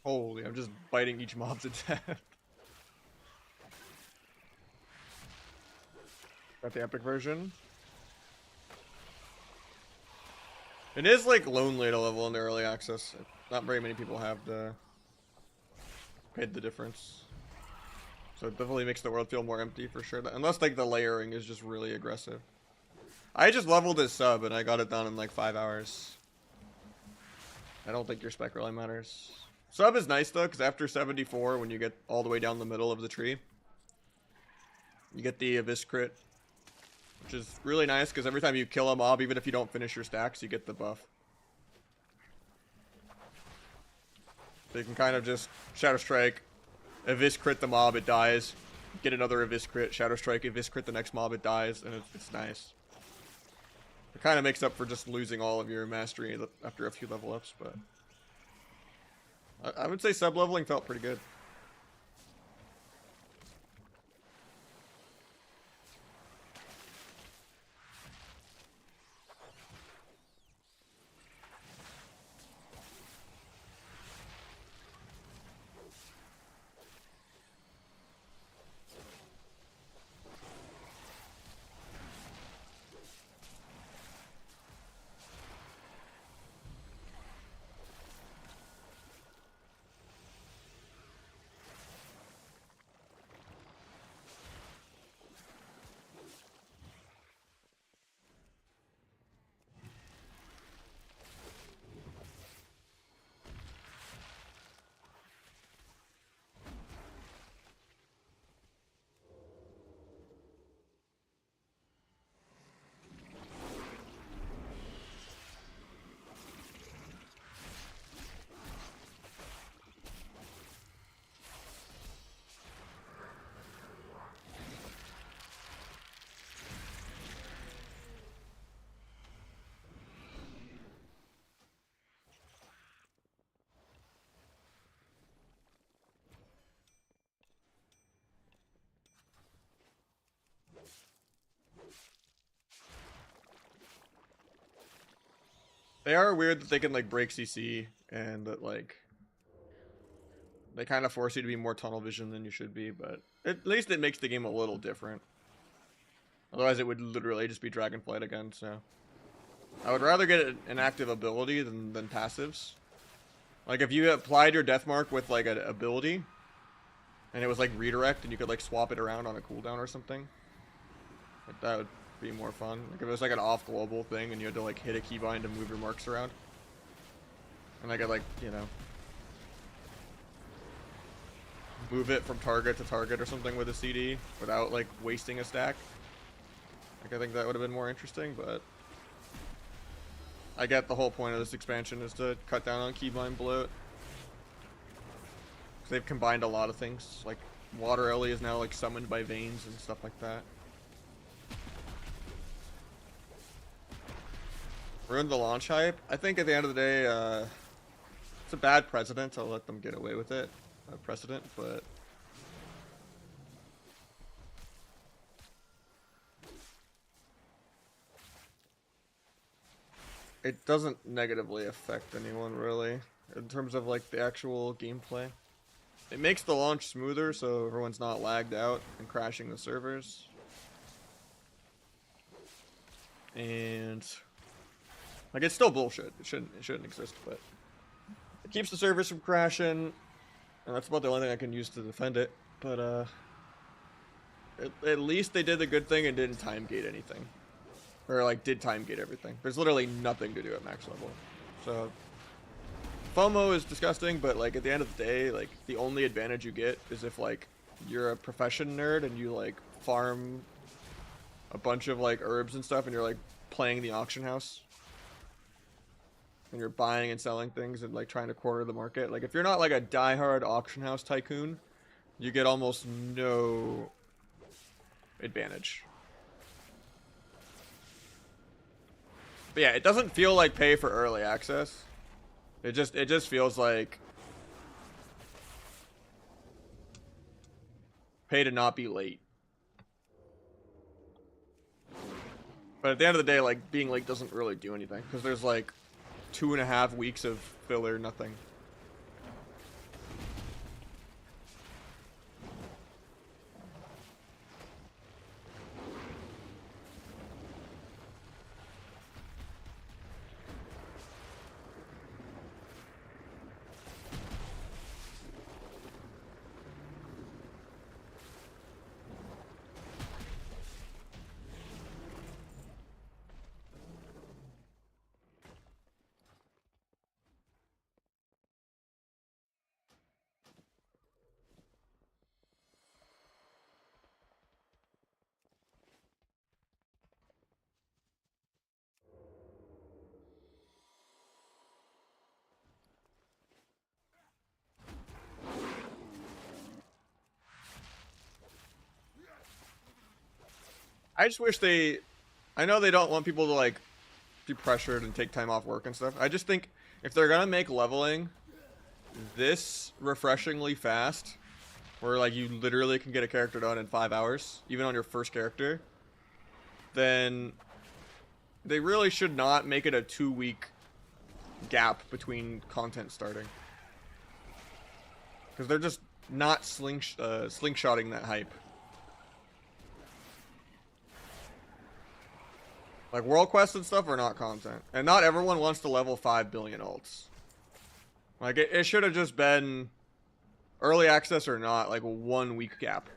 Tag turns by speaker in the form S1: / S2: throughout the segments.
S1: Holy, I'm just biting each mob to death. Got the epic version. It is like lonely to level in the early access. Not very many people have paid the difference. So it definitely makes the world feel more empty for sure. Unless like the layering is just really aggressive. I just leveled his sub and I got it done in like 5 hours. I don't think your spec really matters. Sub is nice though, because after 74, when you get all the way down the middle of the tree, you get the Abyss crit. Which is really nice, because every time you kill a mob, even if you don't finish your stacks, you get the buff. So you can kind of just Shadow Strike, Abyss crit the mob, it dies. Get another Abyss crit, Shadow Strike, Abyss crit the next mob, it dies, and it's nice. It kind of makes up for just losing all of your mastery after a few level ups, but I would say sub-leveling felt pretty good. They are weird that they can like break CC and that like they kind of force you to be more tunnel vision than you should be, but at least it makes the game a little different. Otherwise it would literally just be Dragonflight again, so I would rather get an active ability than passives. Like if you applied your death mark with like an ability and it was like redirect and you could like swap it around on a cooldown or something, like that would be more fun. Like if it was like an off global thing and you had to like hit a keybind to move your marks around. And I could like, you know, move it from target to target or something with a CD without like wasting a stack. Like I think that would have been more interesting, but I get the whole point of this expansion is to cut down on keybind bloat. Cause they've combined a lot of things. Like Water Ellie is now like summoned by veins and stuff like that. Ruined the launch hype. I think at the end of the day, it's a bad precedent. I'll let them get away with it. Precedent, but it doesn't negatively affect anyone really in terms of like the actual gameplay. It makes the launch smoother so everyone's not lagged out and crashing the servers. And like it's still bullshit. It shouldn't exist, but it keeps the servers from crashing, and that's about the only thing I can use to defend it. But at least they did the good thing and didn't time gate anything, or like did time gate everything. There's literally nothing to do at max level, so FOMO is disgusting. But like at the end of the day, like the only advantage you get is if like you're a profession nerd and you like farm a bunch of like herbs and stuff, and you're like playing the auction house. And you're buying and selling things and like trying to corner the market. Like if you're not like a diehard auction house tycoon, you get almost no advantage. But yeah, it doesn't feel like pay for early access. It just feels like pay to not be late. But at the end of the day, like being late doesn't really do anything because there's like 2.5 weeks of filler, nothing. I just wish they. I know they don't want people to like be pressured and take time off work and stuff. I just think if they're gonna make leveling this refreshingly fast, where like you literally can get a character done in 5 hours, even on your first character, then they really should not make it a 2-week gap between content starting. Because they're just not slingshotting that hype. Like, world quests and stuff are not content. And not everyone wants to level 5 billion ults. Like, it should have just been early access or not, like a 1-week gap.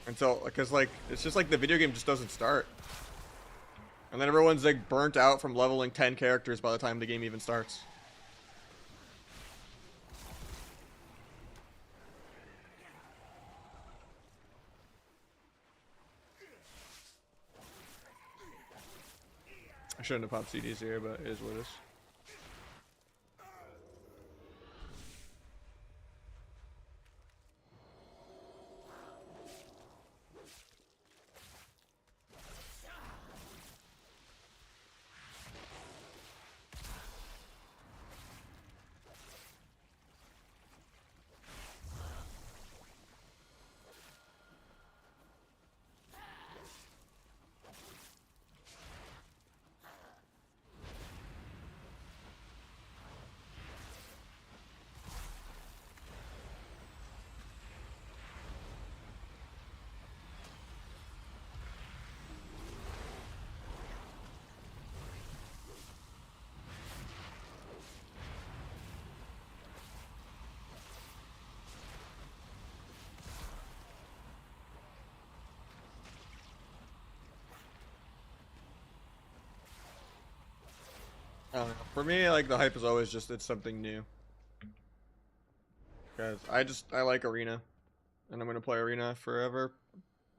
S1: Until, because, like, it's just like the video game just doesn't start. And then everyone's, like, burnt out from leveling 10 characters by the time the game even starts. I shouldn't have popped CDs here, but it is what it is. I don't know. For me, like, the hype is always just, it's something new. Because I like Arena. And I'm going to play Arena forever.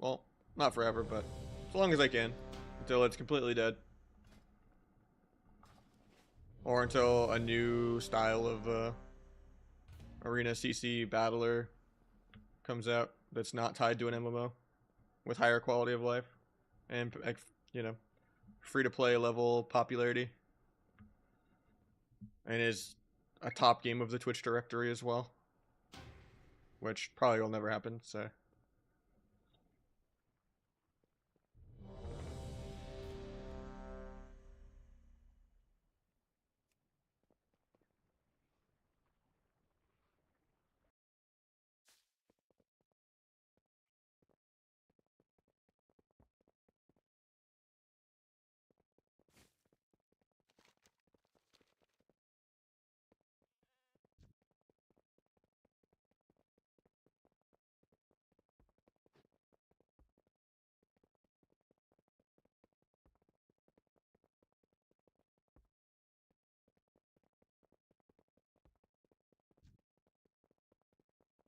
S1: Well, not forever, but as long as I can. Until it's completely dead. Or until a new style of Arena CC Battler comes out that's not tied to an MMO. With higher quality of life. And, you know, free-to-play level popularity. And is a top game of the Twitch directory as well. Which probably will never happen, so.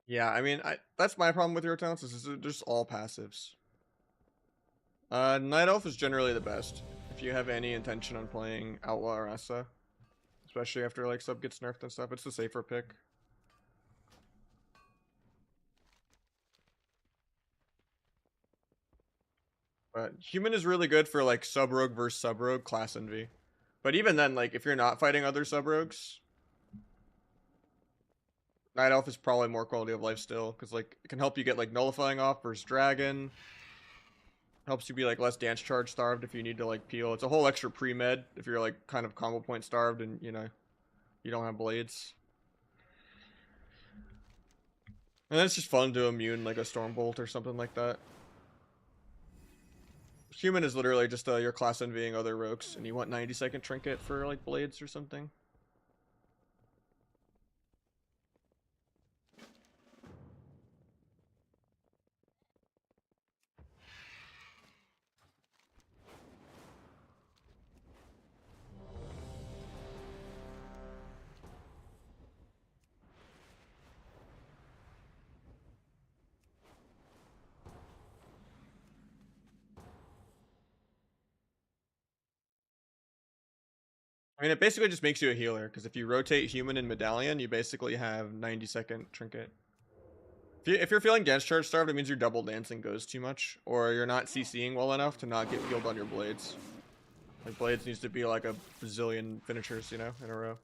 S1: Yeah, I mean, that's my problem with hero talents is they're just all passives. Night Elf is generally the best if you have any intention on playing Outlaw or Essa, especially after like sub gets nerfed and stuff. It's the safer pick. But Human is really good for like sub rogue versus sub rogue class envy. But even then, like if you're not fighting other sub rogues, Night Elf is probably more quality of life still because like it can help you get like nullifying off versus dragon. Helps you be like less dance charge starved if you need to like peel. It's a whole extra pre-med if you're like kind of combo point starved and you know you don't have blades. And then it's just fun to immune like a Stormbolt or something like that. Human is literally just your class envying other rogues and you want 90-second trinket for like blades or something. I mean, it basically just makes you a healer, because if you rotate Human and Medallion, you basically have 90-second trinket If you're feeling dance charge starved, it means your double dancing goes too much, or you're not CCing well enough to not get healed on your blades. Like blades needs to be like a bazillion finishers, you know, in a row.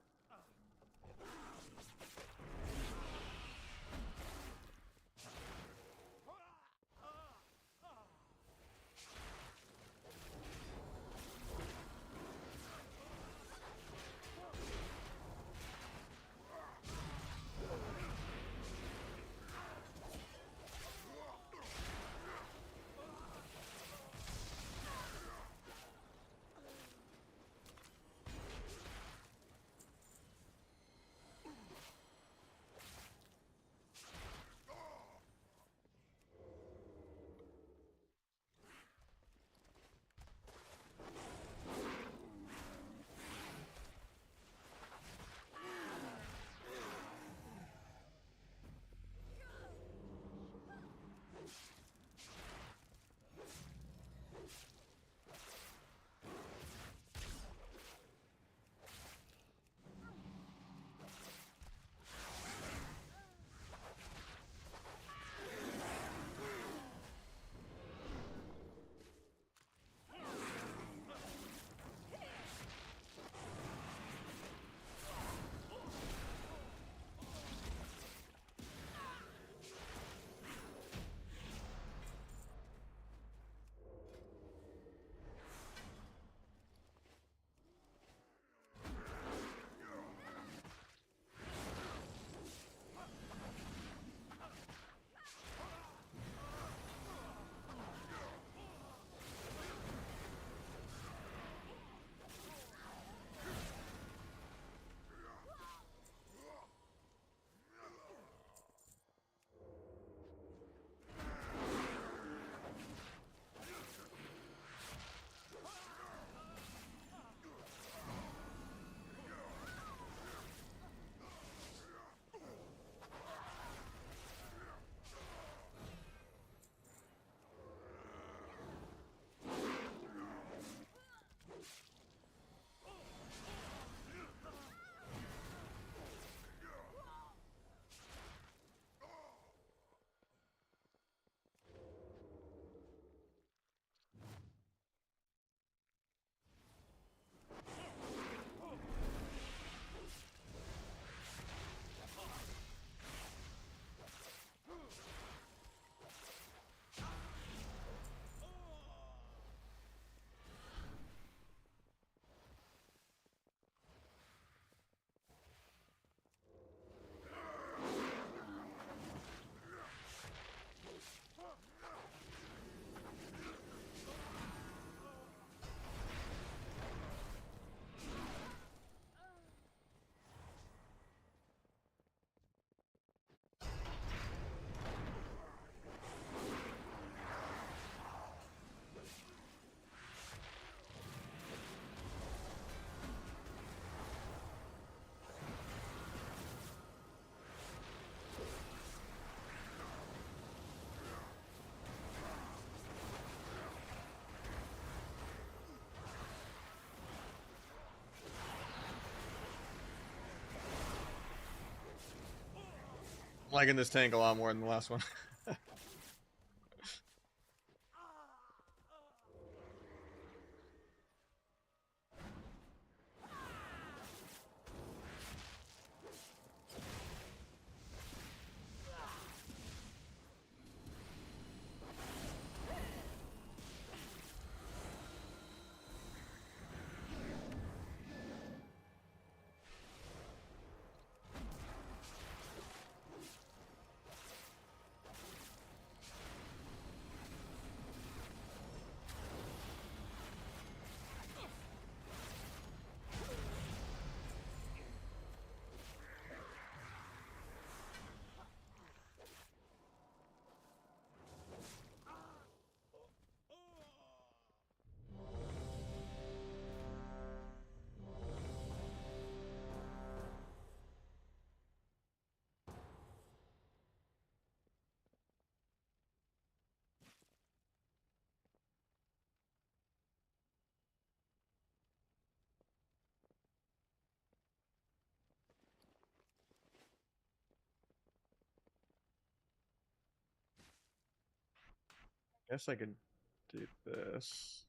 S1: I'm liking this tank a lot more than the last one. Guess I could do this.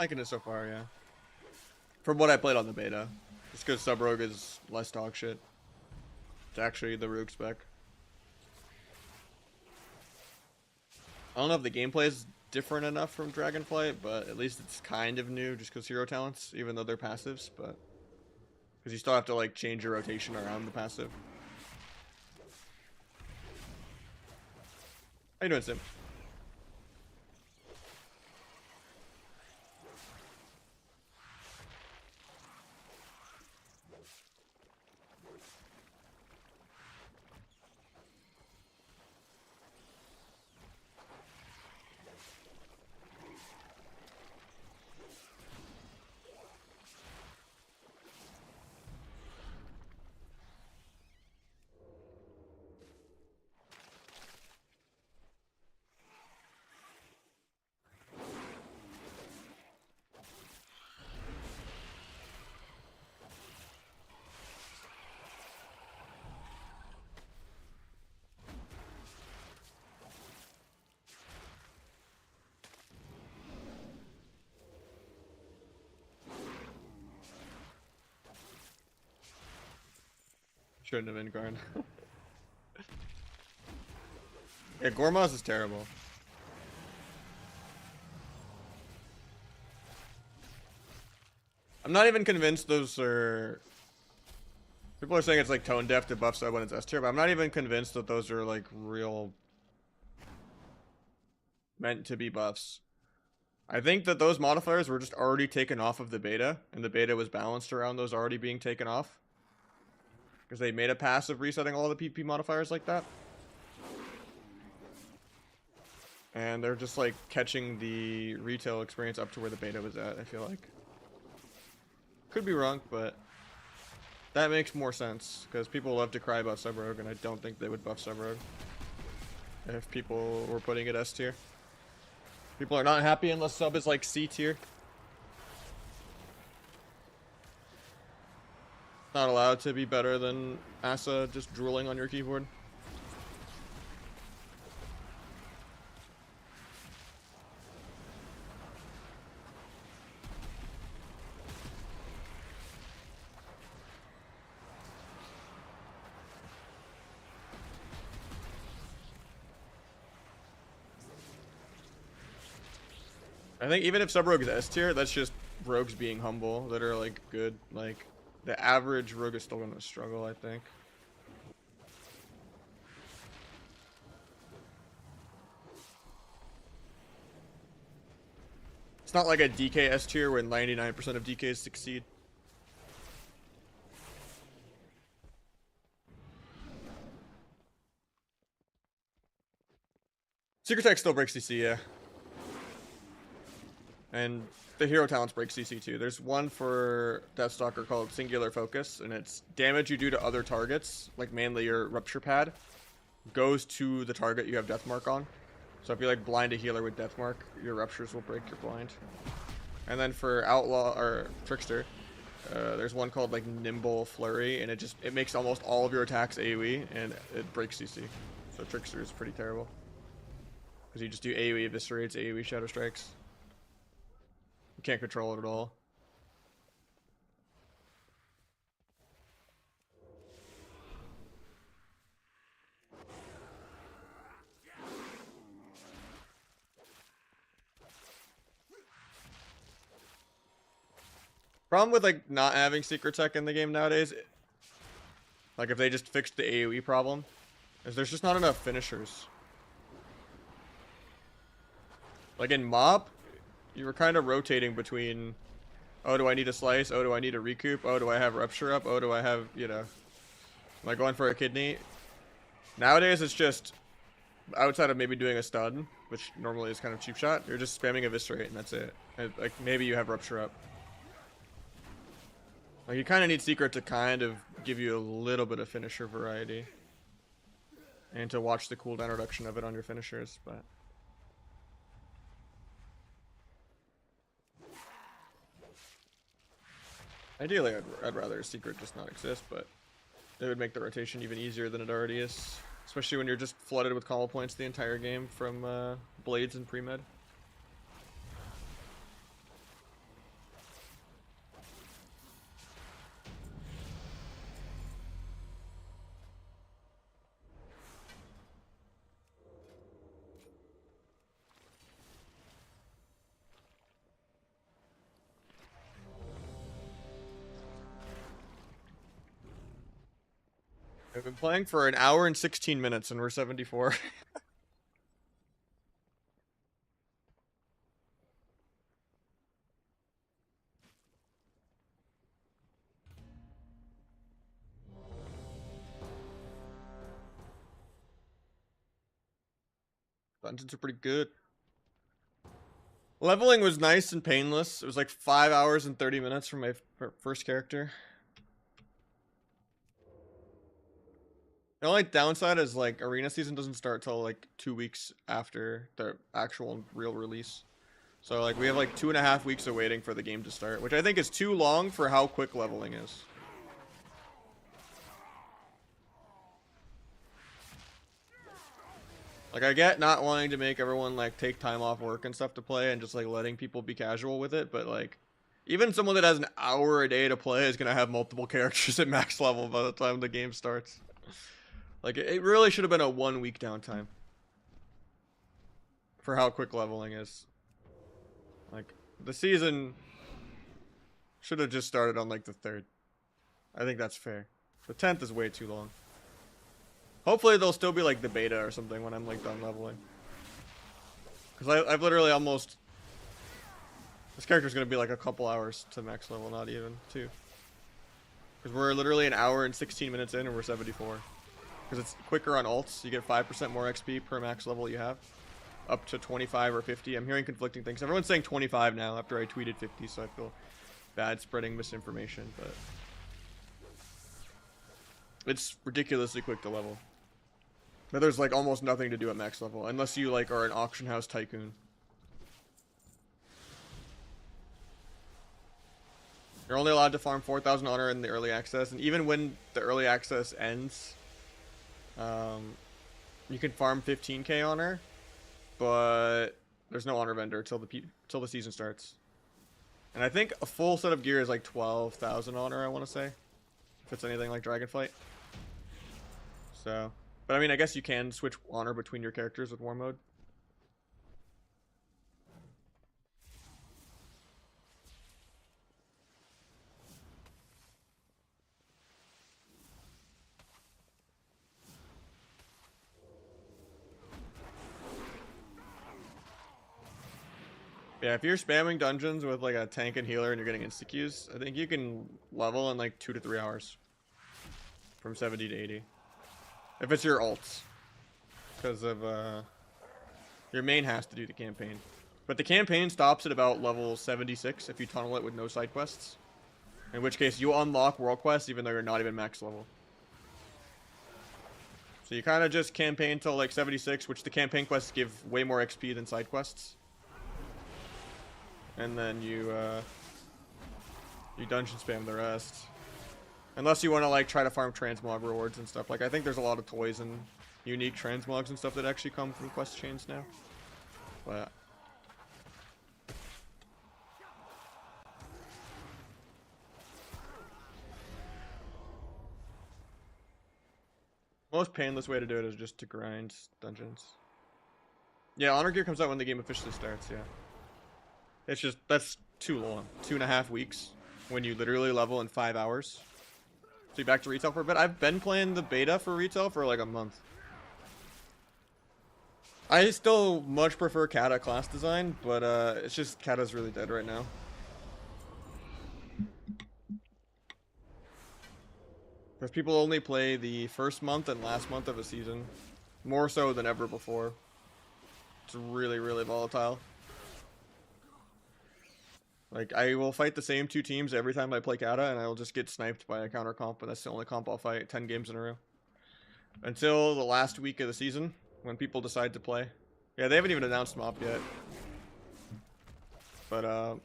S1: Liking it so far, yeah. From what I played on the beta. Just because Sub Rogue is less dog shit. It's actually the Rogue spec. I don't know if the gameplay is different enough from Dragonflight, but at least it's kind of new just because hero talents, even though they're passives, but because you still have to like change your rotation around the passive. How you doing, Sim? Shouldn't have been Garn. Yeah, Gormaz is terrible. I'm not even convinced those are... People are saying it's like tone deaf to buff sub when it's S tier, but I'm not even convinced that those are like real meant to be buffs. I think that those modifiers were just already taken off of the beta, and the beta was balanced around those already being taken off. Because they made a passive resetting all the PP modifiers like that. And they're just like catching the retail experience up to where the beta was at, I feel like. Could be wrong, but that makes more sense. Because people love to cry about Sub Rogue, and I don't think they would buff Sub Rogue if people were putting it S tier. People are not happy unless sub is like C tier. Not allowed to be better than Asa just drooling on your keyboard. I think even if Sub Rogue is S tier, that's just rogues being humble that are like good. Like the average rogue is still gonna struggle, I think. It's not like a DK S tier where 99% of DKs succeed. Secret Tech still breaks CC, yeah. And the hero talents break CC too. There's one for Deathstalker called Singular Focus, and it's damage you do to other targets, like mainly your Rupture Pad, goes to the target you have Deathmark on. So if you like blind a healer with Deathmark, your Ruptures will break your blind. And then for Outlaw or Trickster, there's one called like Nimble Flurry, and it makes almost all of your attacks AoE, and it breaks CC. So Trickster is pretty terrible. Because you just do AoE Eviscerates, AoE Shadow Strikes. You can't control it at all. Problem with like not having secret tech in the game nowadays, like if they just fixed the AoE problem, is there's just not enough finishers. Like in Mop, you were kind of rotating between, oh, do I need a slice? Oh, do I need a recoup? Oh, do I have rupture up? Oh, do I have, you know, am I going for a kidney? Nowadays, it's just, outside of maybe doing a stun, which normally is kind of cheap shot, you're just spamming Eviscerate and that's it. And, like, maybe you have rupture up. Like, you kind of need Secret to kind of give you a little bit of finisher variety. And to watch the cooldown reduction of it on your finishers, but... Ideally, I'd rather Secret just not exist, but it would make the rotation even easier than it already is. Especially when you're just flooded with combo points the entire game from Blades and Pre-Med. I've been playing for an hour and 16 minutes and we're 74. Dungeons are pretty good. Leveling was nice and painless. It was like 5 hours and 30 minutes for my first character. The only downside is like arena season doesn't start till like 2 weeks after the actual real release. So like we have like 2.5 weeks of waiting for the game to start, which I think is too long for how quick leveling is. Like I get not wanting to make everyone like take time off work and stuff to play and just like letting people be casual with it, but like even someone that has an hour a day to play is gonna have multiple characters at max level by the time the game starts. Like it really should have been a 1 week downtime for how quick leveling is. Like the season should have just started on like the 3rd. I think that's fair. The 10th is way too long. Hopefully there'll still be like the beta or something when I'm like done leveling. Because I've literally almost... This character's going to be like a couple hours to max level, not even 2. Because we're literally an hour and 16 minutes in and we're 74. Because it's quicker on ults, you get 5% more XP per max level you have. Up to 25 or 50. I'm hearing conflicting things. Everyone's saying 25 now after I tweeted 50, so I feel bad spreading misinformation, but... It's ridiculously quick to level. But there's like almost nothing to do at max level, unless you like are an auction house tycoon. You're only allowed to farm 4,000 honor in the early access, and even when the early access ends, you can farm 15k honor, but there's no honor vendor till the season starts. And I think a full set of gear is like 12,000 honor, I want to say, if it's anything like Dragonflight. So, but I mean, I guess you can switch honor between your characters with war mode. Yeah, if you're spamming dungeons with like a tank and healer and you're getting insta-Qs, I think you can level in like 2 to 3 hours. From 70 to 80. If it's your ults. Because of, your main has to do the campaign. But the campaign stops at about level 76 if you tunnel it with no side quests. In which case, you unlock world quests even though you're not even max level. So you kind of just campaign till like 76, which the campaign quests give way more XP than side quests. And then you dungeon spam the rest. Unless you want to like try to farm transmog rewards and stuff. Like I think there's a lot of toys and unique transmogs and stuff that actually come from quest chains now. But most painless way to do it is just to grind dungeons. Yeah, honor gear comes out when the game officially starts, yeah. It's just, that's too long. 2.5 weeks when you literally level in 5 hours. So you're back to retail for a bit. I've been playing the beta for retail for like a month. I still much prefer Kata class design, but it's just Kata's really dead right now. Because people only play the first month and last month of a season. More so than ever before. It's really, really volatile. Like, I will fight the same 2 teams every time I play Kata, and I will just get sniped by a counter comp, but that's the only comp I'll fight 10 games in a row. Until the last week of the season, when people decide to play. Yeah, they haven't even announced MOP yet. But,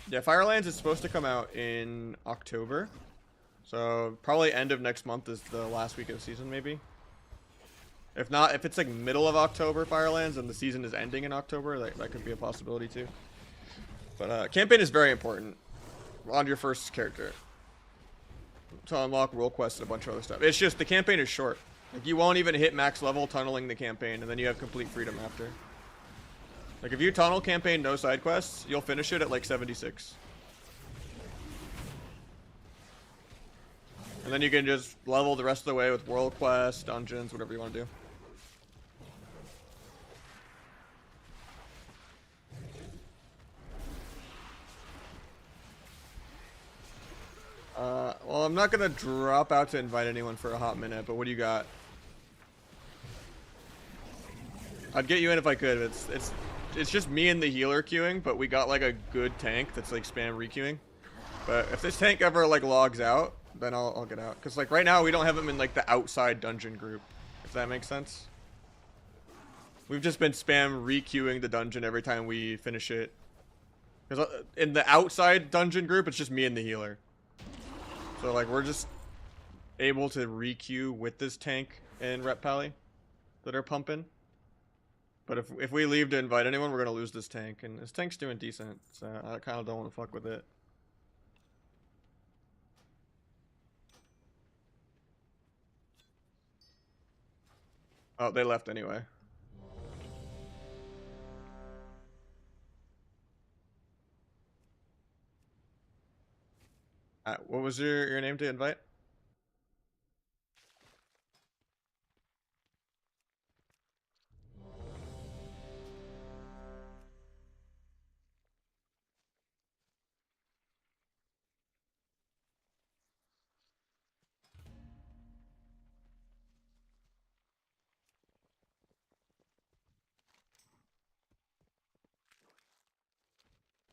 S1: yeah, Firelands is supposed to come out in October. So, probably end of next month is the last week of the season, maybe. If not, if it's like middle of October, Firelands, and the season is ending in October, that could be a possibility too. But campaign is very important on your first character to unlock role quests and a bunch of other stuff. It's just the campaign is short. Like you won't even hit max level tunneling the campaign, and then you have complete freedom after. Like if you tunnel campaign no side quests, you'll finish it at like 76. And then you can just level the rest of the way with world quests, dungeons, whatever you want to do. Well, I'm not gonna drop out to invite anyone for a hot minute, but what do you got? I'd get you in if I could. It's just me and the healer queuing, but we got like a good tank that's like spam requeuing. But if this tank ever like logs out, then I'll get out. Cause like right now we don't have him in like the outside dungeon group. If that makes sense. We've just been spam requeuing the dungeon every time we finish it. Cause in the outside dungeon group, it's just me and the healer. So like we're just able to requeue with this tank and rep pally that are pumping. But if we leave to invite anyone, we're gonna lose this tank, and this tank's doing decent, so I kind of don't want to fuck with it. Oh, they left anyway. What was your name to invite?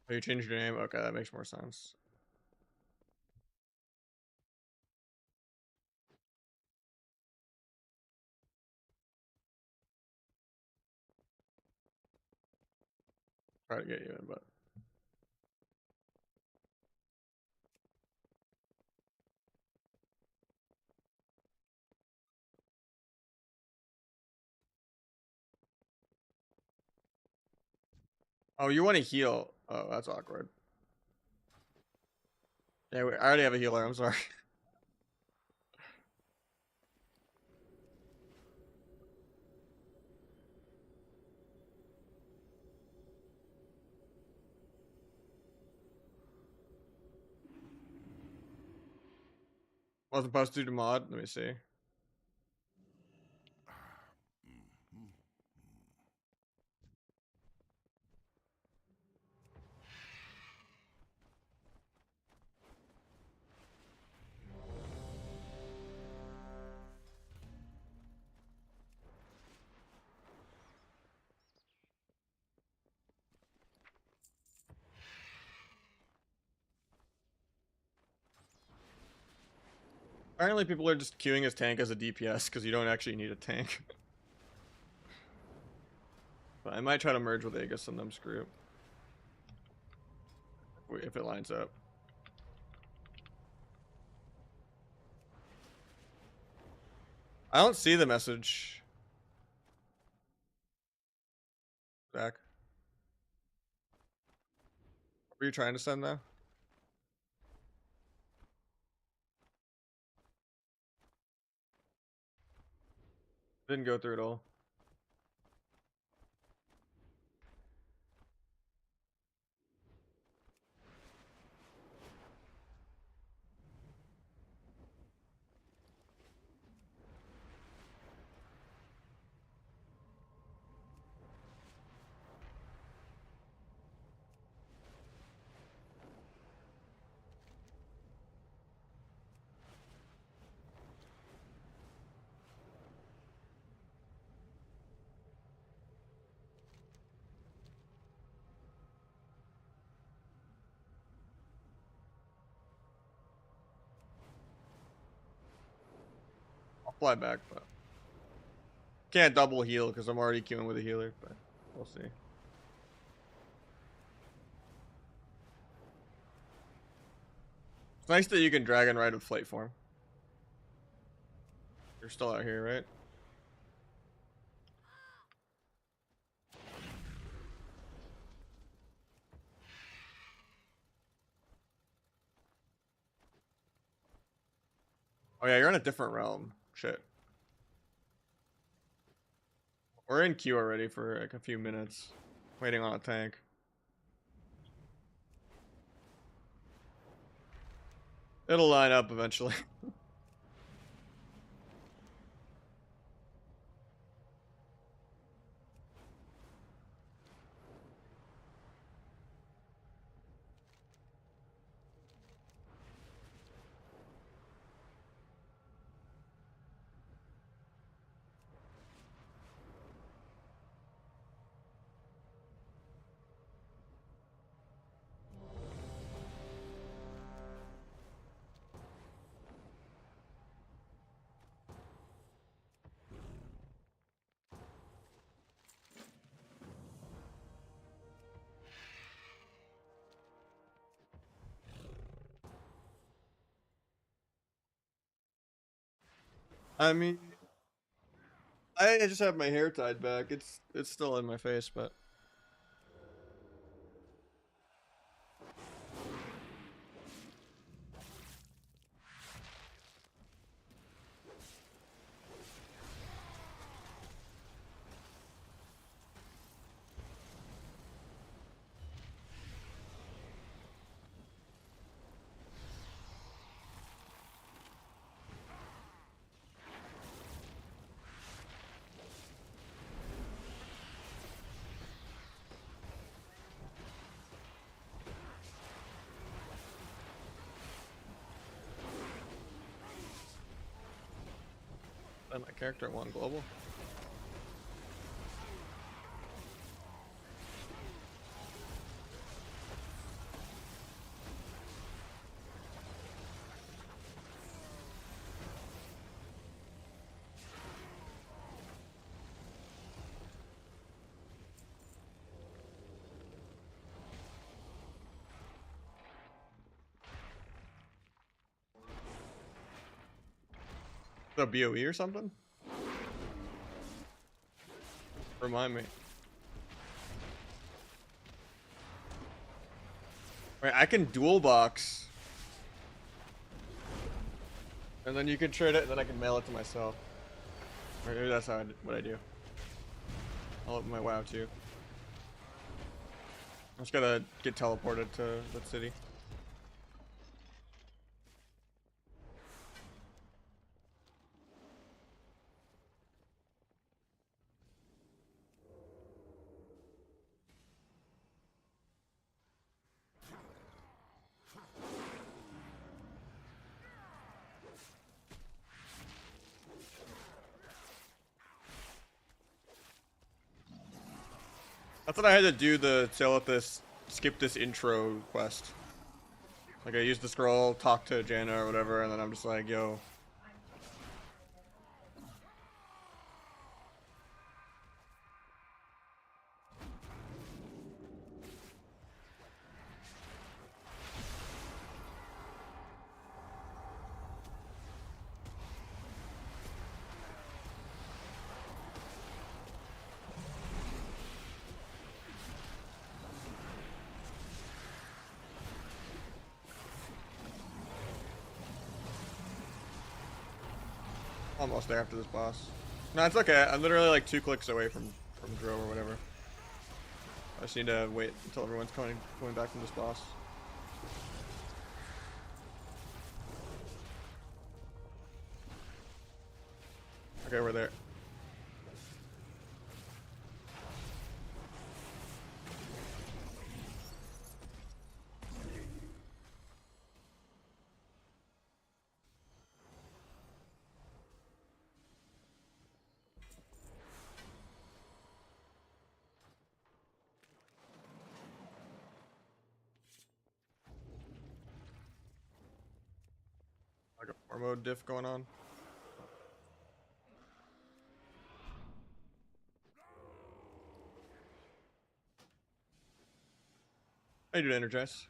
S1: Oh, you changed your name? Okay, that makes more sense. Try to get you in, but oh, you want to heal? Oh, that's awkward. Yeah, I already have a healer. I'm sorry. Wasn't supposed to do mod. Let me see. Apparently, people are just queuing his tank as a DPS because you don't actually need a tank. But I might try to merge with Aegis in them's group if it lines up. I don't see the message. Zach, what were you trying to send though? Didn't go through at all. I'll fly back, but can't double heal because I'm already queuing with a healer. But we'll see. It's nice that you can dragon ride with flight form. You're still out here, right? Oh yeah, you're in a different realm. Shit. We're in queue already for like a few minutes, waiting on a tank. It'll line up eventually. I mean, I just have my hair tied back. It's still in my face, but then my character won global. The BOE or something? Remind me. Wait, I can dual box. And then you can trade it, and then I can mail it to myself. Or maybe that's what I do. I'll open my WoW too. I just gotta get teleported to the city. That's what I had to do to sell at this, skip this intro quest. Like I used the scroll, talk to Janna or whatever, and then I'm just like, yo. Almost there after this boss. No, it's okay. I'm literally like 2 clicks away from Drill or whatever. I just need to wait until everyone's coming back from this boss. Okay, we're there. Like a 4 mode diff going on. How you doing, Energize?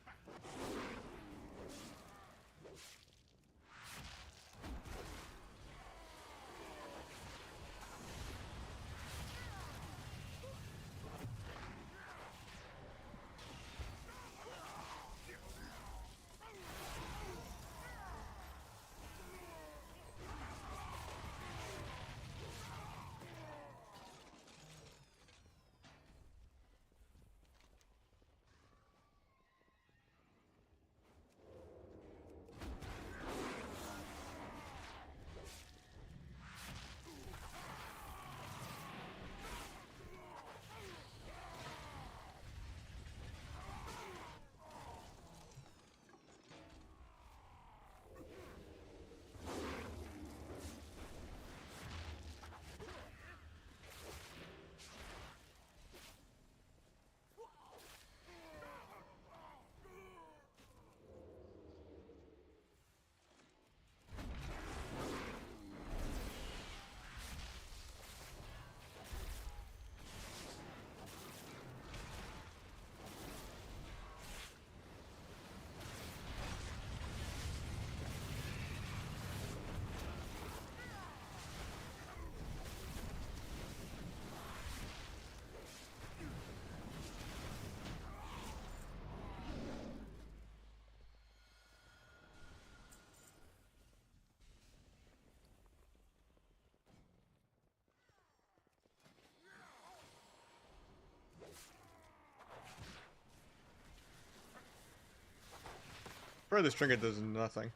S1: Or this trinket does nothing.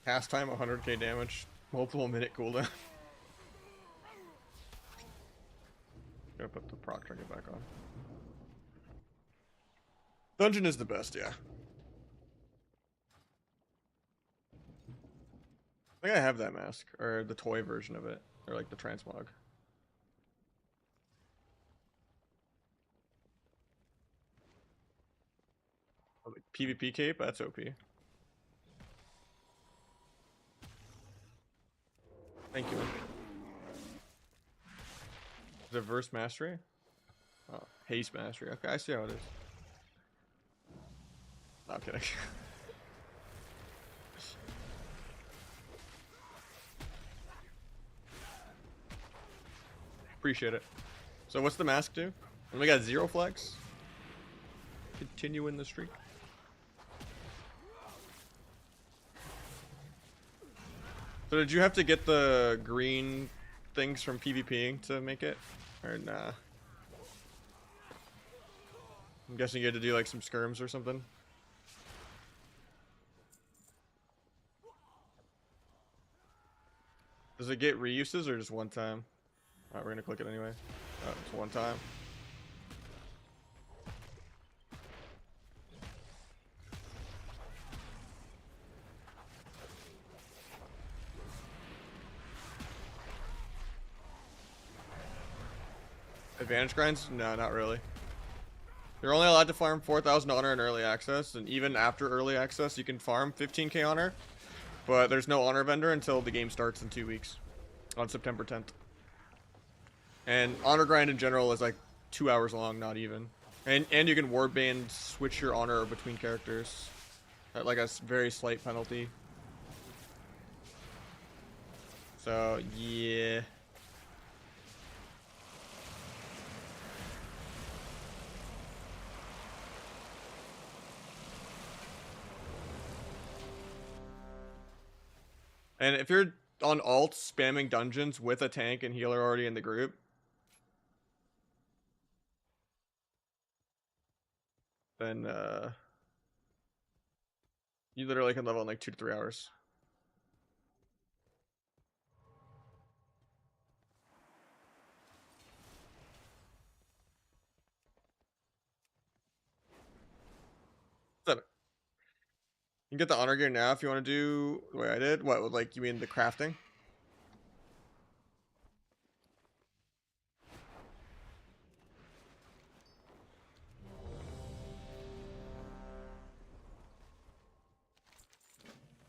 S1: Cast time 100k damage, multiple minute cooldown. Gotta put the proc trinket back on. Dungeon is the best, yeah. I think I have that mask, or the toy version of it, or like the transmog. Oh, like PvP cape, that's OP. Thank you. Is it verse mastery? Oh, haste mastery. Okay, I see how it is. No, I'm kidding. Appreciate it. So what's the mask do? And we got 0 flex. Continuing the streak. So did you have to get the green things from PvPing to make it? Or nah? I'm guessing you had to do like some skirms or something. Does it get reuses or just one time? Alright, we're gonna click it anyway. Oh, it's one time. Advantage grinds? No, not really. You're only allowed to farm 4,000 honor in early access, and even after early access, you can farm 15k honor, but there's no honor vendor until the game starts in 2 weeks, on September 10th. And honor grind in general is like 2 hours long, not even. And you can warband switch your honor between characters at like a very slight penalty. So yeah. And if you're on alt spamming dungeons with a tank and healer already in the group, then you literally can level in like 2 to 3 hours. You can get the honor gear now if you want to do the way I did. What, like, you mean the crafting?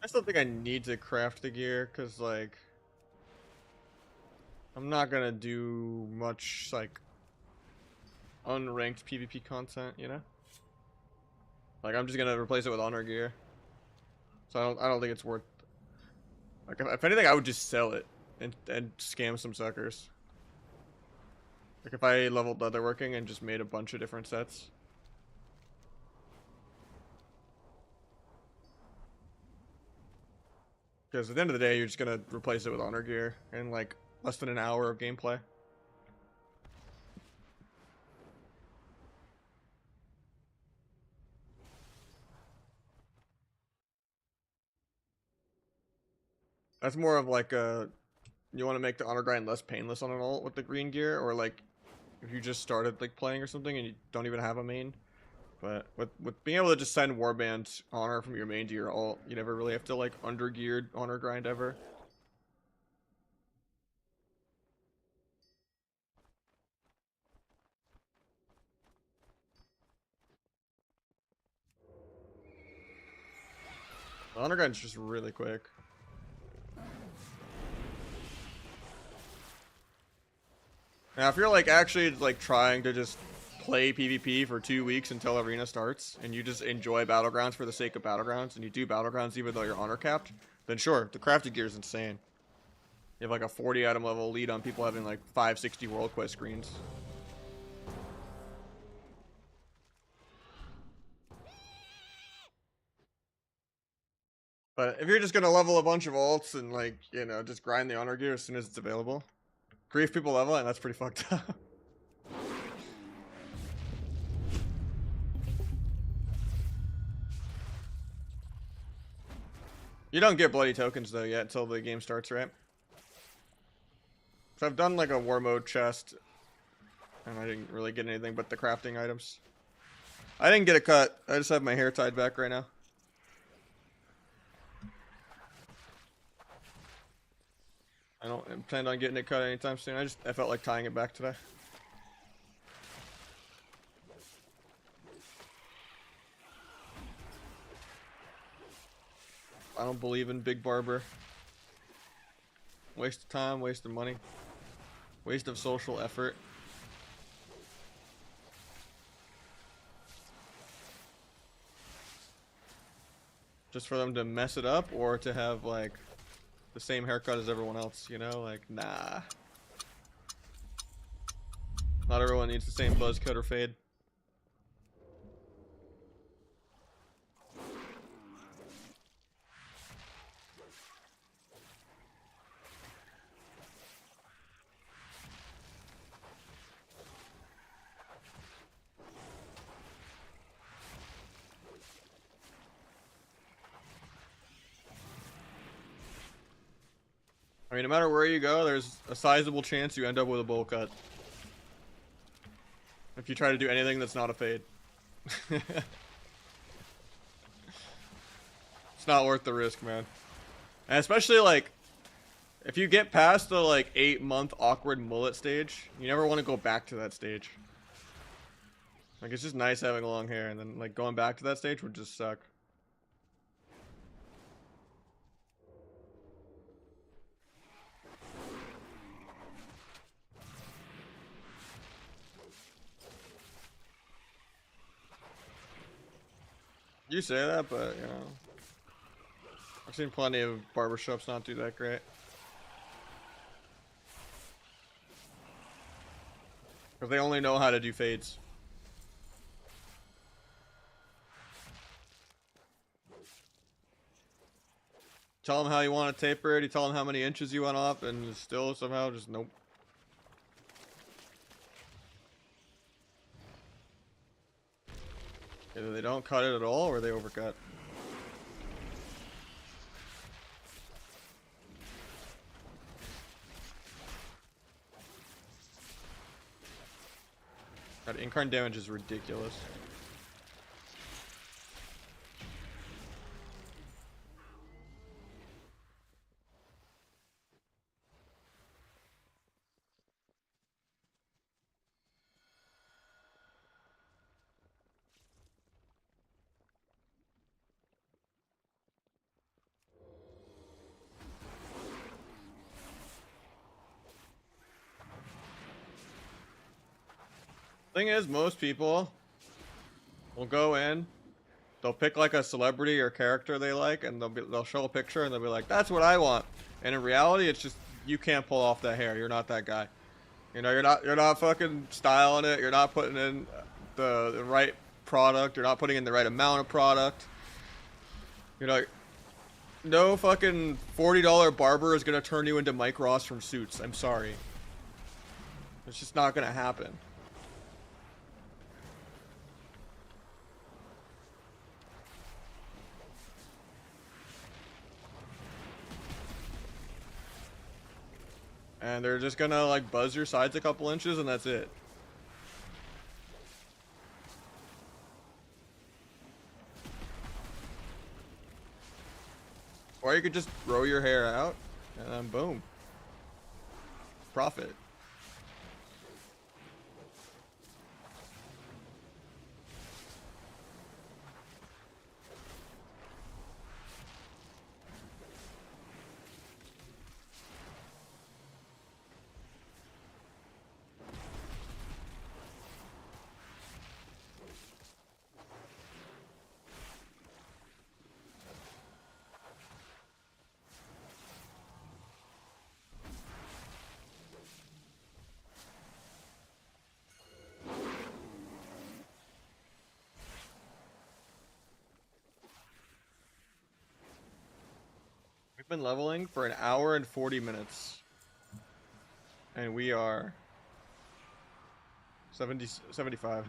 S1: I still think I need to craft the gear, because, like, I'm not gonna do much, like, unranked PvP content, you know? Like, I'm just gonna replace it with honor gear. So I don't think it's worth. Like, if anything, I would just sell it and scam some suckers. Like, if I leveled leatherworking and just made a bunch of different sets. Because at the end of the day, you're just gonna replace it with honor gear in like less than an hour of gameplay. That's more of like a, you want to make the honor grind less painless on an ult with the green gear, or like if you just started like playing or something and you don't even have a main. But with being able to just send warband honor from your main to your ult, you never really have to like under geared honor grind ever. The honor grind's just really quick. Now, if you're like actually like trying to just play PvP for 2 weeks until arena starts, and you just enjoy battlegrounds for the sake of battlegrounds, and you do battlegrounds even though you're honor capped, then sure, the crafted gear is insane. You have like a 40 item level lead on people having like 560 world quest screens. But if you're just gonna level a bunch of ults and like, you know, just grind the honor gear as soon as it's available, grief people leveling, that's pretty fucked up. You don't get bloody tokens though yet until the game starts, right? So I've done like a war mode chest, and I didn't really get anything but the crafting items. I didn't get a cut. I just have my hair tied back right now. I don't plan on getting it cut anytime soon. I felt like tying it back today. I don't believe in big barber. Waste of time, waste of money, waste of social effort. Just for them to mess it up or to have like the same haircut as everyone else, you know? Like, nah. Not everyone needs the same buzz cut or fade. I mean, no matter where you go, there's a sizable chance you end up with a bowl cut. If you try to do anything that's not a fade. It's not worth the risk, man. And especially, like, if you get past the, like, 8-month awkward mullet stage, you never want to go back to that stage. Like, it's just nice having long hair, and then, like, going back to that stage would just suck. You say that, but, you know, I've seen plenty of barbershops not do that great. Because they only know how to do fades. Tell them how you want to taper it, you tell them how many inches you want off, and still somehow just nope. Either they don't cut it at all, or they overcut. That incarn damage is ridiculous. Thing is, most people will go in, they'll pick like a celebrity or character they like, and they'll show a picture and they'll be like, "That's what I want." And in reality, it's just you can't pull off that hair. You're not that guy. You know, you're not fucking styling it. You're not putting in the right product. You're not putting in the right amount of product. You know, no fucking $40 barber is gonna turn you into Mike Ross from Suits. I'm sorry. It's just not gonna happen. And they're just gonna like buzz your sides a couple inches and that's it. Or you could just grow your hair out and then boom. Profit. We've been leveling for an hour and 40 minutes. And we are 75.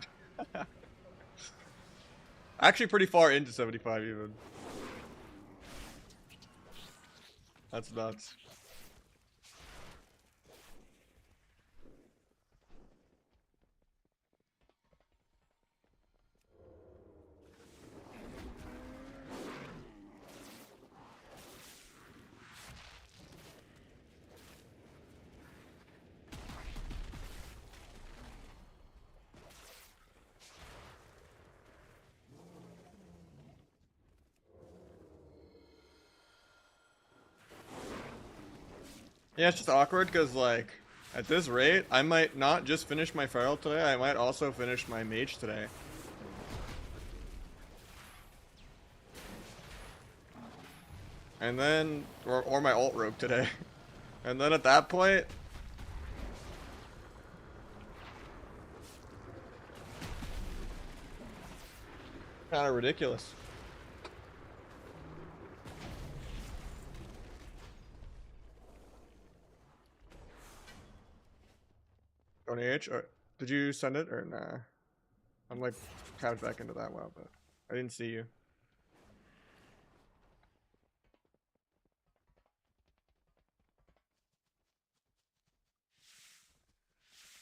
S1: Actually pretty far into 75 even. That's nuts. Yeah, it's just awkward because, like, at this rate, I might not just finish my feral today, I might also finish my mage today. And then, or my alt rogue today. And then at that point, kind of ridiculous. On H, or did you send it or nah? I'm like tapped back into that well, but I didn't see you.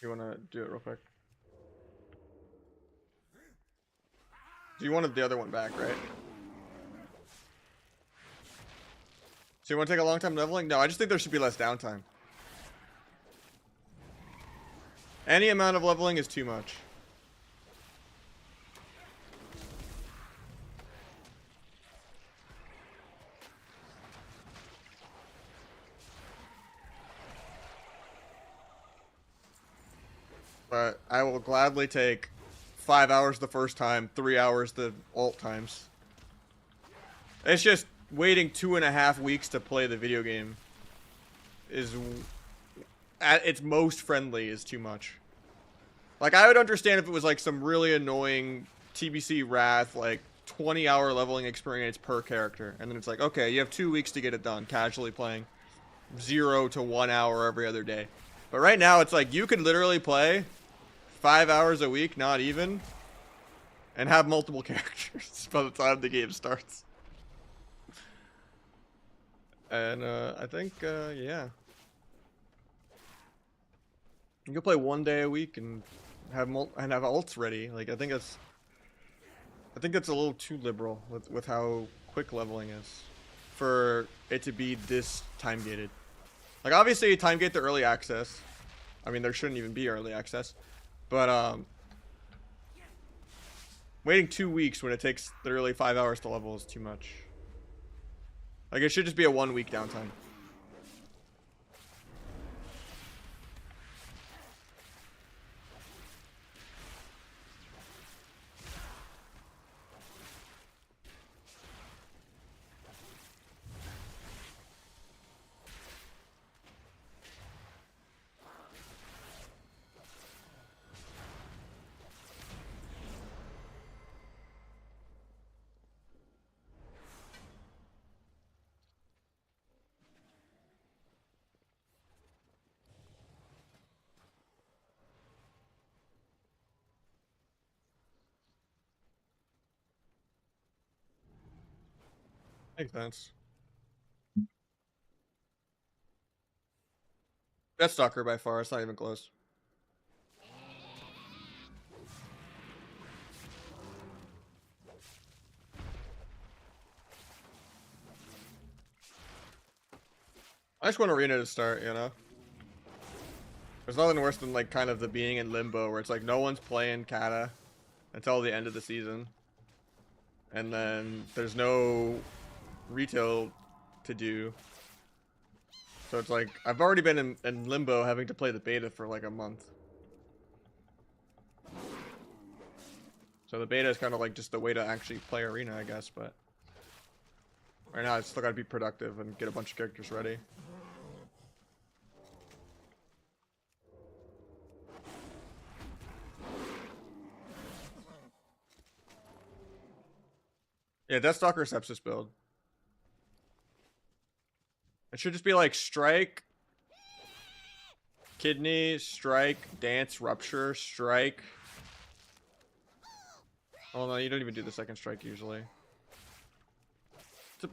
S1: You wanna do it real quick? Do you wanted the other one back, right? So you want to take a long time leveling? No, I just think there should be less downtime. Any amount of leveling is too much. But I will gladly take 5 hours the first time, 3 hours the alt times. It's just waiting 2.5 weeks to play the video game is, at its most friendly, is too much. Like, I would understand if it was like some really annoying TBC Wrath, like 20-hour leveling experience per character, and then it's like, okay, you have 2 weeks to get it done, casually playing 0 to 1 hour every other day. But right now, it's like you could literally play 5 hours a week, not even, and have multiple characters by the time the game starts. And I think, yeah, you can play 1 day a week and have ults ready. Like, I think that's a little too liberal with how quick leveling is for it to be this time gated. Like, obviously, time gate the early access. I mean, there shouldn't even be early access, but waiting 2 weeks when it takes literally 5 hours to level is too much. Like, it should just be a 1 week downtime. Makes sense. That's Stalker by far. It's not even close. I just want Arena to start, you know? There's nothing worse than, like, kind of the being in limbo where it's like no one's playing Kata until the end of the season. And then there's no retail to do. So it's like, I've already been in limbo having to play the beta for like a month. So the beta is kind of like just the way to actually play Arena, I guess, but right now I still gotta be productive and get a bunch of characters ready. Yeah, Deathstalker Sepsis build. It should just be like Strike, Kidney, Strike, Dance, Rupture, Strike. Oh no, you don't even do the second strike usually.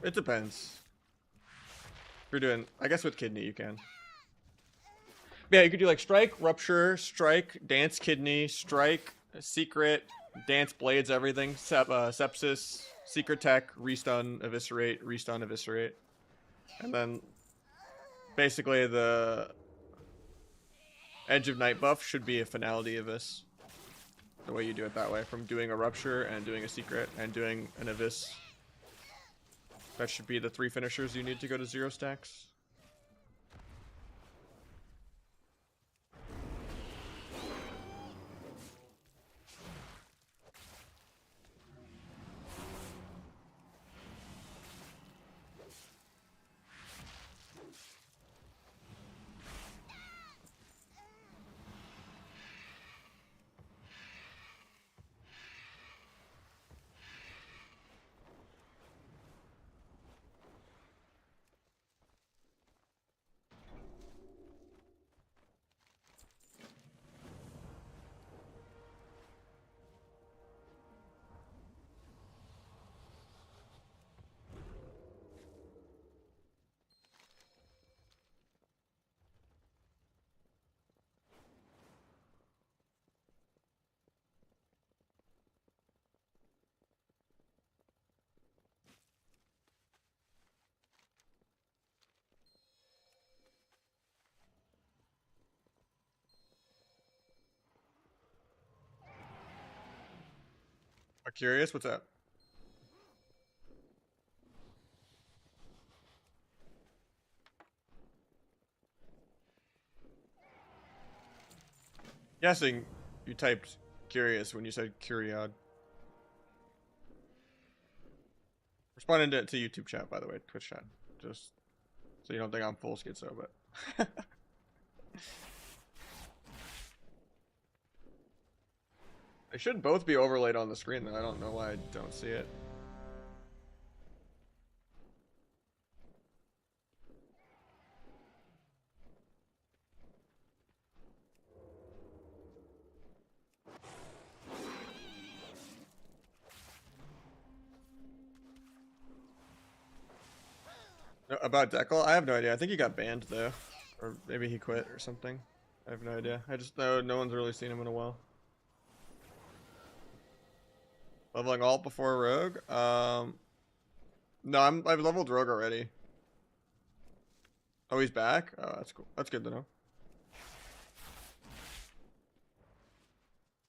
S1: It depends. If you're doing, I guess with kidney you can. Yeah, you could do like strike, rupture, strike, dance kidney, strike, secret, dance blades, everything. Sepsis, secret tech, restun, eviscerate, restun, eviscerate. And then basically the Edge of Night buff should be a finality of this. The way you do it that way, from doing a rupture and doing a secret and doing an abyss. That should be the 3 finishers you need to go to 0 stacks. I'm curious, what's that? Guessing you typed curious when you said curiod. Responding to YouTube chat, by the way, Twitch chat. Just so you don't think I'm full schizo, but... They should both be overlaid on the screen, though. I don't know why I don't see it. About Deckel? I have no idea. I think he got banned, though. Or maybe he quit or something. I have no idea. I just know no one's really seen him in a while. Leveling alt before Rogue? No, I've leveled Rogue already. Oh, he's back? Oh, that's cool. That's good to know.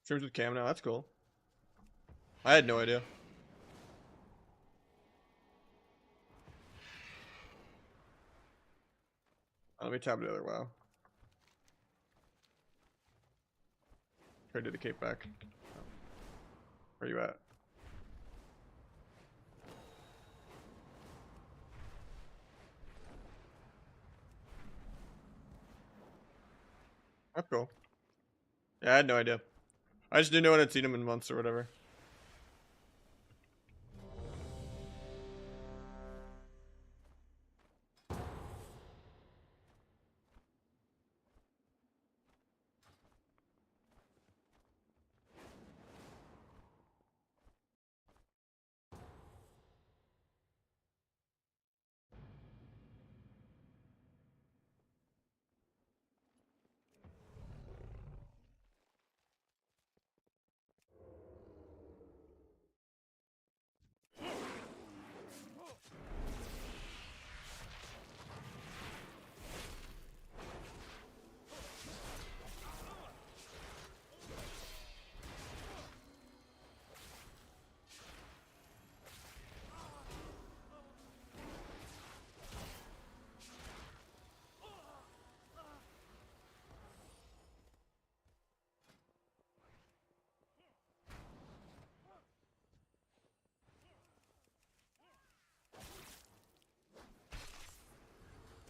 S1: Streams with Cam now, that's cool. I had no idea. Let me tab the other WoW. Try to do the cape back. Where you at? That's cool. Yeah, I had no idea. I just didn't know I had seen him in months or whatever.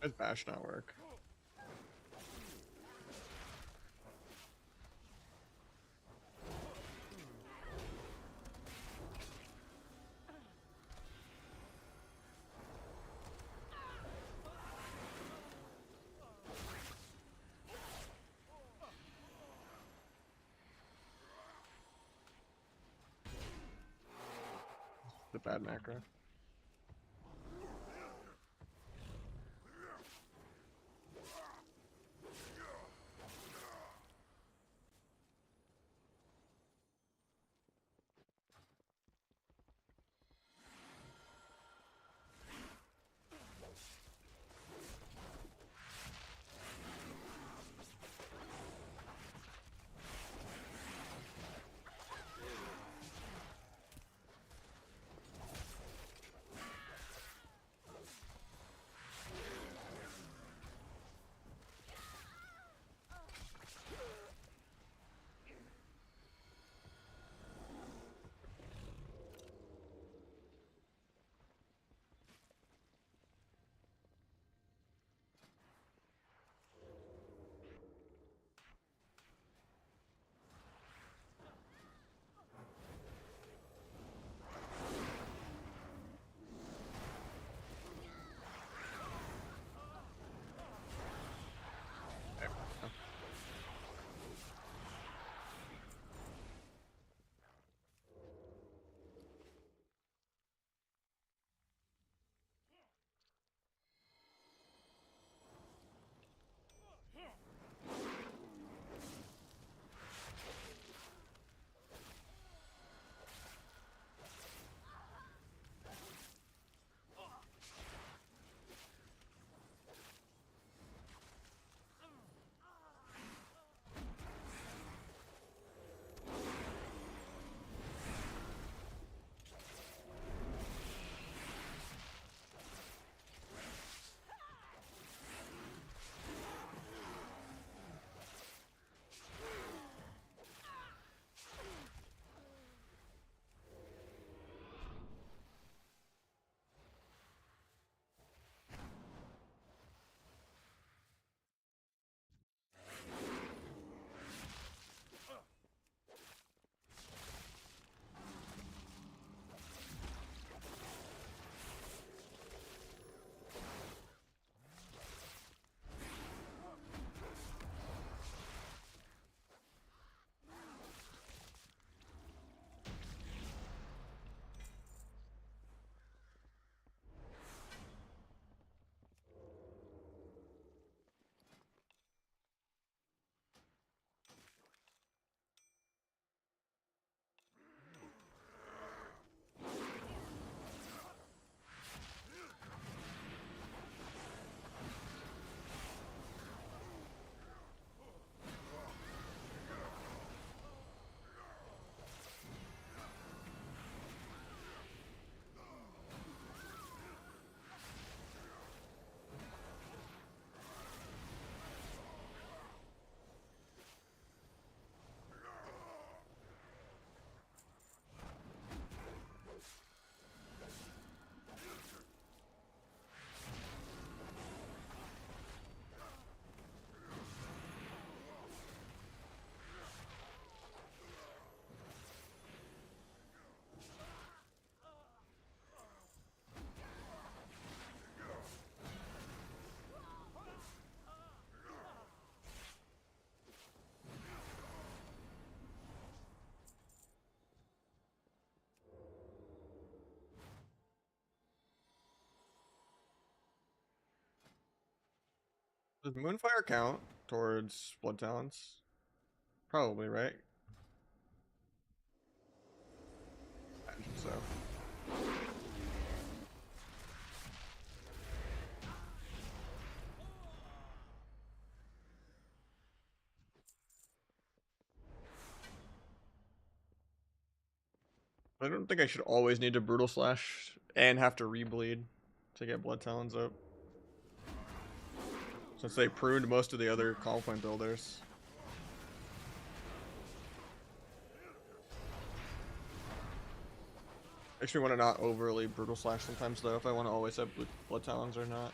S1: Does bash not work? The bad macro. Does Moonfire count towards Blood Talents? Probably, right? I imagine so. I don't think I should always need to Brutal Slash and have to rebleed to get Blood Talons up. Since they pruned most of the other Confluent builders. Makes me want to not overly Brutal Slash sometimes though, if I want to always have Blood Talons or not.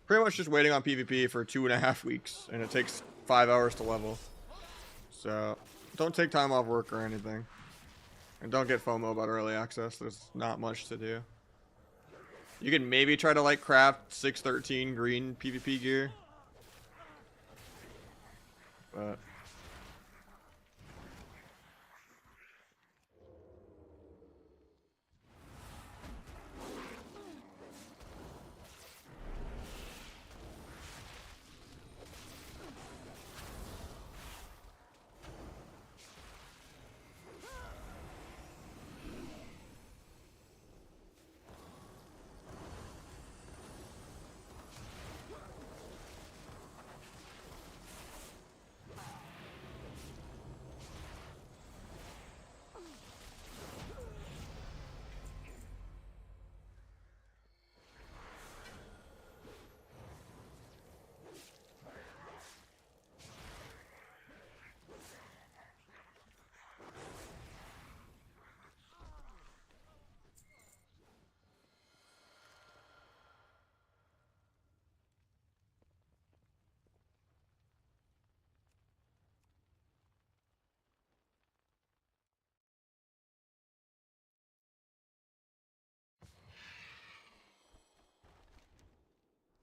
S1: Pretty much just waiting on PvP for 2.5 weeks, and it takes 5 hours to level. So, don't take time off work or anything. And don't get FOMO about early access, there's not much to do. You can maybe try to like craft 613 green PvP gear. But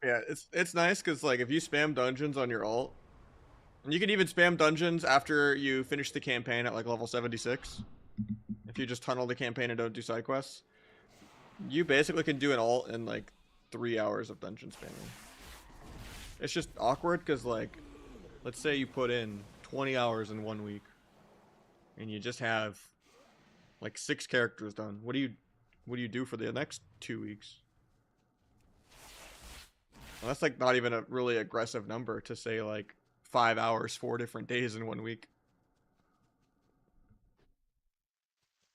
S1: yeah, it's nice because like if you spam dungeons on your ult, and you can even spam dungeons after you finish the campaign at like level 76. If you just tunnel the campaign and don't do side quests, you basically can do an ult in like 3 hours of dungeon spamming. It's just awkward because like, let's say you put in 20 hours in 1 week, and you just have like 6 characters done. What do you do for the next 2 weeks? Well, that's like not even a really aggressive number to say like 5 hours, 4 different days in 1 week.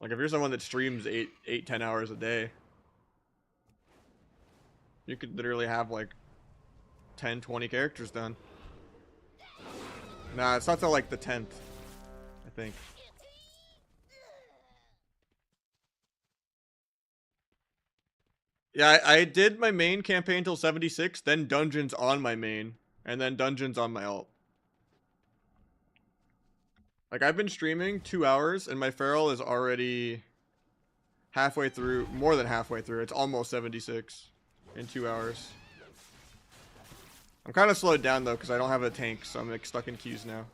S1: Like if you're someone that streams 10 hours a day, you could literally have like 10, 20 characters done. Nah, it's not till like the 10th, I think. Yeah, I did my main campaign till 76, then dungeons on my main, and then dungeons on my alt. Like I've been streaming 2 hours, and my feral is already halfway through, more than halfway through. It's almost 76 in 2 hours. I'm kind of slowed down though because I don't have a tank, so I'm like stuck in queues now.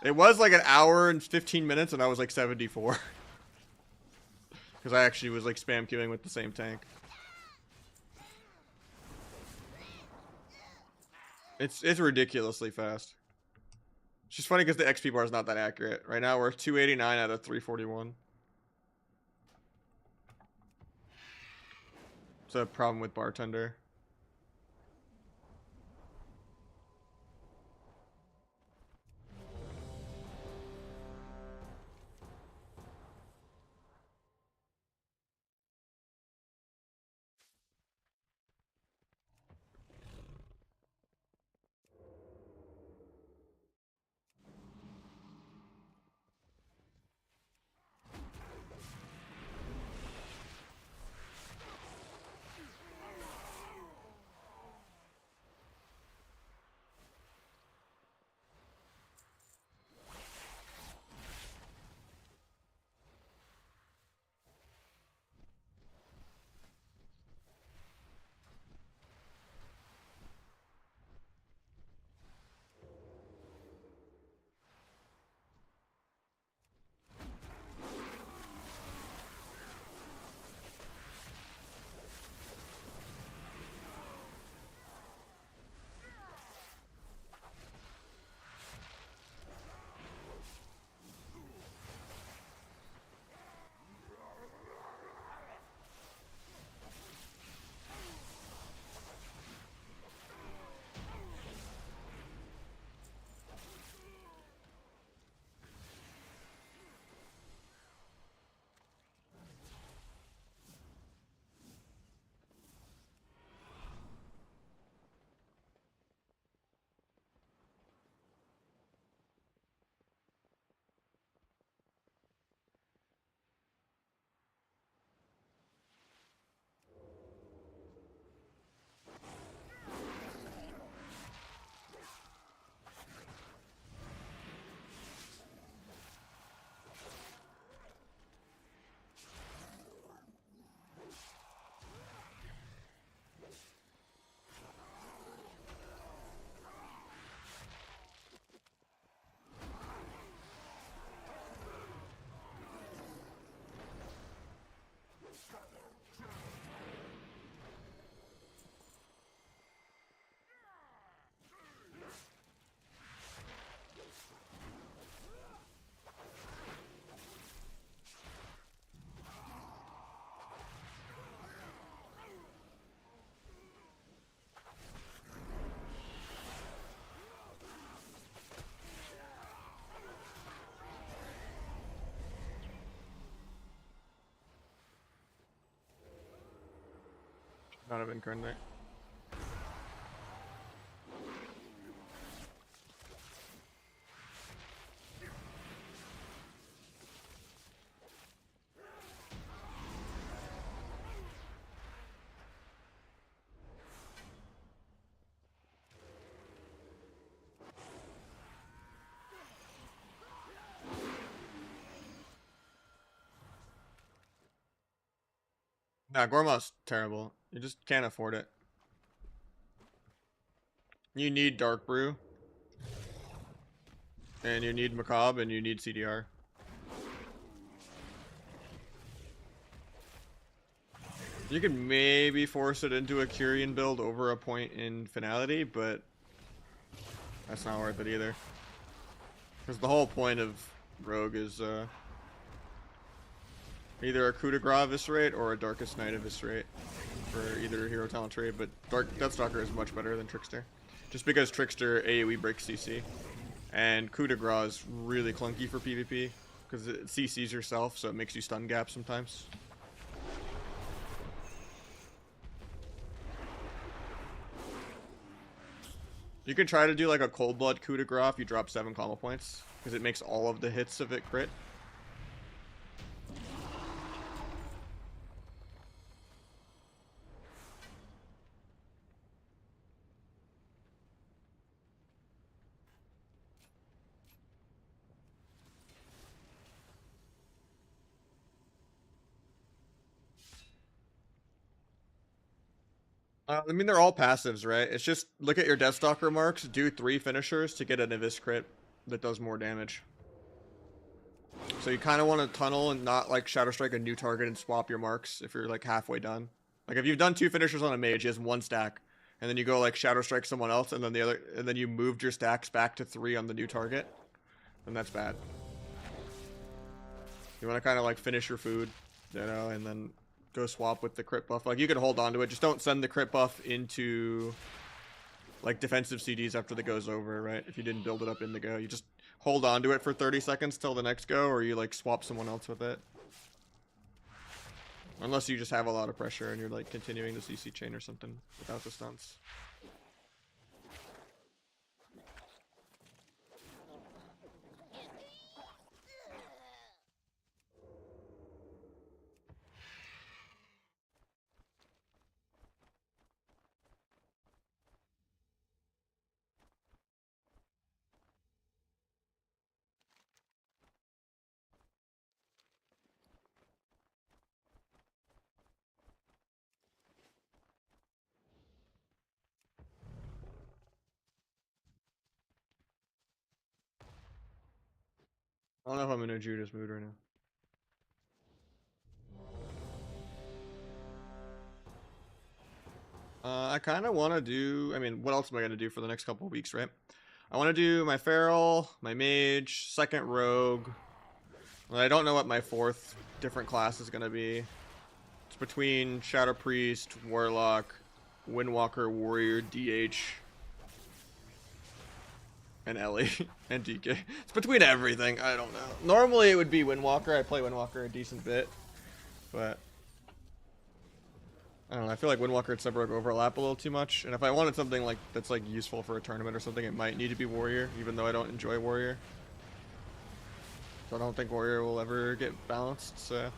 S1: It was like an hour and 15 minutes, and I was like 74 because I actually was like spam queuing with the same tank. It's ridiculously fast. It's just funny because the XP bar is not that accurate. Right now we're 289 out of 341. It's a problem with bartender. Not have Incurn there. Nah, Gormot's terrible. You just can't afford it. You need Dark Brew. And you need Macabre, and you need CDR. You could maybe force it into a Curian build over a point in Finality, but that's not worth it either. Because the whole point of Rogue is either a Coup de Grace Eviscerate or a Darkest Night Eviscerate for either hero talent trade, but Deathstalker is much better than Trickster. Just because Trickster AoE breaks CC, and Coup de Grace is really clunky for PvP, because it CCs yourself, so it makes you stun gap sometimes. You could try to do like a Cold Blood Coup de Grace if you drop 7 combo points, because it makes all of the hits of it crit. I mean, they're all passives, right? It's just look at your Deathstalker marks, do 3 finishers to get an Evis crit that does more damage. So you kind of want to tunnel and not like Shadow Strike a new target and swap your marks if you're like halfway done. Like if you've done 2 finishers on a mage, he has 1 stack, and then you go like Shadow Strike someone else, and then you moved your stacks back to 3 on the new target, then that's bad. You want to kind of like finish your food, you know, and then go swap with the crit buff. Like you can hold on to it, just don't send the crit buff into like defensive CDs after the go's over, right? If you didn't build it up in the go, you just hold on to it for 30 seconds till the next go, or you like swap someone else with it. Unless you just have a lot of pressure and you're like continuing the CC chain or something without the stunts. I don't know if I'm in a Judas mood right now. I kind of want to do, I mean, what else am I going to do for the next couple of weeks, right? I want to do my Feral, my Mage, second Rogue. And I don't know what my 4th different class is going to be. It's between Shadow Priest, Warlock, Windwalker, Warrior, DH, and Ellie, and DK. It's between everything, I don't know. Normally it would be Windwalker, I play Windwalker a decent bit, but I don't know, I feel like Windwalker and Subrog overlap a little too much, and if I wanted something like that's like useful for a tournament or something, it might need to be Warrior, even though I don't enjoy Warrior. So I don't think Warrior will ever get balanced, so...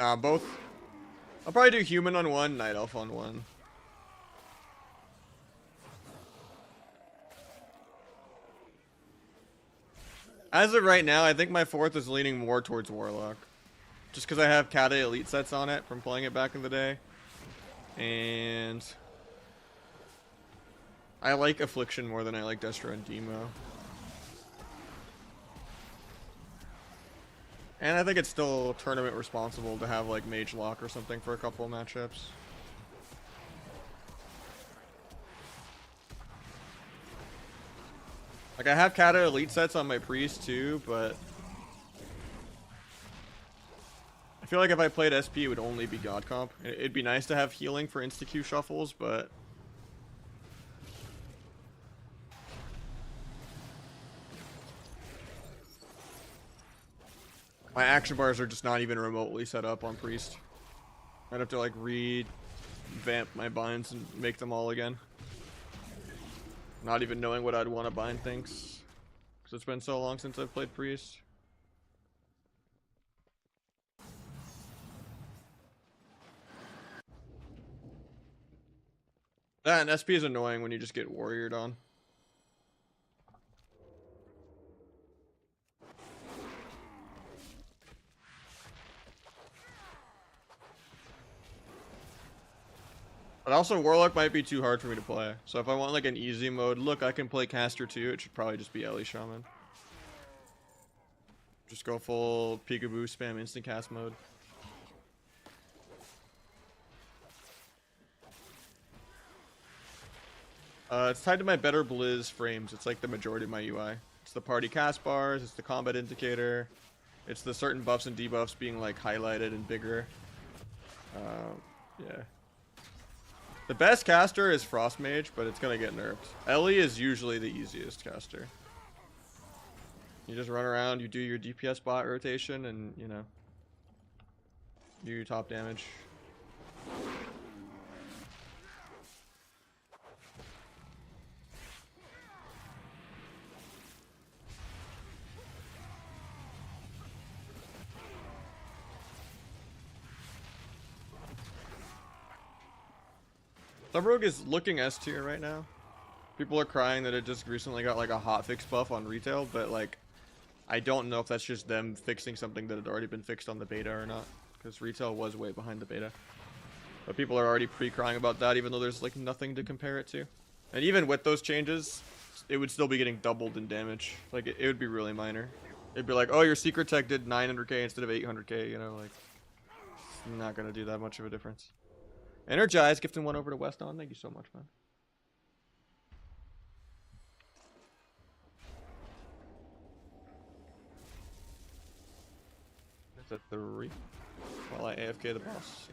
S1: Both. I'll probably do human on one, night elf on one. As of right now, I think my fourth is leaning more towards warlock. Just because I have Kata elite sets on it from playing it back in the day. And I like Affliction more than I like Destro and Demo. And I think it's still tournament responsible to have like Mage Lock or something for a couple of matchups. Like I have Kata elite sets on my Priest too, but I feel like if I played SP it would only be God Comp. It'd be nice to have healing for insta-Q shuffles, but my action bars are just not even remotely set up on Priest. I'd have to like revamp my binds and make them all again. Not even knowing what I'd want to bind things. Because it's been so long since I've played Priest. That and SP is annoying when you just get warriored on. But also, Warlock might be too hard for me to play. So if I want like an easy mode, look, I can play Caster too. It should probably just be Ellie Shaman. Just go full peekaboo spam instant cast mode. It's tied to my better Blizz frames. It's like the majority of my UI. It's the party cast bars, it's the combat indicator, it's the certain buffs and debuffs being like highlighted and bigger. Yeah. The best caster is Frost Mage, but it's gonna get nerfed. Ellie is usually the easiest caster. You just run around, you do your DPS bot rotation, and you know, do your top damage. Subrogue is looking S tier right now. People are crying that it just recently got like a hotfix buff on retail, but like I don't know if that's just them fixing something that had already been fixed on the beta or not, because retail was way behind the beta. But people are already pre-crying about that, even though there's like nothing to compare it to. And even with those changes, it would still be getting doubled in damage. Like it would be really minor. It'd be like, oh, your secret tech did 900k instead of 800k, you know, like it's not gonna do that much of a difference. Energize, gifting one over to Weston. Thank you so much, man. That's a 3. While I AFK the boss.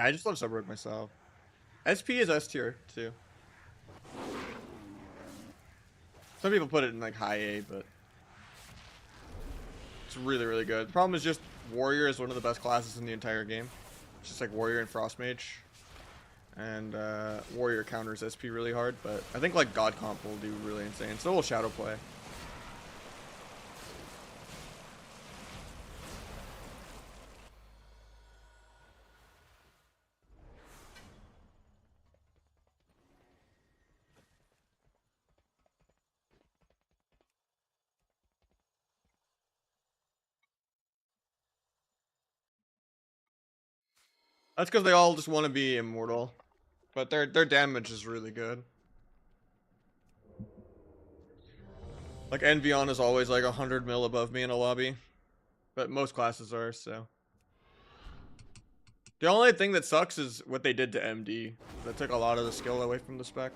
S1: Yeah, I just love Subrug myself. SP is S tier too. Some people put it in like high A, but it's really, really good. The problem is just Warrior is one of the best classes in the entire game. It's just like Warrior and Frost Mage. And Warrior counters SP really hard, but I think like God Comp will do really insane. So will Shadow Play. That's because they all just want to be immortal. But their damage is really good. Like Envion is always like 100 mil above me in a lobby. But most classes are, so. The only thing that sucks is what they did to MD. That took a lot of the skill away from the spec.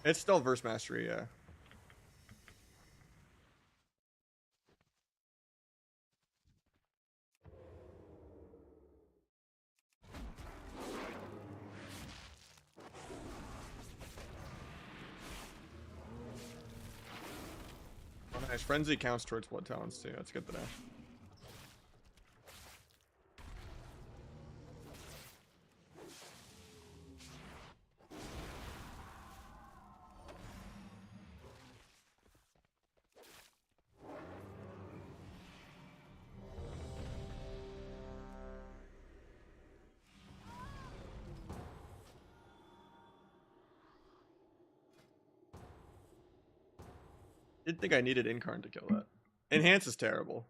S1: It's still verse mastery, yeah. Oh, nice. Frenzy counts towards blood talents too. That's good to know. Didn't think I needed Incarn to kill that. Enhance is terrible.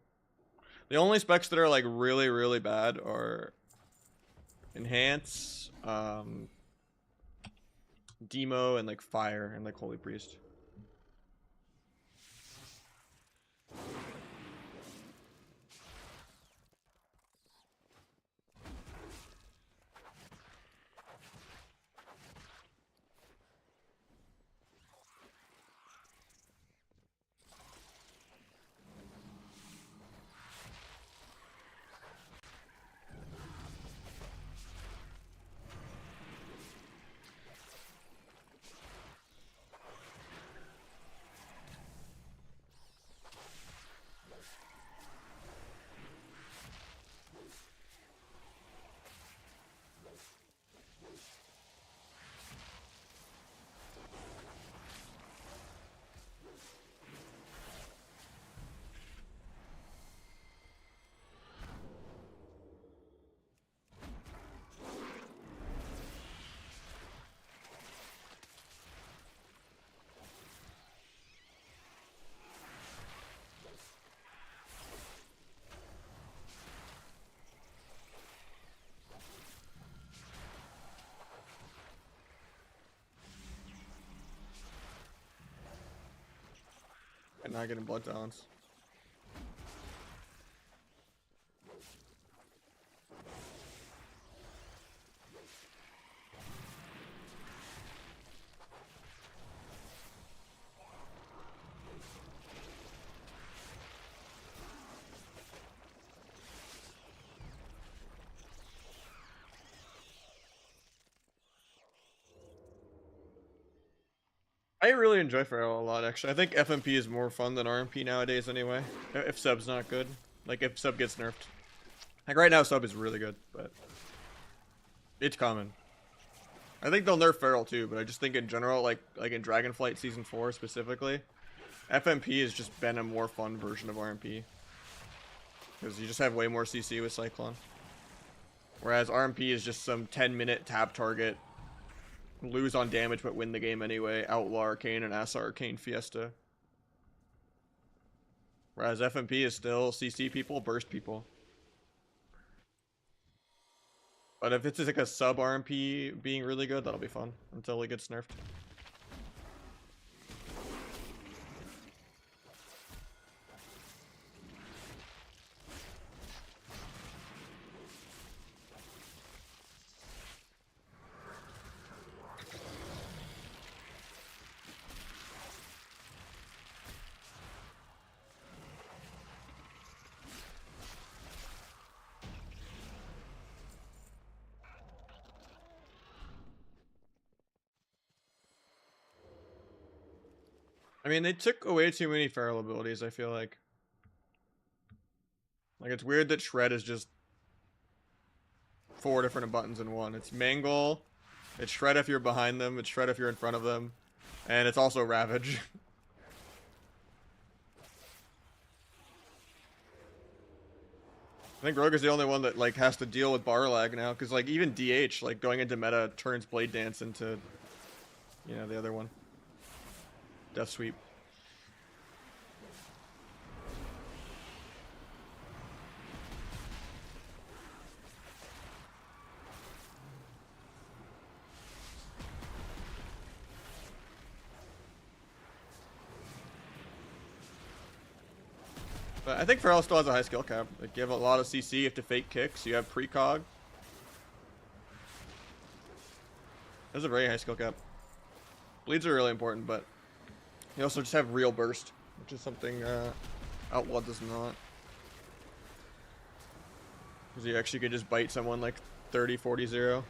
S1: The only specs that are like really, really bad are Enhance, Demo, and like Fire and like Holy Priest. And not getting blood talents. I really enjoy Feral a lot, actually. I think FMP is more fun than RMP nowadays, anyway. If sub's not good. Like, if sub gets nerfed. Like, right now, sub is really good, but it's common. I think they'll nerf Feral, too, but I just think in general, like in Dragonflight Season 4 specifically, FMP has just been a more fun version of RMP. Because you just have way more CC with Cyclone. Whereas RMP is just some 10-minute tap target, lose on damage but win the game anyway, Outlaw Arcane and Asa Arcane Fiesta. Whereas FMP is still CC people, burst people. But if it's like a sub RMP being really good, that'll be fun until it gets nerfed. I mean, they took away too many feral abilities, I feel like. Like, it's weird that Shred is just 4 different buttons in one. It's Mangle, it's Shred if you're behind them, it's Shred if you're in front of them, and it's also Ravage. I think Rogue is the only one that, like, has to deal with bar lag now, because, like, even DH, like, going into meta turns Blade Dance into, you know, the other one. Death Sweep. But I think Feral still has a high skill cap. Like, you have a lot of CC, you have to fake kicks, you have precog. That's a very high skill cap. Bleeds are really important, but you also just have real burst, which is something Outlaw does not. Because you actually could just bite someone like 30, 40, 0.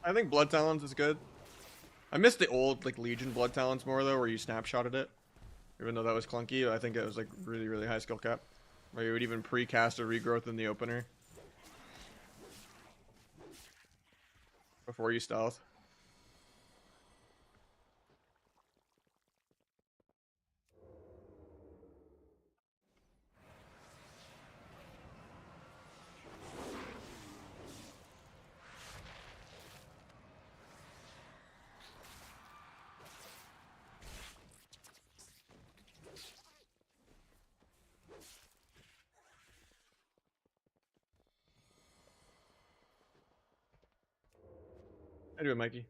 S1: I think Blood Talons is good. I miss the old like Legion Blood Talons more though, where you snapshotted it. Even though that was clunky, I think it was like really, really high skill cap. Where you would even pre-cast a regrowth in the opener. Before you stealth. I do it, Mikey.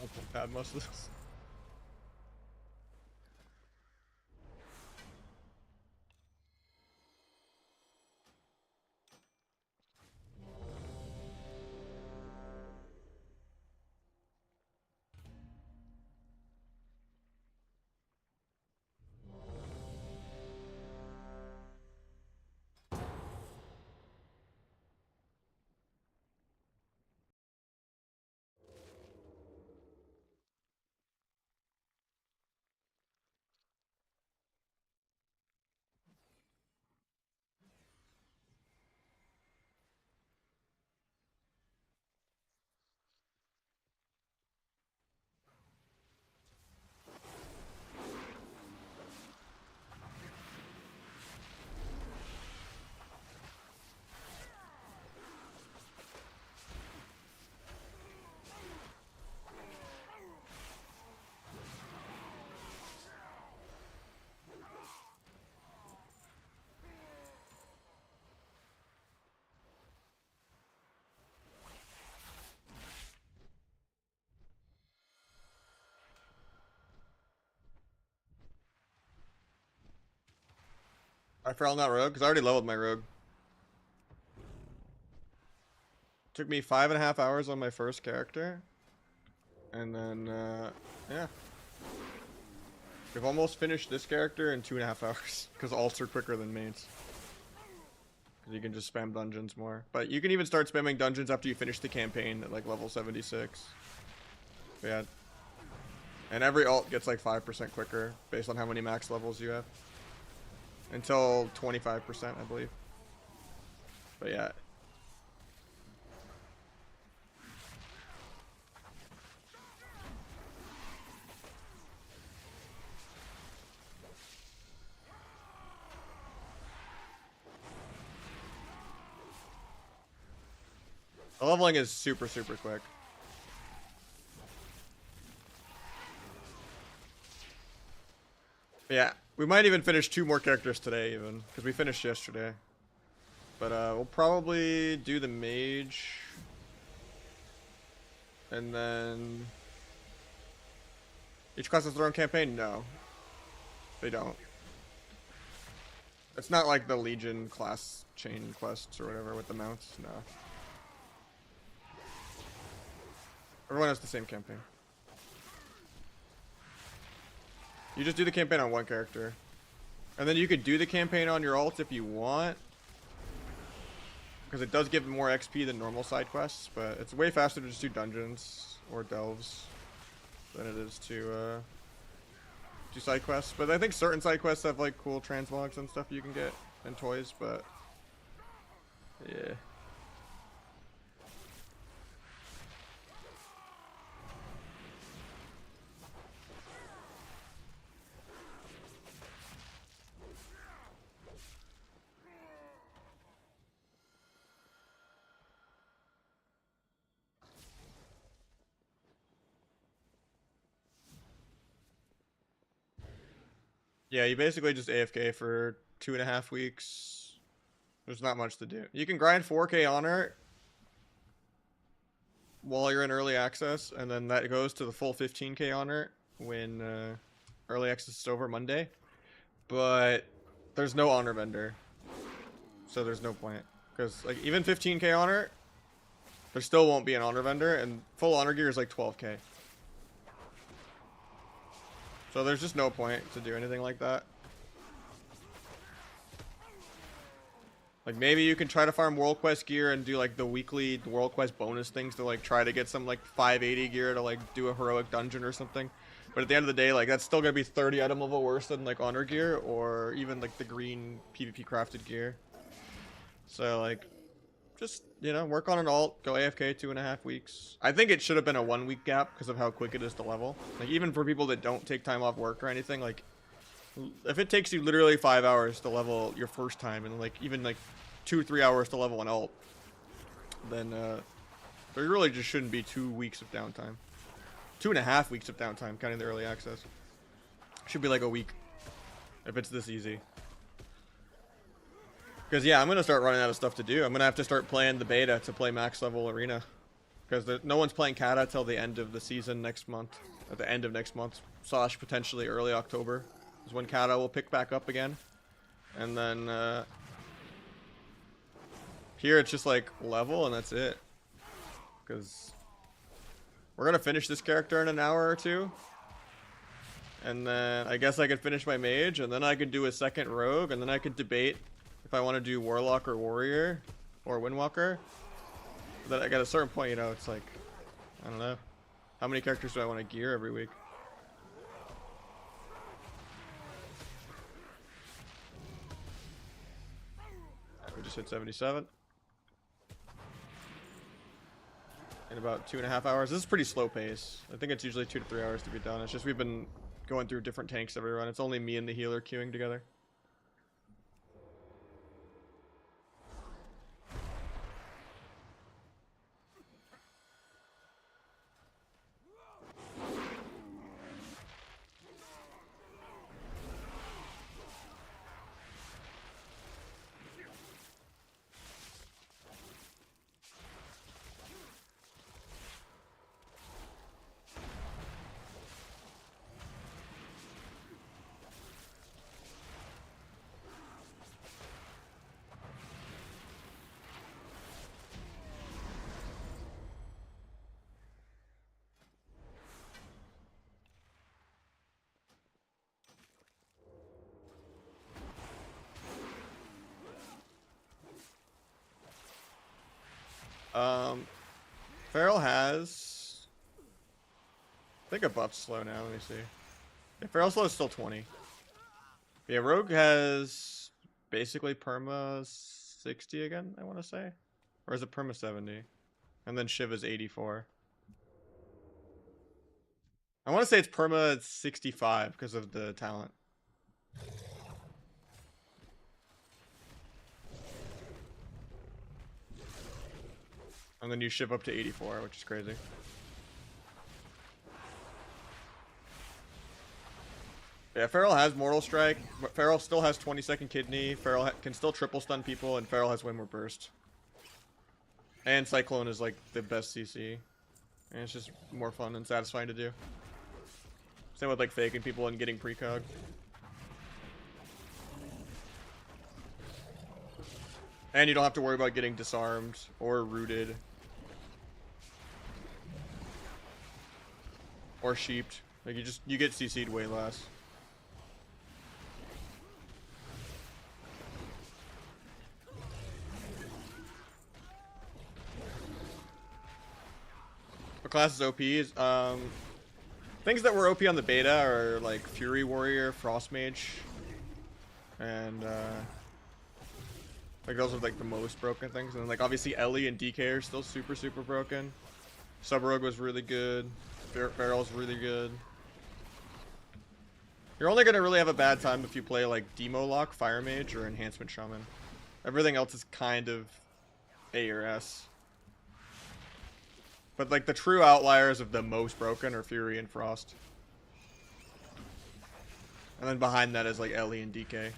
S1: I'll pad most of this. I fell on that rogue because I already leveled my rogue. Took me 5.5 hours on my first character. And then, yeah. We've almost finished this character in 2.5 hours. Because alts are quicker than mains. Because you can just spam dungeons more. But you can even start spamming dungeons after you finish the campaign at like level 76. But yeah. And every alt gets like 5% quicker based on how many max levels you have. Until 25%, I believe. But yeah. The leveling is super, super quick. Yeah, we might even finish 2 more characters today even, because we finished yesterday. But we'll probably do the mage. And then... Each class has their own campaign? No. They don't. It's not like the Legion class chain quests or whatever with the mounts, no. Everyone has the same campaign. You just do the campaign on one character. And then you could do the campaign on your ult if you want. Because it does give more XP than normal side quests, but it's way faster to just do dungeons or delves than it is to do side quests. But I think certain side quests have like cool transmogs and stuff you can get and toys, but yeah. Yeah, you basically just AFK for 2.5 weeks. There's not much to do. You can grind 4K honor while you're in early access, and then that goes to the full 15K honor when early access is over Monday. But there's no honor vendor, so there's no point. Because like even 15K honor, there still won't be an honor vendor, and full honor gear is like 12K. So there's just no point to do anything like that. Like maybe you can try to farm World Quest gear and do like the weekly World Quest bonus things to like try to get some like 580 gear to like do a heroic dungeon or something. But at the end of the day, like that's still gonna be 30 item level worse than like honor gear or even like the green PvP crafted gear. So like just, you know, work on an alt, go AFK 2.5 weeks. I think it should have been a 1 week gap because of how quick it is to level. Like even for people that don't take time off work or anything, like if it takes you literally 5 hours to level your first time and like even like 2-3 hours to level an alt, then there really just shouldn't be 2 weeks of downtime. 2.5 weeks of downtime counting the early access. Should be like a week if it's this easy. Because yeah, I'm gonna start running out of stuff to do. I'm gonna have to start playing the beta to play max level arena. Because no one's playing Kata till the end of the season next month. At the end of next month, / potentially early October is when Kata will pick back up again. And then here it's just like level and that's it. Because we're gonna finish this character in an hour or two. And then I guess I could finish my mage, and then I could do a second rogue, and then I could debate if I want to do warlock or warrior or windwalker. But then at a certain point, you know, it's like, I don't know, how many characters do I want to gear every week? We just hit 77 in about 2.5 hours. This is pretty slow pace. I think it's usually 2 to 3 hours to be done. It's just we've been going through different tanks every run. It's only me and the healer queuing together. Um, Feral has... I think a buff's slow now, let me see. Yeah, Feral slow is still 20. Yeah, Rogue has basically perma 60 again, I want to say. Or is it perma 70? And then Shiv is 84. I want to say it's perma 65 because of the talent. And then you Shiv up to 84, which is crazy. Yeah, Feral has Mortal Strike, but Feral still has 20-second Kidney. Feral can still triple stun people, and Feral has way more burst. And Cyclone is like the best CC. And it's just more fun and satisfying to do. Same with like faking people and getting precog. And you don't have to worry about getting disarmed or rooted. Or sheeped. Like you get CC'd way less. What class is OP? Things that were OP on the beta are like Fury Warrior, Frost Mage, and like those are like the most broken things. And then like obviously Ellie and DK are still super broken. Sub Rogue was really good. Feral's really good. You're only gonna really have a bad time if you play like Demo Lock, Fire Mage, or Enhancement Shaman. Everything else is kind of A or S. But like the true outliers of the most broken are Fury and Frost. And then behind that is like Ellie and DK.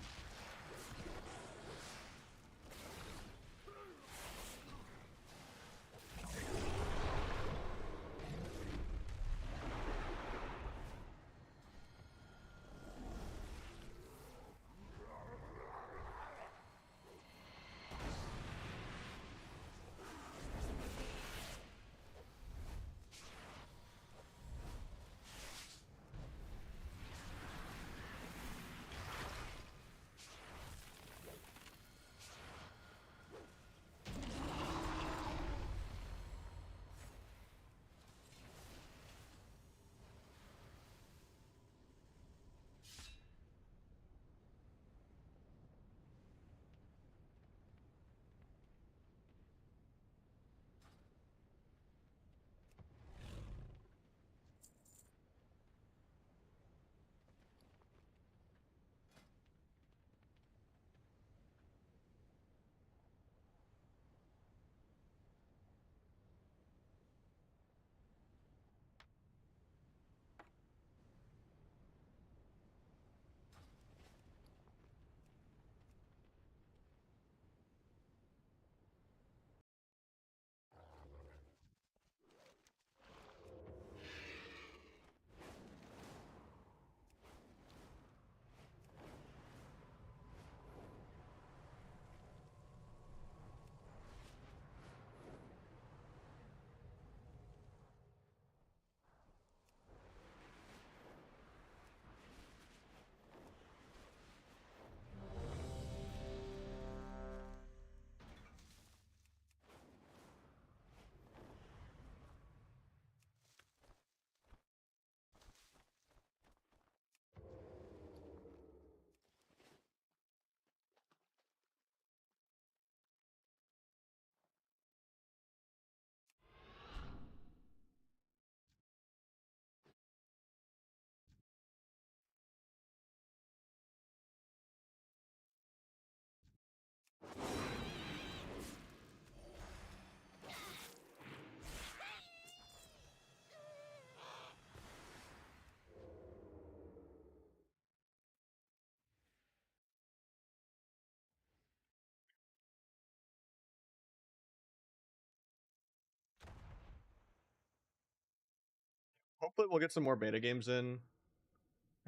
S1: Hopefully we'll get some more beta games in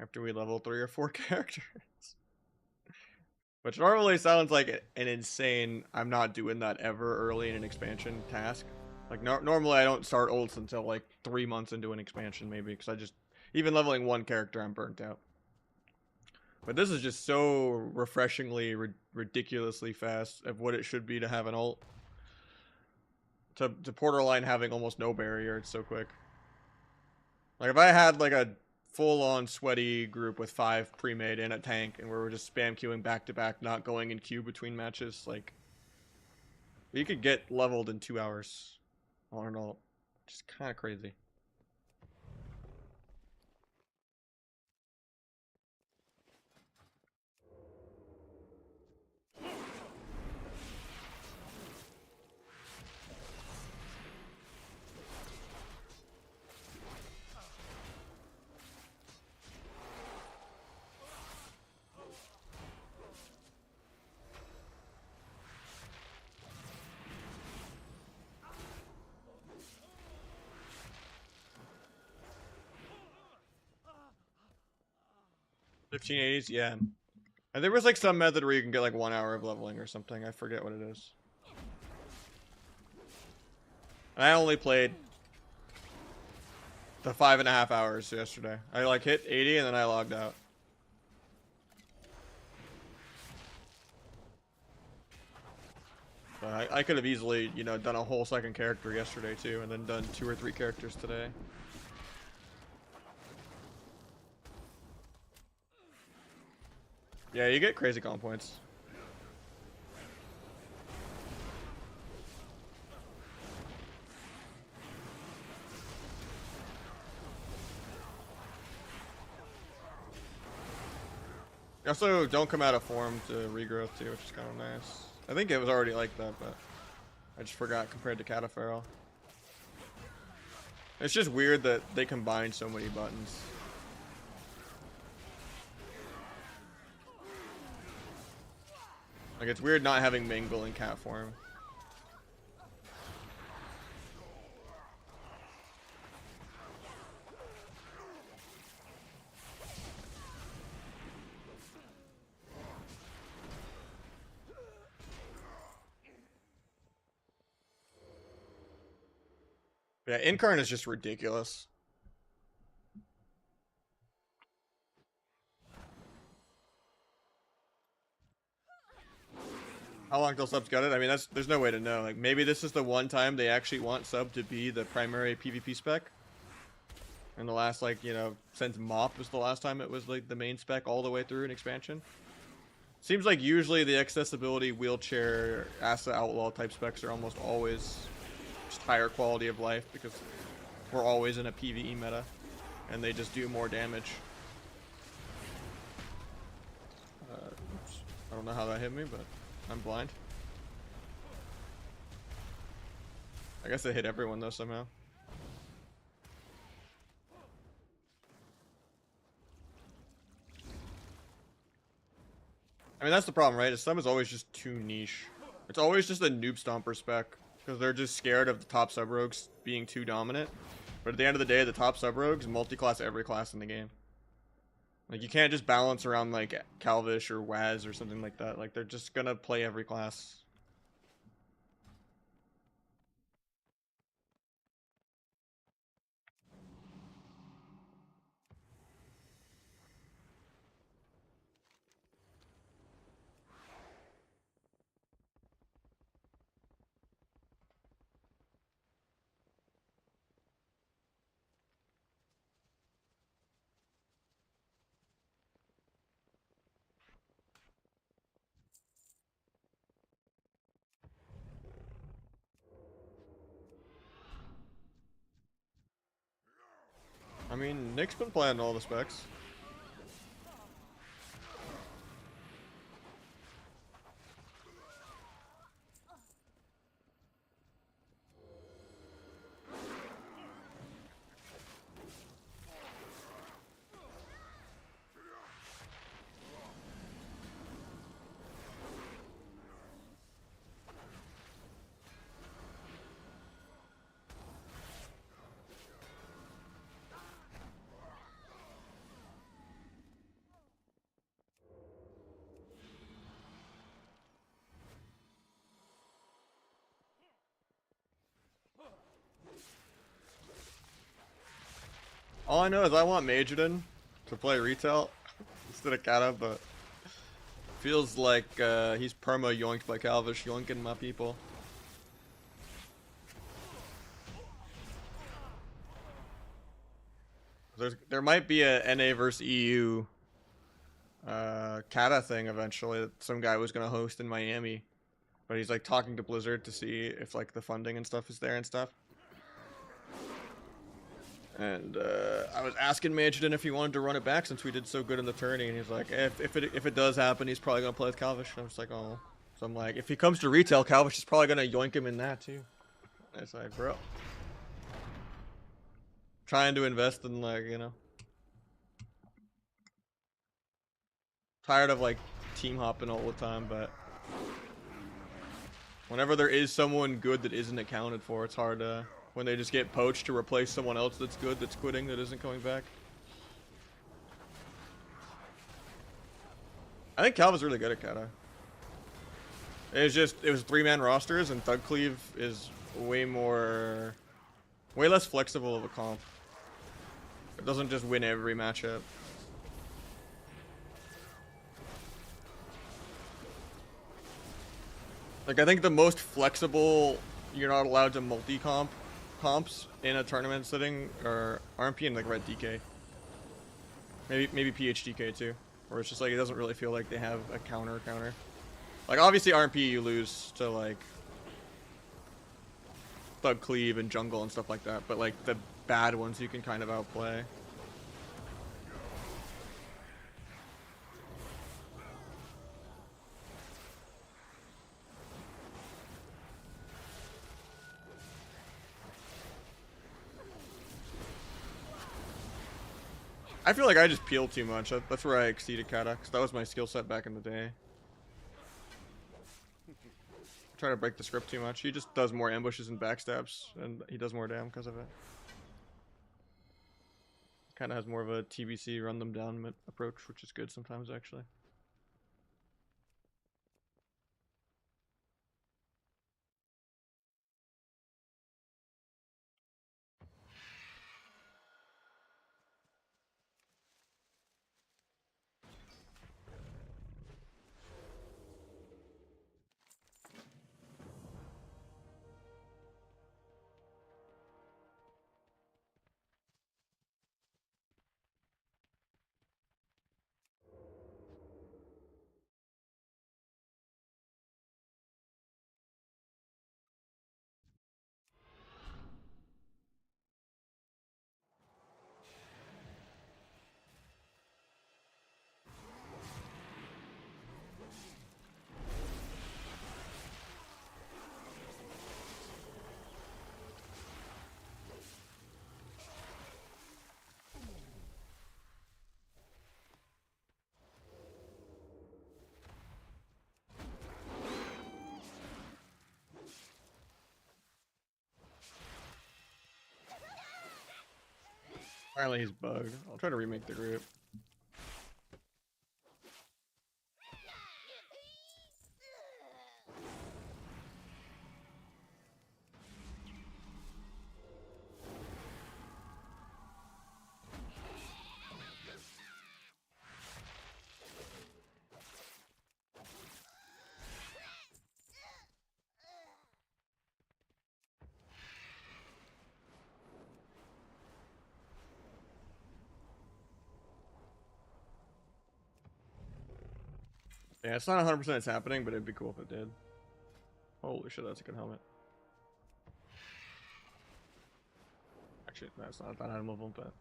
S1: after we level 3 or 4 characters. Which normally sounds like an insane, I'm not doing that ever early in an expansion task. Like normally I don't start ults until like 3 months into an expansion maybe, because I just, even leveling one character I'm burnt out. But this is just so refreshingly, ridiculously fast of what it should be to have an ult. to Borderline having almost no barrier. It's so quick. Like if I had like a full-on sweaty group with 5 pre-made and a tank, and we were just spam queuing back to back, not going in queue between matches, like you could get leveled in 2 hours on an ult. Just kind of crazy. $1580s, yeah. And there was like some method where you can get like 1 hour of leveling or something. I forget what it is. And I only played the 5.5 hours yesterday. I like hit 80 and then I logged out. But I could have easily, you know, done a whole second character yesterday too, and then done 2 or 3 characters today. Yeah, you get crazy comp points. You also don't come out of form to regrowth too, which is kind of nice. I think it was already like that, but I just forgot compared to Cataphero. It's just weird that they combine so many buttons. Like, it's weird not having Mingle in cat form. Yeah, Incarn is just ridiculous. How long till subs got it? I mean, there's no way to know. Like, maybe this is the one time they actually want sub to be the primary PvP spec. And the last, like, you know, since MOP was the last time it was like the main spec all the way through an expansion. Seems like usually the accessibility, wheelchair, asset outlaw type specs are almost always just higher quality of life because we're always in a PvE meta and they just do more damage. Oops. I don't know how that hit me, but I'm blind. I guess it hit everyone though somehow. I mean, that's the problem, right? Some is always just too niche. It's always just a noob stomper spec because they're just scared of the top sub rogues being too dominant. But at the end of the day, the top sub rogues multi-class every class in the game. Like, you can't just balance around like Calvish or Waz or something like that. Like, they're just gonna play every class. I mean, Nick's been playing all the specs. All I know is I want Majordan to play retail instead of Kata, but feels like he's perma yoinked by Calvish, yoinking my people. There might be a NA versus EU Kata thing eventually that some guy was gonna host in Miami, but he's like talking to Blizzard to see if like the funding and stuff is there and stuff. And I was asking Magedon if he wanted to run it back since we did so good in the tourney, and he's like, if it does happen, he's probably gonna play with Calvish. And I'm just like, oh. So I'm like, if he comes to retail, Calvish is probably gonna yoink him in that too. And it's like, bro, trying to invest in like, you know, tired of like team hopping all the time, but whenever there is someone good that isn't accounted for, it's hard to, when they just get poached to replace someone else that's good, that's quitting, that isn't coming back. I think Calva's really good at Kata. It was 3-man rosters, and Thug Cleave is way less flexible of a comp. It doesn't just win every matchup. Like, I think the most flexible you're not allowed to comps in a tournament setting are RMP and like Red DK. Maybe PHDK too. Where it's just like it doesn't really feel like they have a counter. Like obviously RMP you lose to like Thug Cleave and Jungle and stuff like that, but like the bad ones you can kind of outplay. I feel like I just peel too much. That's where I exceeded Kata, because that was my skill set back in the day. Trying to break the script too much. He just does more ambushes and backstabs, and he does more damage because of it. Kind of has more of a TBC run them down approach, which is good sometimes actually. Apparently he's bugged. I'll try to remake the group. Yeah, it's not 100% it's happening, but it'd be cool if it did. Holy shit, that's a good helmet. Actually, that's not that item level, but...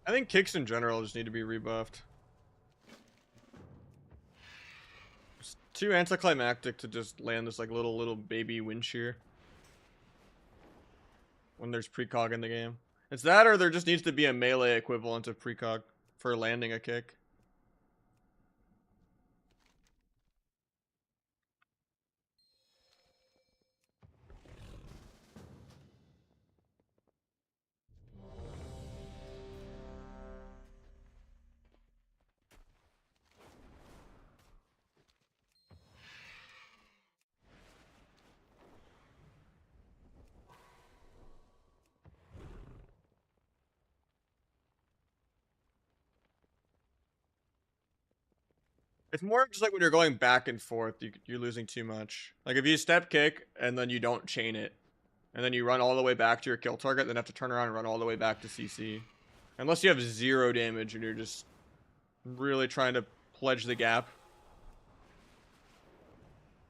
S1: I think kicks in general just need to be rebuffed. It's too anticlimactic to just land this like little baby wind shear when there's precog in the game. It's that, or there just needs to be a melee equivalent of precog for landing a kick. It's more just like when you're going back and forth, you're losing too much. Like if you step kick and then you don't chain it, and then you run all the way back to your kill target, then have to turn around and run all the way back to CC. Unless you have 0 damage and you're just really trying to pledge the gap.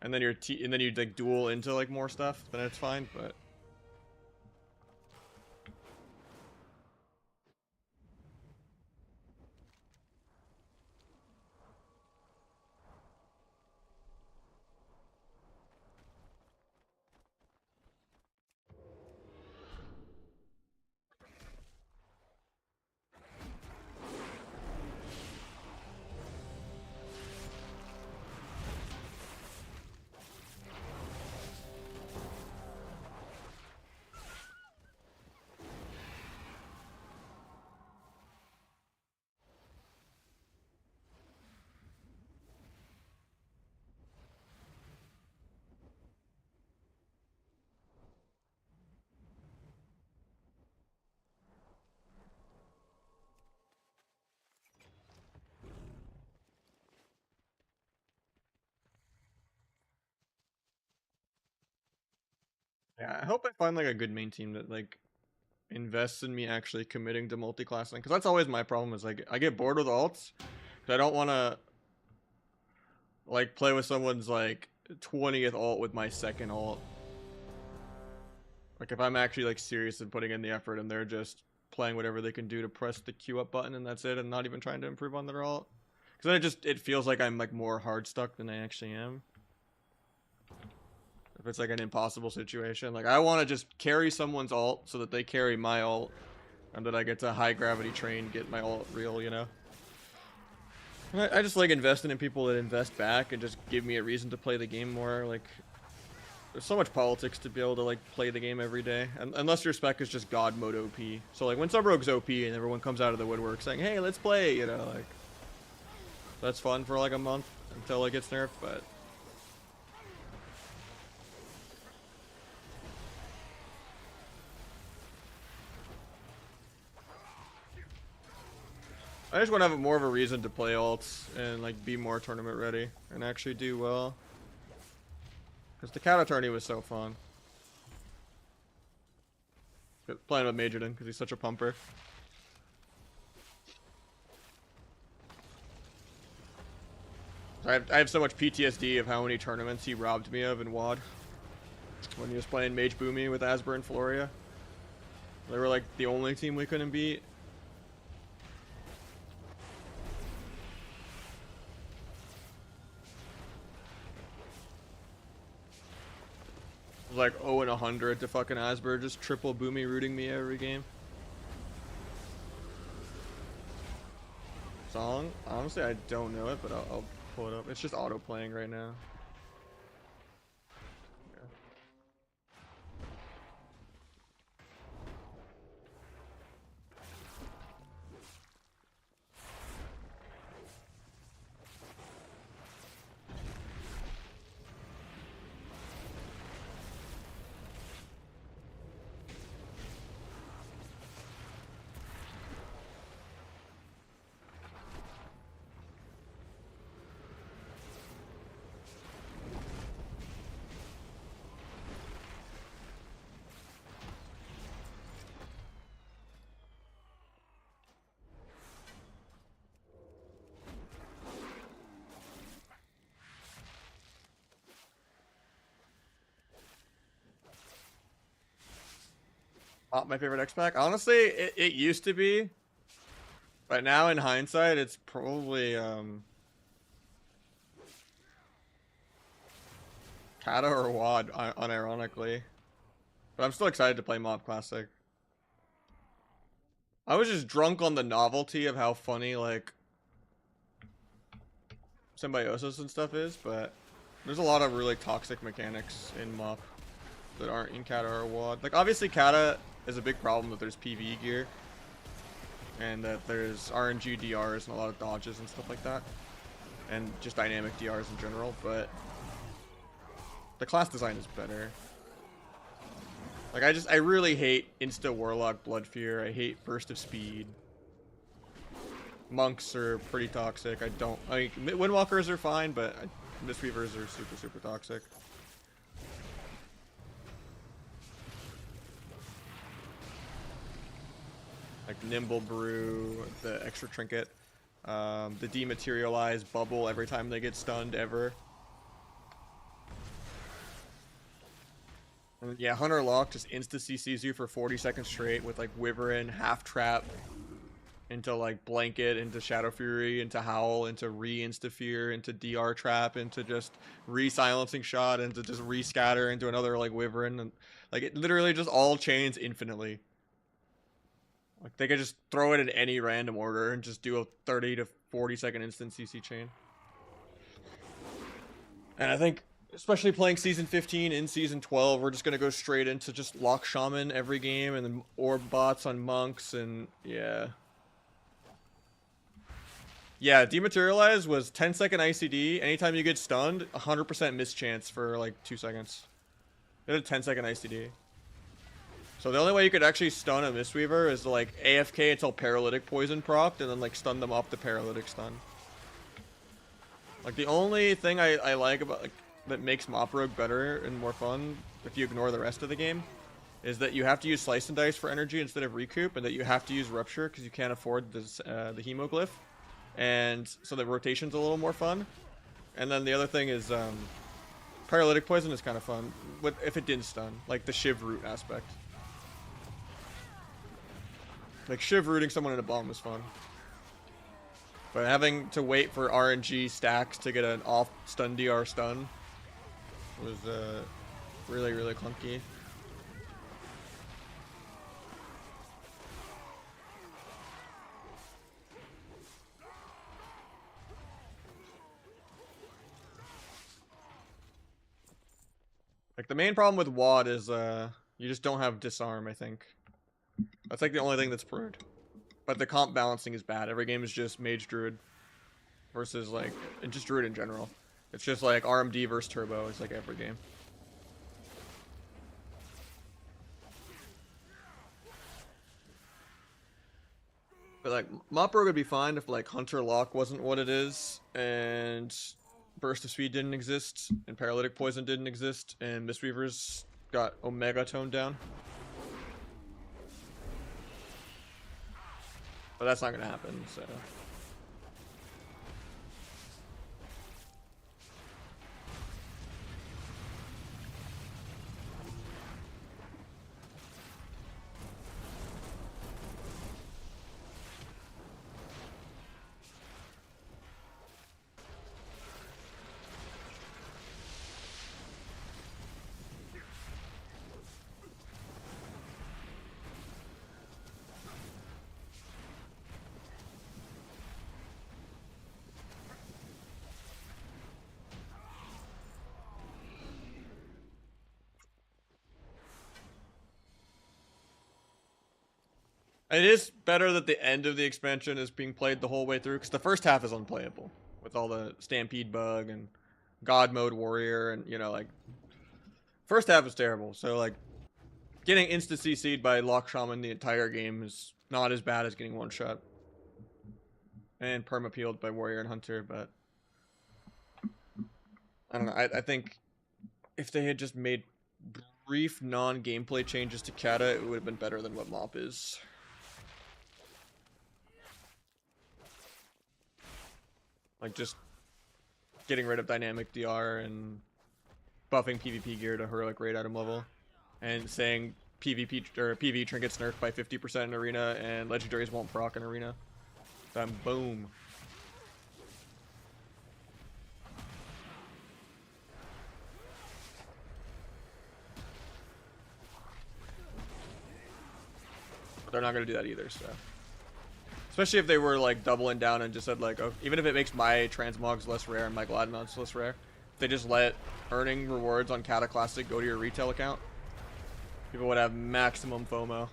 S1: And then you like duel into like more stuff, then it's fine, but yeah, I hope I find like a good main team that like invests in me actually committing to multi-classing, because that's always my problem. Is like I get bored with alts, because I don't want to like play with someone's like 20th alt with my second alt. Like if I'm actually like serious in putting in the effort and they're just playing whatever they can do to press the Q up button and that's it, and not even trying to improve on their alt, because then it feels like I'm like more hard stuck than I actually am. If it's like an impossible situation, like I want to just carry someone's alt so that they carry my alt, and that I get to high gravity train, get my alt real, you know. And I just like investing in people that invest back and just give me a reason to play the game more. Like there's so much politics to be able to like play the game every day, and unless your spec is just god mode OP. So like when Subrogue's OP and everyone comes out of the woodwork saying, hey, let's play, you know, like that's fun for like a month until it gets nerfed. But I just want to have more of a reason to play alts and like be more tournament ready and actually do well. Because the Kata tourney was so fun. Playing with Majorden because he's such a pumper. I have so much PTSD of how many tournaments he robbed me of in WoD. When he was playing Mage Boomy with Asper and Floria. They were like the only team we couldn't beat. It was like 0 and 100 to fucking Asper, just triple Boomy rooting me every game. Song? Honestly, I don't know it, but I'll pull it up. It's just auto playing right now. Not my favorite X pack. Honestly, it used to be, but now in hindsight, it's probably Kata or WoD, unironically. But I'm still excited to play Mob Classic. I was just drunk on the novelty of how funny like Symbiosis and stuff is, but there's a lot of really toxic mechanics in Mob that aren't in Kata or WoD. Like obviously Kata is a big problem that there's PvE gear and that there's RNG DRs and a lot of dodges and stuff like that, and just dynamic DRs in general, but the class design is better. Like I really hate Insta Warlock Blood Fear. I hate Burst of Speed. Monks are pretty toxic. I mean, Windwalkers are fine, but Mistweavers are super, super toxic. Like Nimble Brew, the extra trinket, the dematerialize bubble every time they get stunned ever. And yeah, Hunter Lock just insta CCs you for 40 seconds straight with like Wyvern, half trap, into like Blanket, into Shadow Fury, into Howl, into re-insta Fear, into DR trap, into just re-silencing shot, into just re-scatter, into another like Wyvern, and like it literally just all chains infinitely. Like they could just throw it in any random order and just do a 30 to 40 second instant CC chain. And I think, especially playing Season 15 in Season 12, we're just going to go straight into just Lock Shaman every game, and then Orb bots on Monks, and yeah. Yeah, Dematerialize was 10-second ICD. Anytime you get stunned, 100% miss chance for like 2 seconds. It had a 10-second ICD. So the only way you could actually stun a Mistweaver is to like AFK until Paralytic Poison procced, and then like stun them off the Paralytic stun. Like the only thing I like about like that makes Mop Rogue better and more fun, if you ignore the rest of the game, is that you have to use Slice and Dice for energy instead of Recoup, and that you have to use Rupture because you can't afford this, the Hemoglyph. And so the rotation's a little more fun. And then the other thing is Paralytic Poison is kind of fun if it didn't stun, like the Shiv root aspect. Like Shiv rooting someone in a bomb was fun. But having to wait for RNG stacks to get an off stun DR stun was really, really clunky. Like the main problem with WAD is you just don't have disarm, I think. That's like the only thing that's pruned. But the comp balancing is bad. Every game is just Mage Druid versus like, and just Druid in general. It's just like RMD versus Turbo. It's like every game. But like Mop Rogue would be fine if like Hunter Lock wasn't what it is, and Burst of Speed didn't exist, and Paralytic Poison didn't exist, and Mistweavers got Omega toned down. But that's not gonna happen, so. It is better that the end of the expansion is being played the whole way through, because the first half is unplayable with all the Stampede bug and God Mode Warrior, and you know, like first half is terrible. So like getting insta CC'd by Lock Shaman the entire game is not as bad as getting one shot and perma peeled by Warrior and Hunter. But I don't know. I think if they had just made brief non-gameplay changes to Kata, it would have been better than what Mop is. Like just getting rid of dynamic DR and buffing PvP gear to heroic raid item level, and saying PvP or PvE trinkets nerfed by 50% in arena and legendaries won't proc in arena. Then boom. But they're not gonna do that either, so. Especially if they were like doubling down and just said like, oh, even if it makes my transmogs less rare and my Gladnods less rare, if they just let earning rewards on Kata Classic go to your retail account, people would have maximum FOMO,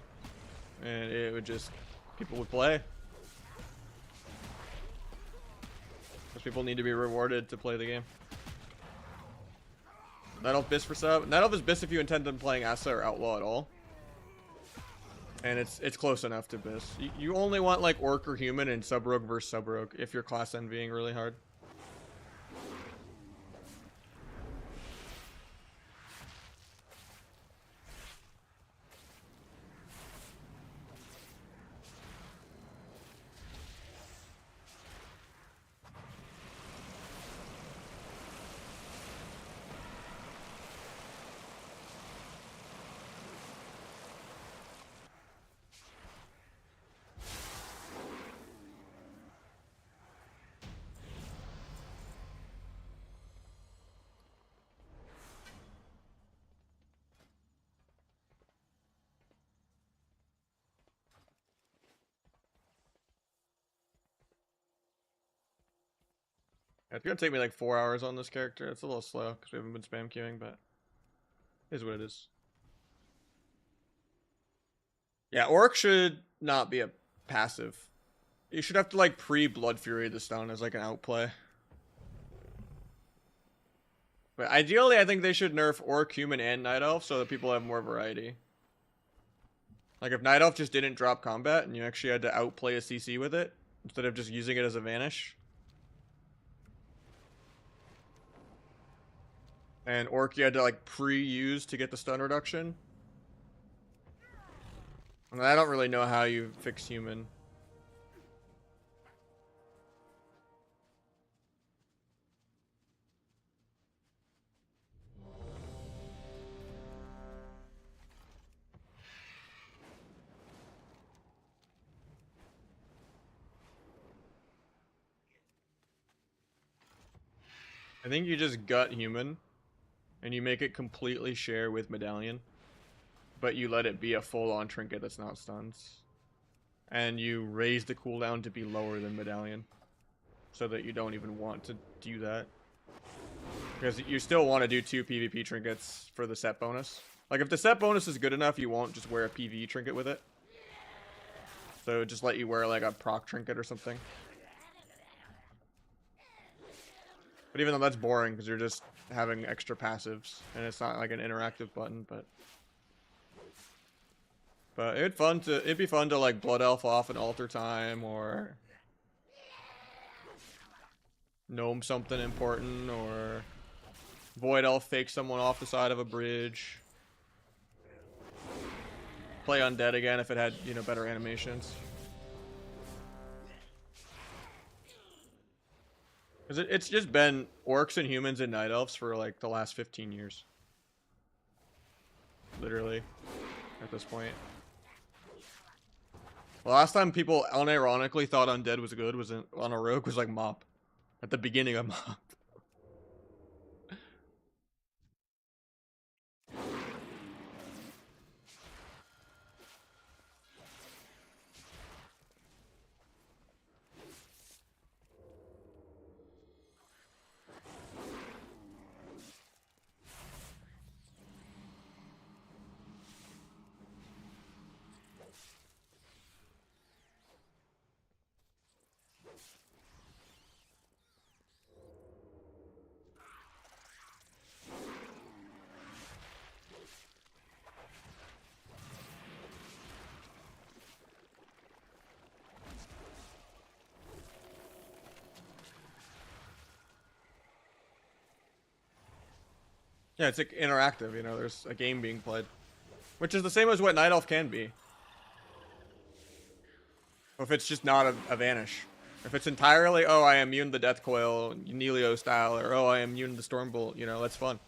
S1: and it would just, people would play. Because people need to be rewarded to play the game. Night Elf Biss for sub. Night Elf is Biss if you intend on playing Asa or Outlaw at all. And it's close enough to Bis. You only want like Orc or Human and Sub-Rogue versus Sub-Rogue if you're class envying really hard. It's gonna take me like 4 hours on this character. It's a little slow because we haven't been spam queuing, but it is what it is. Yeah, Orc should not be a passive. You should have to like pre-Blood Fury the stone as like an outplay. But ideally, I think they should nerf Orc, Human, and Night Elf so that people have more variety. Like if Night Elf just didn't drop combat and you actually had to outplay a CC with it instead of just using it as a vanish. And Orc you had to like pre-use to get the stun reduction. And I don't really know how you fix Human. I think you just gut Human and you make it completely share with Medallion, but you let it be a full-on trinket that's not stuns. And you raise the cooldown to be lower than Medallion so that you don't even want to do that. Because you still want to do 2 PvP trinkets for the set bonus. Like if the set bonus is good enough, you won't just wear a PvE trinket with it. So just let you wear like a proc trinket or something. But even though that's boring because you're just having extra passives and it's not like an interactive button, but it'd be fun to like Blood Elf off an altar time or gnome something important or Void Elf fake someone off the side of a bridge. Play Undead again if it had, you know, better animations. Because it's just been Orcs and Humans and Night Elves for like the last 15 years. Literally. At this point. The last time people unironically thought Undead was good was on a Rogue was like Mop. At the beginning of Mop. Yeah, it's like interactive, you know, there's a game being played. Which is the same as what Night Elf can be. If it's just not a vanish. If it's entirely, oh, I am immune to the Death Coil, Nelio style, or oh, I am immune to the Stormbolt, you know, that's fun.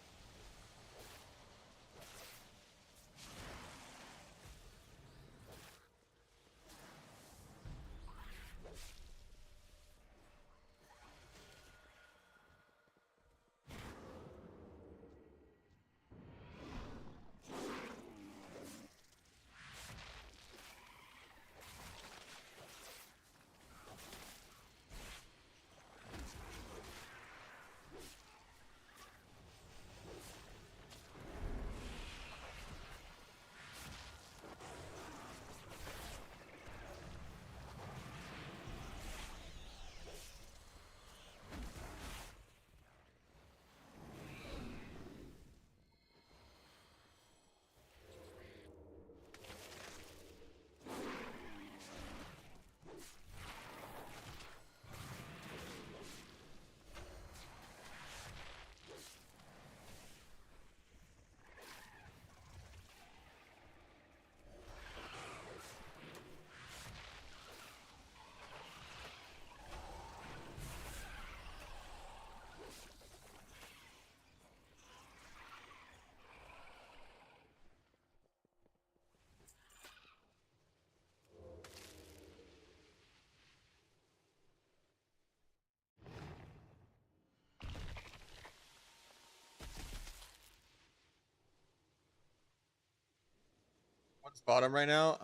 S1: bottom right now.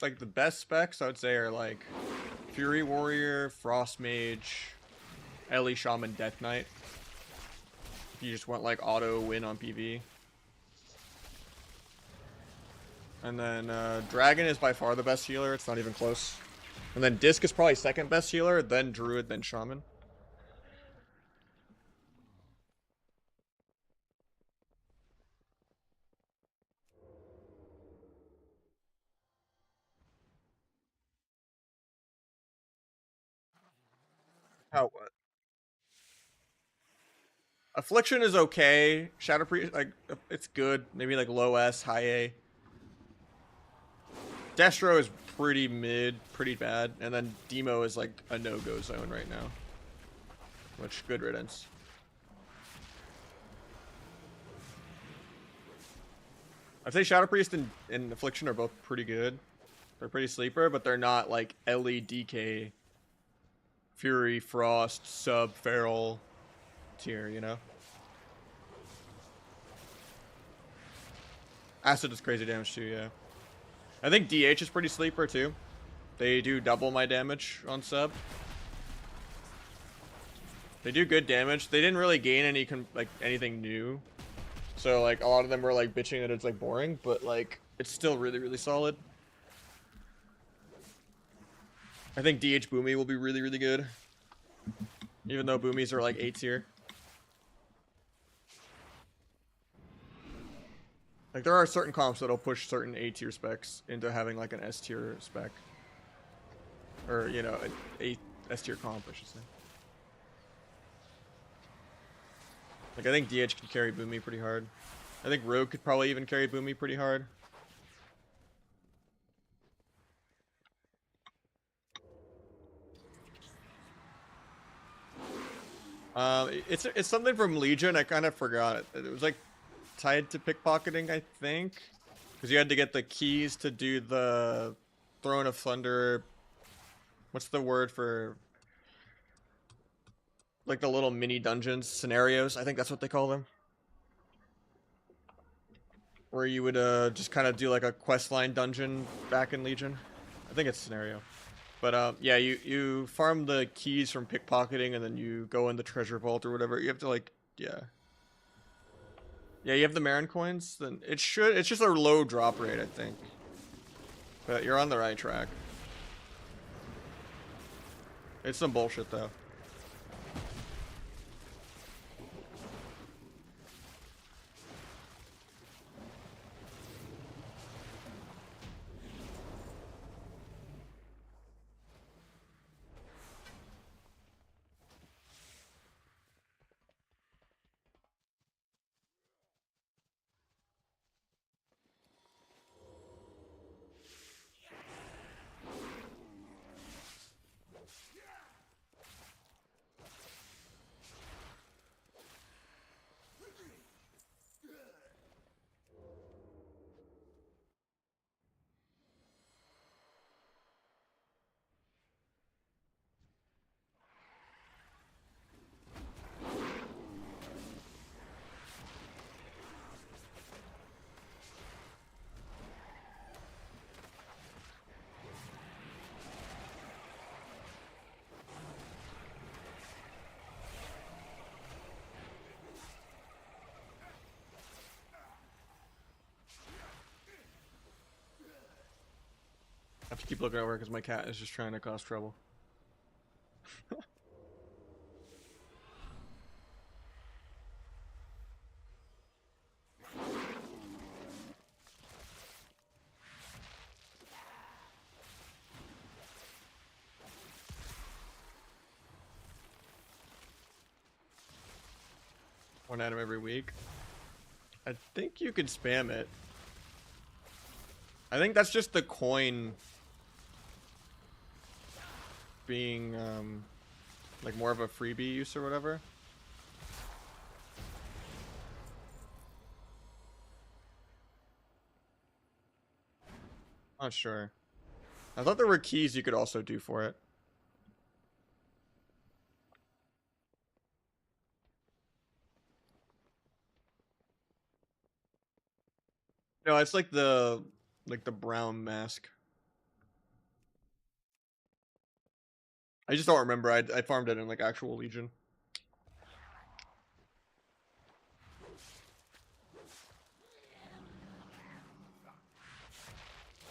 S1: Like the best specs I would say are like Fury Warrior, Frost Mage, Ellie Shaman, Death Knight. If you just want like auto win on PV. And then Dragon is by far the best healer. It's not even close. And then Disc is probably second best healer, then Druid, then Shaman. How what? Affliction is okay. Shadow Priest, like, it's good. Maybe like low S, high A. Destro is pretty mid, pretty bad. And then Demo is like a no-go zone right now. Which, good riddance. I'd say Shadow Priest and Affliction are both pretty good. They're pretty sleeper, but they're not like Ellie, DK, Fury, Frost, Sub, Feral tier, you know? Acid does crazy damage too, yeah. I think DH is pretty sleeper too. They do double my damage on Sub. They do good damage. They didn't really gain any like anything new. So like a lot of them were like bitching that it's like boring, but like it's still really, really solid. I think DH Boomy will be really, really good. Even though Boomies are like A tier. Like there are certain comps that'll push certain A tier specs into having like an S tier spec. Or, you know, a S tier comp, I should say. Like I think DH could carry Boomy pretty hard. I think Rogue could probably even carry Boomy pretty hard. It's something from Legion. I kind of forgot it. It was like tied to pickpocketing, I think, because you had to get the keys to do the Throne of Thunder. What's the word for like the little mini dungeons scenarios? I think that's what they call them. Where you would just kind of do like a questline dungeon back in Legion. I think it's scenario. But yeah, you farm the keys from pickpocketing and then you go in the treasure vault or whatever. You have to like, yeah. Yeah, you have the Marin coins, then it's just a low drop rate, I think. But you're on the right track. It's some bullshit though. I have to keep looking over because my cat is just trying to cause trouble. One item every week. I think you could spam it. I think that's just the coin being like more of a freebie use or whatever. Not sure. I thought there were keys you could also do for it. No, it's like the Like the brown mask. I just don't remember. I farmed it in like actual Legion.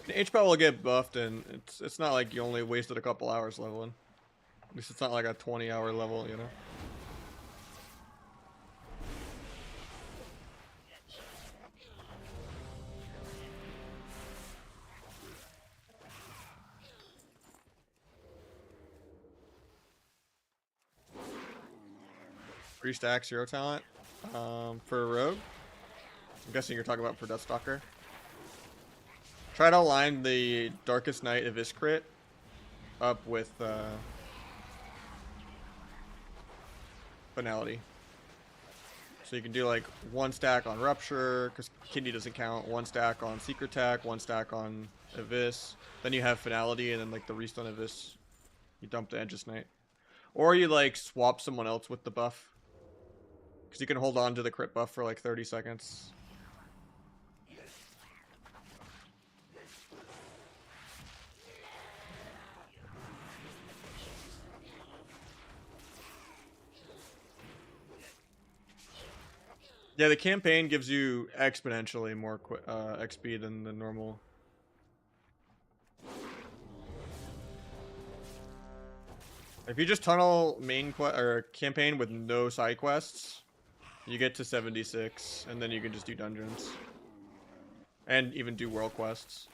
S1: HPAL will get buffed, and it's not like you only wasted a couple hours leveling. At least it's not like a 20-hour level, you know? Three stacks, 0 talent. For Rogue. I'm guessing you're talking about for Deathstalker. Try to align the Darkest Night Abyss crit up with Finality. So you can do like 1 stack on Rupture, because Kidney doesn't count, 1 stack on Secret Tech, 1 stack on Abyss. Then you have Finality, and then like the restun Abyss, you dump the Aegis Knight. Or you like swap someone else with the buff. Because you can hold on to the crit buff for like 30 seconds. Yeah, the campaign gives you exponentially more XP than the normal. If you just tunnel main or campaign with no side quests, you get to 76, and then you can just do dungeons. And even do world quests.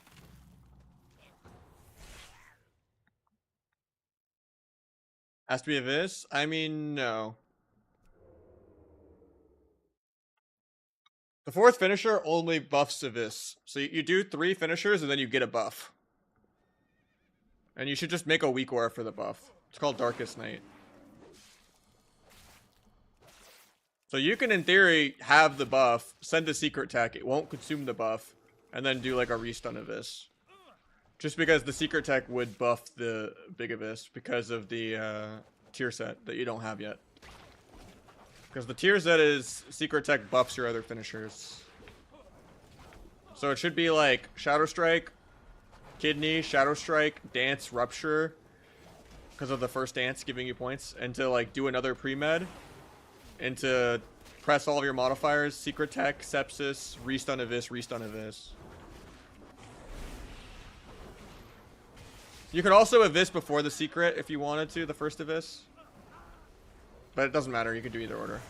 S1: Has to be Abyss? I mean, no. The 4th finisher only buffs Abyss. So you do 3 finishers, and then you get a buff. And you should just make a weak aura for the buff. It's called Darkest Night. So you can, in theory, have the buff, send a secret tech, it won't consume the buff, and then do like a restun Abyss. Just because the secret tech would buff the big Abyss because of the tier set that you don't have yet. Because the tier set is secret tech buffs your other finishers. So it should be like Shadow Strike, Kidney, Shadow Strike, Dance, Rupture, because of the first dance giving you points, and to like do another pre-med, and to press all of your modifiers, Secret Tech, Sepsis, Restun Abyss, Restun Abyss. You could also Abyss before the Secret if you wanted to, the first Abyss. But it doesn't matter, you can do either order.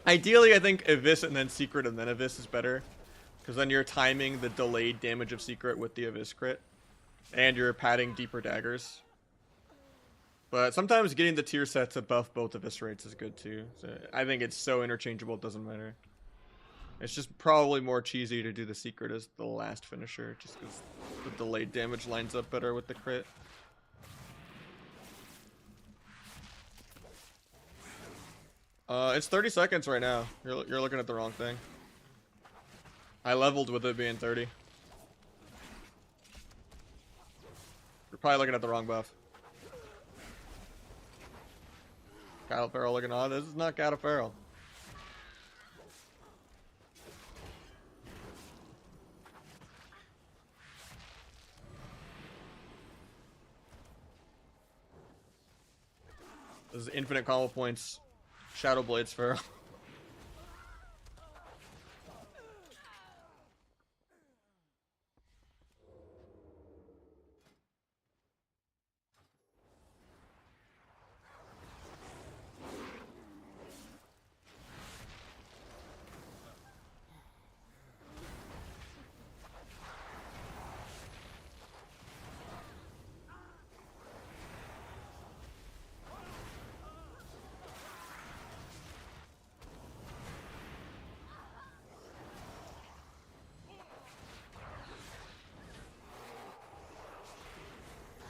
S1: Ideally, I think Abyss and then Secret and then Abyss is better. Because then you're timing the delayed damage of Secret with the Abyss crit. And you're padding deeper daggers. But sometimes getting the tier set to buff both Abyss rates is good too. So I think it's so interchangeable it doesn't matter. It's just probably more cheesy to do the Secret as the last finisher. Just because the delayed damage lines up better with the crit. It's 30 seconds right now. You're looking at the wrong thing. I leveled with it being 30. You're probably looking at the wrong buff. Cattle Feral looking on. This is not Cattle Feral. This is infinite combo points. Shadow Blades Feral.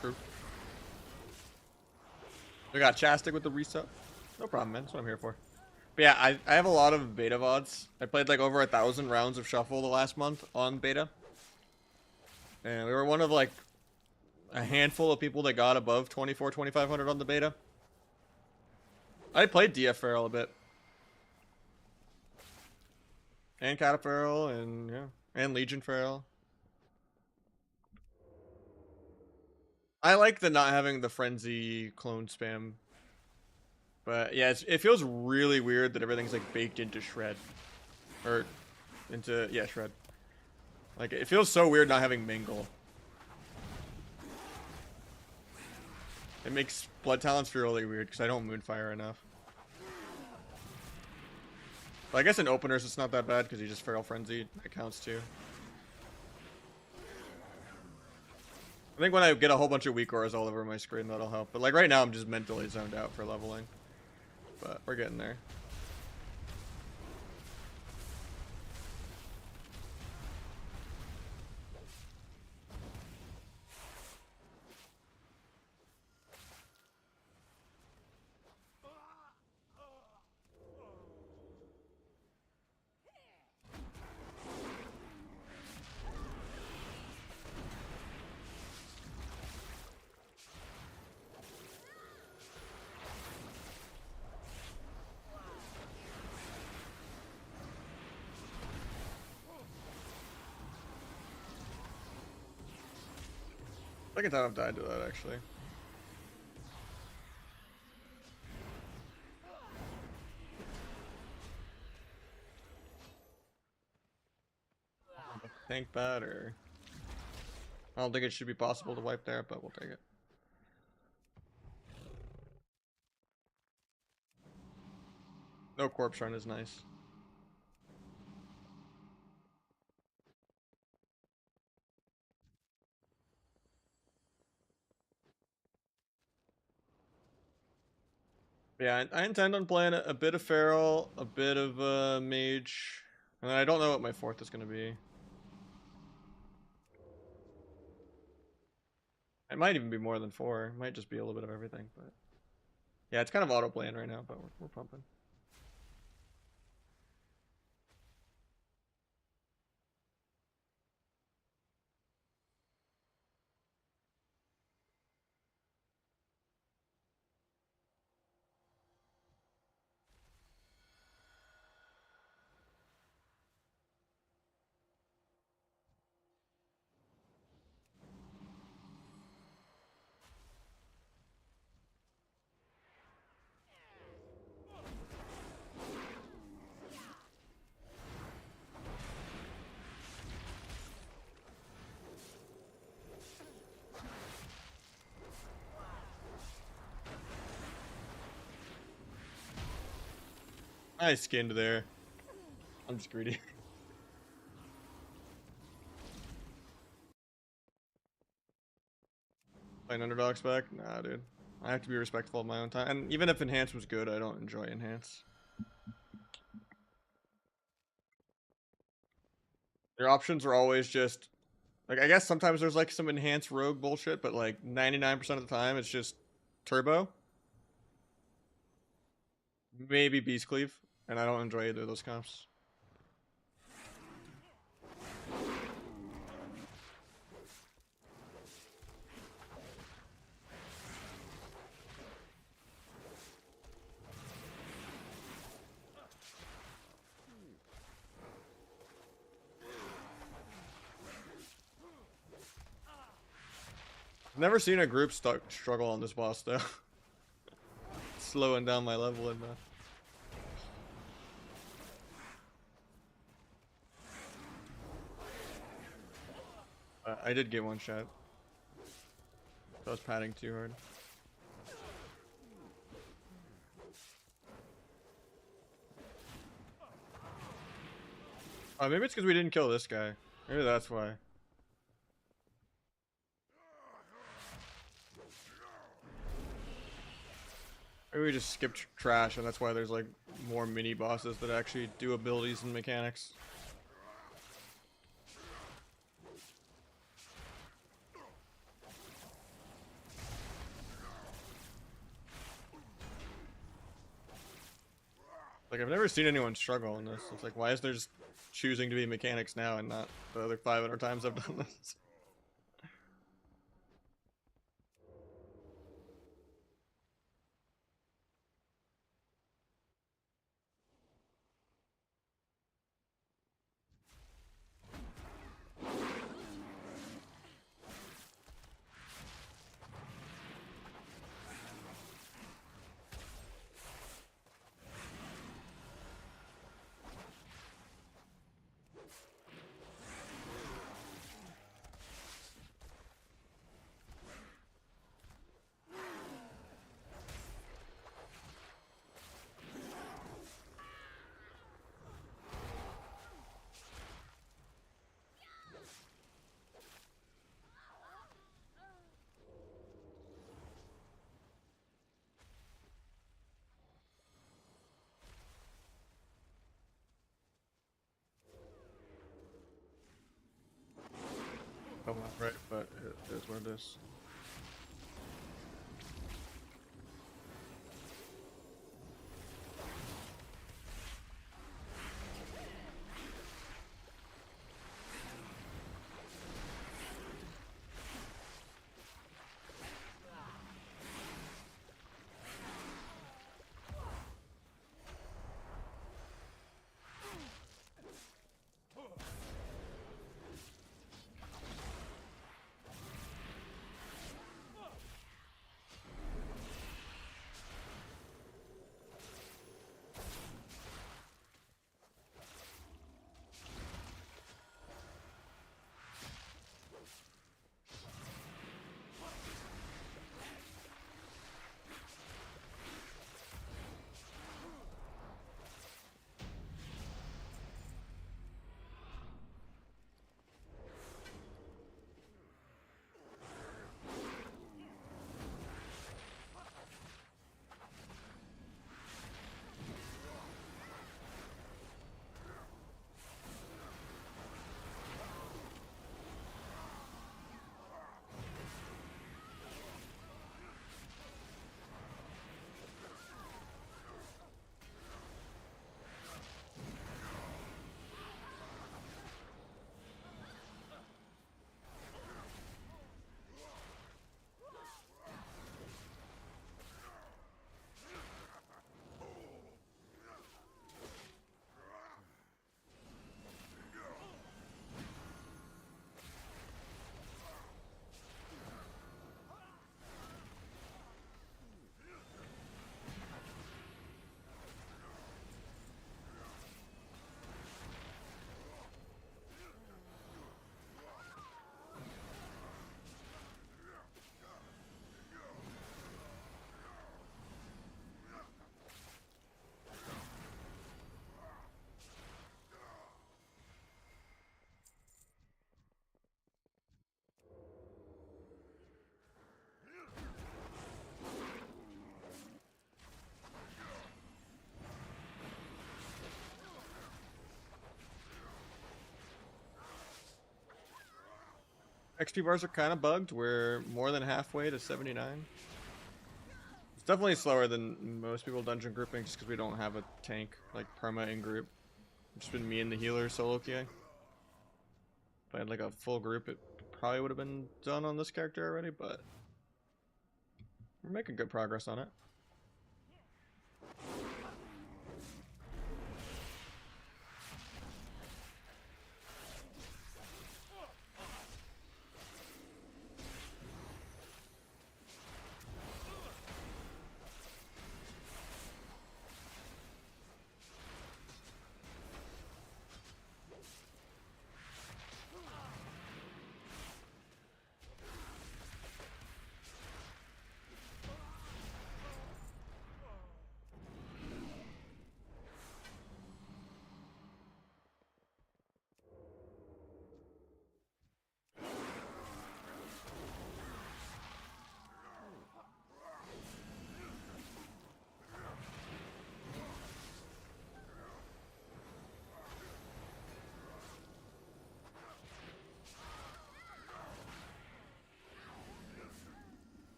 S1: True. We got Chastic with the reset. No problem, man. That's what I'm here for. But yeah, I have a lot of beta VODs. I played like over 1,000 rounds of Shuffle the last month on beta. And we were one of like a handful of people that got above 2,500 on the beta. I played DF Feral a bit. And Cataferal and yeah. And Legion Feral. I like the not having the frenzy clone spam. But yeah, it feels really weird that everything's like baked into shred. Or into, yeah, shred. Like, it feels so weird not having mingle. It makes blood talents feel really weird because I don't moonfire enough. But I guess in openers it's not that bad because you just feral frenzy. It counts too. I think when I get a whole bunch of weak auras all over my screen, that'll help. But like right now, I'm just mentally zoned out for leveling. But we're getting there. Second time I've died to that, actually. Tank bad, or... I don't think it should be possible to wipe there, but we'll take it. No corpse run is nice. Yeah, I intend on playing a bit of feral, a bit of mage, and I don't know what my fourth is going to be. It might even be more than 4. It might just be a little bit of everything, but yeah, it's kind of auto playing right now, but we're pumping. I skinned there. I'm just greedy. Playing underdogs back? Nah, dude. I have to be respectful of my own time. And even if enhance was good, I don't enjoy enhance. Their options are always just like, I guess sometimes there's like some enhanced rogue bullshit, but like 99% of the time it's just turbo. Maybe beast cleave, and I don't enjoy either of those comps. Never seen a group struggle on this boss though. Slowing down my level enough. I did get one shot. I was padding too hard. Maybe it's because we didn't kill this guy. Maybe that's why. Maybe we just skipped trash, and that's why there's like more mini bosses that actually do abilities and mechanics. Like, I've never seen anyone struggle in this. It's like, why is there just choosing to be mechanics now and not the other 500 times I've done this? this. XP bars are kind of bugged. We're more than halfway to 79. It's definitely slower than most people dungeon grouping just because we don't have a tank like perma in group. It's just been me and the healer solo queuing. If I had like a full group, it probably would have been done on this character already, but we're making good progress on it.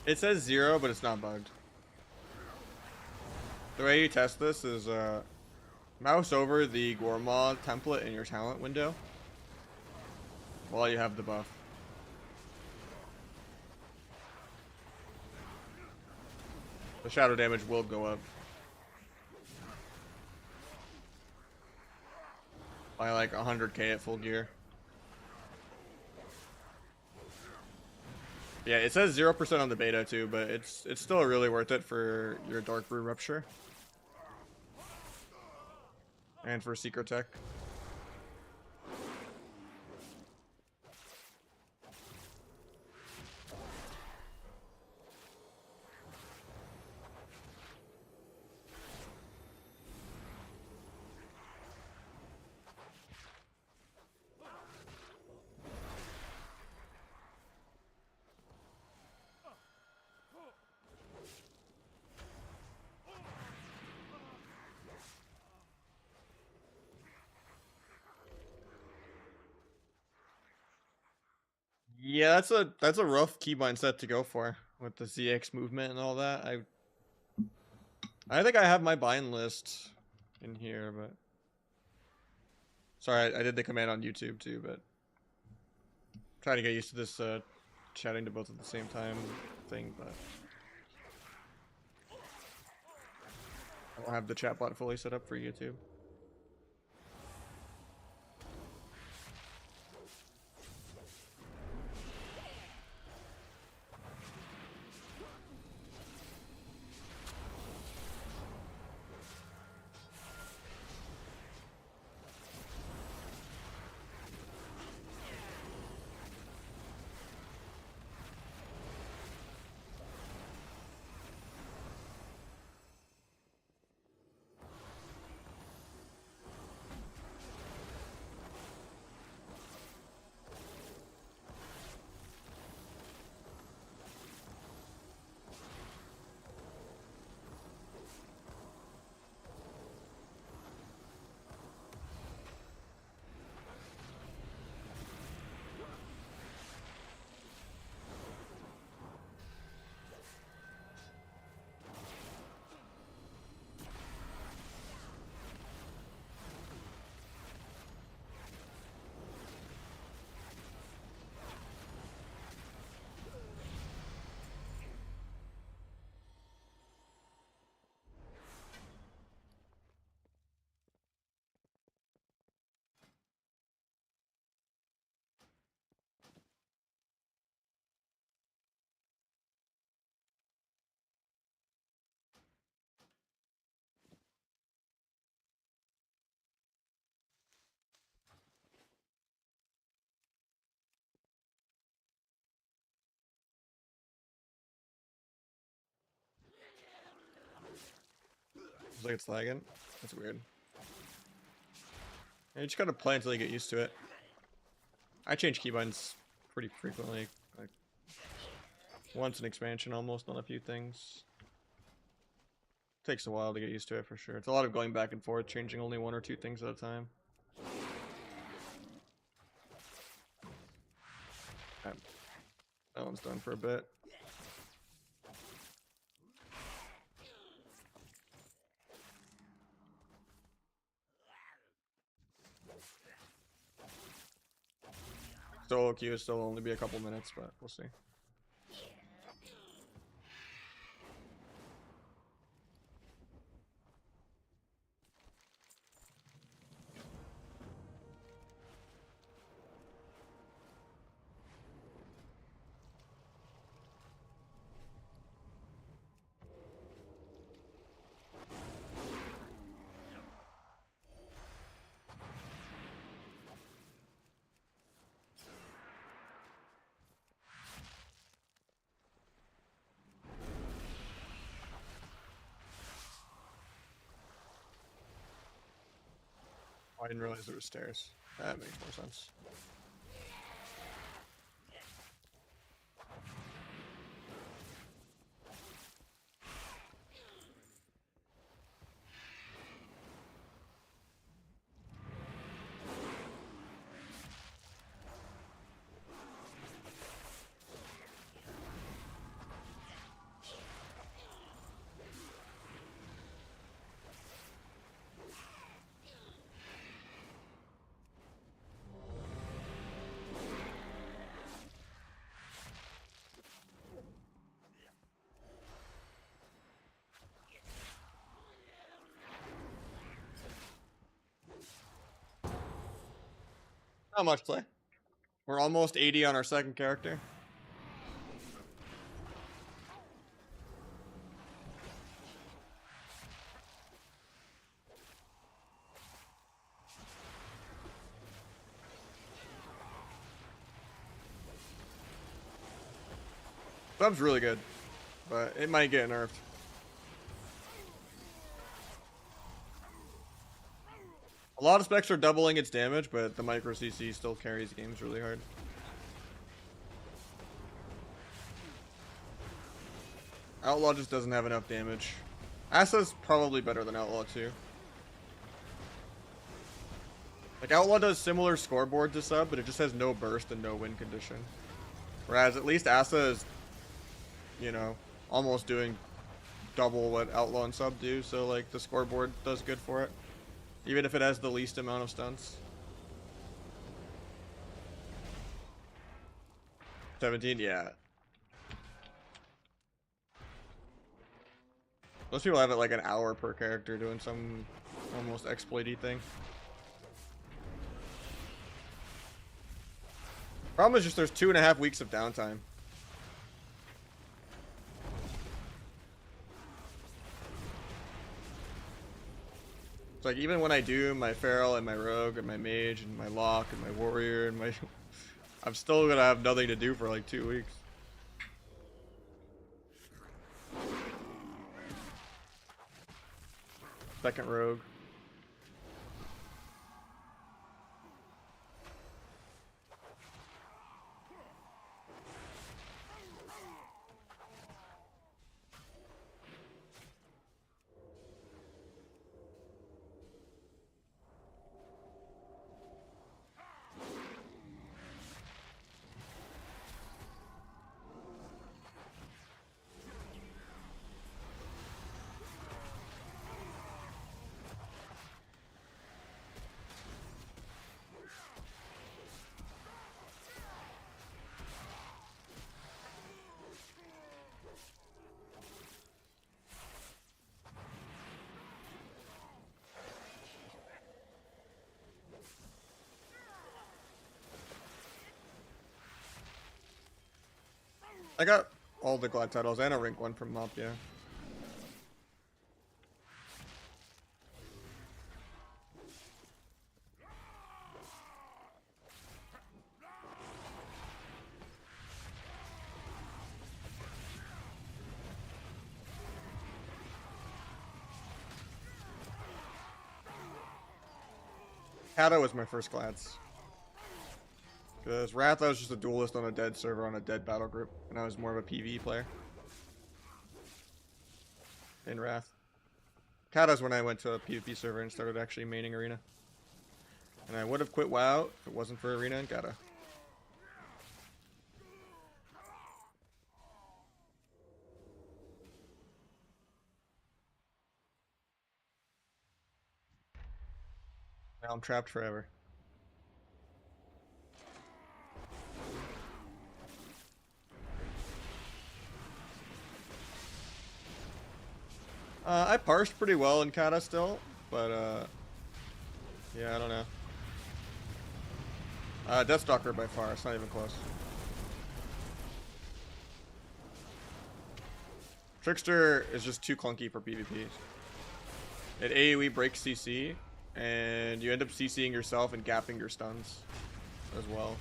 S1: It says 0, but it's not bugged. The way you test this is mouse over the Gormaw template in your talent window while you have the buff. The shadow damage will go up by like 100k at full gear. Yeah, it says 0% on the beta too, but it's still really worth it for your Dark Brew Rupture. And for Secret Tech. Yeah, that's a rough keybind set to go for with the ZX movement and all that. I think I have my bind list in here, but sorry, I did the command on YouTube too, but trying to get used to this chatting to both at the same time thing, but I don't have the chat bot fully set up for YouTube. Looks like it's lagging. That's weird. Yeah, you just gotta play until you get used to it. I change keybinds pretty frequently, like once an expansion almost on a few things. Takes a while to get used to it for sure. It's a lot of going back and forth, changing only one or two things at a time. Okay. That one's done for a bit. Solo queue is still only be a couple minutes, but we'll see. Oh, I didn't realize there were stairs. That makes more sense. Not much play. We're almost 80 on our second character. Sub's really good, but it might get nerfed. A lot of specs are doubling its damage, but the micro CC still carries games really hard. Outlaw just doesn't have enough damage. Asa's probably better than Outlaw too. Like Outlaw does similar scoreboard to Sub, but it just has no burst and no win condition. Whereas at least Asa is, you know, almost doing double what Outlaw and Sub do, so like the scoreboard does good for it. Even if it has the least amount of stunts. 17, yeah. Most people have it like an hour per character doing some almost exploity thing. Problem is just there's 2.5 weeks of downtime. It's like even when I do my Feral and my Rogue and my Mage and my Lock and my Warrior and my... I'm still gonna have nothing to do for like 2 weeks. Second Rogue. I got all the Glad titles and a rank 1 from Mop, yeah. Kata was my first Glads. Because Wrath, I was just a duelist on a dead server on a dead battle group, and I was more of a PvE player. In Wrath. Kata's when I went to a PvP server and started actually maining Arena. And I would have quit WoW if it wasn't for Arena and Kata. Now I'm trapped forever. I parsed pretty well in Kata still, but yeah, I don't know. Deathstalker by far, it's not even close. Trickster is just too clunky for PvP. It AoE breaks CC, and you end up CCing yourself and gapping your stuns as well.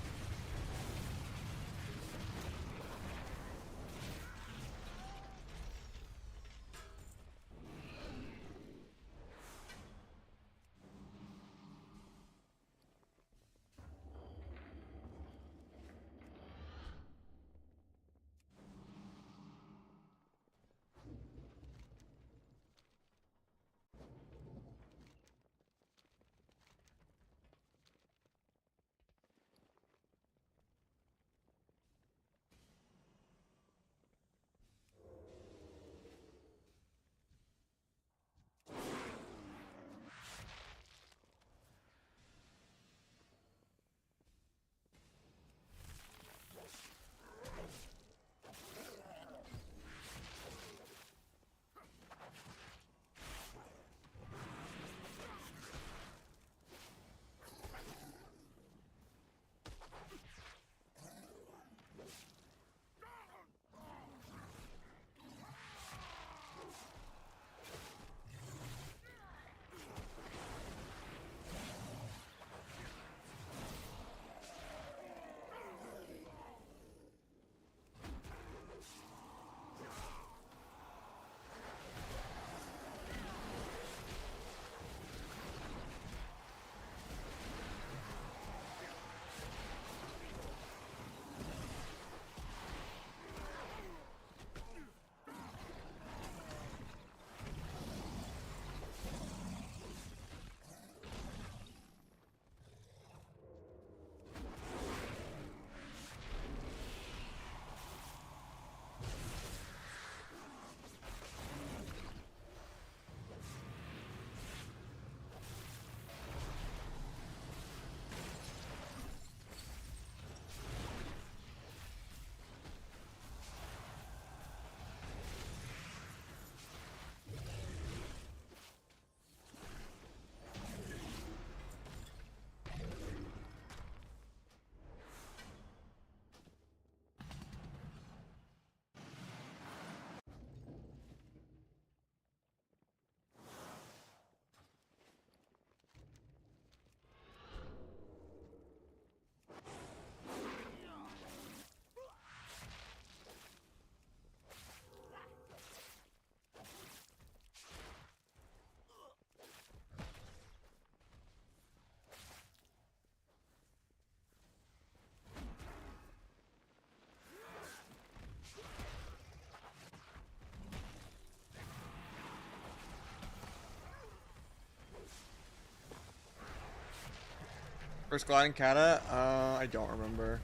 S1: First gliding kata? I don't remember.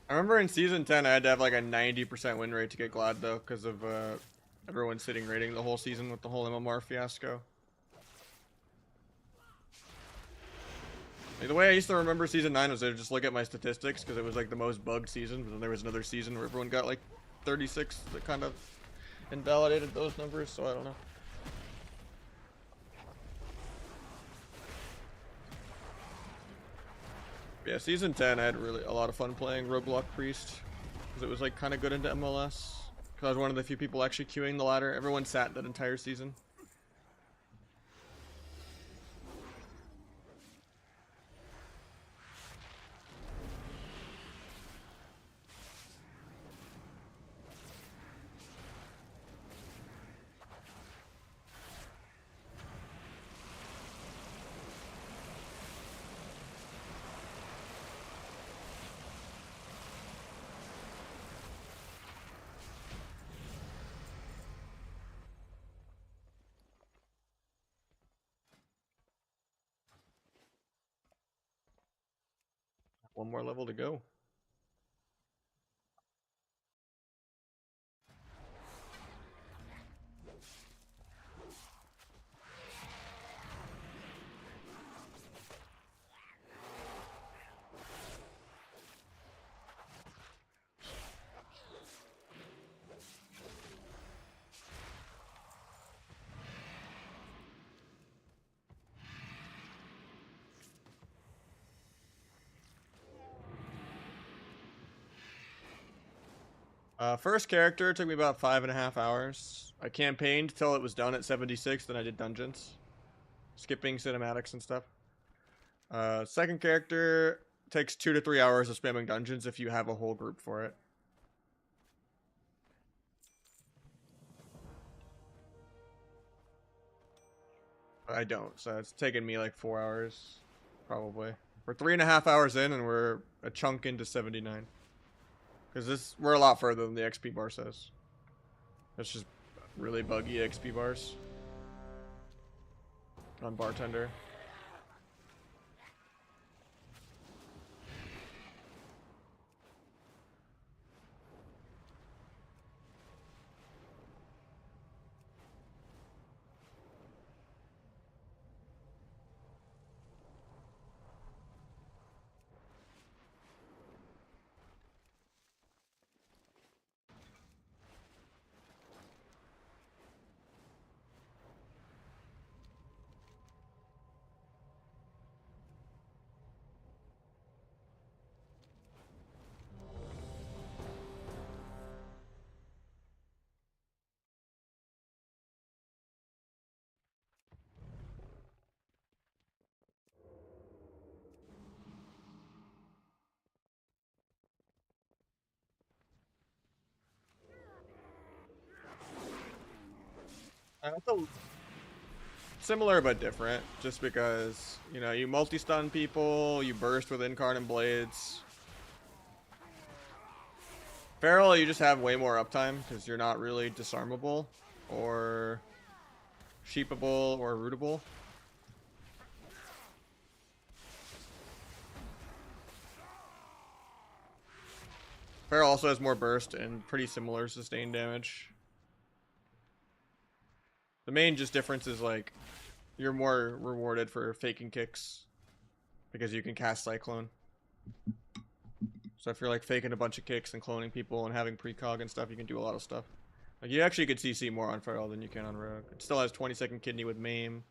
S1: I remember in season 10 I had to have like a 90% win rate to get glad though, because of everyone sitting rating the whole season with the whole MMR fiasco. Like, the way I used to remember season 9 was I just look at my statistics because it was like the most bugged season, but then there was another season where everyone got like 36 that kind of invalidated those numbers, so I don't know. Yeah, season 10 I had really a lot of fun playing Roguelock Priest because it was like kind of good into MLS. Because I was one of the few people actually queuing the ladder. Everyone sat that entire season. One more level to go. First character took me about 5.5 hours. I campaigned till it was done at 76, then I did dungeons. Skipping cinematics and stuff. Second character takes 2 to 3 hours of spamming dungeons if you have a whole group for it. I don't, so it's taken me like 4 hours, probably. We're 3.5 hours in, and we're a chunk into 79. Because we're a lot further than the XP bar says. It's just really buggy XP bars on Bartender. It's similar but different, just because, you know, you multi-stun people, you burst with Incarnate Blades. Feral, you just have way more uptime, because you're not really disarmable, or sheepable, or rootable. Feral also has more burst and pretty similar sustained damage. The main just difference is, like, you're more rewarded for faking kicks, because you can cast Cyclone. So if you're like faking a bunch of kicks and cloning people and having precog and stuff, you can do a lot of stuff. Like, you actually could CC more on Feral than you can on Rogue. It still has 20-second kidney with Maim.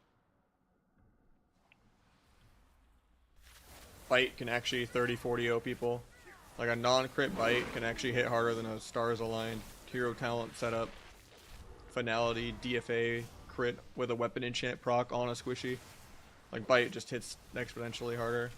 S1: Bite can actually 30-40-0 people. Like, a non-crit bite can actually hit harder than a stars aligned hero talent setup. Finality, DFA, crit with a weapon enchant proc on a squishy. Like, bite just hits exponentially harder.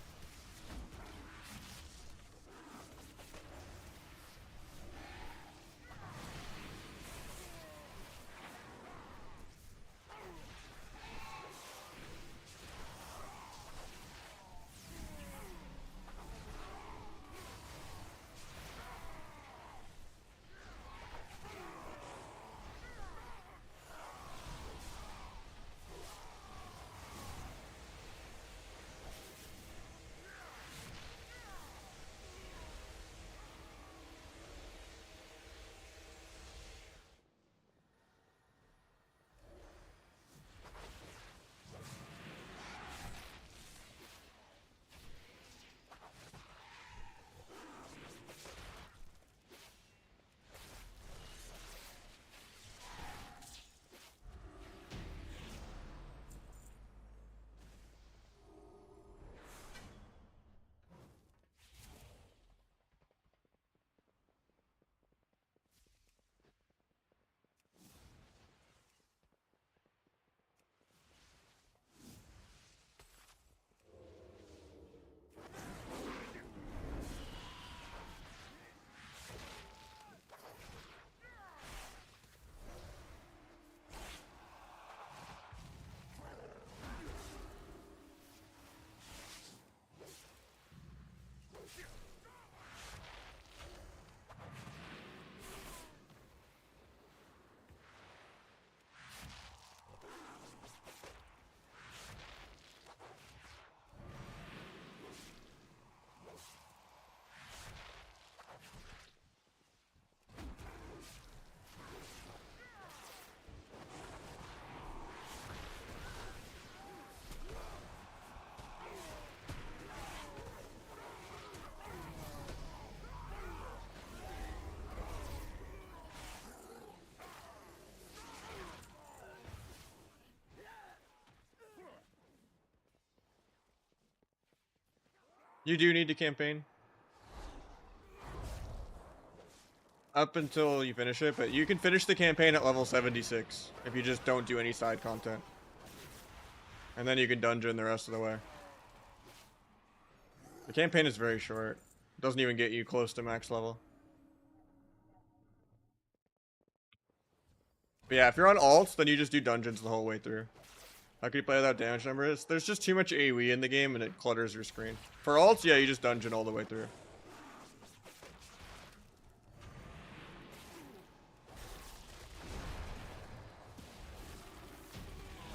S1: You do need to campaign up until you finish it, but you can finish the campaign at level 76 if you just don't do any side content. And then you can dungeon the rest of the way. The campaign is very short. It doesn't even get you close to max level. But yeah, if you're on alts, then you just do dungeons the whole way through. How can you play without damage numbers? There's just too much AoE in the game and it clutters your screen. For alts, yeah, you just dungeon all the way through.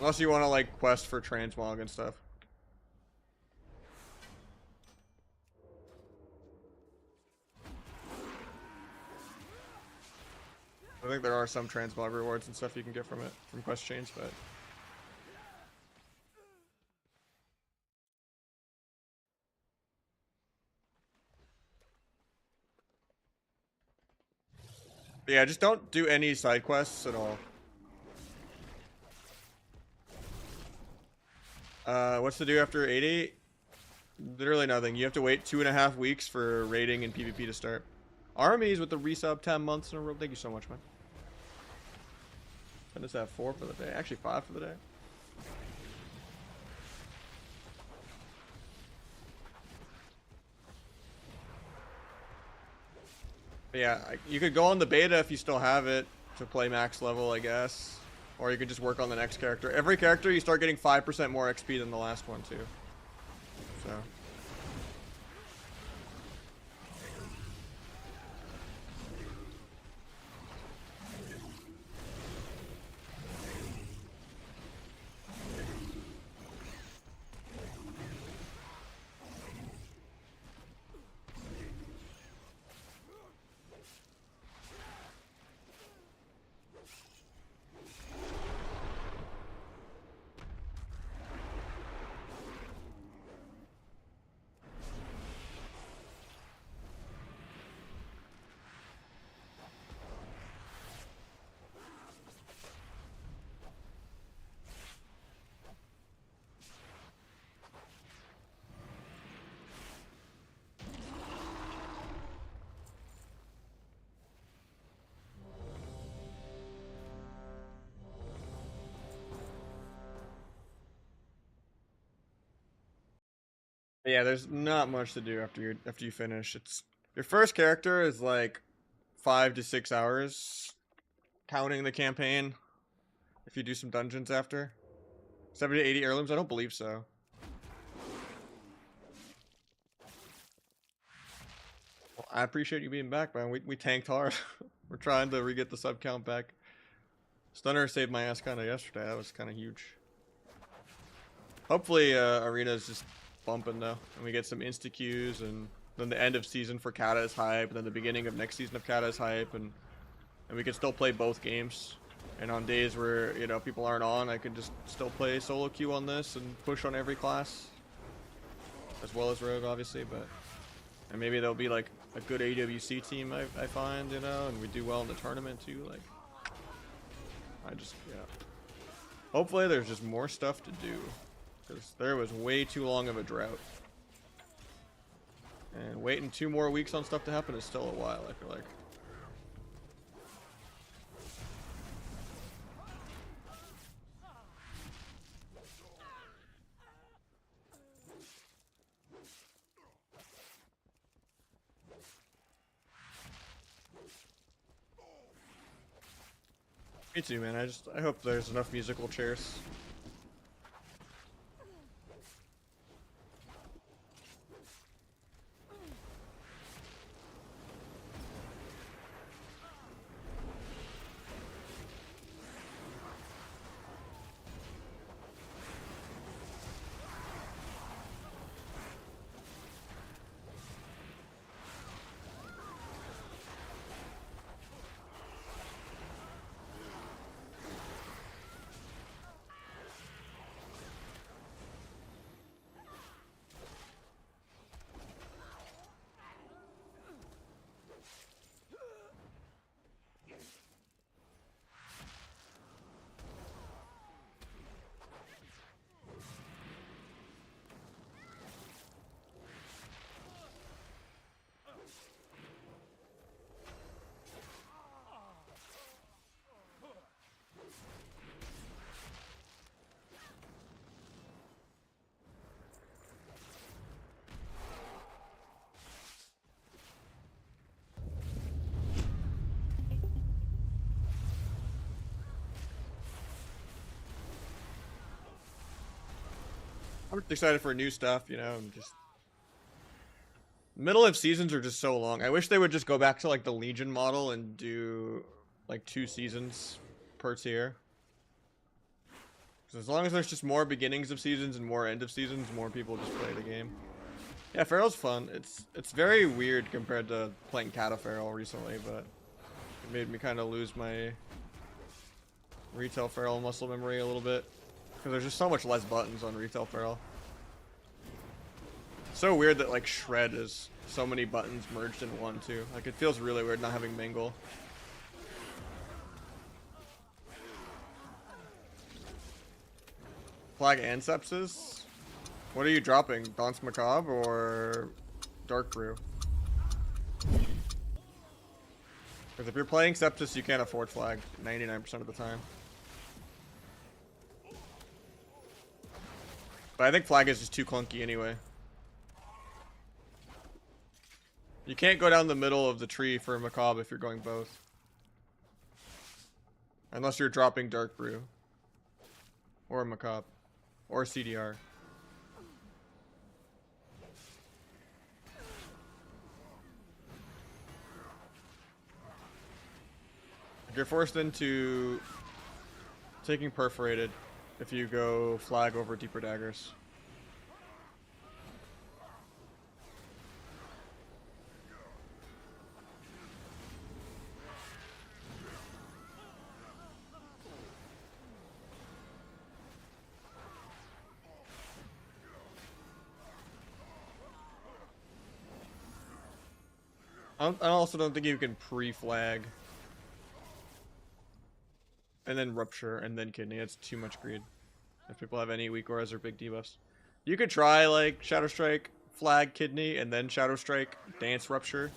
S1: Unless you want to like quest for transmog and stuff. I think there are some transmog rewards and stuff you can get from it, from quest chains, but... yeah, just don't do any side quests at all. What's to do after 80? Literally nothing. You have to wait 2.5 weeks for raiding and PvP to start. Armies with the resub 10 months in a row. Thank you so much, man. I just have 4 for the day. Actually 5 for the day. But yeah, you could go on the beta if you still have it to play max level, I guess. Or you could just work on the next character. Every character you start getting 5% more XP than the last one too. So... yeah, there's not much to do after you finish. It's your first character is like 5 to 6 hours, counting the campaign. If you do some dungeons after 70 to 80 heirlooms, I don't believe so. Well, I appreciate you being back, man. We tanked hard. We're trying to re-get the sub count back. Stunner saved my ass kind of yesterday. That was kind of huge. Hopefully, Arena's just bumping though, and we get some insta queues, and then the end of season for Kata is hype, and then the beginning of next season of Kata is hype, and we can still play both games. And on days where, you know, people aren't on, I can just still play solo queue on this and push on every class, as well as Rogue, obviously. But and maybe there'll be like a good AWC team I find, you know, and we do well in the tournament too. Like, yeah. Hopefully, there's just more stuff to do. Because there was way too long of a drought. And waiting 2 more weeks on stuff to happen is still a while, I feel like. Me too, man. I hope there's enough musical chairs. I'm excited for new stuff, you know, and just middle of seasons are just so long. I wish they would just go back to like the Legion model and do like 2 seasons per tier. So as long as there's just more beginnings of seasons and more end of seasons, more people just play the game. Yeah, Feral's fun. It's very weird compared to playing Cataferal recently, but it made me kind of lose my Retail Feral muscle memory a little bit. Because there's just so much less buttons on Retail Feral. So weird that like Shred is so many buttons merged in one too. Like it feels really weird not having Mingle. Flag and Sepsis? What are you dropping? Danse Macabre or Dark Brew? Because if you're playing Sepsis, you can't afford Flag 99% of the time. But I think Flag is just too clunky anyway. You can't go down the middle of the tree for a Macabre if you're going both. Unless you're dropping Dark Brew. Or a Macabre. Or CDR. You're forced into taking Perforated if you go Flag over Deeper Daggers. I also don't think you can pre-flag. And then Rupture, and then Kidney. It's too much greed. If people have any weak auras or big debuffs. You could try, like, Shadow Strike, Flag, Kidney, and then Shadow Strike, Dance, Rupture.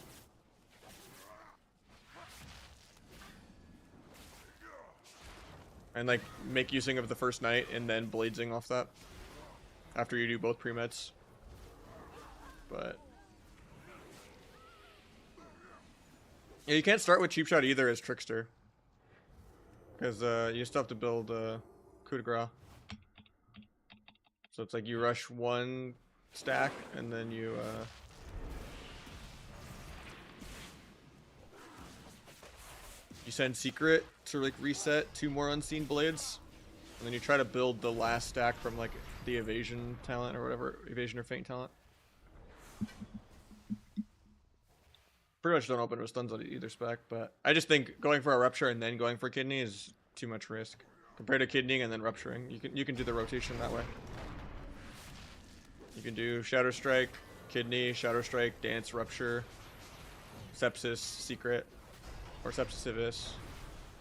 S1: And, like, make using of the first night, and then Bladesing off that. After you do both pre-meds. But... yeah, you can't start with Cheap Shot either as Trickster. Because you still have to build Coup de Grace. So it's like you rush one stack and then you send Secret to like reset 2 more Unseen Blades. And then you try to build the last stack from like the Evasion talent or whatever, Evasion or Feint talent. Pretty much don't open with stuns on either spec, but I just think going for a Rupture and then going for Kidney is too much risk. Compared to Kidneying and then Rupturing. You can do the rotation that way. You can do Shadow Strike, Kidney, Shadow Strike, Dance, Rupture, Sepsis, Secret, or Sepsisivus.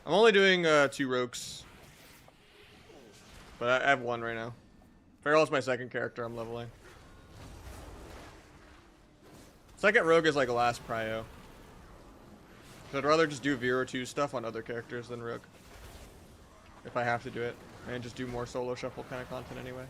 S1: I'm only doing 2 Rogues, but I have 1 right now. Feral is my second character I'm leveling. Second Rogue is like last prio. So I'd rather just do Vero 2 stuff on other characters than Rogue. If I have to do it. And just do more solo shuffle kind of content anyway.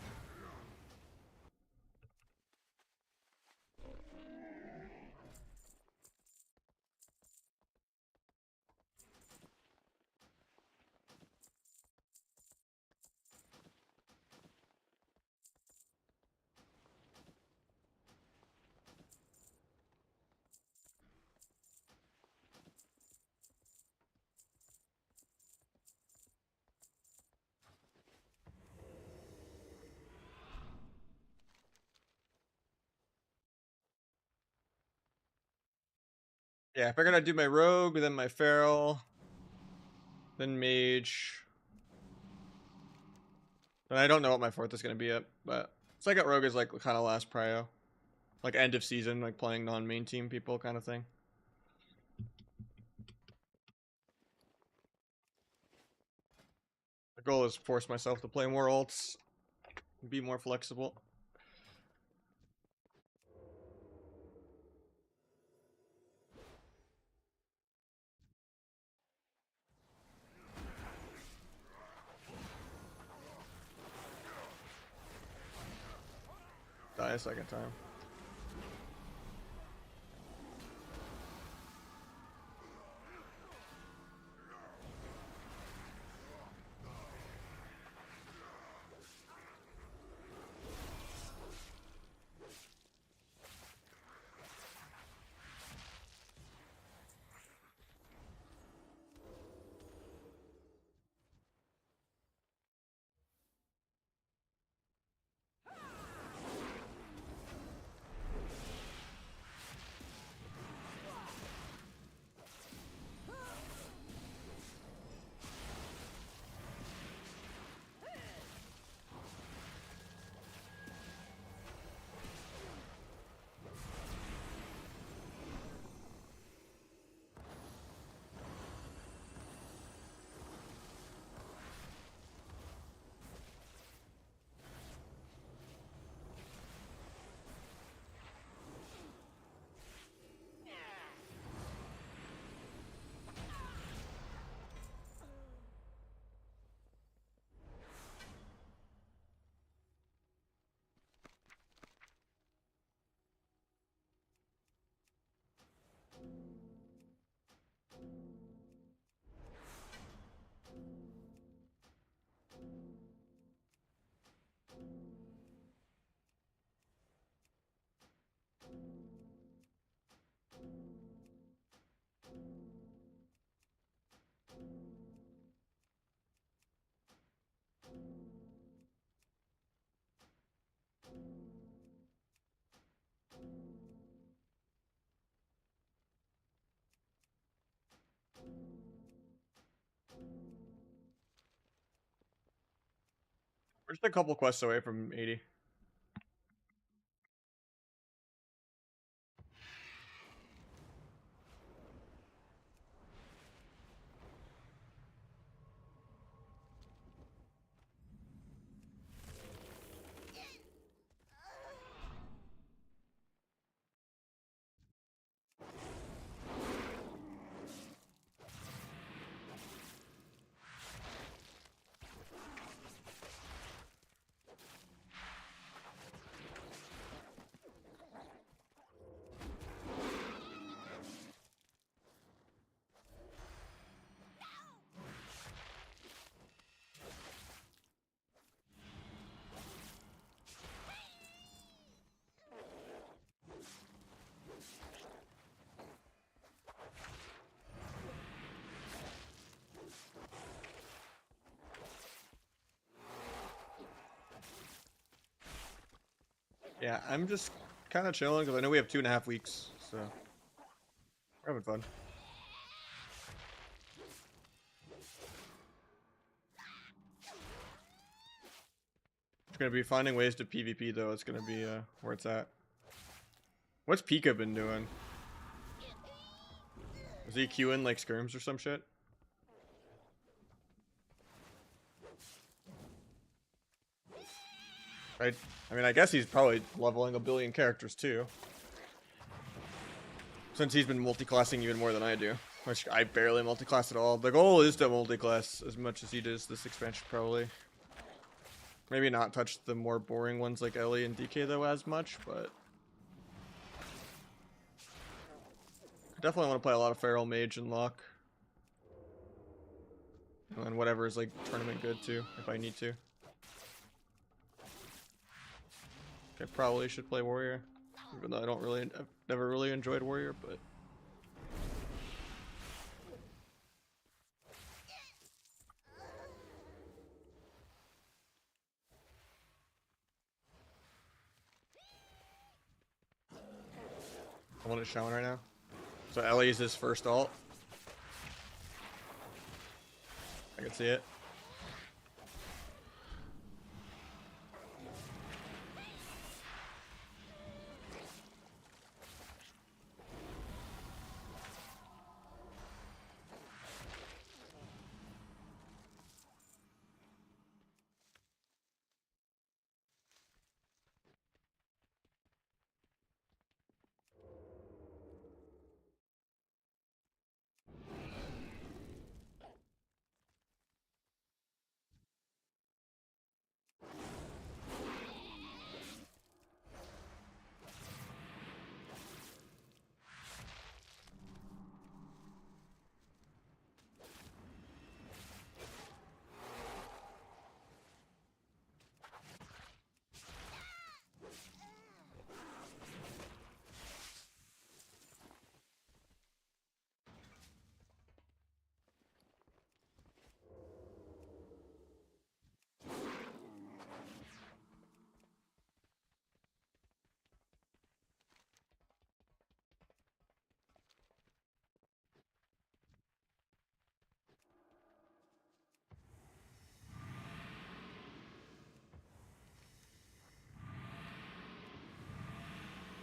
S1: Yeah, if I'm gonna do my Rogue, then my Feral, then Mage. And I don't know what my 4th is gonna be yet, but second Rogue is like kind of last prio. Like end of season, like playing non-main team people kind of thing. The goal is force myself to play more ults, be more flexible. Die a second time. We're just a couple quests away from 80. Yeah, I'm just kind of chilling because I know we have 2.5 weeks, so we're having fun. It's gonna be finding ways to PvP though. It's gonna be where it's at. What's Pika been doing? Is he queuing like skirms or some shit? Right. I mean, I guess he's probably leveling a billion characters too. Since he's been multi-classing even more than I do. Which I barely multi-class at all. The goal is to multi-class as much as he does this expansion, probably. Maybe not touch the more boring ones like Ellie and DK though as much, but I definitely want to play a lot of Feral Mage and Locke. And then whatever is like tournament good too, if I need to. I probably should play Warrior. Even though I've never really enjoyed Warrior, but I want it shown right now. So Ellie is his first ult. I can see it.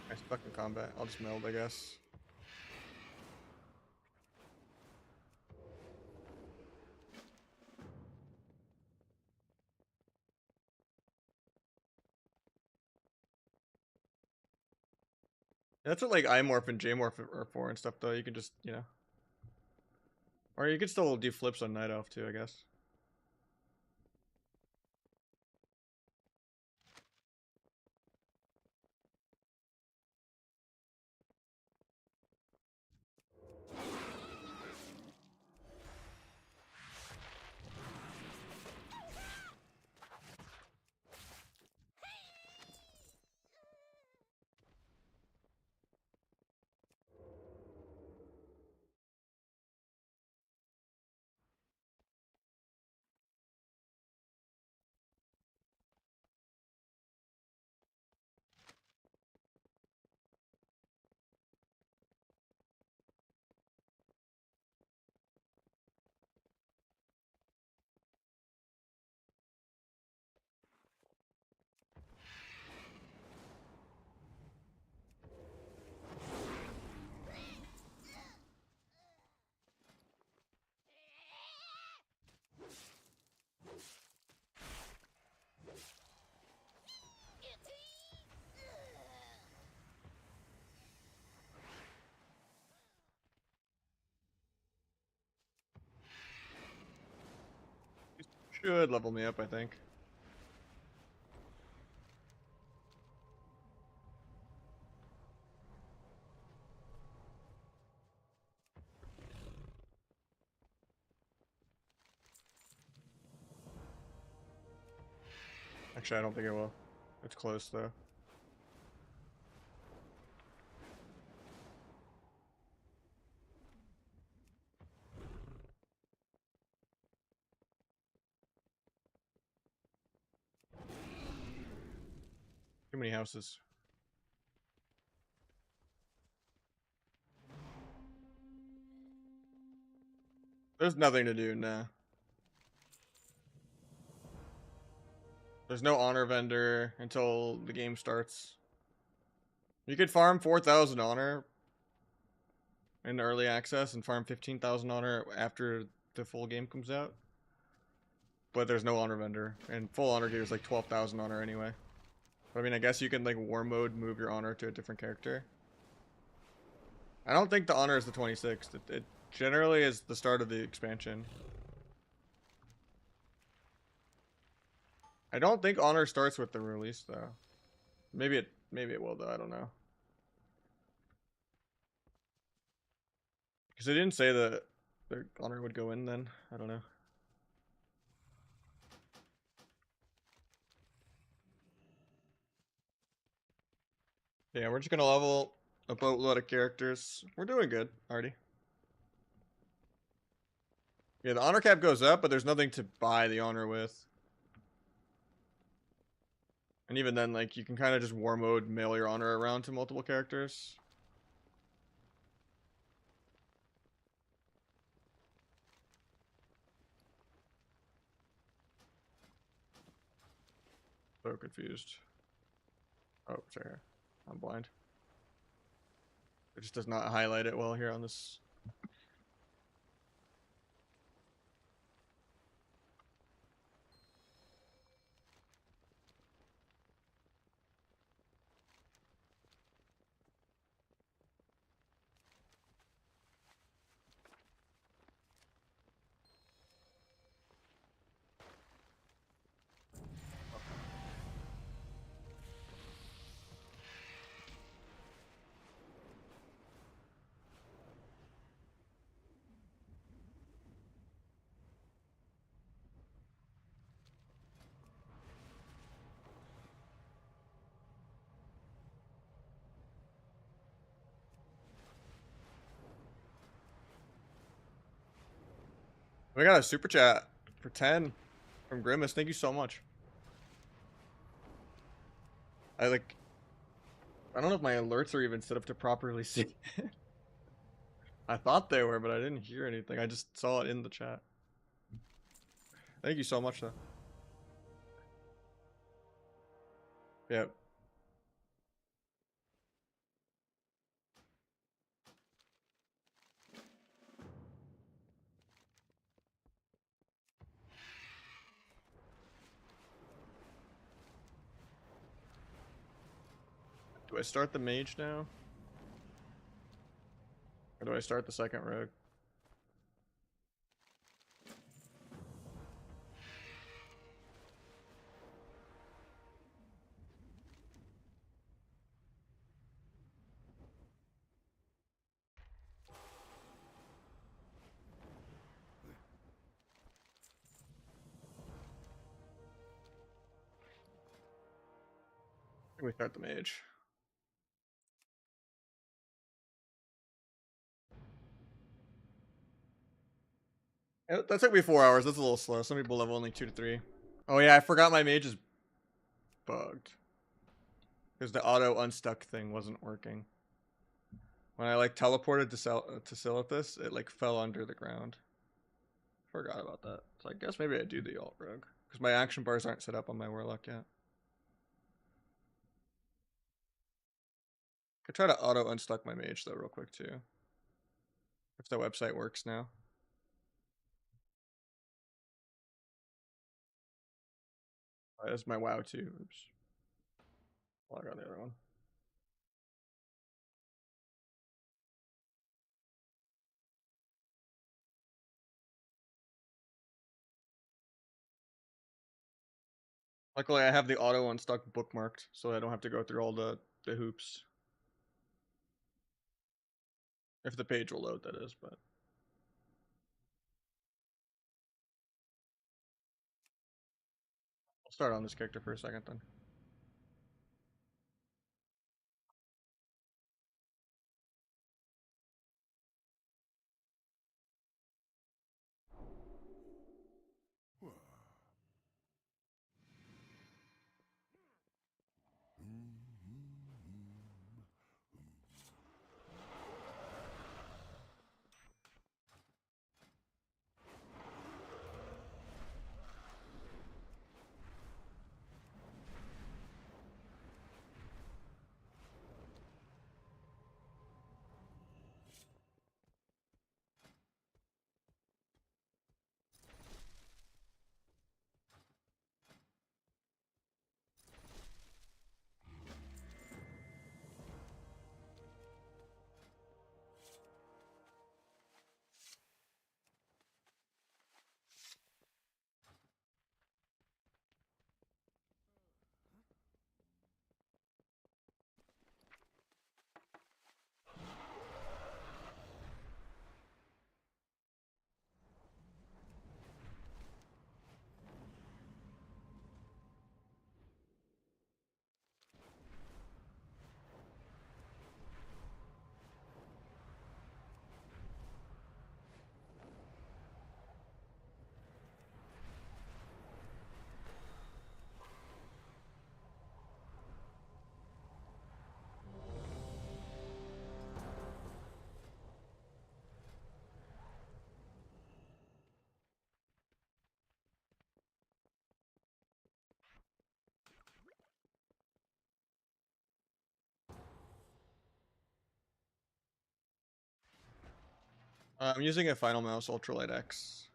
S1: Nice fucking combat. I'll just meld, I guess. That's what like I-morph and J-morph are for and stuff though. You can just, you know. Or you can still do flips on Night Elf too, I guess. Should level me up, I think. Actually, I don't think it will. It's close, though. Too many houses. There's nothing to do now. There's no honor vendor until the game starts. You could farm 4,000 honor in early access and farm 15,000 honor after the full game comes out. But there's no honor vendor, and full honor gear is like 12,000 honor anyway. But I mean, I guess you can like war mode move your honor to a different character. I don't think the honor is the 26th. It generally is the start of the expansion. I don't think honor starts with the release though. Maybe it will though. I don't know. Because they didn't say that their honor would go in then. I don't know. Yeah, we're just gonna level a boatload of characters. We're doing good already. Yeah, the honor cap goes up, but there's nothing to buy the honor with. And even then, like, you can kind of just war mode mail your honor around to multiple characters. So confused. Oh, it's right here. I'm blind. It just does not highlight it well here on this. We got a super chat for 10 from Grimace. Thank you so much. I don't know if my alerts are even set up to properly see. I thought they were, but I didn't hear anything. I just saw it in the chat. Thank you so much, though. Yep. Do I start the mage now? Or do I start the second rogue? I think we start the mage. That took me 4 hours. That's a little slow. Some people level only 2 to 3. Oh yeah, I forgot my mage is bugged. Because the auto unstuck thing wasn't working. When I like teleported to Silithus, it like fell under the ground. Forgot about that. So I guess maybe I do the alt rogue. Because my action bars aren't set up on my warlock yet. I could try to auto unstuck my mage though real quick too. If the website works now. Oh, that's my WoW too. Oops. Log on the other one. Luckily, I have the auto unstuck bookmarked, so I don't have to go through all the hoops. If the page will load, that is, but... I'll start on this character for a second, then. I'm using a Final Mouse Ultralight X.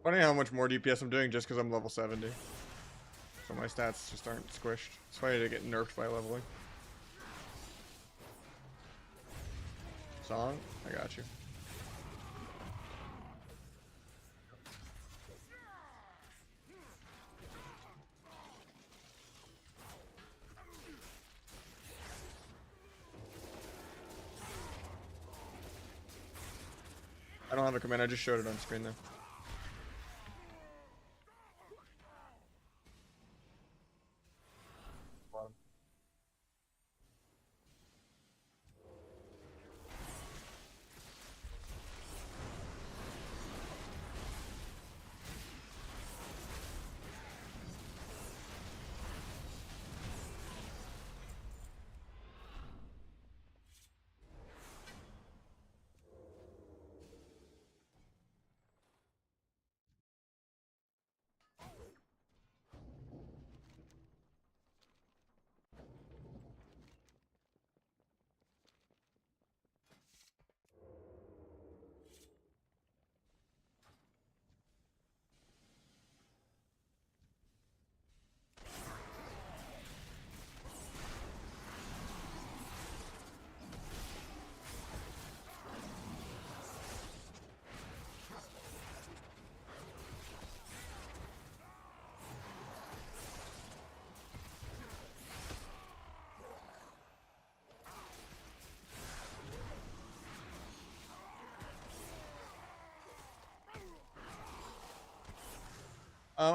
S1: Funny how much more DPS I'm doing just because I'm level 70. So my stats just aren't squished. It's funny to get nerfed by leveling. Song? I got you. I don't have a command. I just showed it on screen though.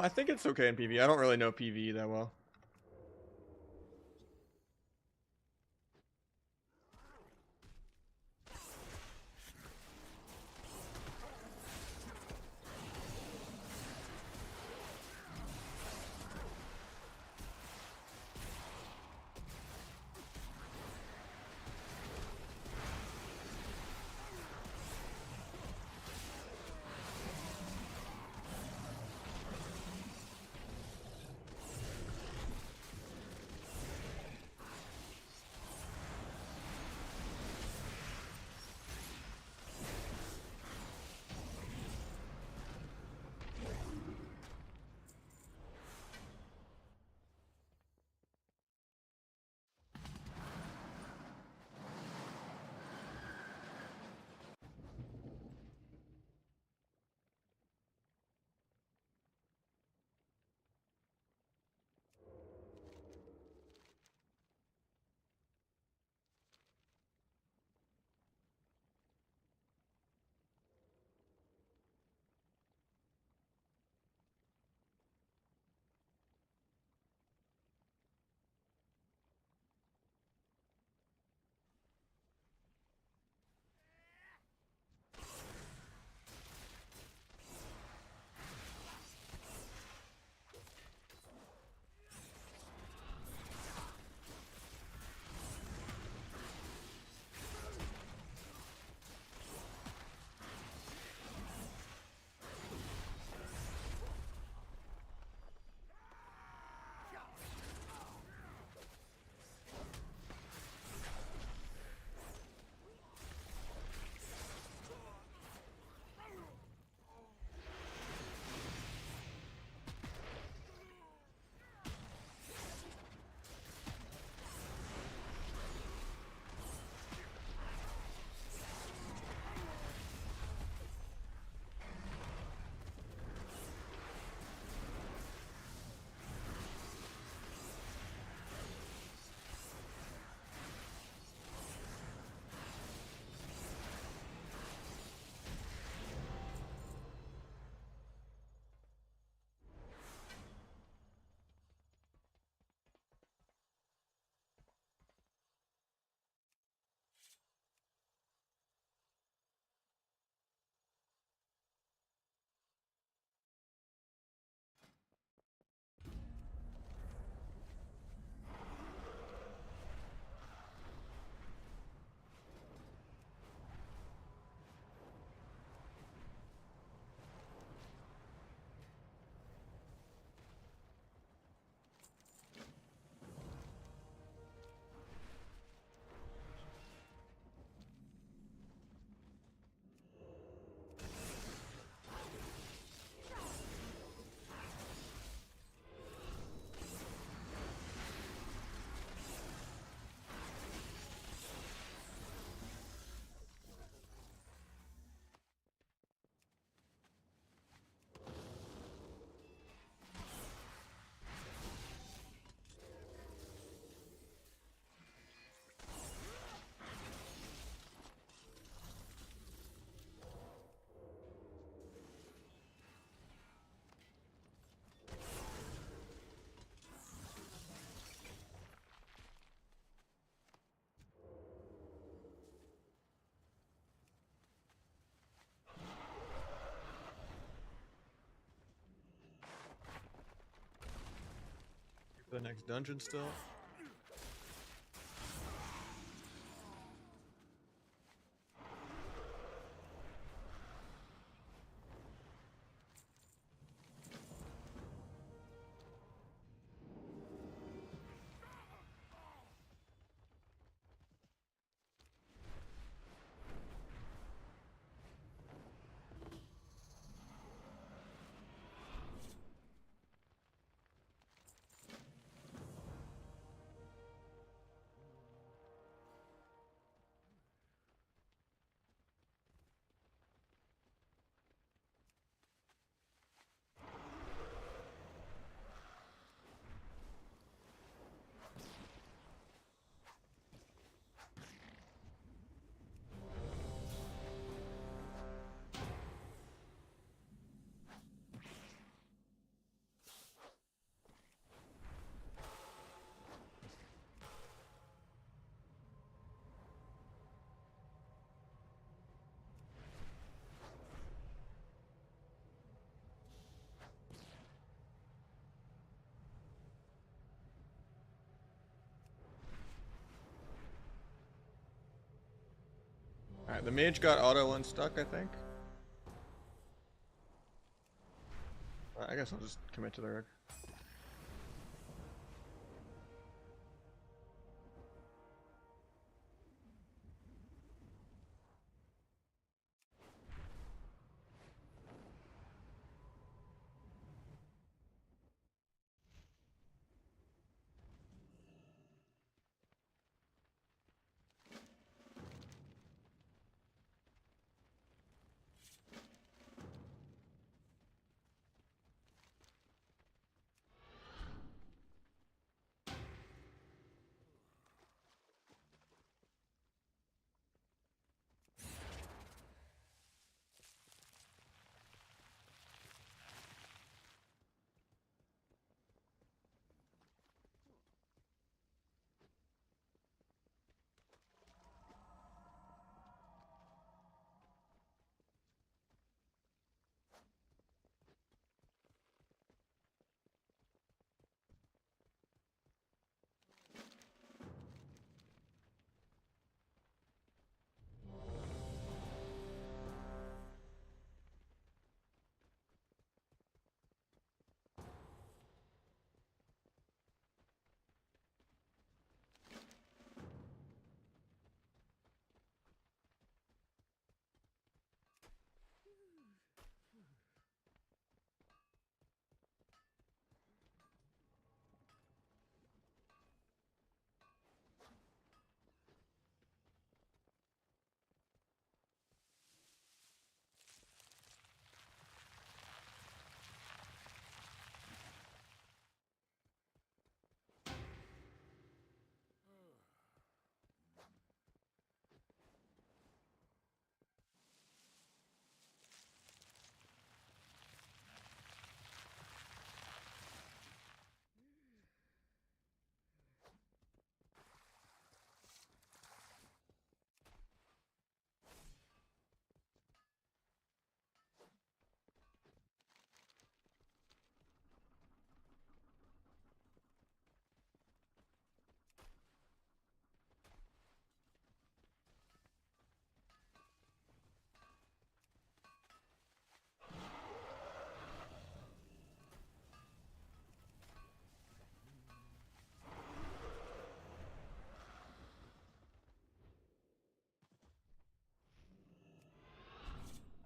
S1: I think it's okay in PvE. I don't really know PvE that well. The next dungeon still. Alright, the mage got auto unstuck, I think. I guess I'll just commit to the rig.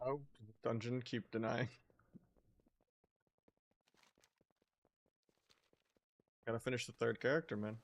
S1: Oh, dungeon, keep denying. Gotta finish the third character, man.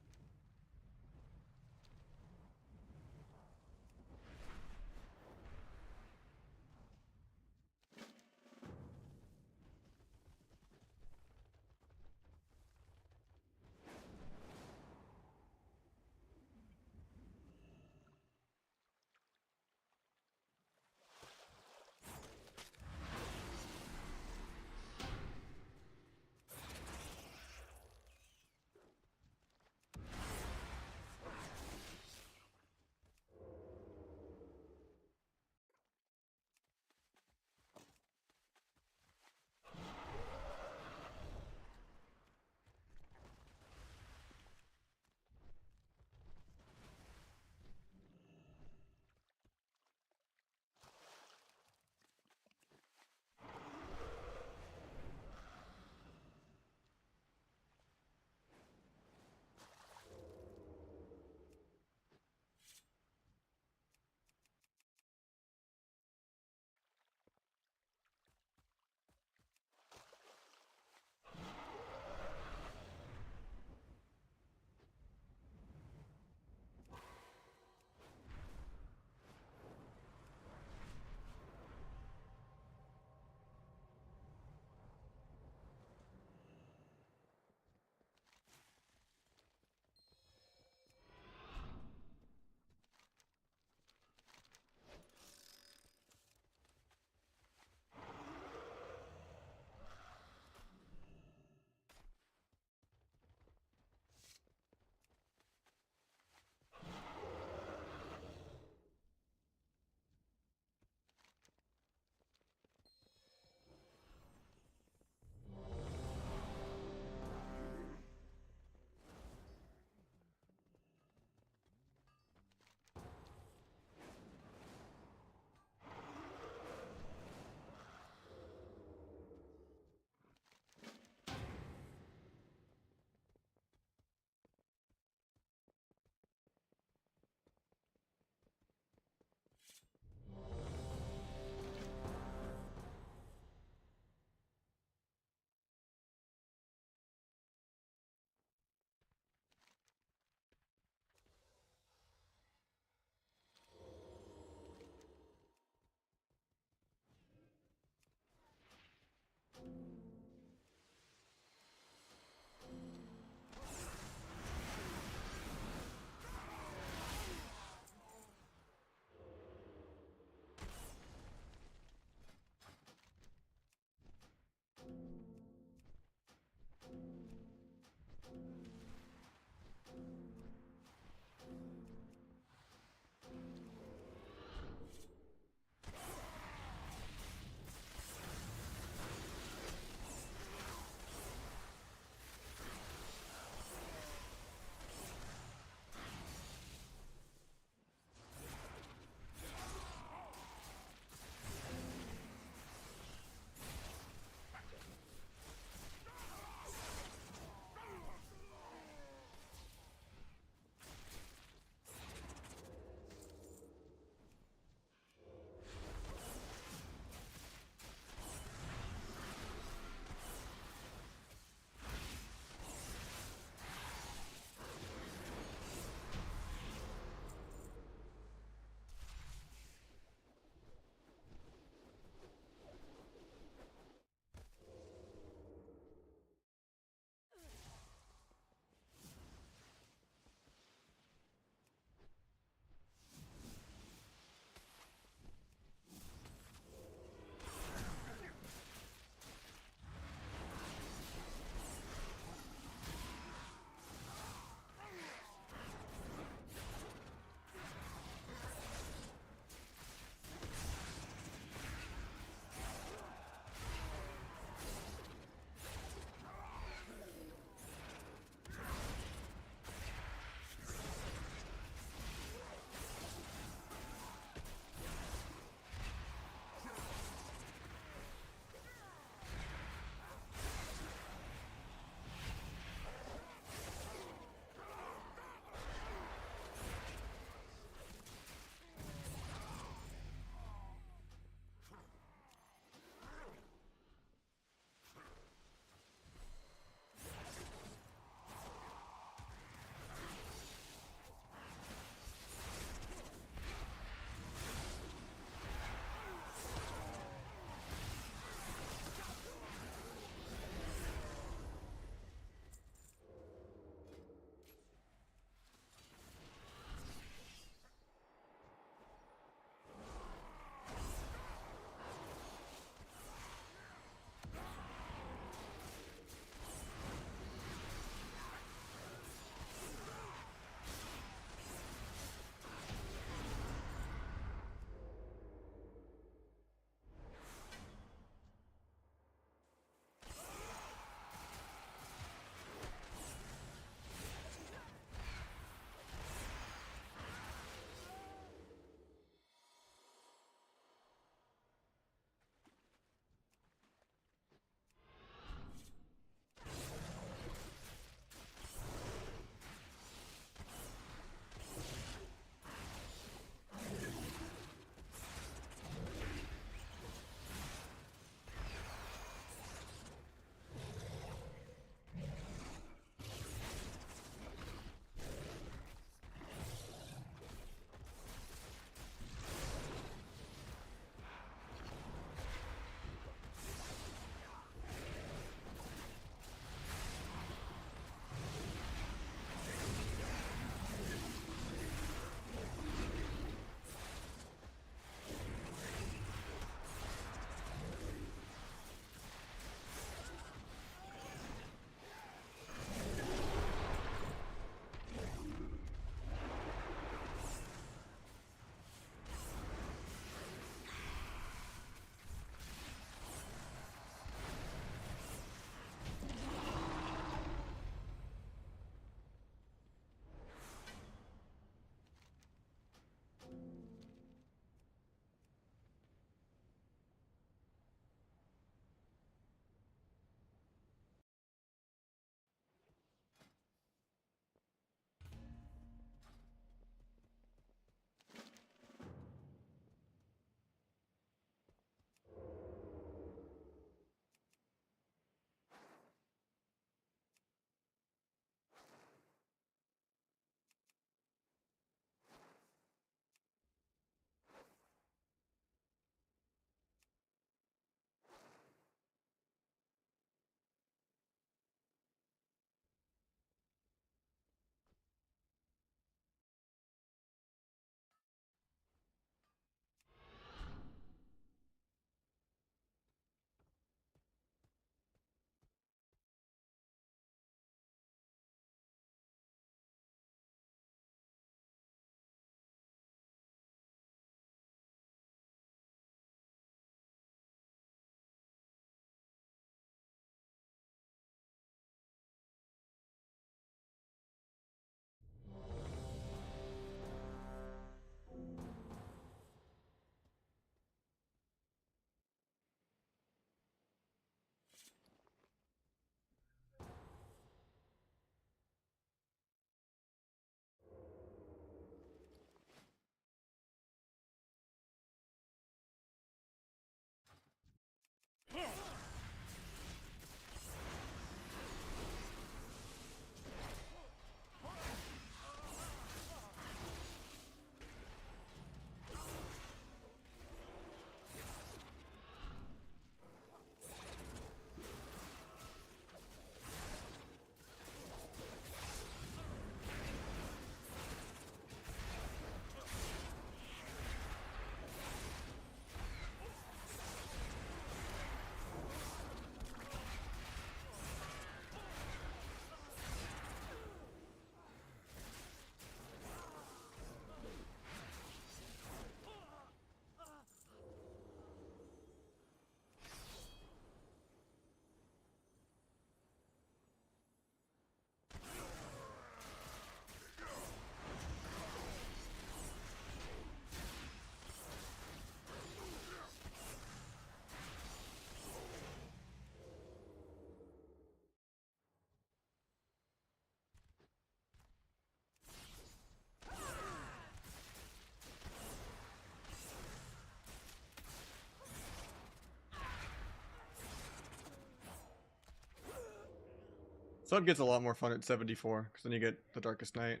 S1: Sub gets a lot more fun at 74, because then you get the Darkest Night.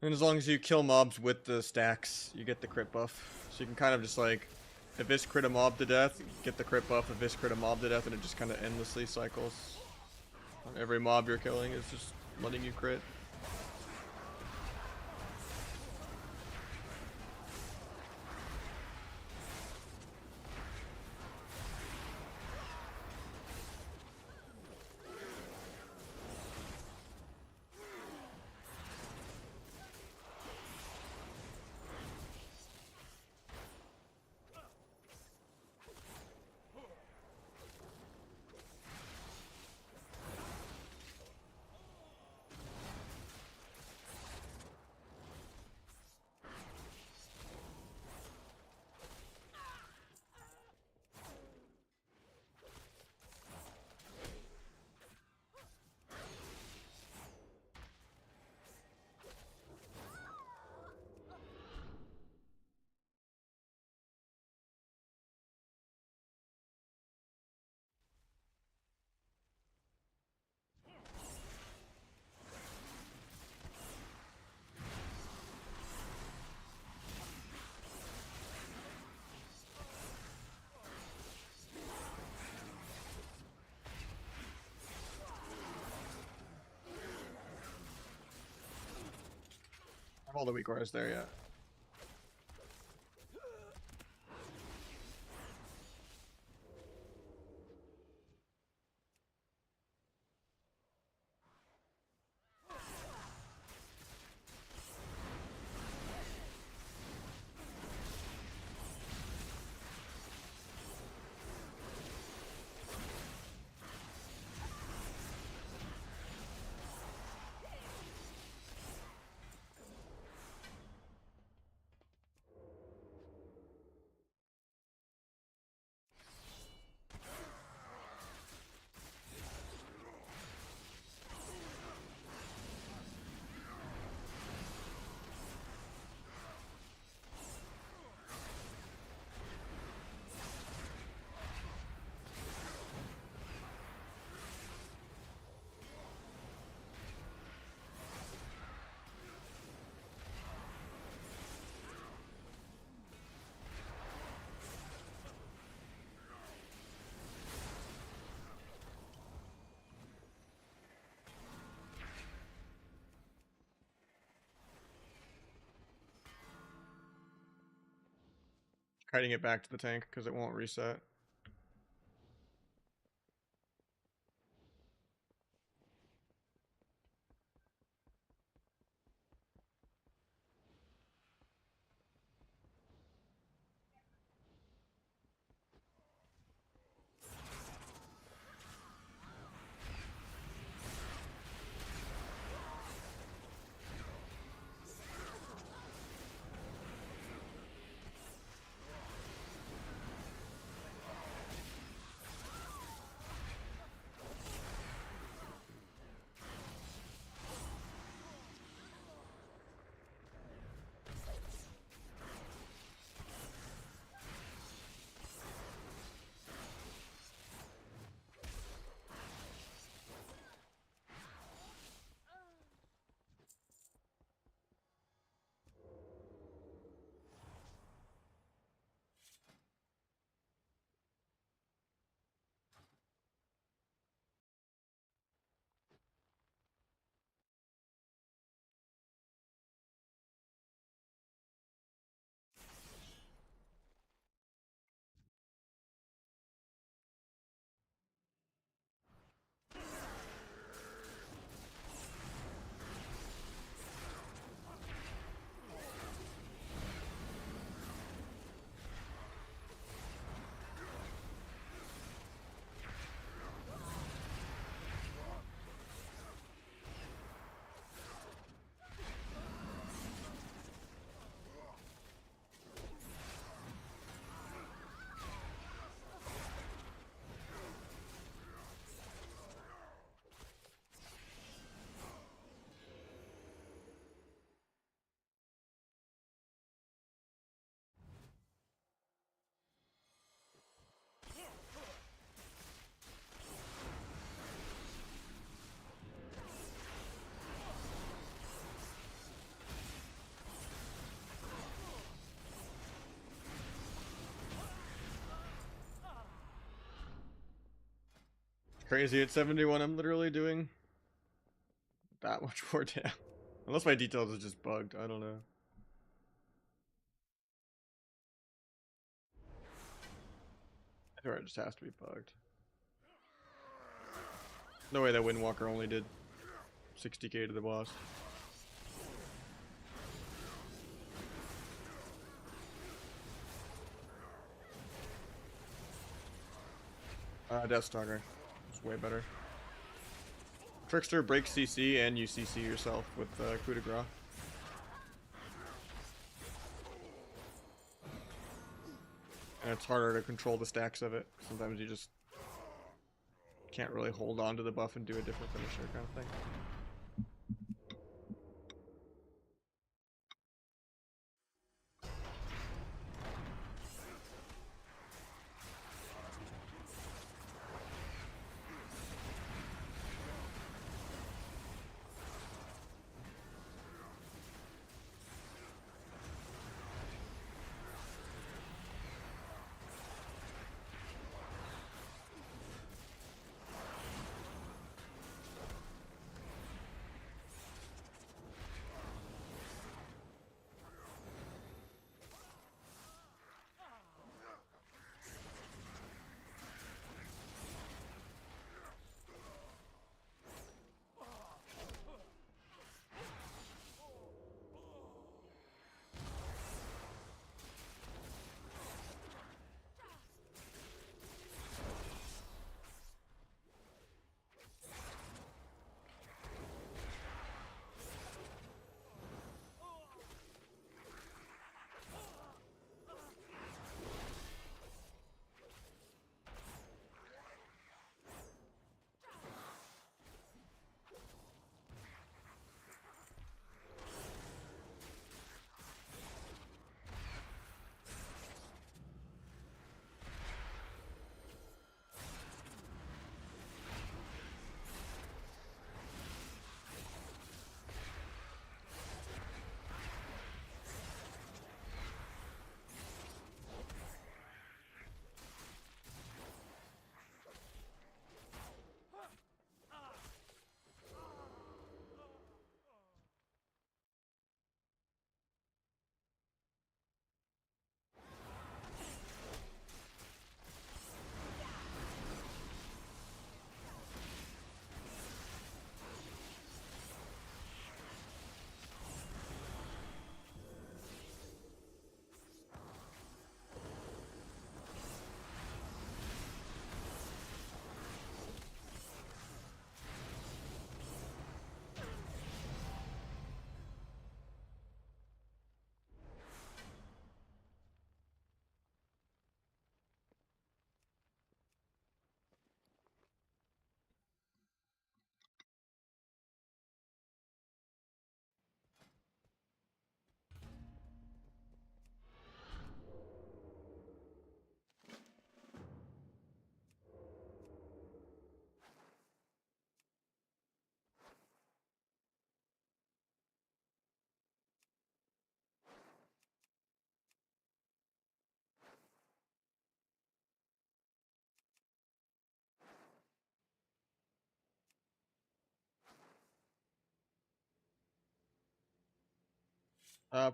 S1: And as long as you kill mobs with the stacks, you get the crit buff. So you can kind of just like, if this crit a mob to death, get the crit buff. If this crit a mob to death, and it just kind of endlessly cycles. On every mob you're killing is just letting you crit. I have all the weak auras there yet. Kiting it back to the tank because it won't reset. Crazy at 71, I'm literally doing that much more damage. Unless my details are just bugged, I don't know. I think it just has to be bugged. No way that Windwalker only did 60k to the boss. Deathstalker. It's way better. Trickster breaks CC and you CC yourself with coup de grace. And it's harder to control the stacks of it. Sometimes you just can't really hold on to the buff and do a different finisher kind of thing.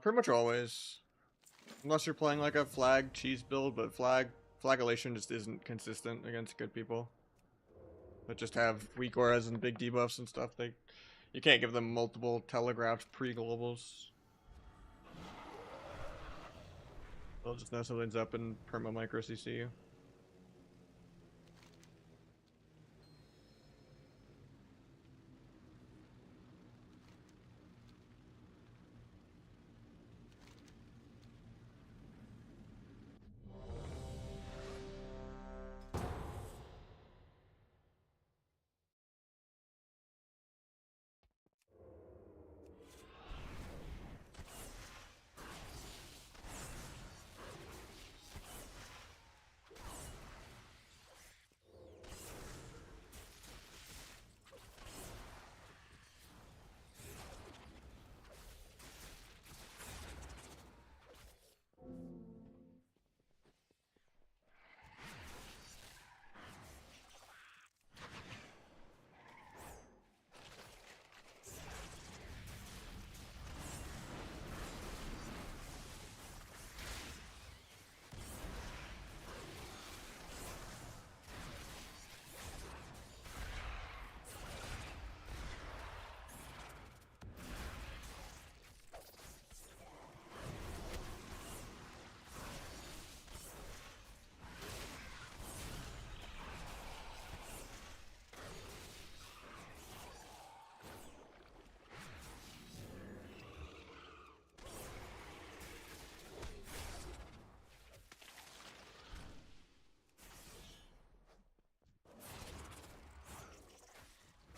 S1: Pretty much always. Unless you're playing like a flag cheese build, but flagellation just isn't consistent against good people. That just have weak auras and big debuffs and stuff. You can't give them multiple telegraphed pre-globals. They'll just know something's up and perma micro CC you.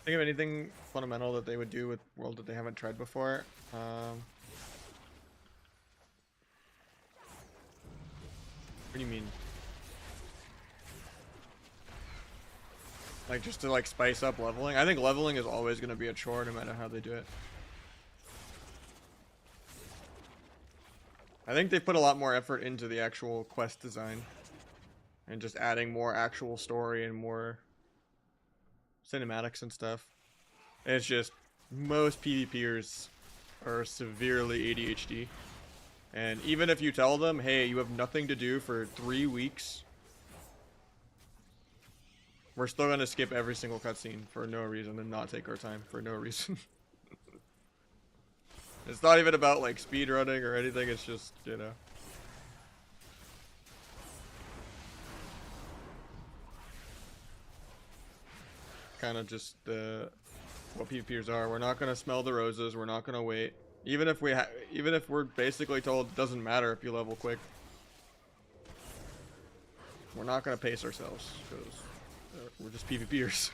S1: Think of anything fundamental that they would do with World that they haven't tried before? What do you mean? Like just to like spice up leveling? I think leveling is always going to be a chore no matter how they do it. I think they put a lot more effort into the actual quest design. And just adding more actual story and more cinematics and stuff. And it's just, most PvPers are severely ADHD. And even if you tell them, hey, you have nothing to do for 3 weeks, we're still going to skip every single cutscene for no reason and not take our time for no reason. It's not even about like speed running or anything, it's just, you know. Kind of just what PvPers are. We're not going to smell the roses, we're not going to wait. Even if we're basically told it doesn't matter if you level quick. We're not going to pace ourselves because we're just PvPers.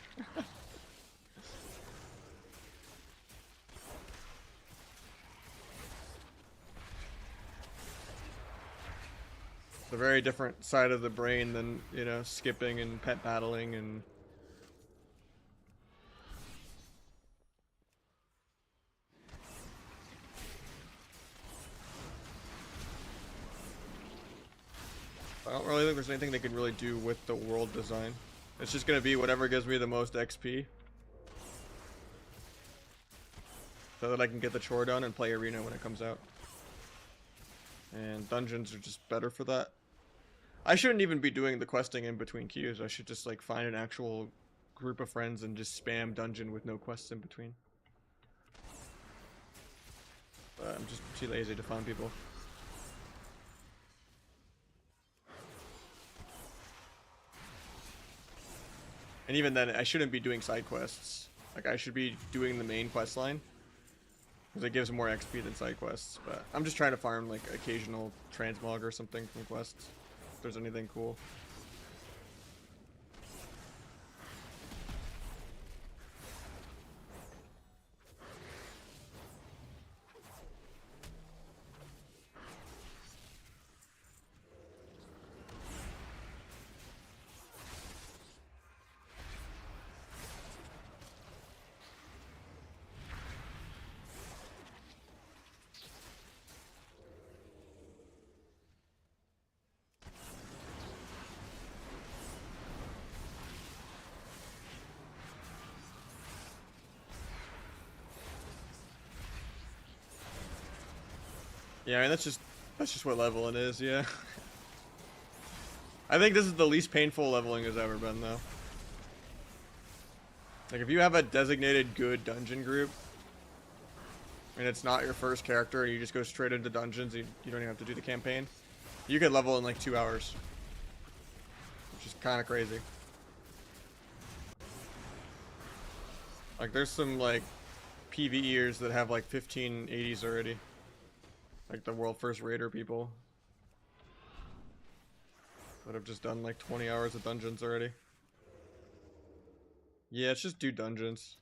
S1: It's a very different side of the brain than, you know, skipping and pet battling and... I don't really think there's anything they can really do with the world design. It's just going to be whatever gives me the most XP. So that I can get the chore done and play arena when it comes out. And dungeons are just better for that. I shouldn't even be doing the questing in between queues. I should just like find an actual group of friends and just spam dungeon with no quests in between. But I'm just too lazy to find people. And even then, I shouldn't be doing side quests. Like, I should be doing the main quest line. Because it gives more XP than side quests. But I'm just trying to farm, like, occasional transmog or something from quests. If there's anything cool. Yeah, I mean, that's just what leveling is, yeah. I think this is the least painful leveling has ever been, though. Like, if you have a designated good dungeon group, and it's not your first character, and you just go straight into dungeons, you don't even have to do the campaign, you could level in like 2 hours. Which is kind of crazy. Like, there's some, like, PvEers that have like 1580s already. Like the world first raider people. That have just done like 20 hours of dungeons already. Yeah, it's just do dungeons.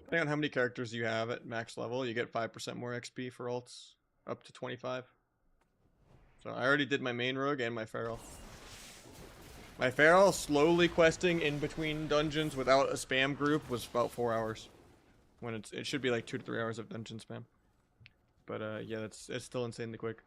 S1: Depending on how many characters you have at max level, you get 5% more XP for ults. Up to 25. So I already did my main rogue and my feral. My feral slowly questing in between dungeons without a spam group was about 4 hours. When it should be like 2 to 3 hours of dungeon spam. But yeah, it's still insanely quick.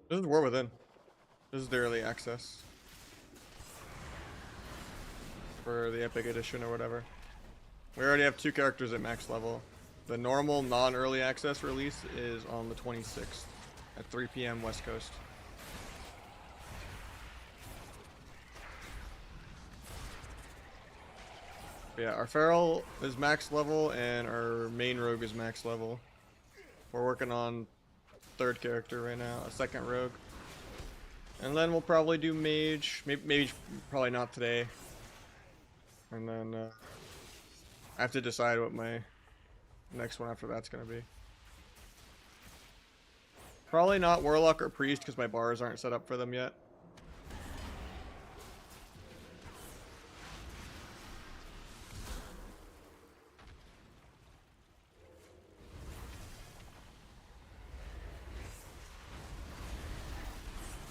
S1: This is War Within. This is the early access. for the Epic Edition or whatever. We already have 2 characters at max level. The normal non-early access release is on the 26th at 3 p.m. West Coast. But yeah, our Feral is max level and our main rogue is max level. We're working on 3rd character right now, a 2nd rogue. And then we'll probably do mage, maybe probably not today. And then I have to decide what my next one after that's gonna be. Probably not warlock or priest because my bars aren't set up for them yet.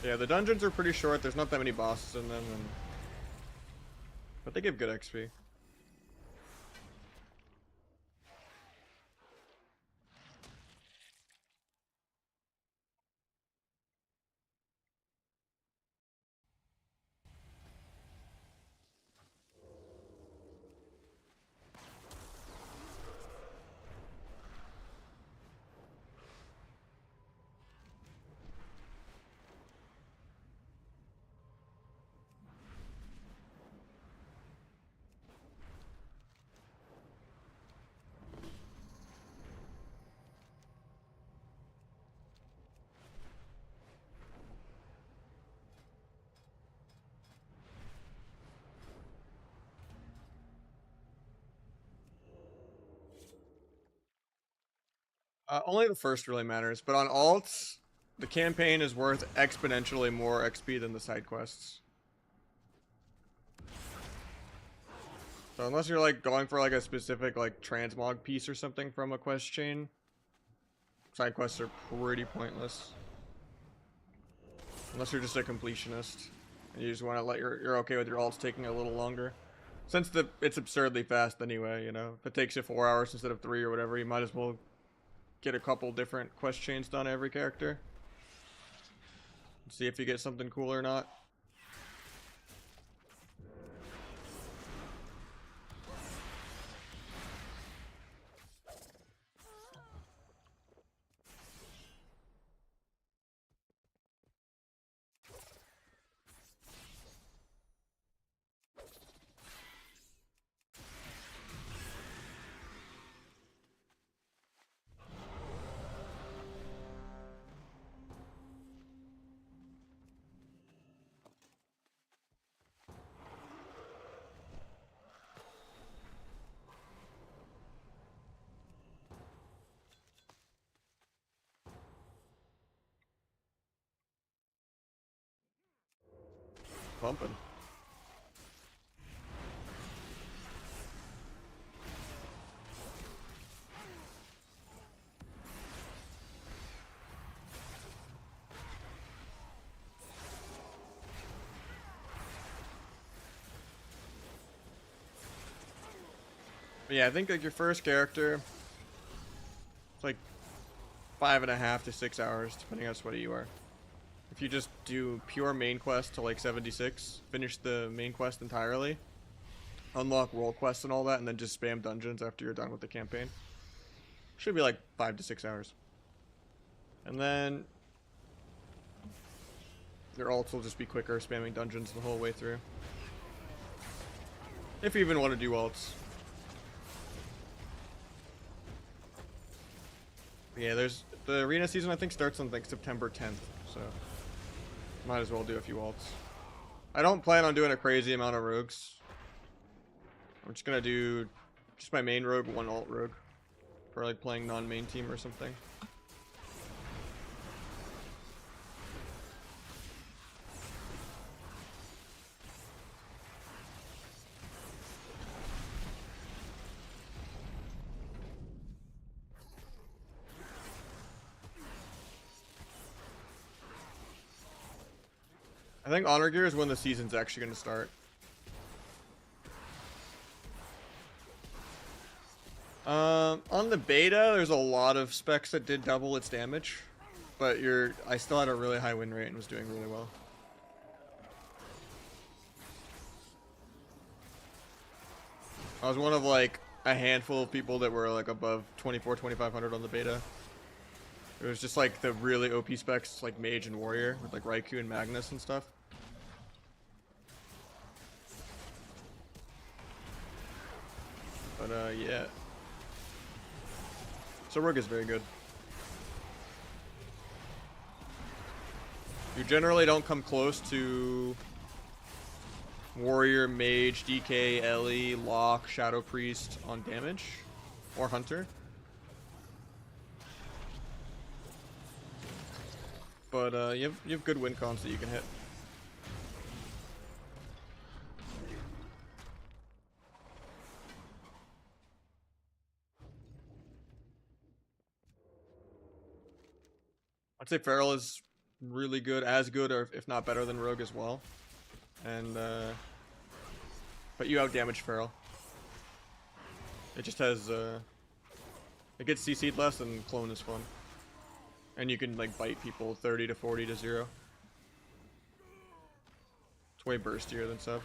S1: Yeah, the dungeons are pretty short. There's not that many bosses in them, but they give good XP. Only the first really matters, but on alts, the campaign is worth exponentially more XP than the side quests. So unless you're like going for like a specific like transmog piece or something from a quest chain, side quests are pretty pointless. Unless you're just a completionist and you just want to let you're okay with your alts taking a little longer. Since it's absurdly fast anyway, you know. If it takes you 4 hours instead of 3 or whatever, you might as well get a couple different quest chains done every character. See if you get something cool or not. Pumping. But yeah, I think like your first character, it's like 5.5 to 6 hours, depending on how sweaty you are. If you just do pure main quest to like 76, finish the main quest entirely, unlock world quests and all that, and then just spam dungeons after you're done with the campaign. Should be like 5 to 6 hours. And then your ults will just be quicker, spamming dungeons the whole way through. If you even want to do ults. Yeah, there's the arena season I think starts on like September 10th, so might as well do a few ults. I don't plan on doing a crazy amount of rogues. I'm just gonna do just my main rogue, 1 alt rogue. For like playing non-main team or something. I think Honor Gear is when the season's actually going to start. On the beta, there's a lot of specs that did double its damage, but I still had a really high win rate and was doing really well. I was one of like a handful of people that were like above 24,000-2,500 on the beta. It was just like the really OP specs like Mage and Warrior with like Raikou and Magnus and stuff. But yeah. So Rogue is very good. You generally don't come close to Warrior, Mage, DK, Ellie, Locke, Shadow Priest on damage. Or Hunter. But you have good win cons that you can hit. I'd say Feral is really good, as good, or if not better than Rogue as well. And but you outdamage Feral. It just has it gets CC'd less, and Clone is fun. And you can like bite people 30 to 40 to 0. It's way burstier than Sub.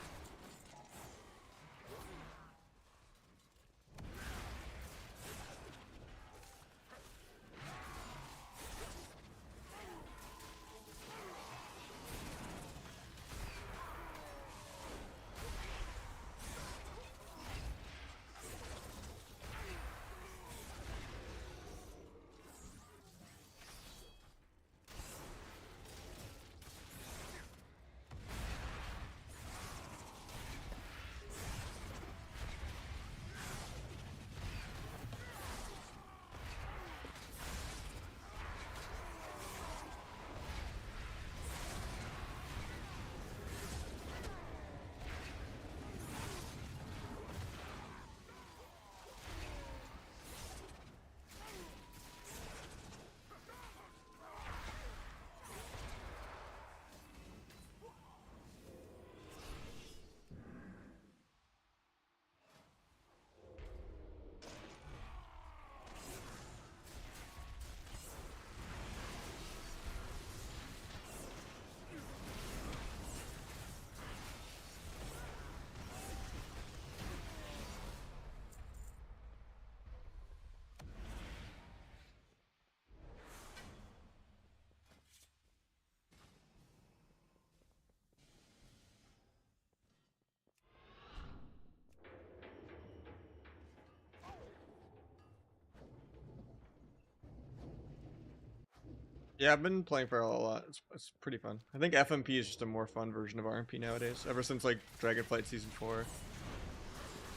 S1: Yeah, I've been playing Feral a lot. It's pretty fun. I think FMP is just a more fun version of RMP nowadays, ever since like Dragonflight Season 4.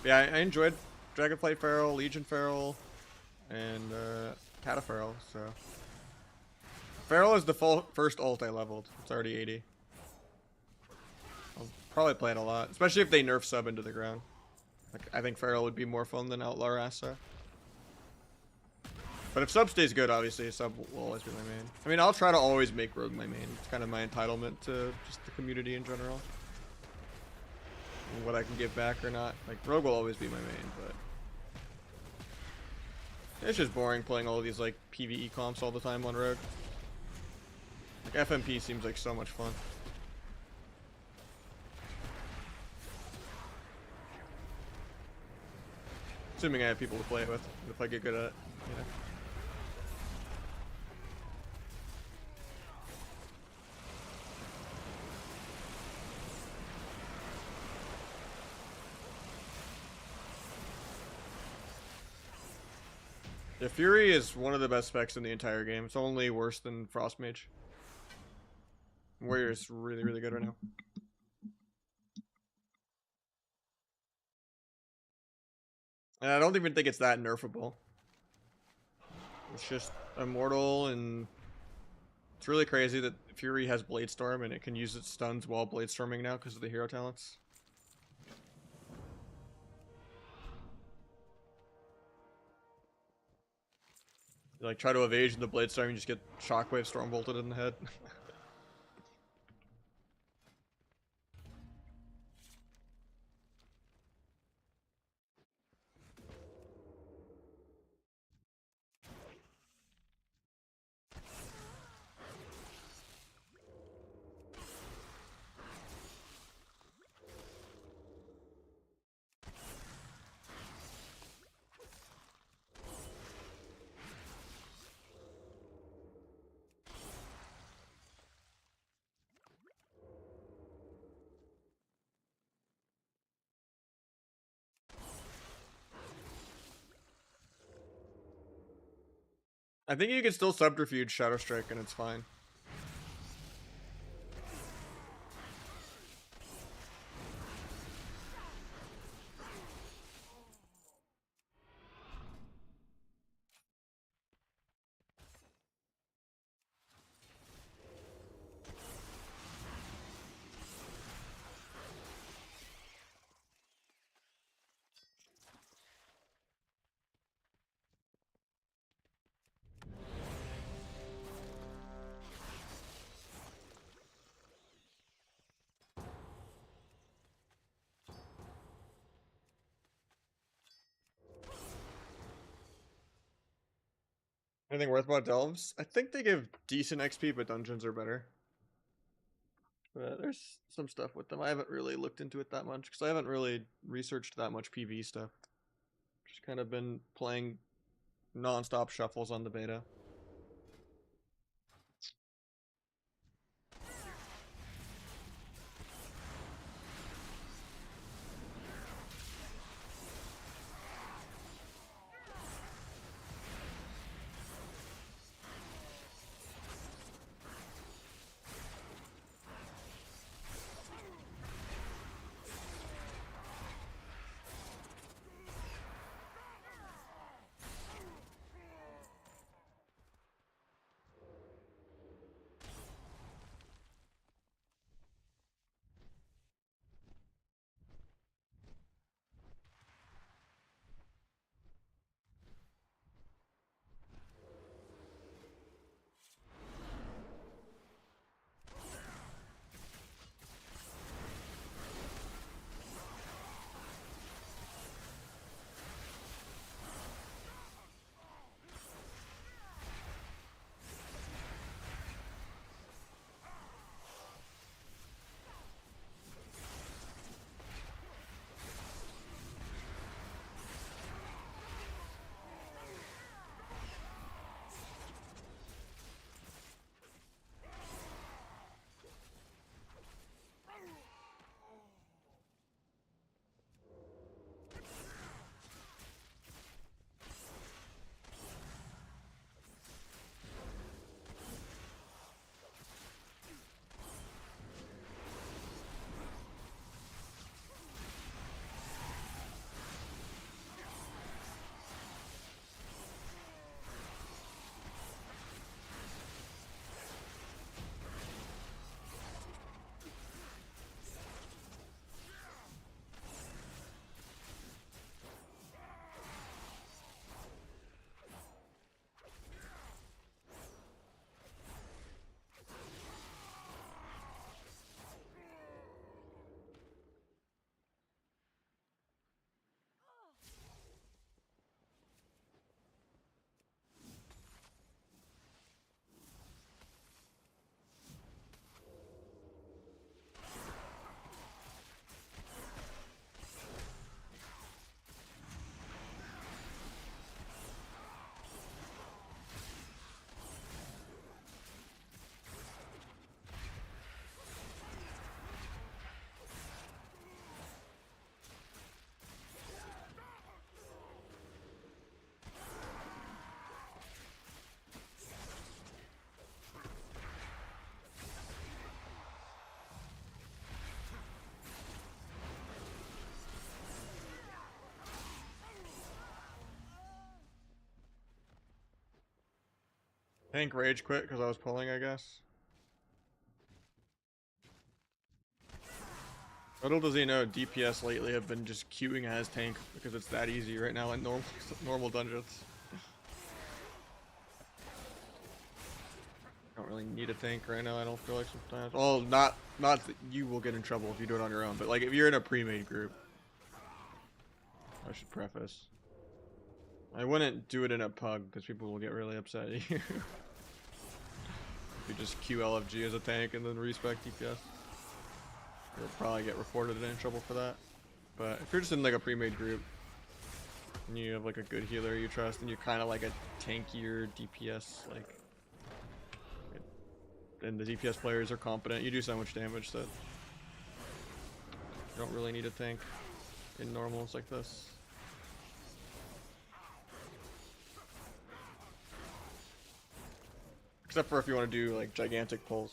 S1: But yeah, I enjoyed Dragonflight Feral, Legion Feral, and Cata Feral, so. Feral is the first ult I leveled. It's already 80. I'll probably play it a lot, especially if they nerf Sub into the ground. Like, I think Feral would be more fun than Outlaw Rasa. But if Sub stays good, obviously, Sub will always be my main. I mean, I'll try to always make Rogue my main. It's kind of my entitlement to just the community in general. And what I can give back or not. Like, Rogue will always be my main, but... it's just boring playing all of these, like, PvE comps all the time on Rogue. Like, FMP seems like so much fun. Assuming I have people to play it with, if I get good at it, you know. Yeah, Fury is one of the best specs in the entire game. It's only worse than Frost Mage. Warrior is really, really good right now. And I don't even think it's that nerfable. It's just immortal, and it's really crazy that Fury has Blade Storm and it can use its stuns while Blade Storming now because of the hero talents. You like try to evade the Blade Storm, you just get Shockwave Storm bolted in the head. I think you can still subterfuge Shadow Strike and it's fine. Anything worth about Delves? I think they give decent XP, but dungeons are better. But there's some stuff with them. I haven't really looked into it that much because I haven't really researched that much PV stuff. Just kind of been playing non-stop shuffles on the beta. Tank rage quit because I was pulling, I guess. Little does he know, DPS lately have been just queuing as tank because it's that easy right now in normal dungeons. Don't really need a tank right now, I don't feel like sometimes. Well, not that you will get in trouble if you do it on your own, but like if you're in a pre-made group. I should preface. I wouldn't do it in a pug because people will get really upset at you. If you just queue LFG as a tank and then respec DPS. You'll probably get reported and in trouble for that. But if you're just in like a pre-made group and you have like a good healer you trust and you're kind of like a tankier DPS, like, and the DPS players are competent, you do so much damage that you don't really need a tank in normals like this. Except for if you want to do like gigantic pulls.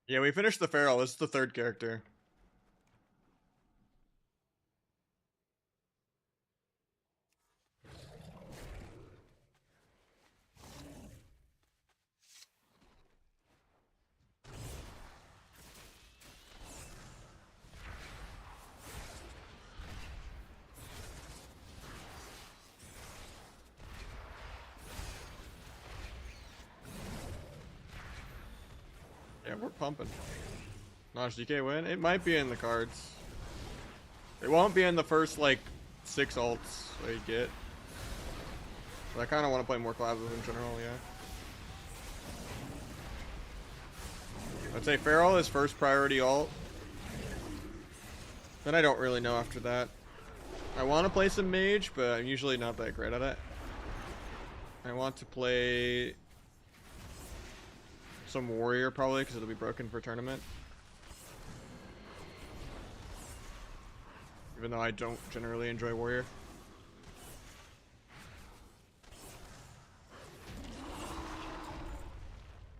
S1: Yeah, we finished the Feral. This is the third character. Yeah, we're pumping. Notch DK win? It might be in the cards. It won't be in the first, like, 6 ults that you get. But I kind of want to play more classes in general, yeah. I'd say Feral is first priority ult. Then I don't really know after that. I want to play some Mage, but I'm usually not that great at it. I want to play some Warrior probably, because it'll be broken for tournament. Even though I don't generally enjoy Warrior.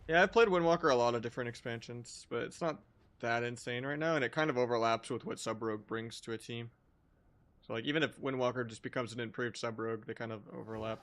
S1: Yeah, I've played Windwalker a lot of different expansions, but it's not that insane right now, and it kind of overlaps with what Sub-Rogue brings to a team. So, like, even if Windwalker just becomes an improved Sub-Rogue, they kind of overlap.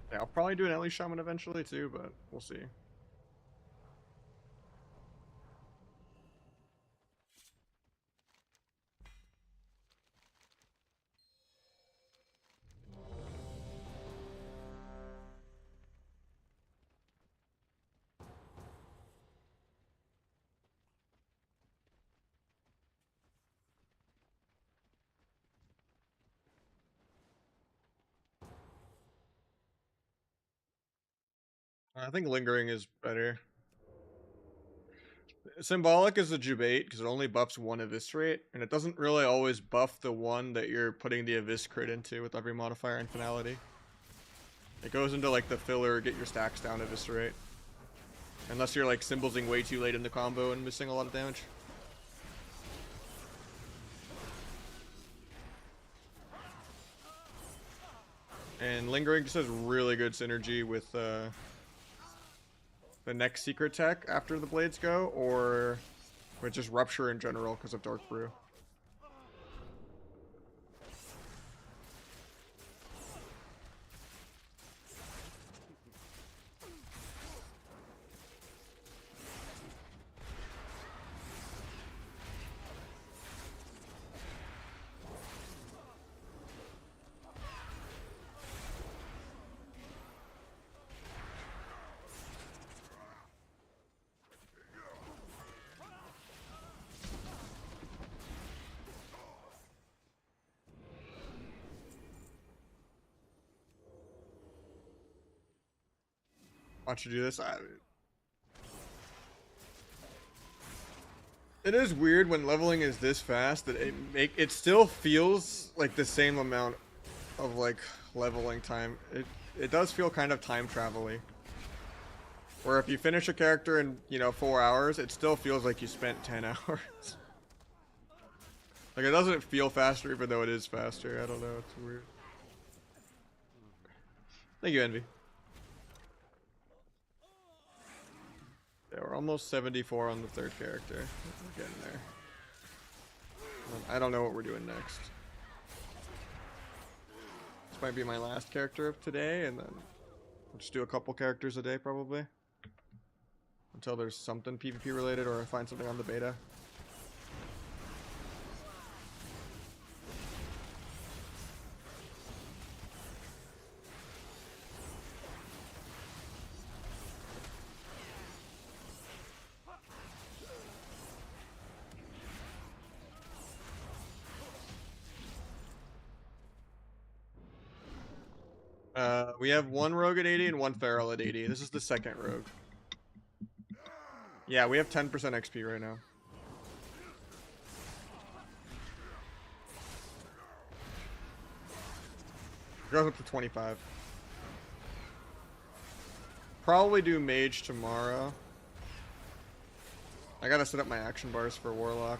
S1: Yeah, I'll probably do an Ellie Shaman eventually too, but we'll see. I think Lingering is better. Symbolic is a Jubate because it only buffs one Eviscerate, and it doesn't really always buff the one that you're putting the Evis crit into with every modifier in Finality. It goes into like the filler, get your stacks down Eviscerate. Unless you're like symbolsing way too late in the combo and missing a lot of damage. And Lingering just has really good synergy with the next secret tech after the blades go, or with just Rupture in general because of Dark Brew. Watch you do this. It is weird when leveling is this fast that it still feels like the same amount of like leveling time. It does feel kind of time travel-y. Where if you finish a character in, 4 hours, it still feels like you spent 10 hours. Like it doesn't feel faster even though it is faster. I don't know, it's weird. Thank you, Envy. Yeah, we're almost 74 on the third character. We're getting there. I don't know what we're doing next. This might be my last character of today, and then we'll just do a couple characters a day probably. Until there's something PvP related or I find something on the beta. We have one rogue at 80 and one feral at 80. This is the second rogue. Yeah, we have 10% XP right now. It goes up to 25. Probably do mage tomorrow. I gotta set up my action bars for warlock.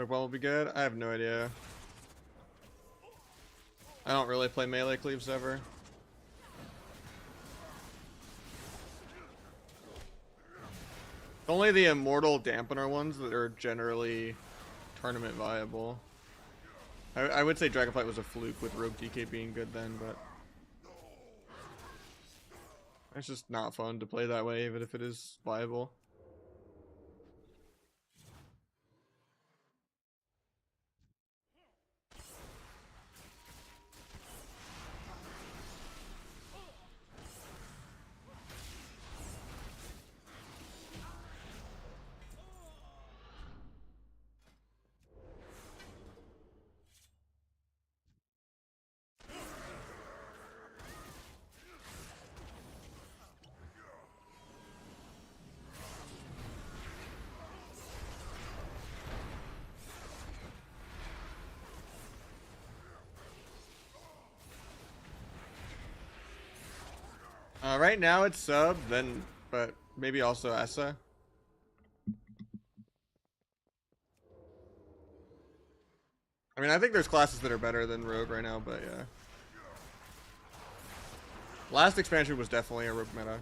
S1: Well, will be good. I have no idea. I don't really play melee cleaves ever. Only the immortal dampener ones that are generally tournament viable. I would say Dragonflight was a fluke with Rogue DK being good then, but it's just not fun to play that way even if it is viable. Right now it's sub, then, but maybe also Essa. I mean, I think there's classes that are better than Rogue right now, but yeah. Last expansion was definitely a Rogue meta.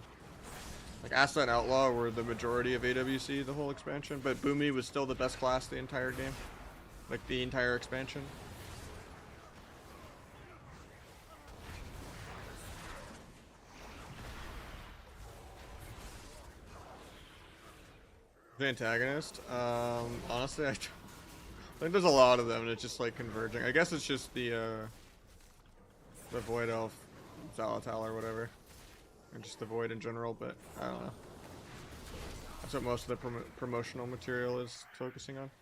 S1: Like, Assa and Outlaw were the majority of AWC the whole expansion, but Boomy was still the best class the entire game. Like, the entire expansion. The antagonist? Honestly, I think there's a lot of them, and it's just like converging. I guess it's just the Void Elf, Zalatal or whatever. And just the Void in general, but I don't know. That's what most of the promotional material is focusing on,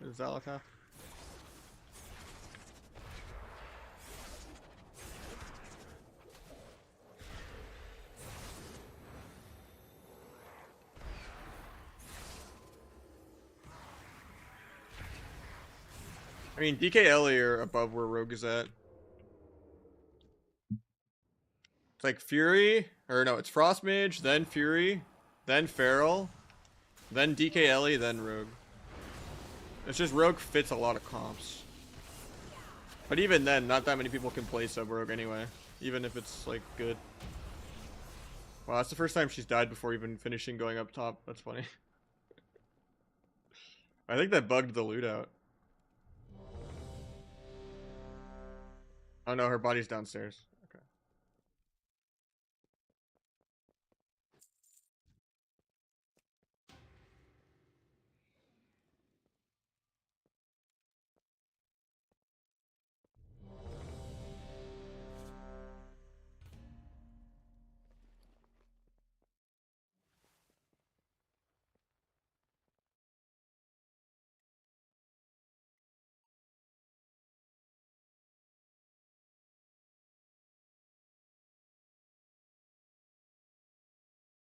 S1: is Zalatal. I mean, DKL are above where Rogue is at. It's like Fury, or no, it's Frost Mage, then Fury, then Feral, then DKL, then Rogue. It's just Rogue fits a lot of comps. But even then, not that many people can play sub Rogue anyway, even if it's like good. Wow, that's the first time she's died before even finishing going up top. That's funny. I think that bugged the loot out. Oh no, her body's downstairs. Okay.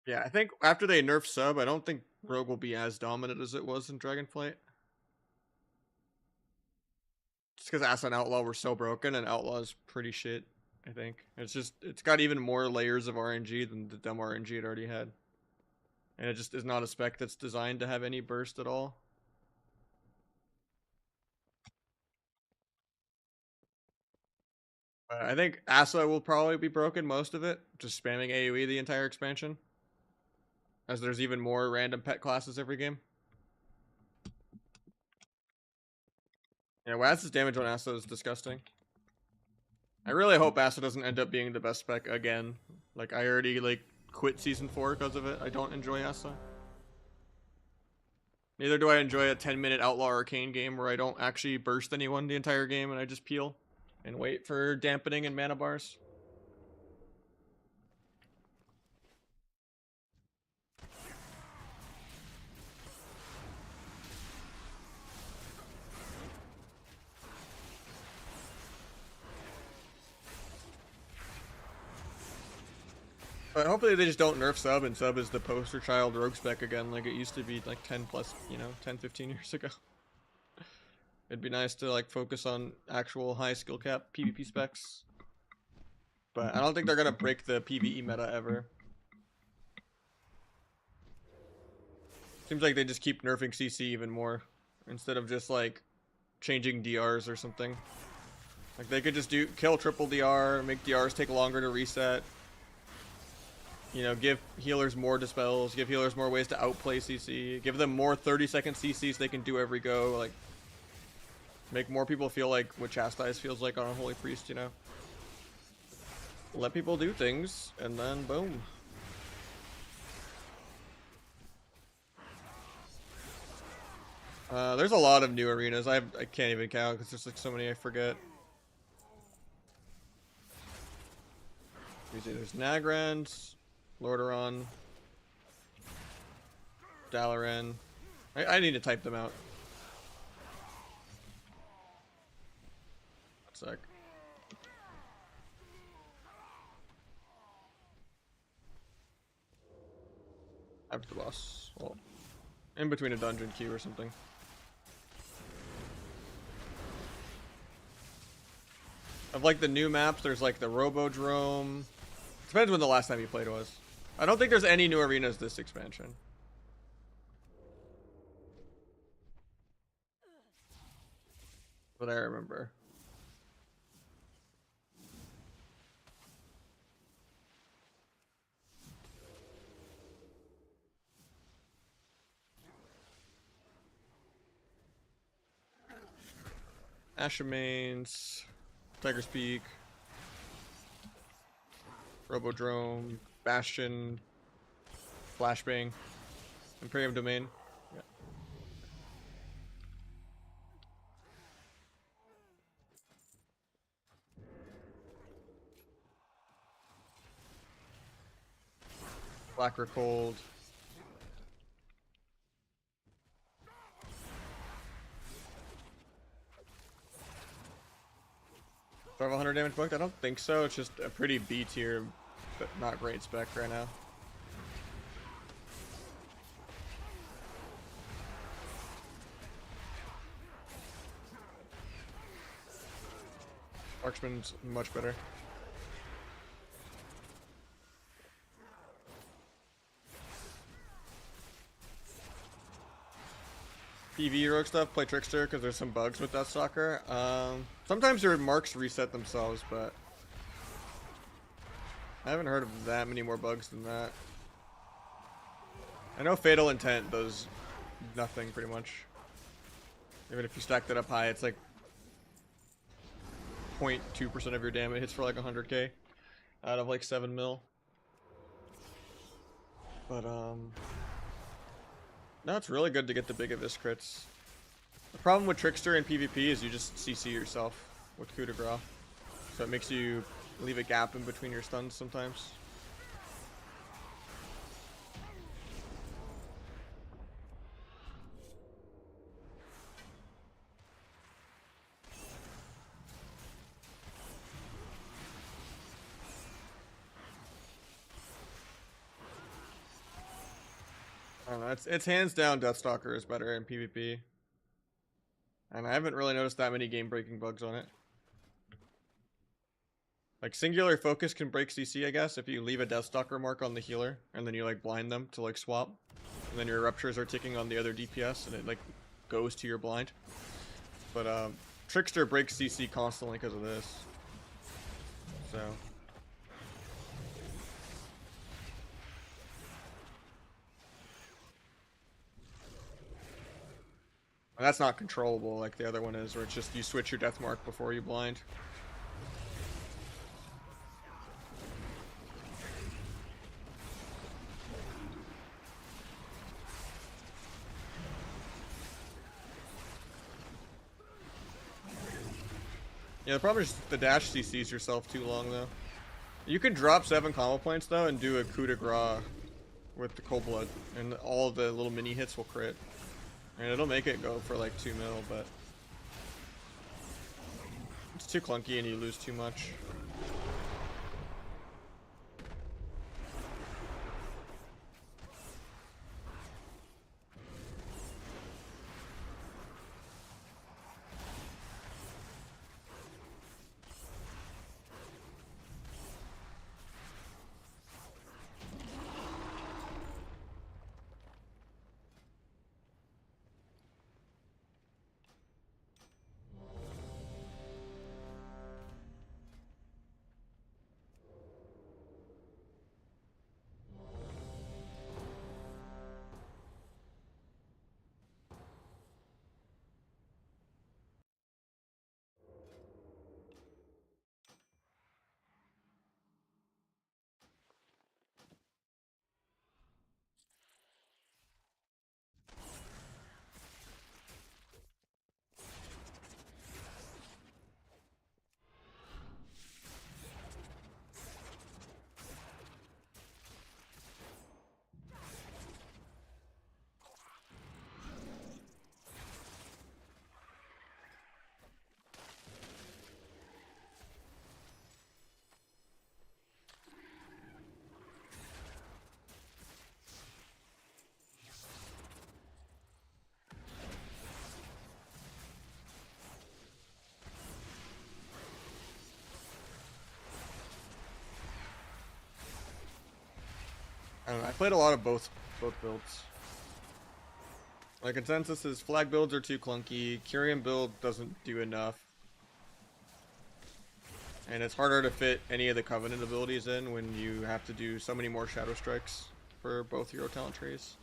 S1: Yeah, I think after they nerf sub, I don't think Rogue will be as dominant as it was in Dragonflight. Just because Asa and Outlaw were so broken, and Outlaw's pretty shit, I think. It's got even more layers of RNG than the dumb RNG it already had. And it just is not a spec that's designed to have any burst at all. I think Asa will probably be broken most of it, just spamming AoE the entire expansion. As there's even more random pet classes every game. Yeah, Wazz's damage on Asa is disgusting. I really hope Asa doesn't end up being the best spec again. Like, I already, like, quit Season 4 because of it. I don't enjoy Asa. Neither do I enjoy a 10-minute Outlaw Arcane game where I don't actually burst anyone the entire game and I just peel and wait for dampening and mana bars. But hopefully they just don't nerf sub and sub is the poster child rogue spec again like it used to be like 10 plus, 10, 15 years ago. It'd be nice to like focus on actual high skill cap PvP specs. But I don't think they're gonna break the PvE meta ever. Seems like they just keep nerfing CC even more instead of just like changing DRs or something. Like they could just kill triple DR, make DRs take longer to reset. Give healers more dispels, give healers more ways to outplay CC, give them more 30-second CCs they can do every go, like make more people feel like what Chastise feels like on a Holy Priest, Let people do things, and then boom. There's a lot of new arenas. I can't even count because there's like so many I forget. There's Nagrand, Lordaeron, Dalaran. I need to type them out. One sec. After the boss. Well, in between a dungeon queue or something. Of like the new maps, there's like the Robodrome. Depends when the last time you played was. I don't think there's any new arenas this expansion. But I remember. Ashamanes, Tiger's Peak, Robodrome, Bastion, Flashbang, Imperium Domain. Yeah. Black Recold. 1200 damage booked? I don't think so. It's just a pretty B tier, but not great spec right now. Marksman's much better. PV rogue stuff, play Trickster because there's some bugs with that stalker. Sometimes your marks reset themselves, but I haven't heard of that many more bugs than that. I know Fatal Intent does nothing pretty much. Even if you stack that up high, it's like 0.2% of your damage hits for like 100k out of like 7 mil. But no, it's really good to get the big Abyss crits. The problem with Trickster in PvP is you just CC yourself with coup de grace. So it makes you leave a gap in between your stuns sometimes. I don't know, it's hands down Deathstalker is better in PvP. And I haven't really noticed that many game-breaking bugs on it. Like, Singular Focus can break CC, I guess, if you leave a Deathstalker mark on the healer, and then you, like, blind them to, like, swap. And then your Ruptures are ticking on the other DPS, and it, like, goes to your blind. But, Trickster breaks CC constantly because of this. So... And that's not controllable like the other one is, where it's just you switch your death mark before you blind. Yeah, the problem is the dash CCs yourself too long though. You can drop 7 combo points though and do a coup de grace with the Cold Blood, and all the little mini hits will crit. And it'll make it go for like 2 mil, but it's too clunky and you lose too much. I don't know, I played a lot of both builds. My consensus is flag builds are too clunky, Kyrian build doesn't do enough. And it's harder to fit any of the Covenant abilities in when you have to do so many more Shadow Strikes for both hero talent trees.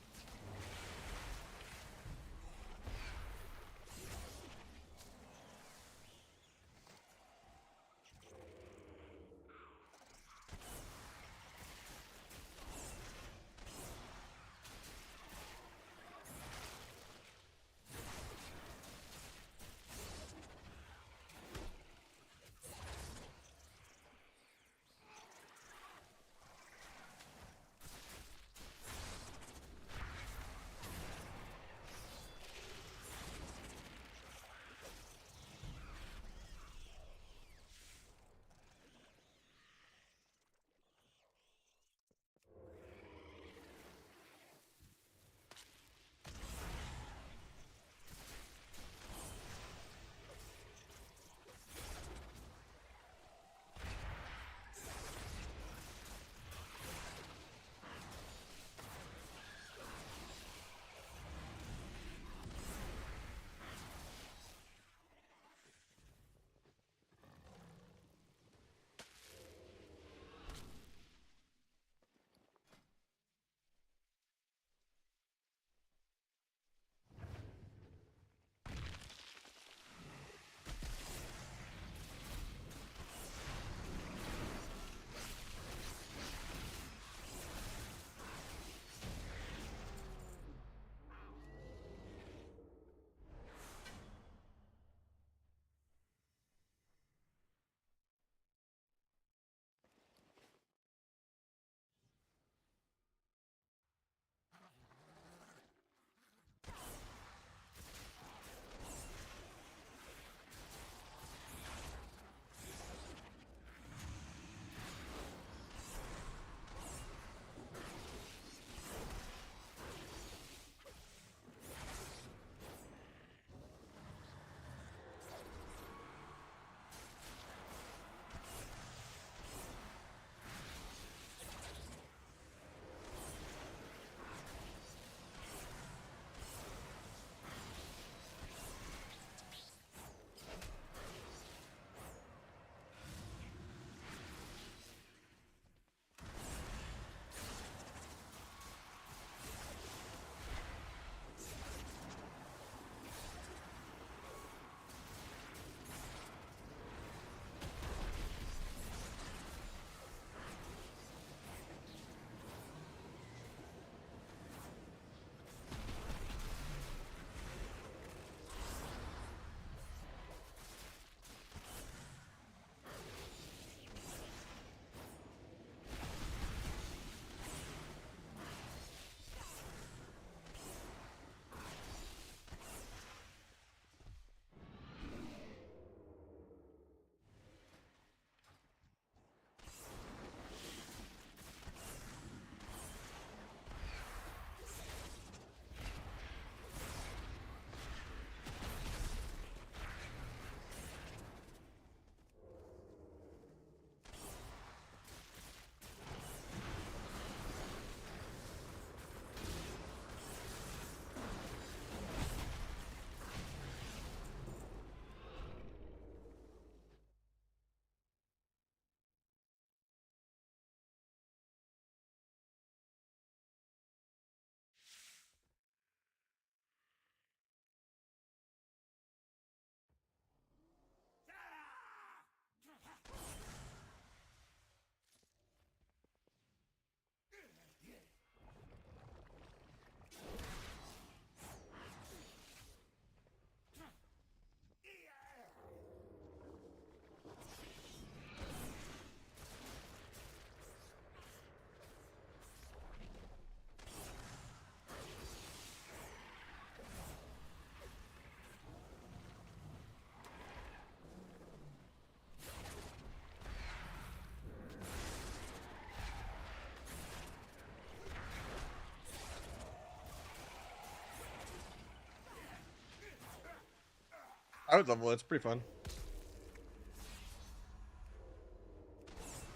S1: I would level it. It's pretty fun.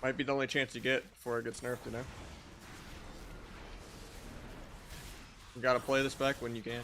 S1: Might be the only chance you get before it gets nerfed, you know? You gotta play the spec when you can.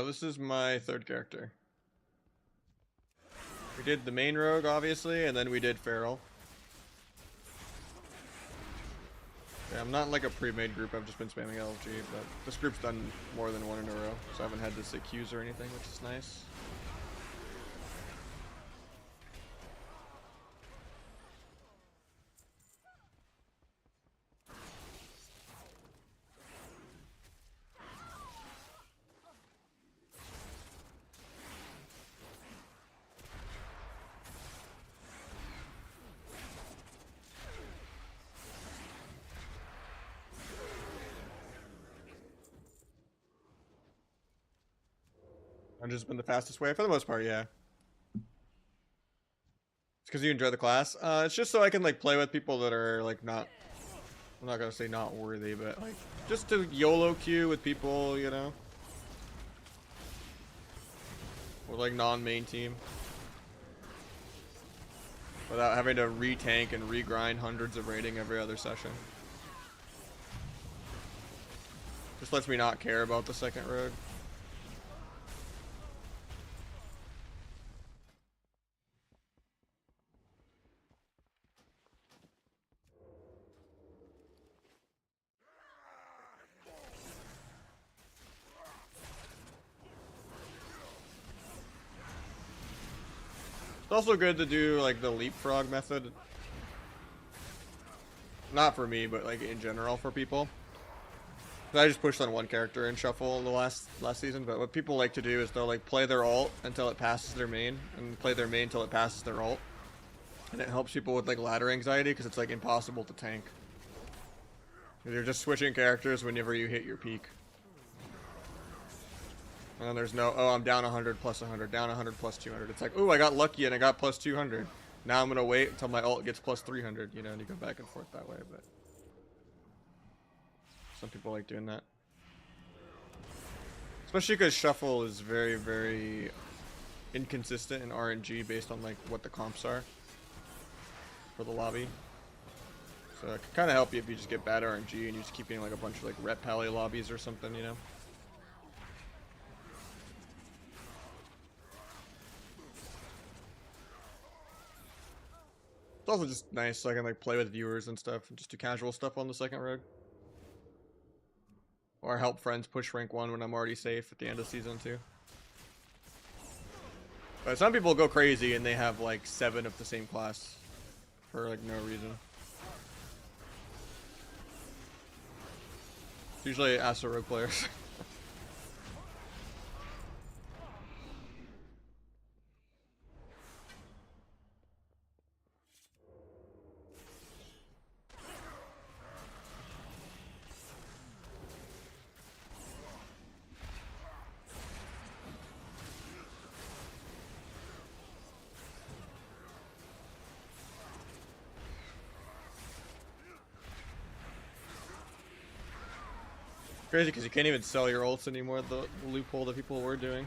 S1: This is my third character. We did the main rogue, obviously, and then we did Feral. Yeah, I'm not in like a pre-made group, I've just been spamming LFG, but this group's done more than one in a row, so I haven't had to say Qs or anything, which is nice. I've just been the fastest way for the most part, yeah. It's because you enjoy the class. It's just so I can like play with people that are like not, I'm not gonna say not worthy, but like just to YOLO queue with people, you know, or like non-main team, without having to re-tank and re-grind hundreds of rating every other session. Just lets me not care about the second rogue. It's also good to do like the leapfrog method. Not for me, but like in general for people. I just pushed on one character and shuffle the last season, but what people like to do is they'll like play their ult until it passes their main, and play their main until it passes their ult. And it helps people with like ladder anxiety because it's like impossible to tank. You're just switching characters whenever you hit your peak. And then there's no, oh, I'm down 100 plus 100, down 100 plus 200. It's like, oh, I got lucky and I got plus 200. Now I'm going to wait until my ult gets plus 300, you know, and you go back and forth that way, but some people like doing that. Especially because Shuffle is very, very inconsistent in RNG based on like what the comps are for the lobby. So it can kind of help you if you just get bad RNG and you just keep getting like a bunch of like rep pally lobbies or something, you know? It's also just nice so I can like play with viewers and stuff and just do casual stuff on the second rogue. Or help friends push rank 1 when I'm already safe at the end of season 2. But some people go crazy and they have like 7 of the same class for like no reason. It's usually Astro Rogue players. Crazy because you can't even sell your ults anymore, the loophole that people were doing.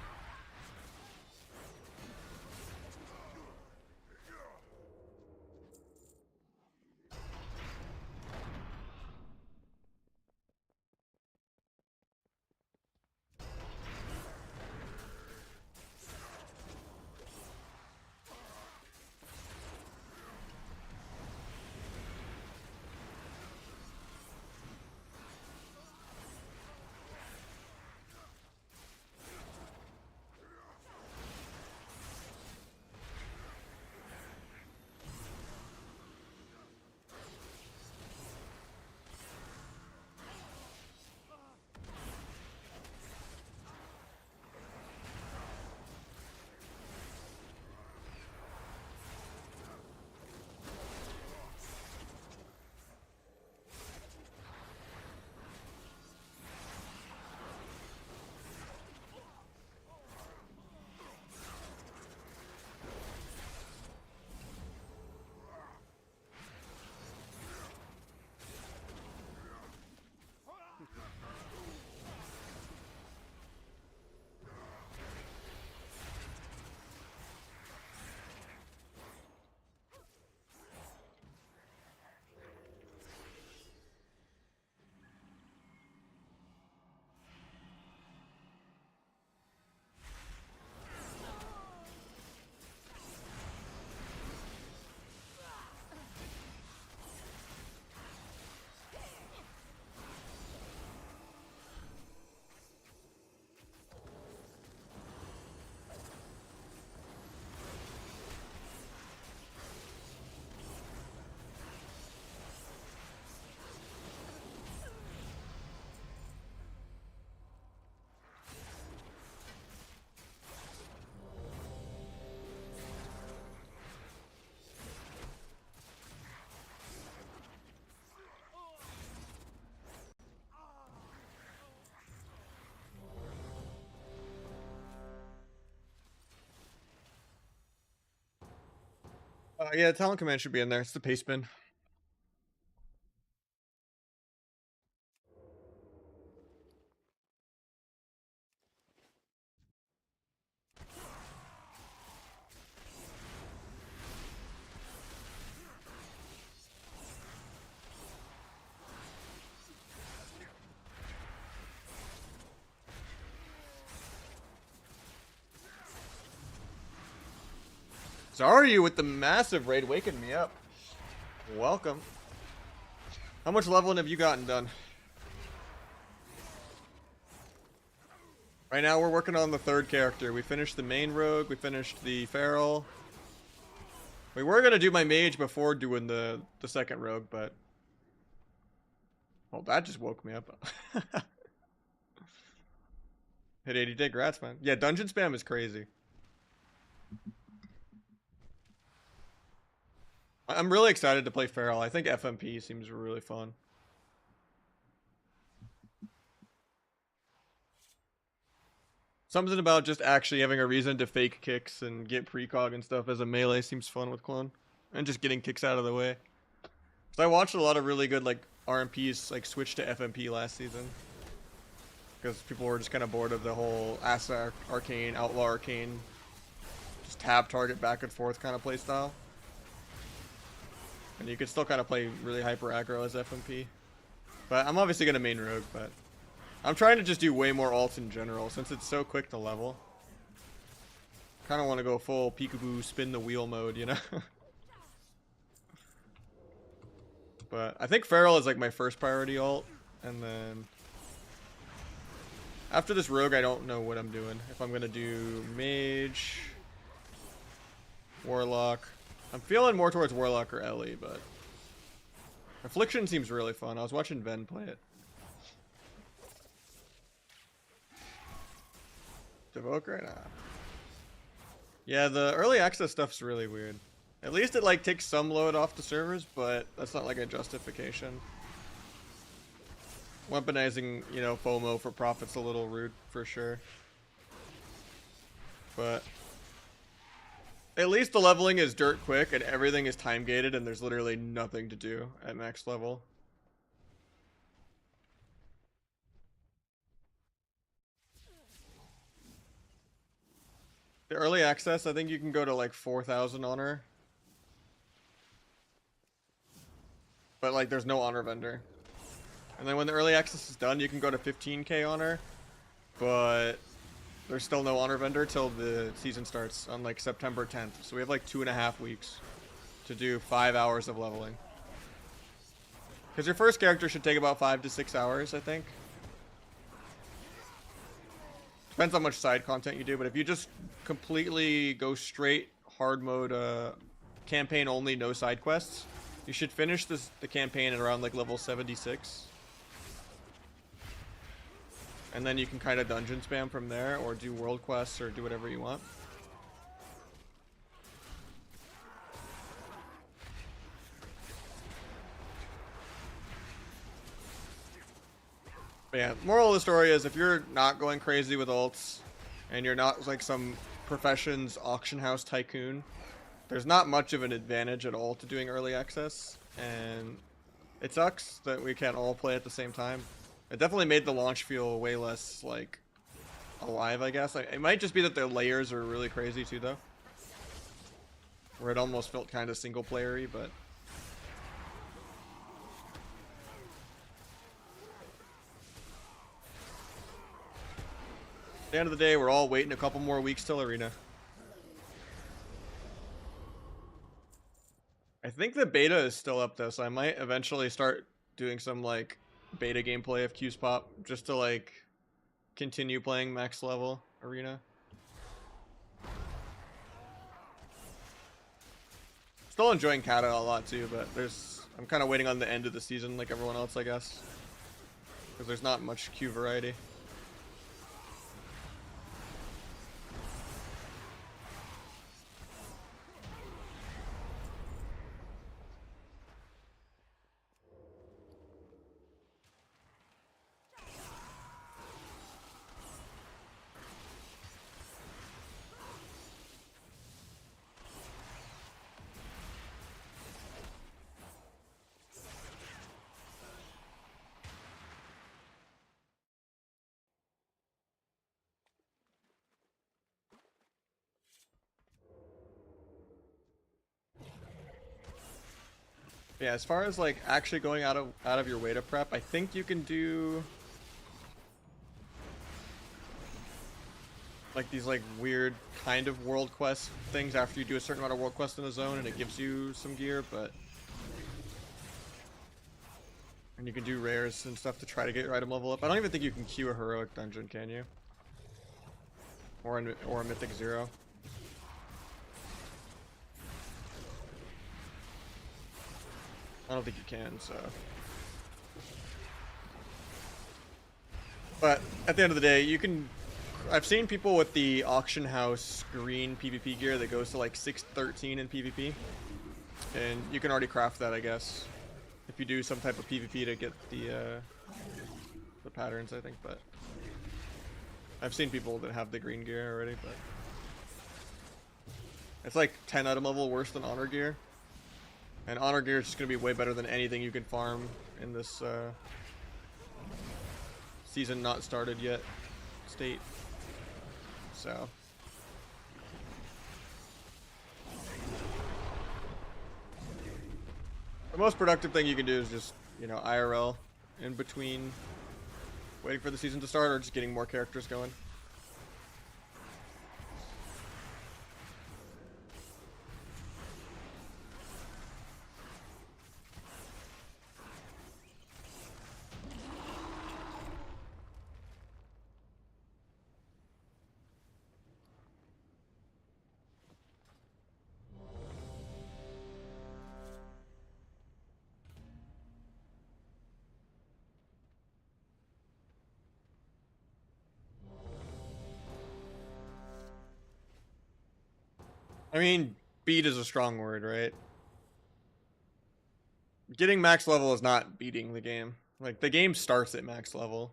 S1: Yeah, talent command should be in there. It's the pace bin. Sorry with the massive raid waking me up. Welcome. How much leveling have you gotten done? Right now we're working on the 3rd character. We finished the main rogue, we finished the feral. We were gonna do my mage before doing the 2nd rogue, but well, that just woke me up. Hit 80 day grats, man. Yeah, dungeon spam is crazy. I'm really excited to play feral. I think FMP seems really fun. Something about just actually having a reason to fake kicks and get precog and stuff as a melee seems fun with clone. And just getting kicks out of the way. So I watched a lot of really good like RMPs like switch to FMP last season. Because people were just kind of bored of the whole Asa Arcane, Outlaw Arcane, just tab target back and forth kind of play style. And you could still kind of play really hyper aggro as FMP. But I'm obviously going to main rogue, but I'm trying to just do way more ults in general since it's so quick to level. Kind of want to go full peekaboo spin the wheel mode, you know? But I think feral is like my first priority ult, and then after this rogue I don't know what I'm doing. If I'm going to do mage, Warlock. I'm feeling more towards Warlock or Ellie, but Affliction seems really fun. I was watching Ven play it. Devoker? Nah. Yeah, the early access stuff's really weird. At least it like takes some load off the servers, but that's not like a justification. Weaponizing, you know, FOMO for profit's a little rude for sure. But at least the leveling is dirt quick and everything is time gated and there's literally nothing to do at max level. The early access, I think you can go to like 4,000 honor. But like there's no honor vendor. And then when the early access is done, you can go to 15k honor. But there's still no honor vendor till the season starts on like September 10th. So we have like 2.5 weeks to do 5 hours of leveling. Because your first character should take about 5 to 6 hours, I think. Depends how much side content you do, but if you just completely go straight hard mode campaign only, no side quests, you should finish the campaign at around like level 76. And then you can kind of dungeon spam from there, or do world quests, or do whatever you want. But yeah, moral of the story is if you're not going crazy with ults, and you're not like some profession's auction house tycoon, there's not much of an advantage at all to doing early access, and it sucks that we can't all play at the same time. It definitely made the launch feel way less, like, alive, I guess. It might just be that the layers are really crazy, too, though. Where it almost felt kind of single-player-y, but... At the end of the day, we're all waiting a couple more weeks till Arena. I think the beta is still up, though, so I might eventually start doing some, like, beta gameplay of Q's Pop, just to, like, continue playing max level Arena. Still enjoying Kata a lot, too, but I'm kind of waiting on the end of the season like everyone else, I guess. Because there's not much Q variety. Yeah, as far as like actually going out of your way to prep, I think you can do like these like weird kind of world quest things after you do a certain amount of world quests in a zone, and it gives you some gear, but and you can do rares and stuff to try to get your item level up. I don't even think you can queue a heroic dungeon, can you? Or a mythic 0. I don't think you can, so. But at the end of the day, you can. I've seen people with the auction house green PvP gear that goes to like 613 in PvP, and you can already craft that, I guess, if you do some type of PvP to get the patterns, I think. But I've seen people that have the green gear already, but it's like 10 item level worse than honor gear. And honor gear is just going to be way better than anything you can farm in this season not started yet state. So. The most productive thing you can do is just, you know, IRL in between waiting for the season to start or just getting more characters going. I mean, beat is a strong word, right? Getting max level is not beating the game. Like, the game starts at max level.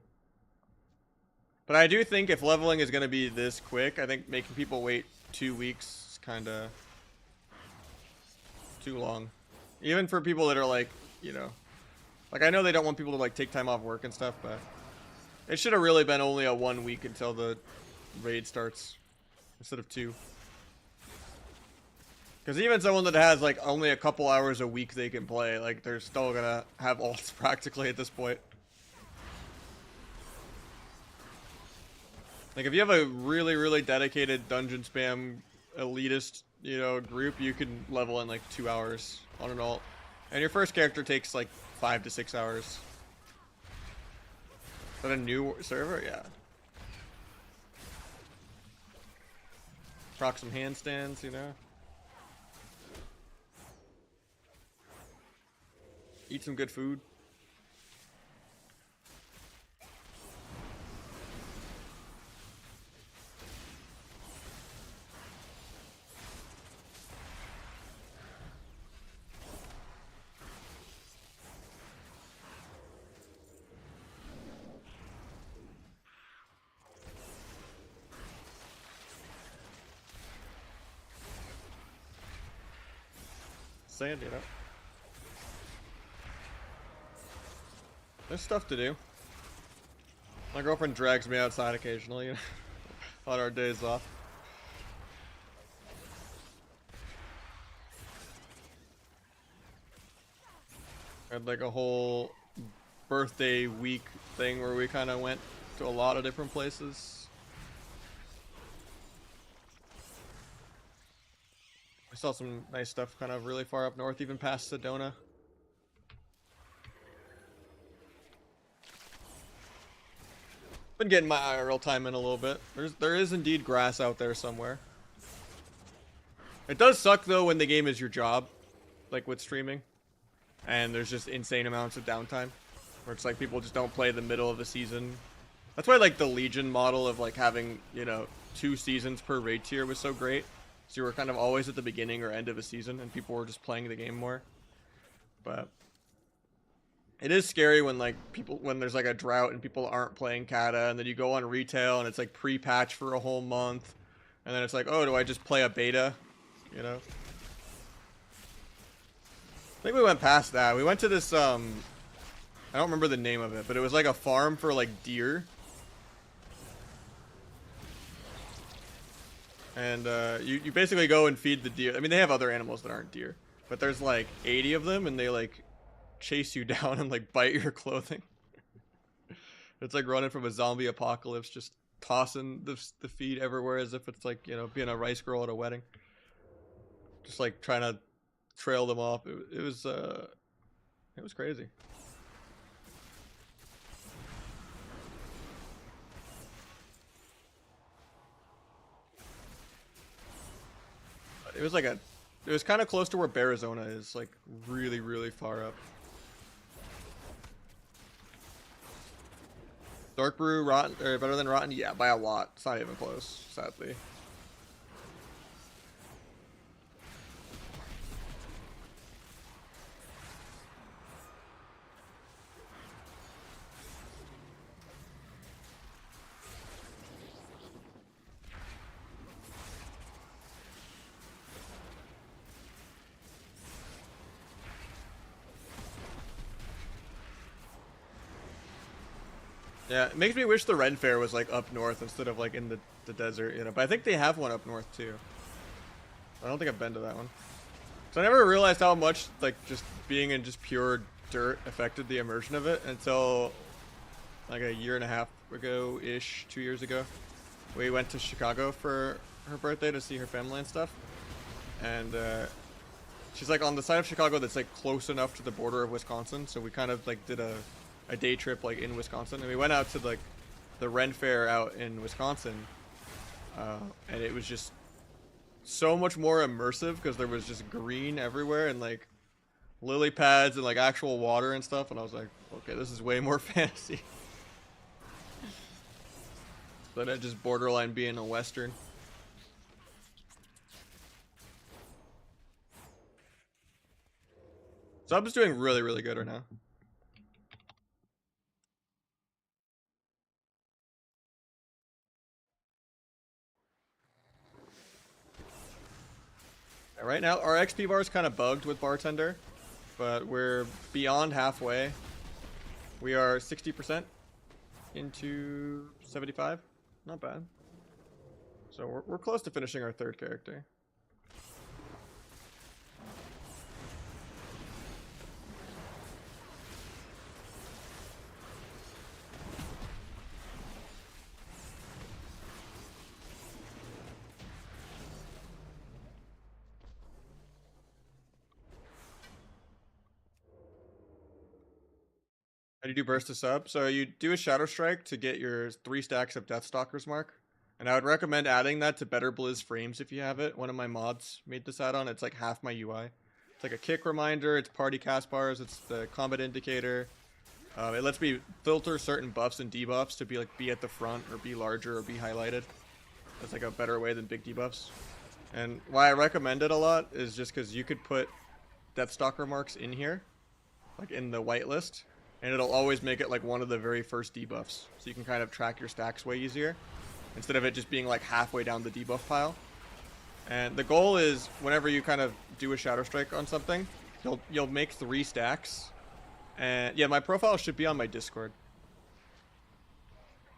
S1: But I do think if leveling is going to be this quick, I think making people wait 2 weeks is kind of too long. Even for people that are like, you know, like I know they don't want people to like take time off work and stuff, but it should have really been only a 1 week until the raid starts instead of 2. Because even someone that has like only a couple hours a week they can play, like they're still gonna have ults practically at this point. Like if you have a really, really dedicated dungeon spam elitist, you know, group, you can level in like 2 hours on an ult. And your first character takes like 5 to 6 hours. Is that a new server? Yeah. Proc some handstands, you know. Eat some good food. Sand, you know. There's stuff to do. My girlfriend drags me outside occasionally on our days off. Had like a whole birthday week thing where we kind of went to a lot of different places. We saw some nice stuff kind of really far up north, even past Sedona. Been getting my IRL time in a little bit. There is indeed grass out there somewhere. It does suck though when the game is your job, like with streaming, and there's just insane amounts of downtime, where it's like people just don't play the middle of the season. That's why like the Legion model of like having, you know, 2 seasons per raid tier was so great. So you were kind of always at the beginning or end of a season, and people were just playing the game more. But it is scary when like when there's like a drought and people aren't playing Kata, and then you go on retail and it's like pre-patch for a whole month, and then it's like, oh, do I just play a beta? You know. I think we went past that. We went to this I don't remember the name of it, but it was like a farm for like deer. And you basically go and feed the deer. I mean, they have other animals that aren't deer, but there's like 80 of them, and they like chase you down and like bite your clothing. It's like running from a zombie apocalypse, just tossing the feed everywhere as if it's like, you know, being a rice girl at a wedding. Just like trying to trail them off. It was crazy. It was like it was kind of close to where Arizona is, like really, really far up. Dark brew, rotten, or better than rotten? Yeah, by a lot. It's not even close, sadly. Yeah, it makes me wish the Ren Fair was like up north instead of like in the desert, you know. But I think they have one up north too. I don't think I've been to that one. So I never realized how much like just being in just pure dirt affected the immersion of it until like a year and a half ago-ish, 2 years ago. We went to Chicago for her birthday to see her family and stuff. And she's like on the side of Chicago that's like close enough to the border of Wisconsin. So we kind of like did a day trip like in Wisconsin, and we went out to like the Ren Fair out in Wisconsin, and it was just so much more immersive because there was just green everywhere and like lily pads and like actual water and stuff, and I was like, okay, this is way more fantasy than it just borderline being a Western. Sub is doing really, really good right now. Right now, our XP bar is kind of bugged with Bartender, but we're beyond halfway. We are 60% into 75. Not bad. So we're close to finishing our third character. How do you do burst to sub? So you do a Shadow Strike to get your 3 stacks of Deathstalker's Mark. And I would recommend adding that to Better Blizz Frames if you have it. One of my mods made this add-on. It's like half my UI. It's like a kick reminder, it's party cast bars, it's the combat indicator. It lets me filter certain buffs and debuffs to be at the front or be larger or be highlighted. That's like a better way than big debuffs. And why I recommend it a lot is just because you could put Deathstalker marks in here, like in the whitelist, and it'll always make it like one of the very first debuffs. So you can kind of track your stacks way easier, instead of it just being like halfway down the debuff pile. And the goal is whenever you kind of do a Shadow Strike on something, you'll make 3 stacks. And yeah, my profile should be on my Discord.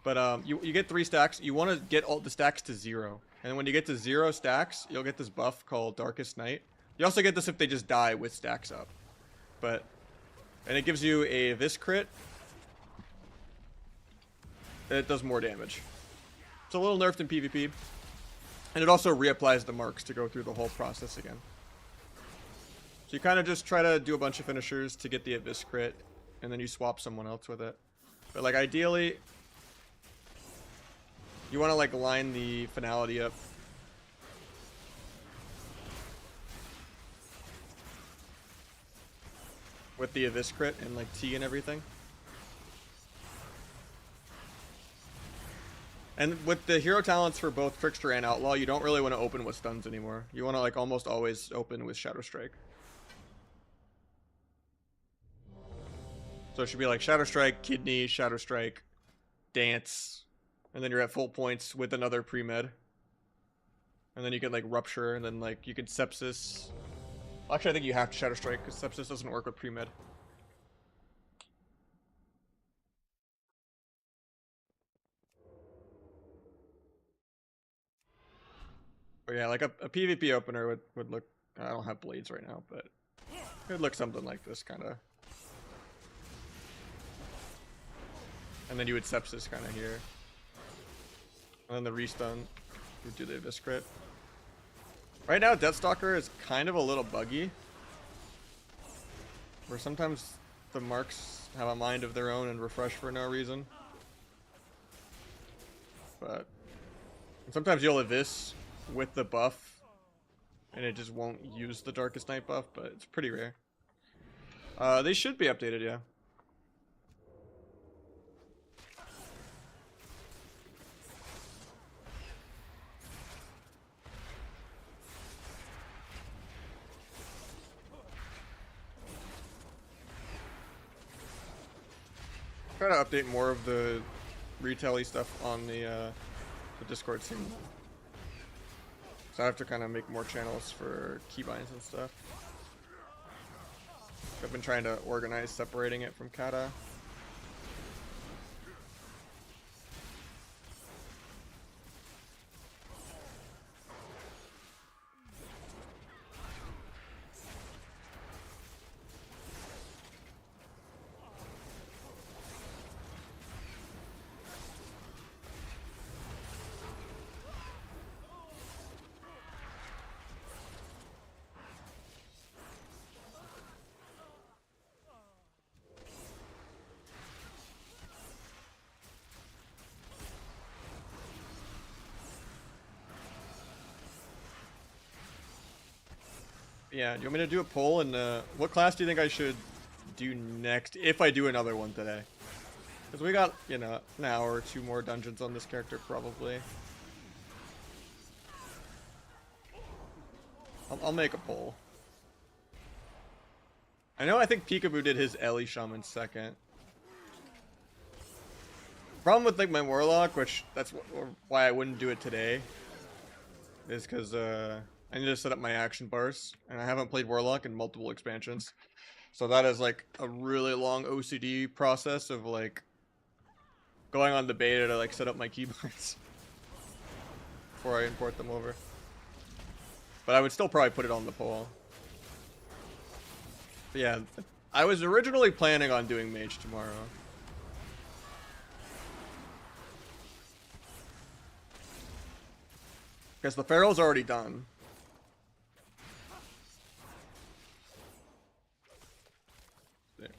S1: But you get 3 stacks. You want to get all the stacks to 0. And when you get to 0 stacks, you'll get this buff called Darkest Night. You also get this if they just die with stacks up. And it gives you a Vis crit. It does more damage. It's a little nerfed in PvP. And it also reapplies the marks to go through the whole process again. So you kind of just try to do a bunch of finishers to get the Abyss crit, and then you swap someone else with it. But like ideally, you want to like line the finality up. With the Abyss crit and like T and everything. And with the hero talents for both Trickster and Outlaw, you don't really want to open with stuns anymore. You want to like almost always open with Shadow Strike. So it should be like Shadow Strike, Kidney, Shadow Strike, Dance, and then you're at full points with another pre-med. And then you can like Rupture, and then like you can Sepsis. Actually, I think you have to Shadow Strike because Sepsis doesn't work with pre-med. But yeah, like a PvP opener would look... I don't have blades right now, but it would look something like this, kind of. And then you would Sepsis kind of here. And then the restun would do the Abyss crit. Right now, Deathstalker is kind of a little buggy. Where sometimes the marks have a mind of their own and refresh for no reason. But sometimes you'll Abyss with the buff, and it just won't use the Darkest Night buff, but it's pretty rare. They should be updated, yeah. Try to update more of the retail-y stuff on the Discord soon. So I have to kind of make more channels for keybinds and stuff. I've been trying to organize separating it from Kata. Yeah, do you want me to do a poll? And what class do you think I should do next if I do another one today? Because we got, you know, an hour or 2 more dungeons on this character probably. I'll make a poll. I know I think Peekaboo did his Ellie Shaman second. Problem with like my Warlock, which that's why I wouldn't do it today, is because I need to set up my action bars, and I haven't played Warlock in multiple expansions. So that is like a really long OCD process of like going on the beta to like set up my keybinds before I import them over. But I would still probably put it on the poll. But yeah, I was originally planning on doing Mage tomorrow. Because the Pharaoh's already done. There.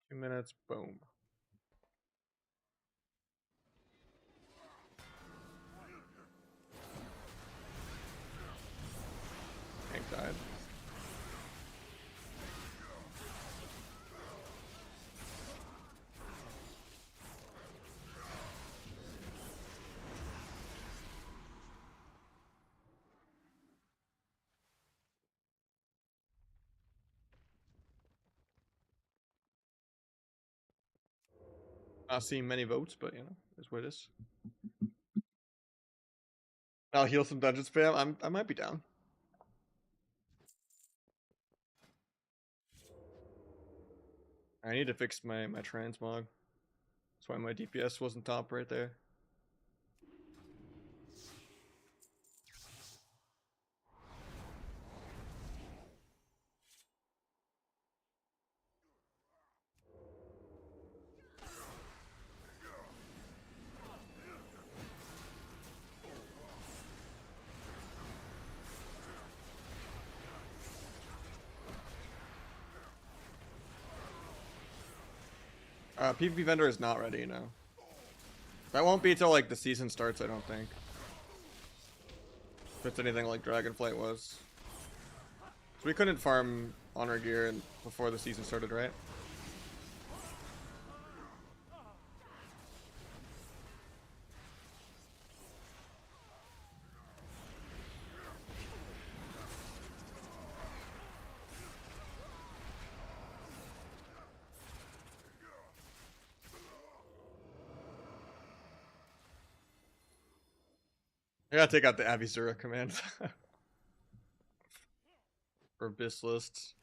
S1: 2 minutes, boom. Tank died. Not seeing many votes, but you know, that's what it is. I'll heal some dungeon spam. I might be down. I need to fix my transmog. That's why my DPS wasn't top right there. PvP vendor is not ready now. That won't be till like the season starts, I don't think. If it's anything like Dragonflight was. So we couldn't farm honor gear before the season started, right? I gotta take out the Avisura command. For Abyss lists.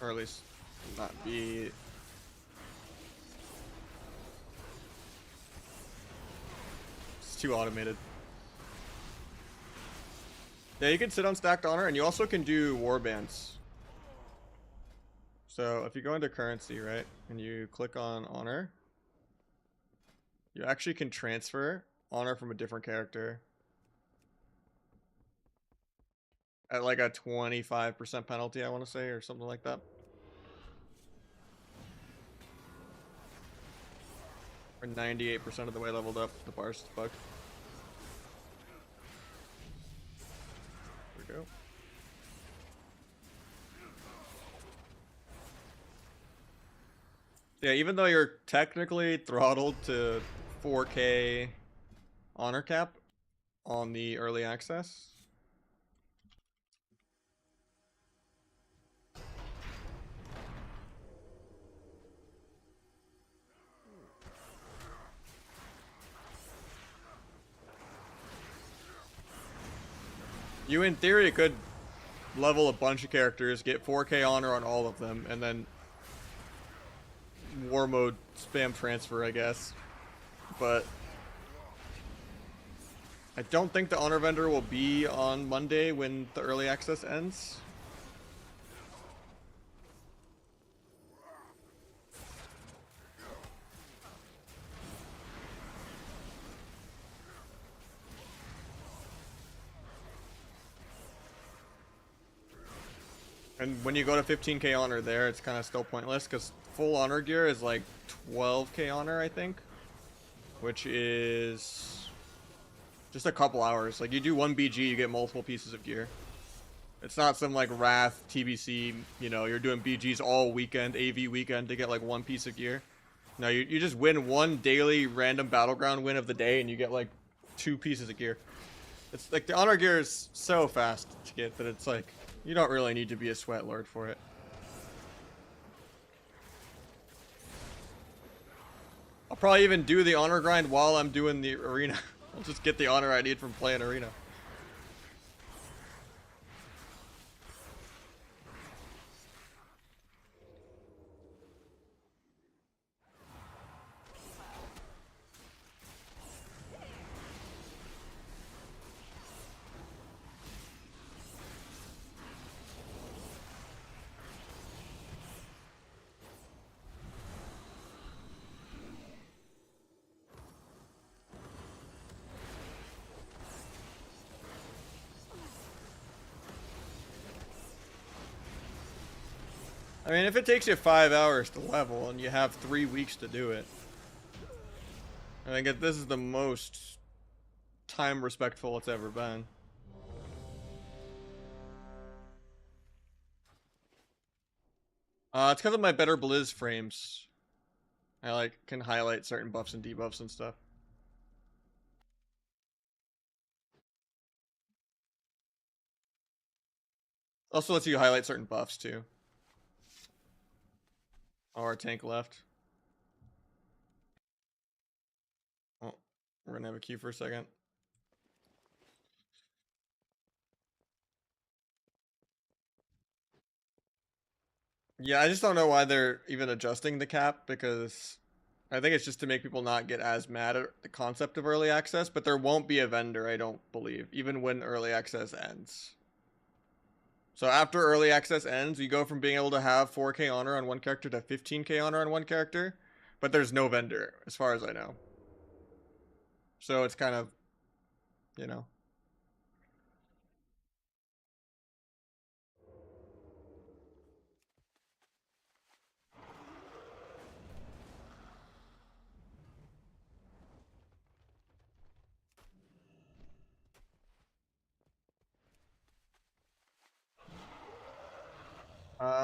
S1: Or at least not be... It's too automated. Yeah, you can sit on stacked honor, and you also can do warbands. So if you go into currency, right, and you click on honor, you actually can transfer honor from a different character at like a 25% penalty, I want to say, or something like that. Or 98% of the way leveled up. The bar's bugged. There we go. Yeah, even though you're technically throttled to 4K honor cap on the early access. You, in theory, could level a bunch of characters, get 4K honor on all of them, and then war mode spam transfer, I guess. But I don't think the honor vendor will be on Monday when the early access ends. And when you go to 15k honor there, it's kind of still pointless because full honor gear is like 12k honor, I think, which is just a couple hours. Like you do one BG, you get multiple pieces of gear. It's not some like Wrath TBC, you know, you're doing BGs all weekend, AV weekend to get like one piece of gear. No, you just win one daily random battleground win of the day and you get like 2 pieces of gear. It's like the honor gear is so fast to get that it's like you don't really need to be a sweat lord for it. I'll probably even do the honor grind while I'm doing the arena. I'll just get the honor I need from playing arena. I mean, if it takes you 5 hours to level and you have 3 weeks to do it, I think this is the most time respectful it's ever been. It's because of my better Blizz frames. I like can highlight certain buffs and debuffs and stuff. Also lets you highlight certain buffs too. Oh, our tank left. Oh, we're gonna have a queue for a second. Yeah, I just don't know why they're even adjusting the cap because I think it's just to make people not get as mad at the concept of early access, but there won't be a vendor, I don't believe, even when early access ends. So after early access ends, you go from being able to have 4k honor on one character to 15k honor on one character, but there's no vendor, as far as I know. So it's kind of, you know.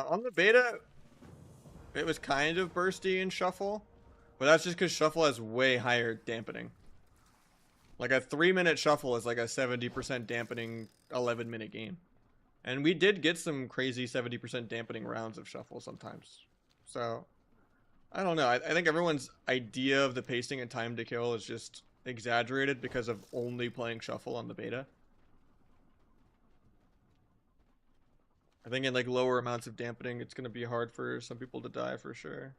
S1: On the beta, it was kind of bursty in Shuffle, but that's just because Shuffle has way higher dampening. Like a 3-minute Shuffle is like a 70% dampening 11-minute game. And we did get some crazy 70% dampening rounds of Shuffle sometimes. So, I don't know. I think everyone's idea of the pacing and time to kill is just exaggerated because of only playing Shuffle on the beta. I think in like lower amounts of dampening, it's going to be hard for some people to die for sure.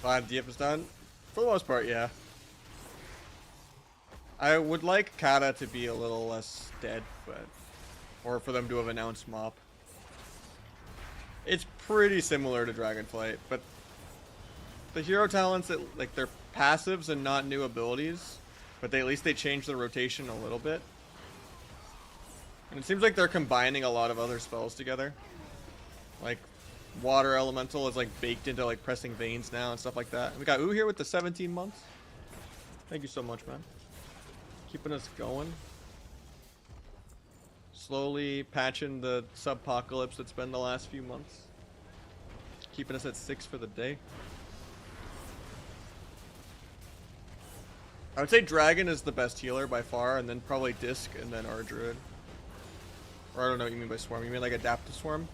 S1: Glad DF is done. For the most part, yeah. I would like Kata to be a little less dead, but... Or for them to have announced Mop. It's pretty similar to Dragonflight, but... The hero talents, like, they're passives and not new abilities. But at least they changed the rotation a little bit. And it seems like they're combining a lot of other spells together. Like, Water Elemental is like baked into like pressing veins now and stuff like that. We got Ooh here with the 17 months. Thank you so much, man. Keeping us going. Slowly patching the subpocalypse that's been the last few months. Keeping us at 6 for the day. I would say Dragon is the best healer by far, and then probably Disc, and then our Druid. Or I don't know what you mean by Swarm. You mean like Adaptive Swarm?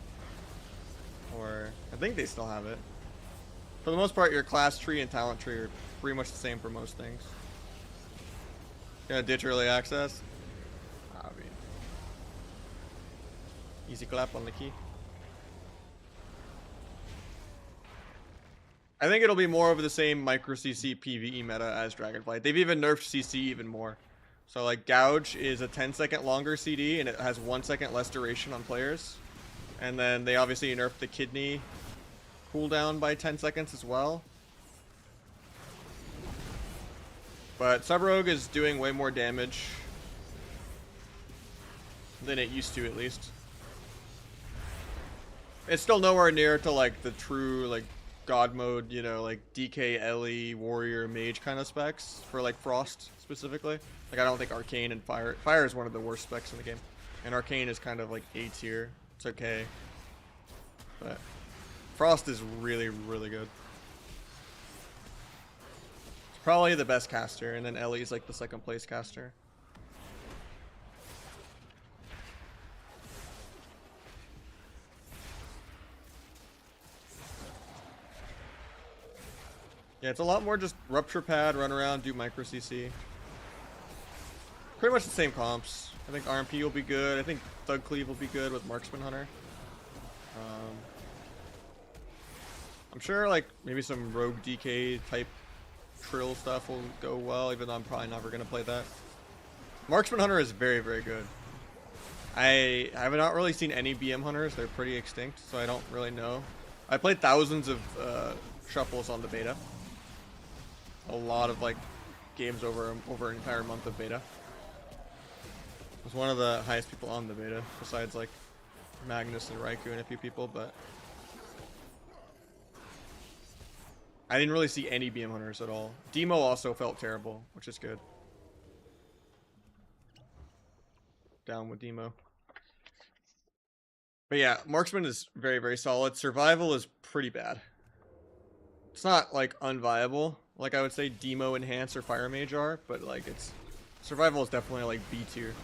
S1: Or I think they still have it. For the most part, your class tree and talent tree are pretty much the same for most things. Gonna ditch early access? I mean, easy clap on the key. I think it'll be more of the same micro CC PvE meta as Dragonflight. They've even nerfed CC even more. So like Gouge is a 10-second longer CD and it has 1 second less duration on players. And then they obviously nerfed the kidney cooldown by 10 seconds as well. But Sub-Rogue is doing way more damage than it used to, at least. It's still nowhere near to like the true like God mode, you know, like DK, Ellie, Warrior, Mage kind of specs for like Frost specifically. Like I don't think Arcane and Fire is one of the worst specs in the game. And Arcane is kind of like A tier. It's okay. But Frost is really, really good. It's probably the best caster, and then Ellie's like the second place caster. Yeah, it's a lot more just Rupture Pad, run around, do micro CC. Pretty much the same comps. I think RMP will be good. I think Thug Cleave will be good with Marksman Hunter. I'm sure like maybe some Rogue DK type Trill stuff will go well, even though I'm probably never going to play that. Marksman Hunter is very, very good. I have not really seen any BM Hunters. They're pretty extinct, so I don't really know. I played thousands of shuffles on the beta. A lot of like games over an entire month of beta. I was one of the highest people on the beta, besides like Magnus and Raikou and a few people, but I didn't really see any BM Hunters at all. Demo also felt terrible, which is good. Down with Demo. But yeah, Marksman is very, very solid. Survival is pretty bad. It's not like unviable, like I would say Demo, Enhance, or Fire Mage are, but like it's survival is definitely like B tier.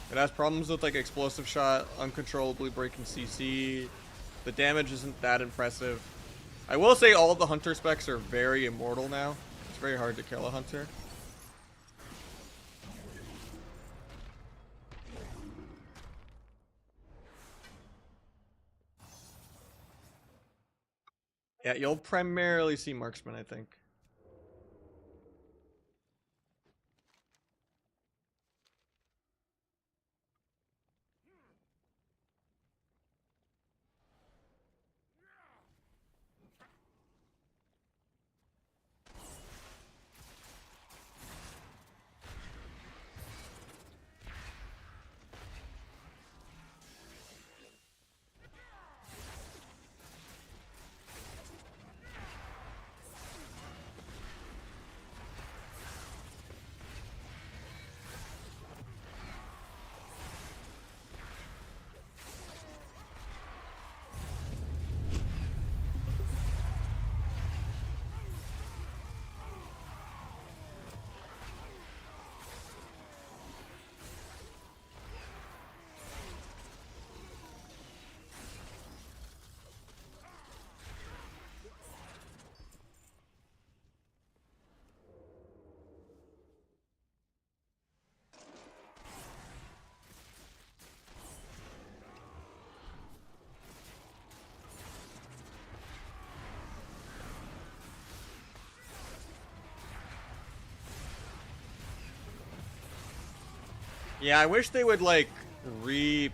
S1: It has problems with like explosive shot, uncontrollably breaking CC. The damage isn't that impressive. I will say all the hunter specs are very immortal now. It's very hard to kill a hunter. Yeah, you'll primarily see Marksman, I think. Yeah, I wish they would like retune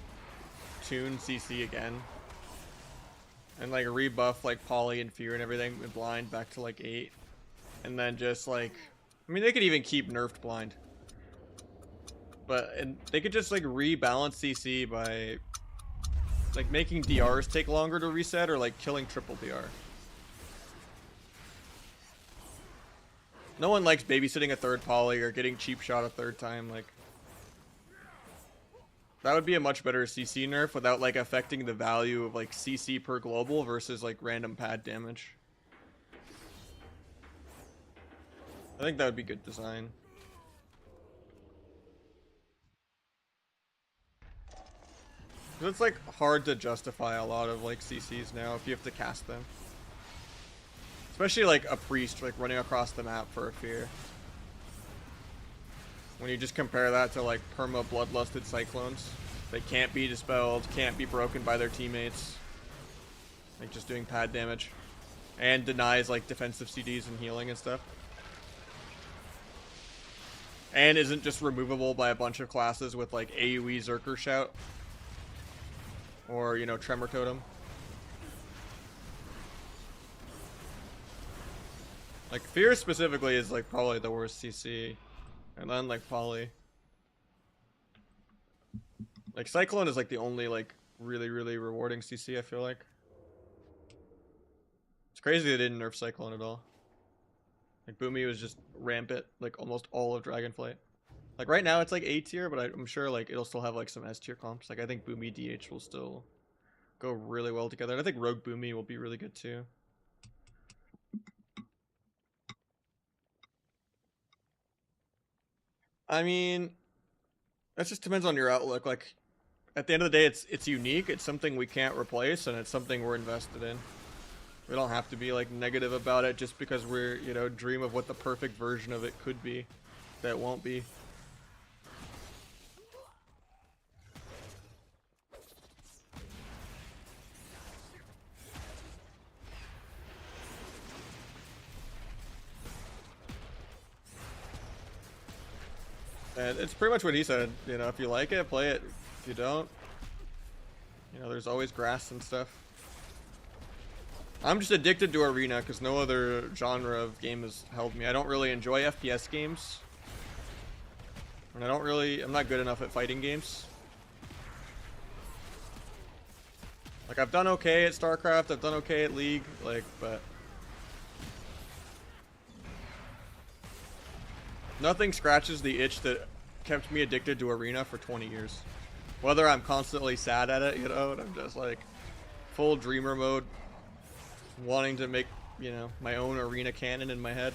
S1: CC again. And like rebuff like Poly and Fear and everything with Blind back to like 8. And then just like, I mean they could even keep nerfed Blind. But and they could just like rebalance CC by like making DRs take longer to reset or like killing triple DR. No one likes babysitting a third Poly or getting cheap shot a third time, like that would be a much better CC nerf without like affecting the value of like CC per global versus like random pad damage. I think that would be good design. It's like hard to justify a lot of like CCs now if you have to cast them. Especially like a priest like running across the map for a fear. When you just compare that to like perma bloodlusted cyclones. They can't be dispelled, can't be broken by their teammates. Like just doing pad damage. And denies like defensive CDs and healing and stuff. And isn't just removable by a bunch of classes with like AoE Zerker Shout. Or, you know, Tremor Totem. Like, Fear specifically is, like, probably the worst CC. And then, like, Poly. Like, Cyclone is, like, the only, like, really, really rewarding CC, I feel like. It's crazy they didn't nerf Cyclone at all. Like, Boomy was just rampant, like, almost all of Dragonflight. Like, right now it's, like, A tier, but I'm sure, like, it'll still have, like, some S tier comps. Like, I think Boomy DH will still go really well together. And I think Rogue Boomy will be really good, too. I mean, that just depends on your outlook. Like, at the end of the day, it's unique. It's something we can't replace, and it's something we're invested in. We don't have to be like negative about it just because we're, you know, dream of what the perfect version of it could be. That won't be. And it's pretty much what he said. You know, if you like it, play it. If you don't, you know, there's always grass and stuff. I'm just addicted to Arena because no other genre of game has held me. I don't really enjoy FPS games. And I'm not good enough at fighting games. Like, I've done okay at StarCraft, I've done okay at League, like, but nothing scratches the itch that kept me addicted to Arena for 20 years. Whether I'm constantly sad at it, you know, and I'm just like full dreamer mode, wanting to make, you know, my own Arena canon in my head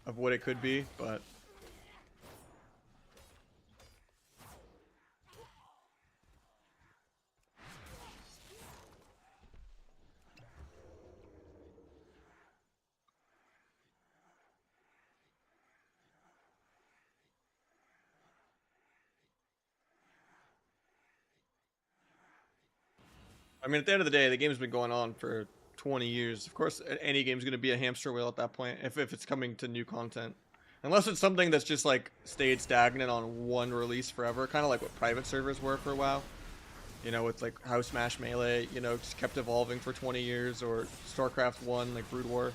S1: of what it could be, but I mean, at the end of the day, the game's been going on for 20 years. Of course, any game's going to be a hamster wheel at that point, if it's coming to new content. Unless it's something that's just, like, stayed stagnant on one release forever, kind of like what private servers were for a while. You know, with, like, House Smash Melee, you know, just kept evolving for 20 years, or StarCraft 1, like Brood War.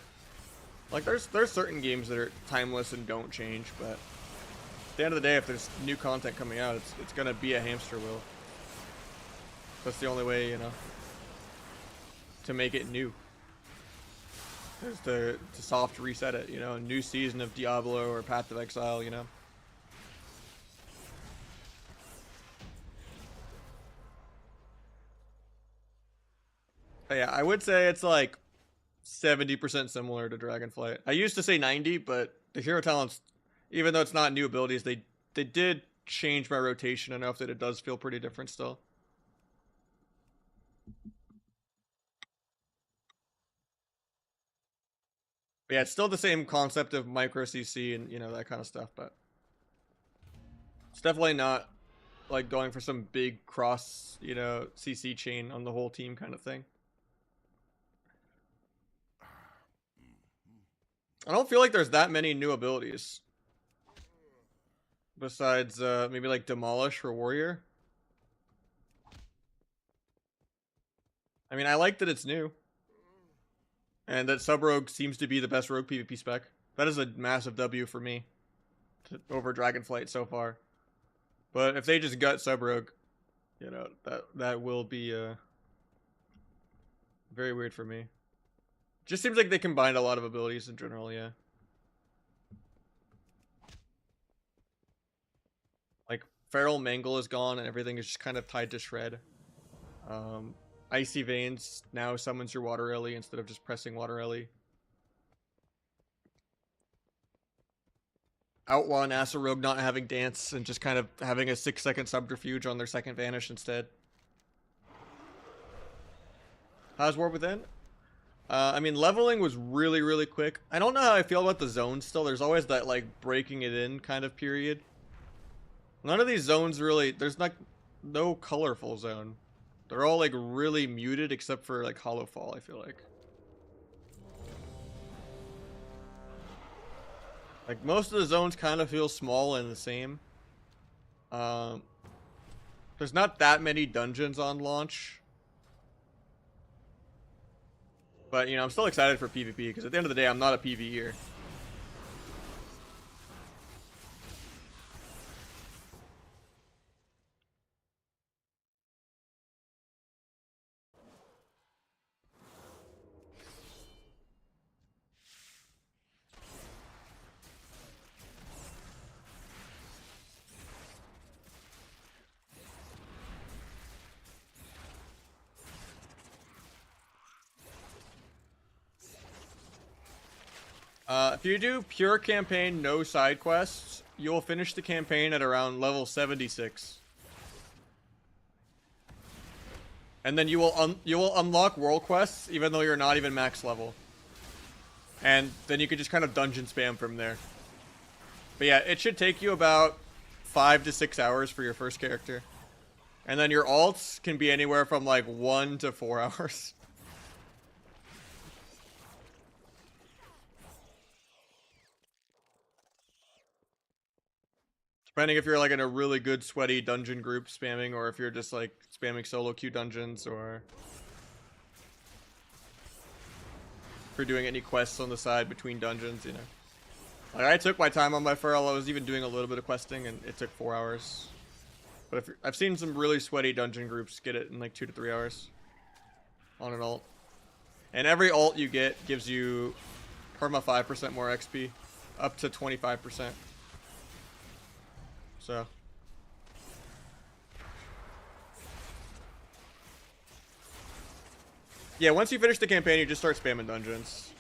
S1: Like, there's certain games that are timeless and don't change, but at the end of the day, if there's new content coming out, it's going to be a hamster wheel. That's the only way, you know, to make it new. Is to soft reset it, you know, a new season of Diablo or Path of Exile, you know. But yeah, I would say it's like 70% similar to Dragonflight. I used to say 90, but the hero talents, even though it's not new abilities, they did change my rotation enough that it does feel pretty different still. But yeah, it's still the same concept of micro CC and, you know, that kind of stuff, but it's definitely not like going for some big cross, you know, CC chain on the whole team kind of thing. I don't feel like there's that many new abilities. Besides, maybe like Demolish for Warrior. I mean, I like that it's new. And that Sub-Rogue seems to be the best rogue PvP spec. That is a massive W for me. Over Dragonflight so far. But if they just gut Sub-Rogue, you know, that will be very weird for me. Just seems like they combined a lot of abilities in general, yeah. Like, Feral Mangle is gone and everything is just kind of tied to Shred. Icy Veins now summons your Water Ellie instead of just pressing Water Ellie. Outlaw and Acid Rogue not having Dance and just kind of having a 6-second subterfuge on their second Vanish instead. How's War Within? I mean, leveling was really, really quick. I don't know how I feel about the zones still. There's always that, like, breaking it in kind of period. None of these zones really... There's no colorful zone. They're all, like, really muted except for, like, Hollow Fall, I feel like. Like, most of the zones kind of feel small and the same. There's not that many dungeons on launch. But, you know, I'm still excited for PvP, because at the end of the day, I'm not a PvEer. If you do pure campaign, no side quests, you will finish the campaign at around level 76. And then you will unlock world quests even though you're not even max level. And then you can just kind of dungeon spam from there. But yeah, it should take you about 5 to 6 hours for your first character. And then your alts can be anywhere from like 1 to 4 hours. Depending if you're like in a really good sweaty dungeon group spamming, or if you're just like spamming solo queue dungeons, or if you're doing any quests on the side between dungeons, you know. Like, I took my time on my Feral. I was even doing a little bit of questing, and it took 4 hours. But if I've seen some really sweaty dungeon groups get it in like 2 to 3 hours on an alt. And every alt you get gives you perma 5% more XP, up to 25%. So yeah, once you finish the campaign, you just start spamming dungeons.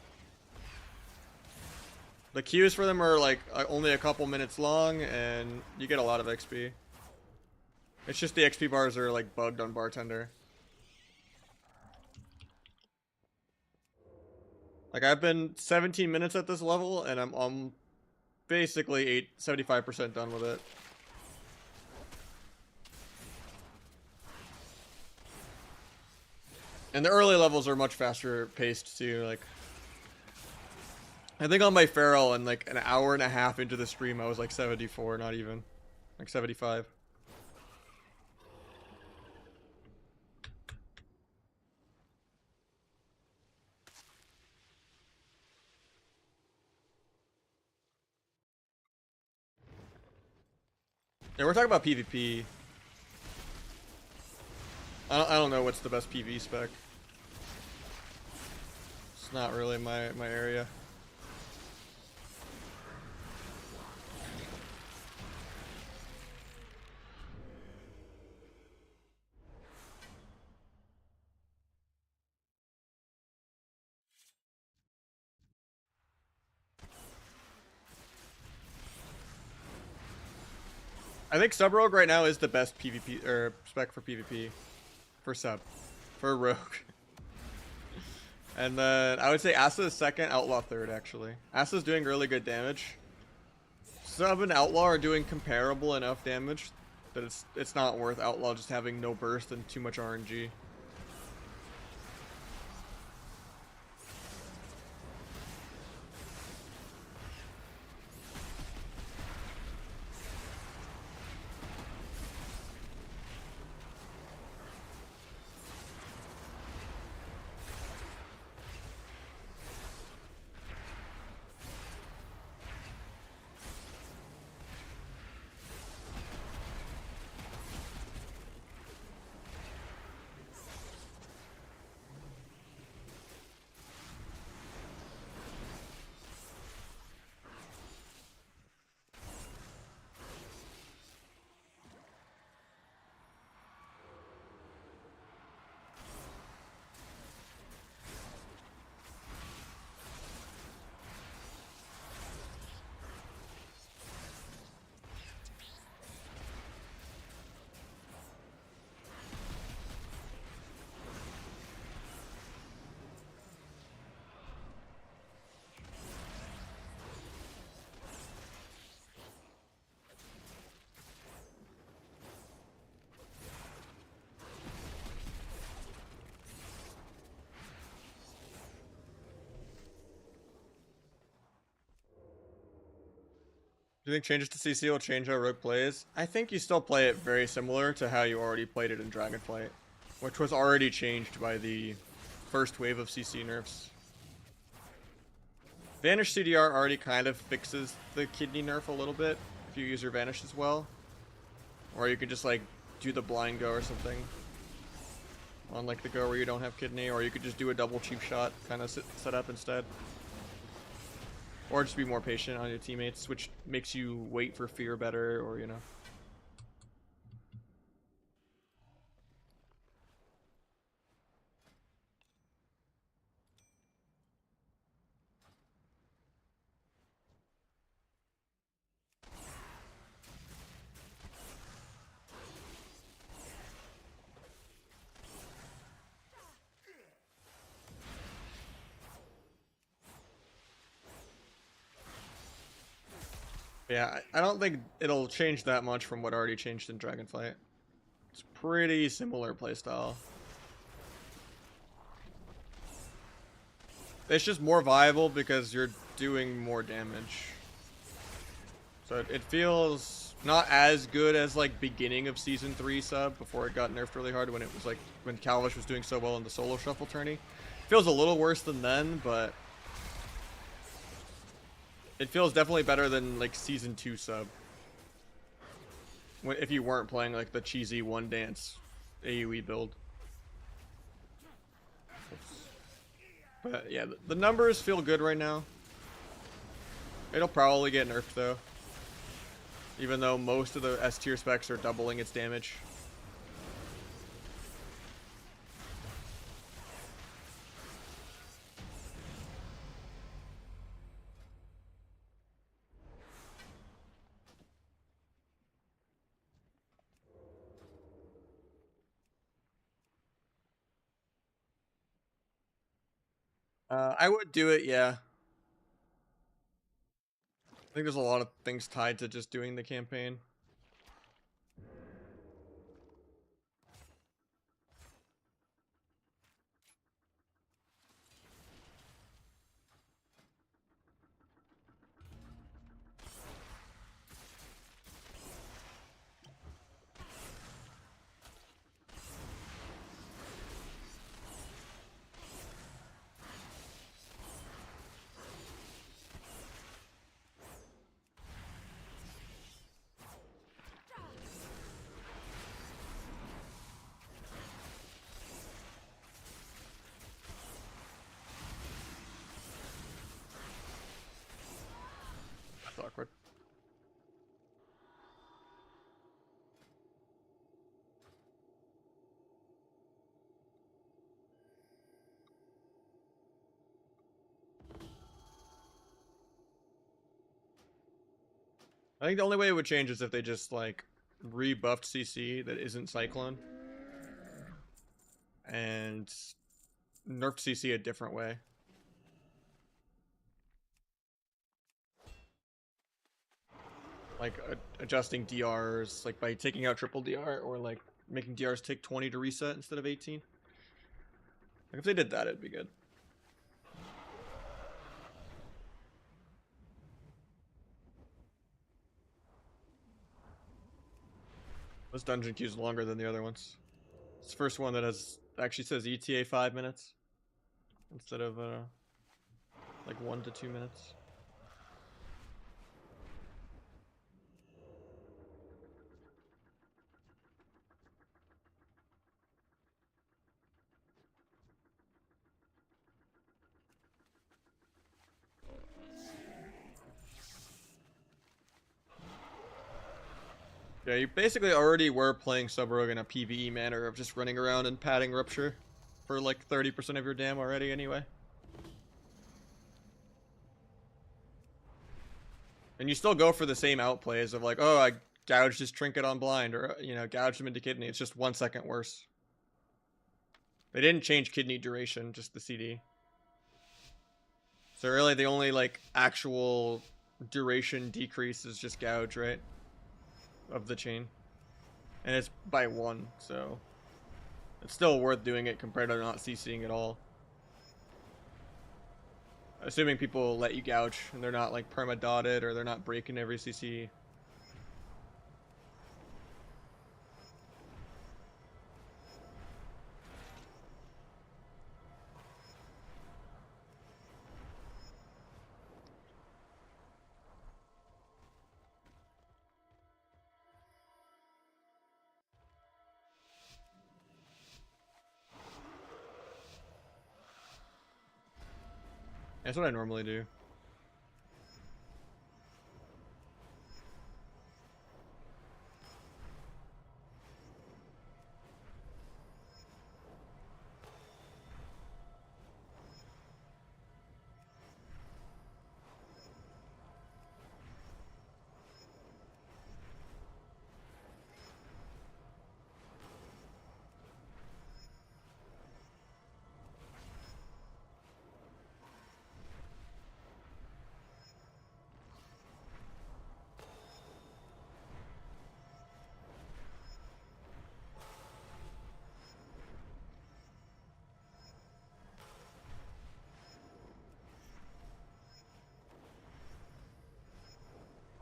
S1: The queues for them are like only a couple minutes long, and you get a lot of XP. It's just the XP bars are like bugged on Bartender. Like, I've been 17 minutes at this level, and I'm basically 75% done with it. And the early levels are much faster paced too. Like, I think on my Feral, in like an hour and a half into the stream, I was like 74, not even. Like 75. Yeah, we're talking about PvP. I don't know what's the best PvE spec. It's not really my area. I think Sub Rogue right now is the best PvP or spec for PvP for sub for Rogue. And then I would say Asa is second, Outlaw third actually. Asa's doing really good damage. Sub and Outlaw are doing comparable enough damage that it's not worth Outlaw just having no burst and too much RNG. Do you think changes to CC will change how Rogue plays? I think you still play it very similar to how you already played it in Dragonflight, which was already changed by the first wave of CC nerfs. Vanish CDR already kind of fixes the kidney nerf a little bit if you use your Vanish as well. Or you could just like do the blind go or something on like the go where you don't have kidney, or you could just do a double cheap shot kind of set up instead. Or just be more patient on your teammates, which makes you wait for fear better, or you know. Yeah, I don't think it'll change that much from what already changed in Dragonflight. It's pretty similar playstyle. It's just more viable because you're doing more damage. So it feels not as good as like beginning of Season 3 sub before it got nerfed really hard when it was like when Calvish was doing so well in the solo shuffle tourney. It feels a little worse than then, but it feels definitely better than like Season 2 sub. If you weren't playing like the cheesy one dance AoE build. But yeah, the numbers feel good right now. It'll probably get nerfed though. Even though most of the S tier specs are doubling its damage. I would do it, yeah. I think there's a lot of things tied to just doing the campaign. That's awkward. I think the only way it would change is if they just like rebuffed CC that isn't Cyclone and nerfed CC a different way. Like adjusting DRs, like by taking out triple DR, or like making DRs take 20 to reset instead of 18. Like if they did that, it'd be good. This dungeon queue's longer than the other ones. It's the first one that has actually says ETA 5 minutes instead of like 1 to 2 minutes. Yeah, you basically already were playing Sub-Rogue in a PvE manner of just running around and padding Rupture for like 30% of your dam already anyway. And you still go for the same outplays of like, oh, I gouged his trinket on blind, or, you know, gouged him into kidney. It's just 1 second worse. They didn't change kidney duration, just the CD. So really the only like actual duration decrease is just gouge, right? Of the chain. And it's by 1, so it's still worth doing it compared to not CCing at all. Assuming people let you gouge and they're not like perma dotted or they're not breaking every CC. That's what I normally do.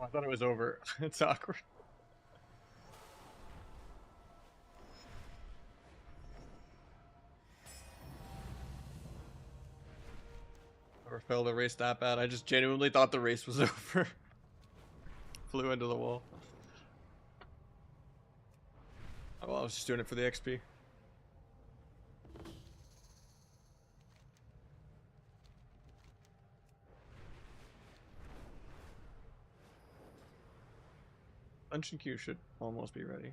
S1: Oh, I thought it was over. It's awkward. Never failed a race that bad. I just genuinely thought the race was over. Flew into the wall. Oh, well, I was just doing it for the XP. Dungeon queue should almost be ready.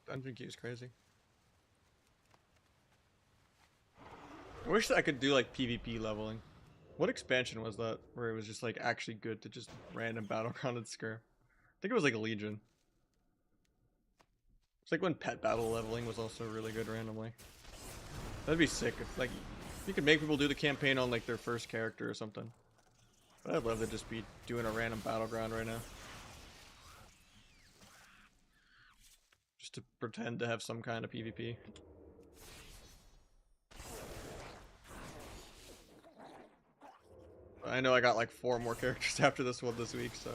S1: Dungeon queue is crazy. I wish I could do like PvP leveling. What expansion was that where it was just like actually good to just random battleground and scare? I think it was like a Legion. It's like when pet battle leveling was also really good randomly. That'd be sick if like you could make people do the campaign on like their first character or something. But I'd love to just be doing a random battleground right now. Just to pretend to have some kind of PvP. I know I got like 4 more characters after this one this week, so.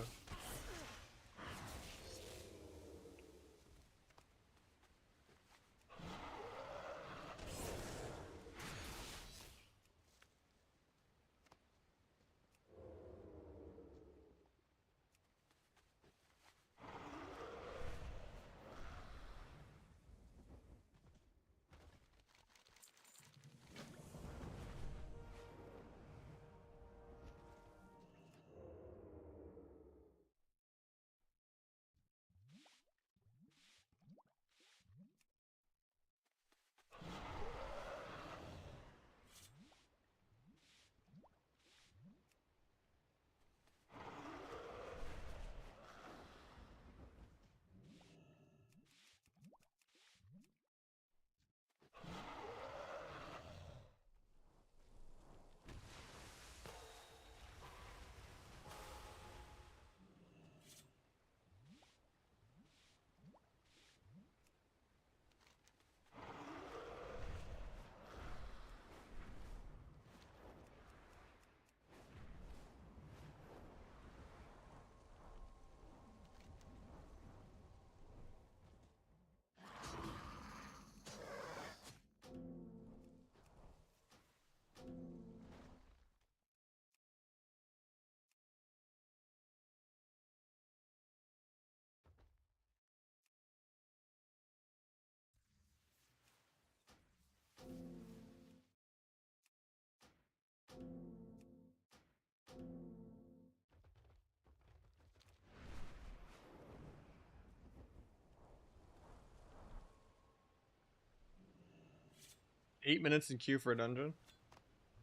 S1: 8 minutes in queue for a dungeon.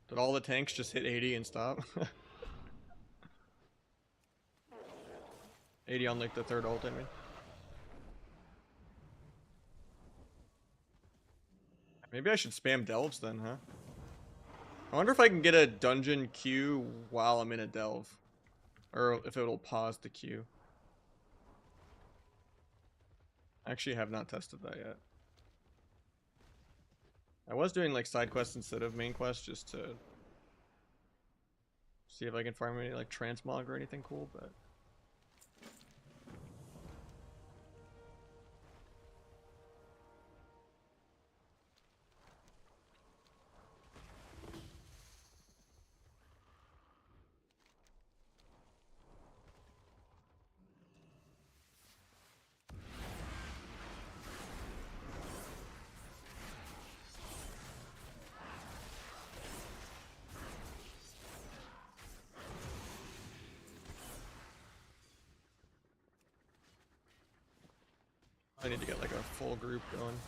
S1: Did all the tanks just hit 80 and stop? 80 on like the third ult, I mean. Maybe I should spam delves then, huh? I wonder if I can get a dungeon queue while I'm in a delve. Or if it'll pause the queue. I actually have not tested that yet. I was doing like side quests instead of main quests just to see if I can farm any like transmog or anything cool, but I need to get like a full group going.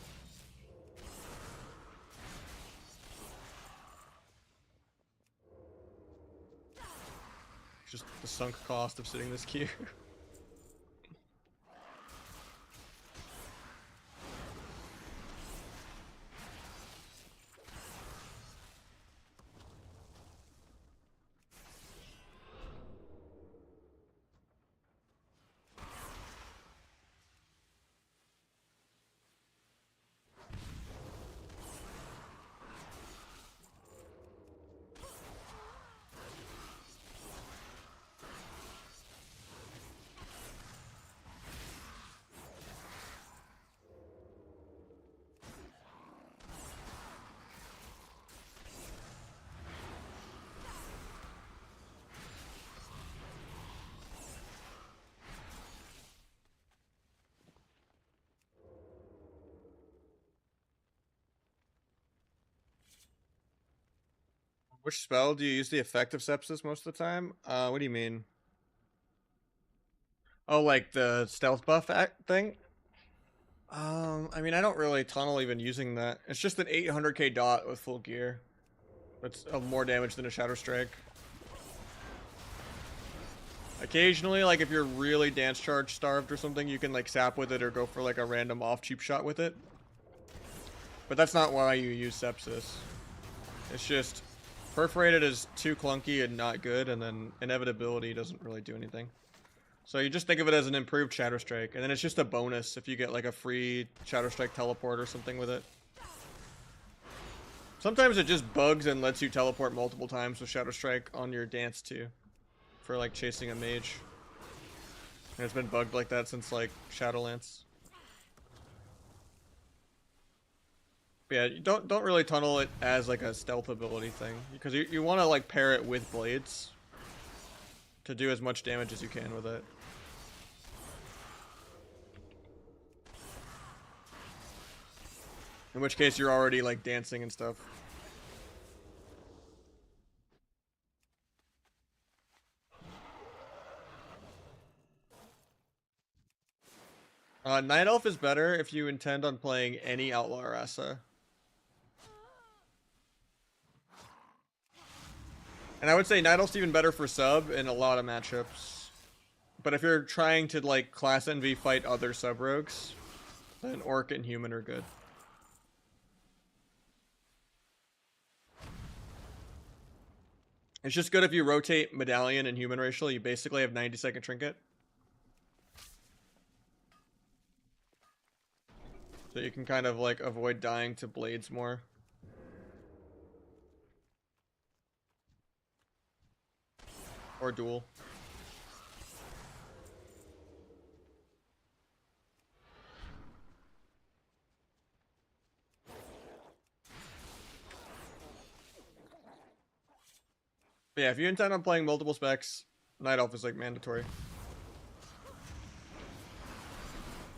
S1: Just the sunk cost of sitting this queue. Which spell do you use the effect of sepsis most of the time? What do you mean? Oh, like the stealth buff thing? I mean, I don't really tunnel even using that. It's just an 800k dot with full gear. That's more damage than a Shadow Strike. Occasionally, like if you're really dance charge starved or something, you can like sap with it or go for like a random off cheap shot with it. But that's not why you use sepsis. It's just perforated is too clunky and not good, and then inevitability doesn't really do anything. So you just think of it as an improved Shadow Strike, and then it's just a bonus if you get like a free Shadow Strike teleport or something with it. Sometimes it just bugs and lets you teleport multiple times with Shadow Strike on your dance too, for like chasing a mage. And it's been bugged like that since like Shadowlance. But yeah, you don't really tunnel it as like a stealth ability thing, because you want to like pair it with blades to do as much damage as you can with it. In which case you're already like dancing and stuff. Night Elf is better if you intend on playing any Outlaw Rasa. And I would say Night Elf's even better for sub in a lot of matchups. But if you're trying to like class envy fight other sub rogues, then Orc and Human are good. It's just good if you rotate Medallion and Human racial, you basically have 90-second Trinket. So you can kind of like avoid dying to blades more. Or duel. But yeah, if you intend on playing multiple specs, Night Elf is like mandatory.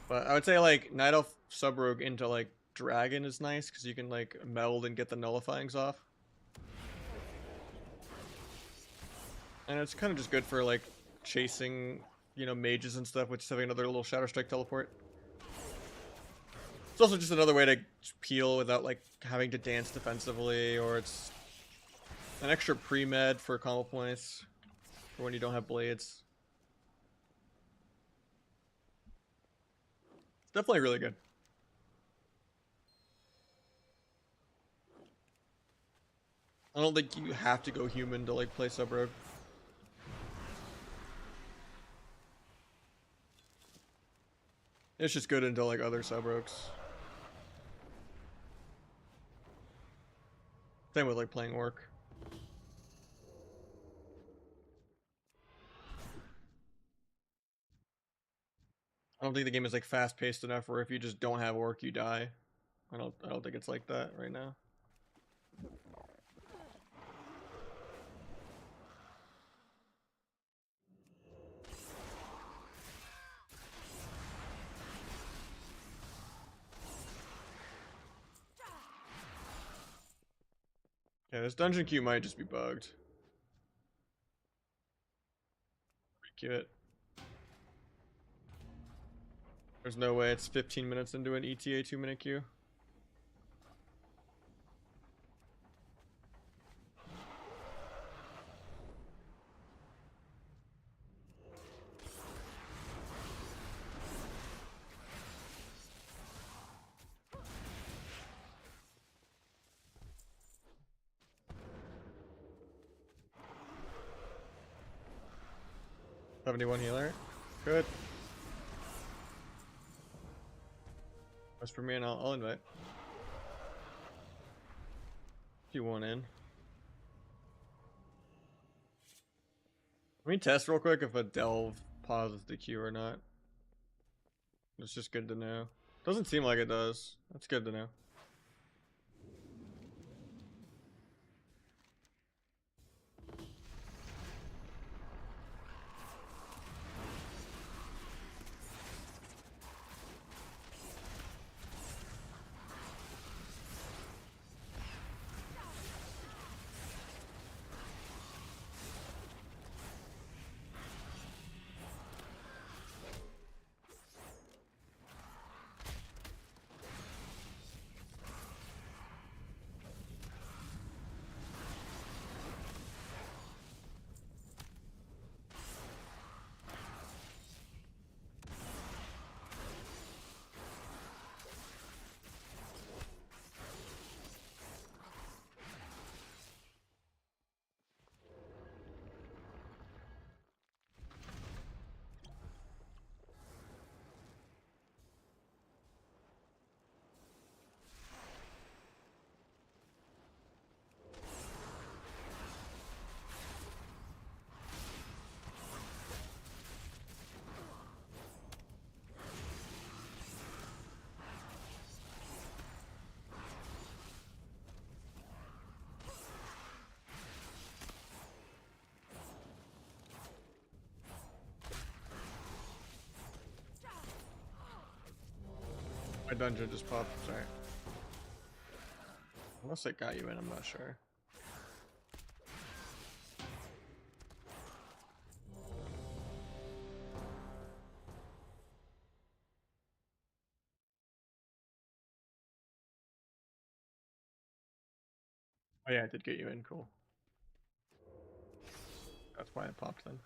S1: But I would say like Night Elf sub rogue into like Dragon is nice because you can like meld and get the nullifyings off. And it's kind of just good for like chasing, you know, mages and stuff, which is having another little Shadow Strike teleport. It's also just another way to peel without like having to dance defensively, or it's an extra pre-med for combo points for when you don't have blades. It's definitely really good. I don't think you have to go human to like play sub rogue. It's just good into like other sub rogues. Same with like playing orc. I don't think the game is like fast paced enough where if you just don't have orc you die. I don't think it's like that right now. Yeah, this dungeon queue might just be bugged. Queue it. There's no way it's 15 minutes into an ETA 2-minute queue. $71 healer. Good. Whisper me and I'll invite. If you want in. Let me test real quick if a delve pauses the queue or not. It's just good to know. Doesn't seem like it does. That's good to know. My dungeon just popped, sorry. Unless it got you in, I'm not sure. Oh yeah, I did get you in, cool. That's why it popped then.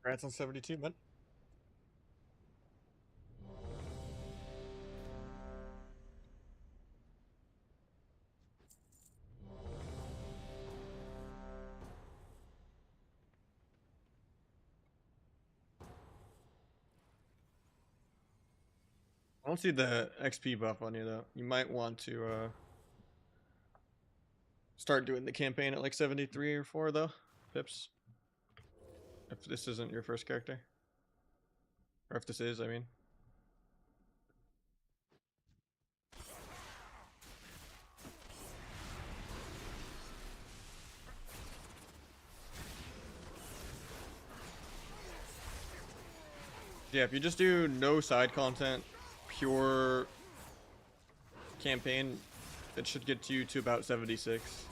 S1: Congrats on 72, man. I don't see the XP buff on you though. You might want to start doing the campaign at like 73 or 4 though, pips. If this isn't your first character. Or if this is, I mean. Yeah, if you just do no side content, pure campaign, it should get you to about 76.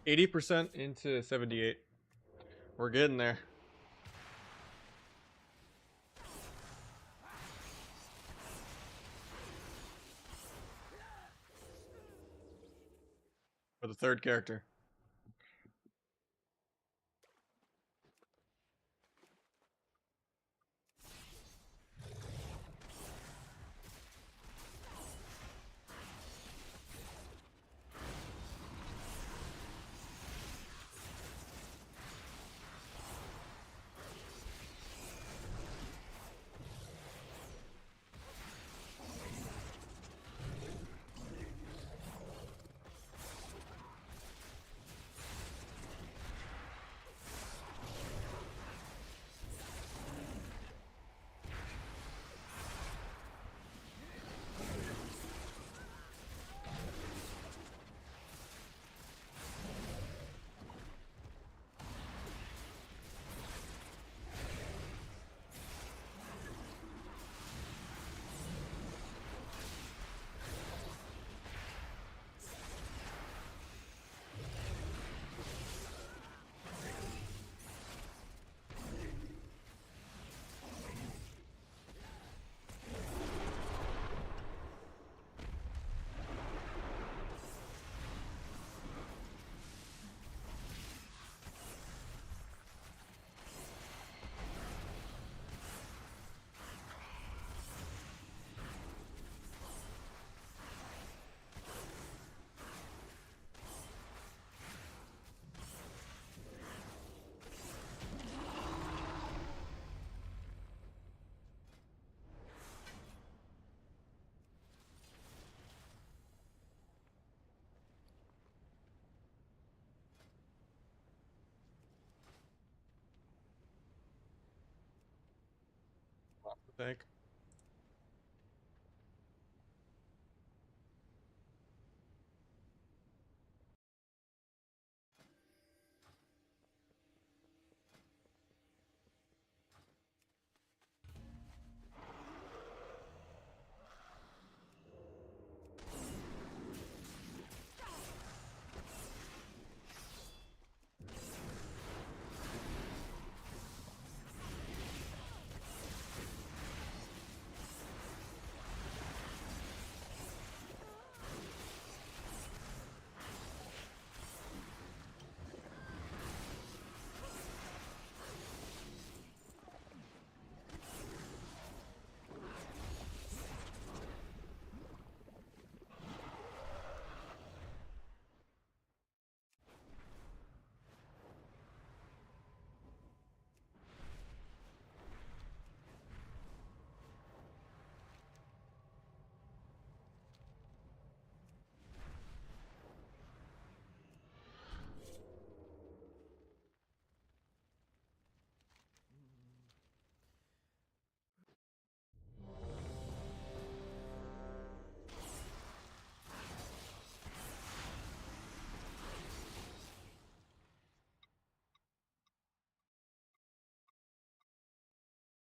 S1: Here's 80% into 78. We're getting there. For the third character. Thank.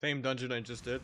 S1: Same dungeon I just did.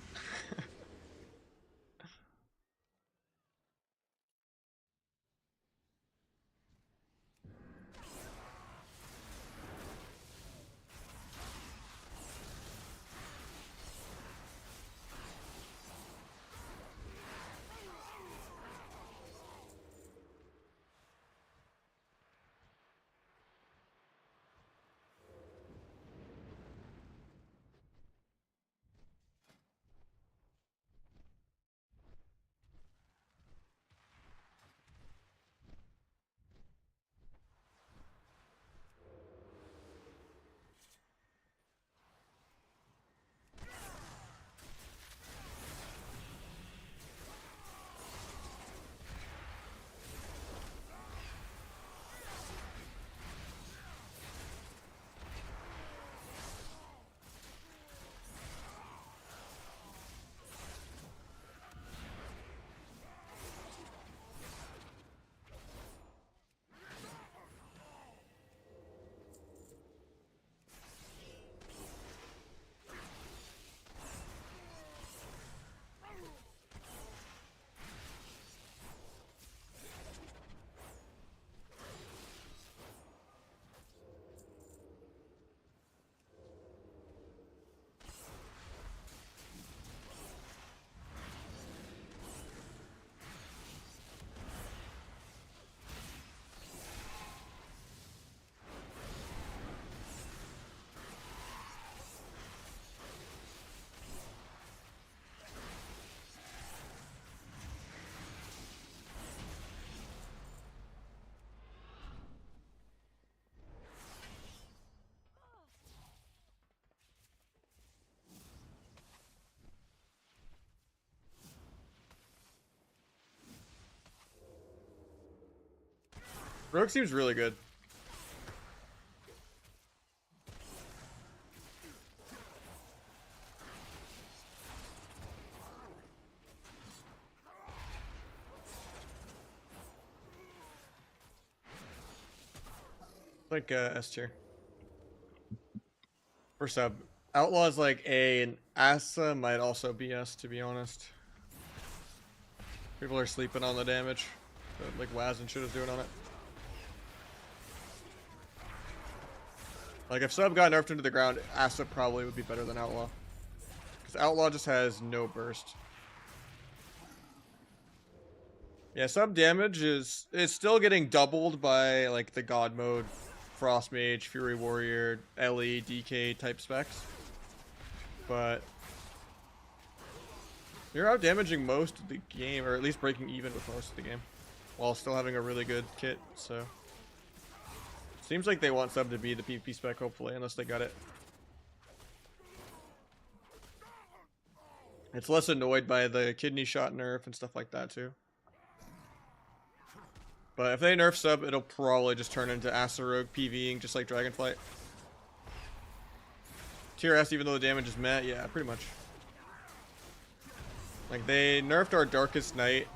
S1: Rogue seems really good. Like S tier. For sub. Outlaw's like A, and Asa might also be S, to be honest. People are sleeping on the damage that like Waz and shit is doing on it. Like if sub got nerfed into the ground, Asa probably would be better than Outlaw. Because Outlaw just has no burst. Yeah, sub damage is still getting doubled by like the God mode, Frost Mage, Fury Warrior, LE, DK type specs. But you're out damaging most of the game, or at least breaking even with most of the game, while still having a really good kit, so. Seems like they want sub to be the PvP spec, hopefully, unless they got it. It's less annoyed by the kidney shot nerf and stuff like that, too. But if they nerf sub, it'll probably just turn into Asarogue PvEing, just like Dragonflight. Tier S, even though the damage is met, yeah, pretty much. Like, they nerfed our Darkest Night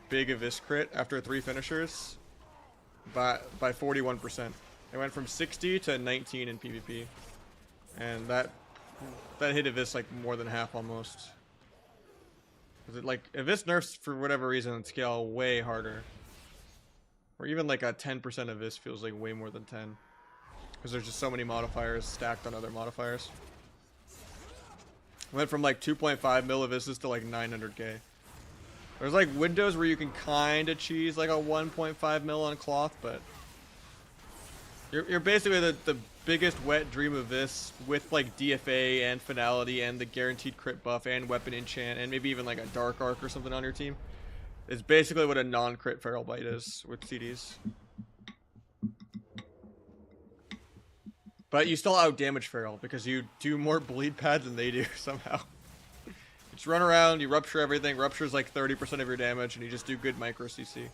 S1: big Abyss crit after 3 finishers by 41%. It went from 60 to 19 in PvP. And that hit Abyss like more than half almost. Cause it like Abyss nerfs for whatever reason on scale way harder. Or even like a 10% Abyss feels like way more than 10. Because there's just so many modifiers stacked on other modifiers. Went from like 2.5 mil Abysses to like 900k. There's like windows where you can kind of cheese like a 1.5 mil on cloth, but you're basically the biggest wet dream of this with like DFA and finality and the guaranteed crit buff and weapon enchant and maybe even like a dark arc or something on your team. It's basically what a non-crit feral bite is with CDs. But you still out damage feral because you do more bleed pads than they do somehow. You just run around, you rupture everything. Rupture's like 30% of your damage, and you just do good micro CC.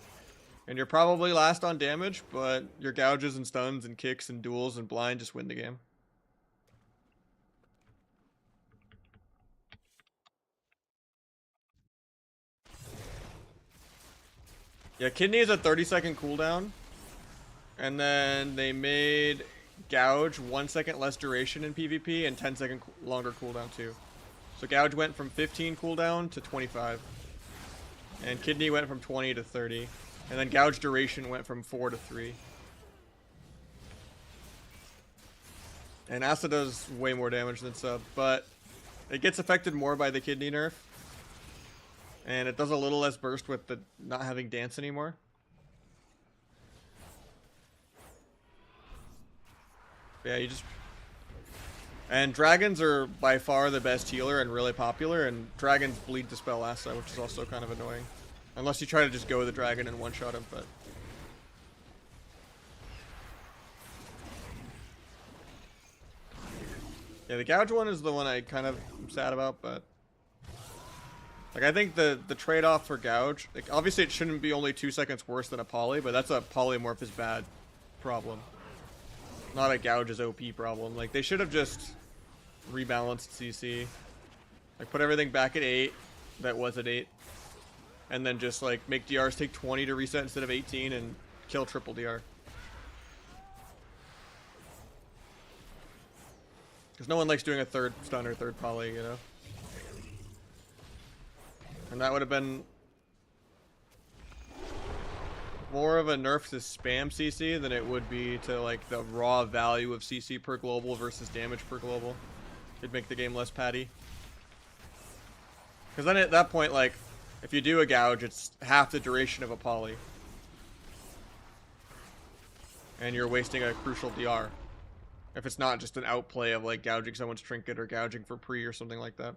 S1: And you're probably last on damage, but your gouges and stuns and kicks and duels and blind just win the game. Yeah, Kidney is a 30-second cooldown. And then they made Gouge 1 second less duration in PvP and 10-second longer cooldown too. So Gouge went from 15 cooldown to 25. And Kidney went from 20 to 30. And then Gouge duration went from 4 to 3. And Asa does way more damage than Sub, but it gets affected more by the Kidney nerf. And it does a little less burst with the not having dance anymore. Yeah, you just... And dragons are by far the best healer and really popular, and dragons bleed dispel Asa, which is also kind of annoying. Unless you try to just go with the dragon and one-shot him, but... Yeah, the Gouge one is the one I kind of am sad about, but... Like, I think the trade-off for Gouge... Like, obviously it shouldn't be only 2 seconds worse than a poly, but that's a polymorph is bad problem. Not a Gouge is OP problem. Like, they should have just rebalanced CC. Like, put everything back at 8 that was at 8. And then just, like, make DRs take 20 to reset instead of 18 and kill triple DR. Because no one likes doing a third stun or third poly, you know? And that would have been more of a nerf to spam CC than it would be to like the raw value of CC per global versus damage per global. It'd make the game less patty. Because then at that point, like, if you do a Gouge, it's half the duration of a poly. And you're wasting a crucial DR. If it's not just an outplay of like gouging someone's trinket or gouging for pre or something like that.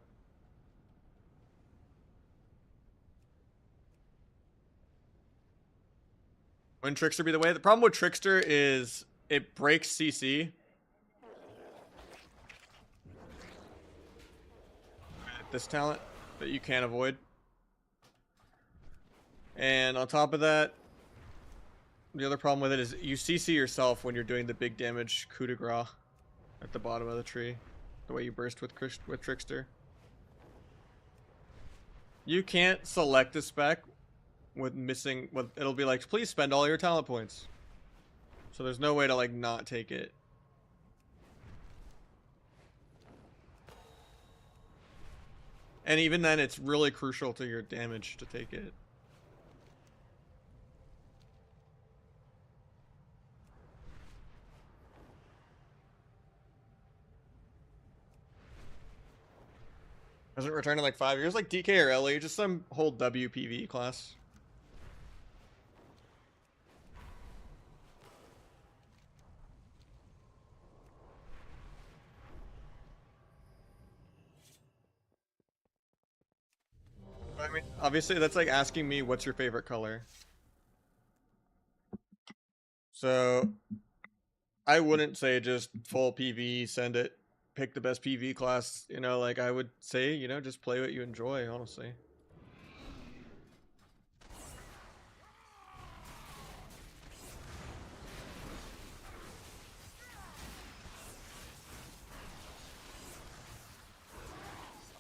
S1: Wouldn't Trickster be the way? The problem with Trickster is it breaks CC. This talent that you can't avoid. And on top of that, the other problem with it is you CC yourself when you're doing the big damage coup de grace at the bottom of the tree. The way you burst with Trickster. You can't select a spec with missing, it'll be like, please spend all your talent points. So there's no way to like not take it. And even then, it's really crucial to your damage to take it. Hasn't returned in like 5 years, like DK or LE, just some whole WPV class. I mean, obviously that's like asking me what's your favorite color. So I wouldn't say just full PV, send it, pick the best PV class, you know, like I would say, you know, just play what you enjoy, honestly.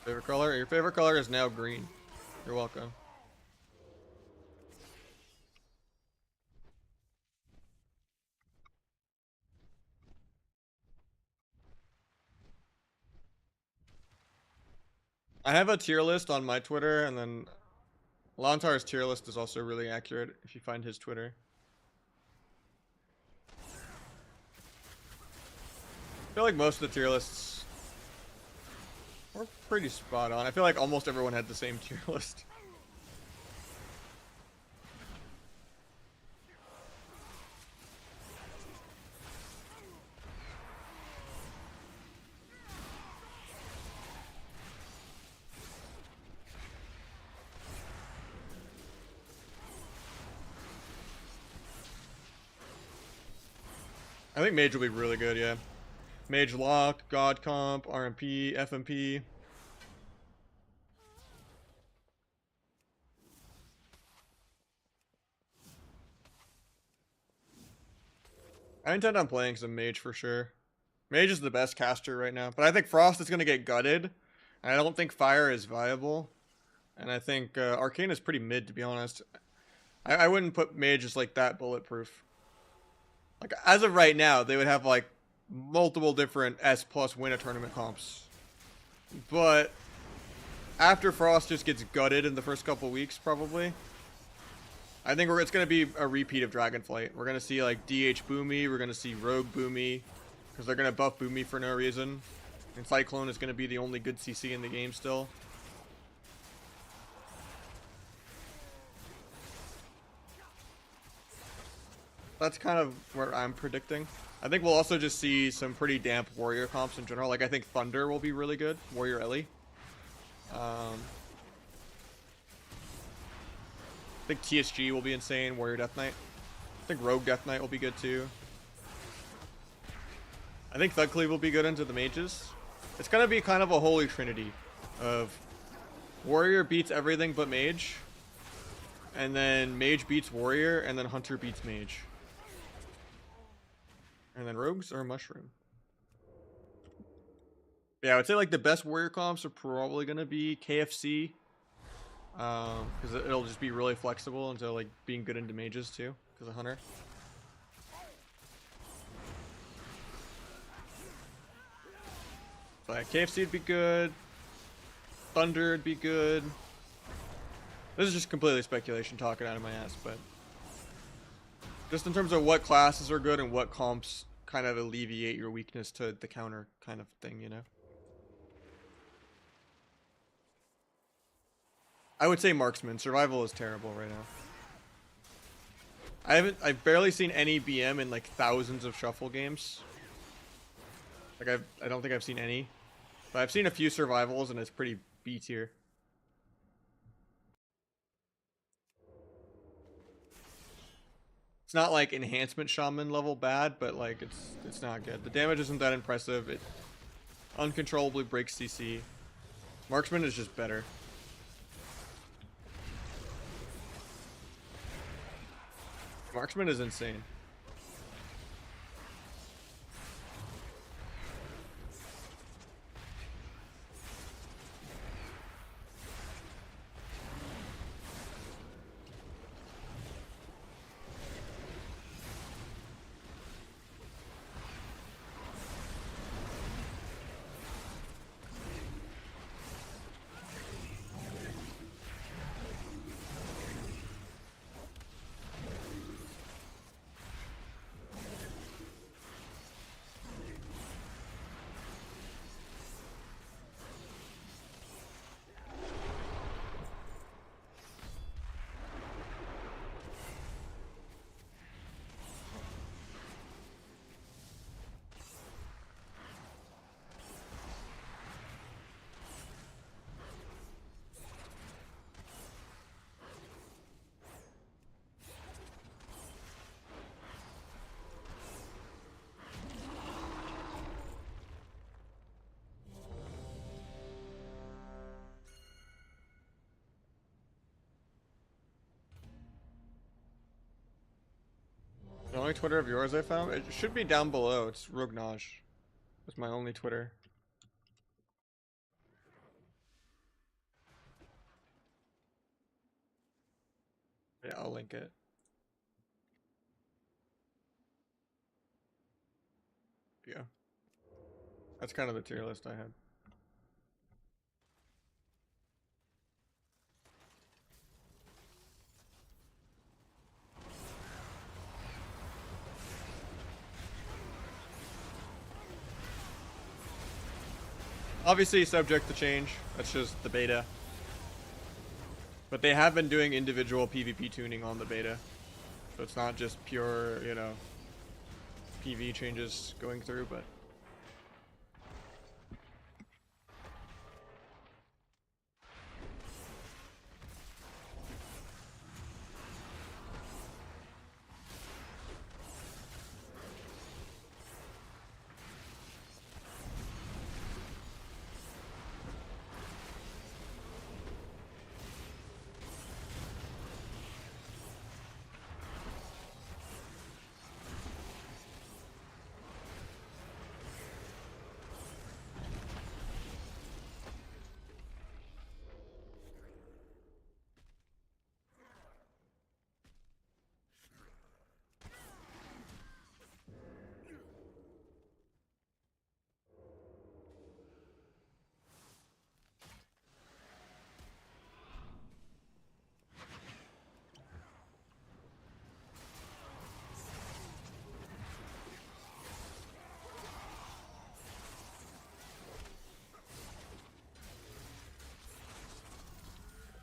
S1: Favorite color? Your favorite color is now green. You're welcome. I have a tier list on my Twitter, and then Lontar's tier list is also really accurate if you find his Twitter. I feel like most of the tier lists were pretty spot on. I feel like almost everyone had the same tier list. I think Mage will be really good, yeah. Mage Lock, God Comp, RMP, FMP. I intend on playing some Mage for sure. Mage is the best caster right now, but I think Frost is going to get gutted. And I don't think Fire is viable. And I think Arcane is pretty mid, to be honest. I wouldn't put Mage as like that bulletproof. Like, as of right now, they would have like multiple different S plus win a tournament comps. But after Frost just gets gutted in the first couple weeks, probably, I think it's going to be a repeat of Dragonflight. We're going to see like DH Boomy, we're going to see Rogue Boomy, because they're going to buff Boomy for no reason. And Cyclone is going to be the only good CC in the game still. That's kind of where I'm predicting. I think we'll also just see some pretty damp warrior comps in general. Like, I think Thunder will be really good. Warrior Ellie. I think TSG will be insane. Warrior Death Knight. I think Rogue Death Knight will be good too. I think Thug Cleave will be good into the mages. It's going to be kind of a holy trinity of Warrior beats everything but Mage. And then Mage beats Warrior. And then Hunter beats Mage. And then Rogues or Mushroom. Yeah, I would say like the best Warrior comps are probably going to be KFC. Because it'll just be really flexible into like being good into mages too. Because of Hunter. But KFC would be good. Thunder would be good. This is just completely speculation talking out of my ass, but just in terms of what classes are good and what comps kind of alleviate your weakness to the counter kind of thing, you know? I would say Marksman. Survival is terrible right now. I've barely seen any BM in like thousands of shuffle games. Like I don't think I've seen any. But I've seen a few survivals and it's pretty B tier. It's not like enhancement shaman level bad, but like it's not good. The damage isn't that impressive. It uncontrollably breaks CC. Marksman is just better. Marksman is insane. The only Twitter of yours I found? It should be down below. It's Rognage. That's my only Twitter. link it. Yeah. That's kind of the tier list I had. Obviously subject to change. That's just the beta. But they have been doing individual PvP tuning on the beta. So it's not just pure, you know, PV changes going through, but...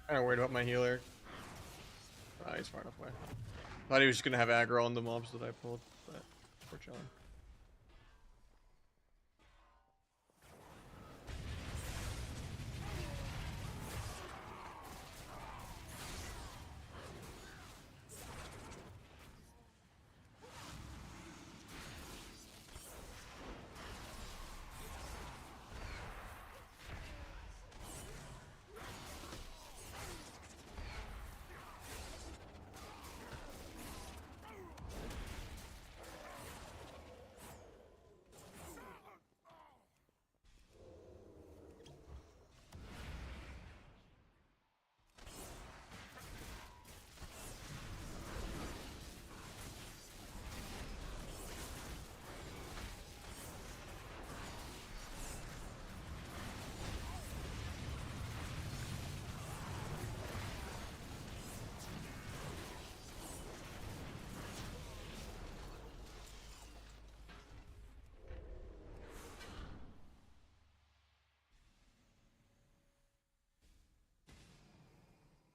S1: Kinda worried about my healer. Ah, he's far enough away. Thought he was just gonna have aggro on the mobs that I pulled, but we're chilling.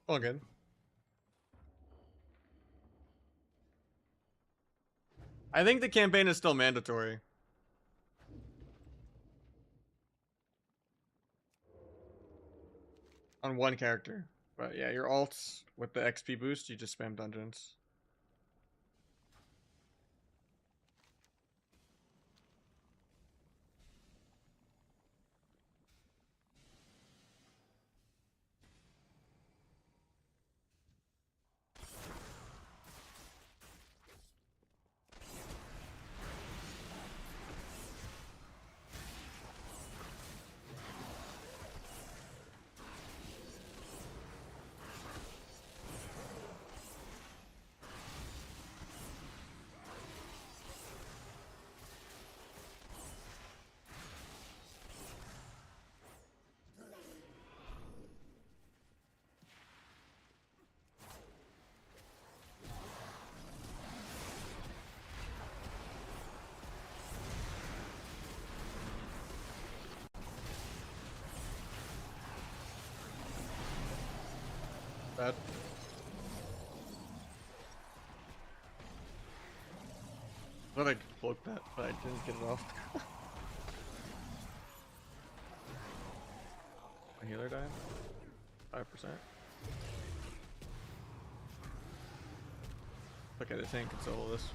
S1: All good. I think the campaign is still mandatory. On one character. But yeah, your alts with the XP boost, you just spam dungeons. Bad. I thought I cloaked that, but I didn't get it off. My healer died? 5%. Okay, the tank can solo this.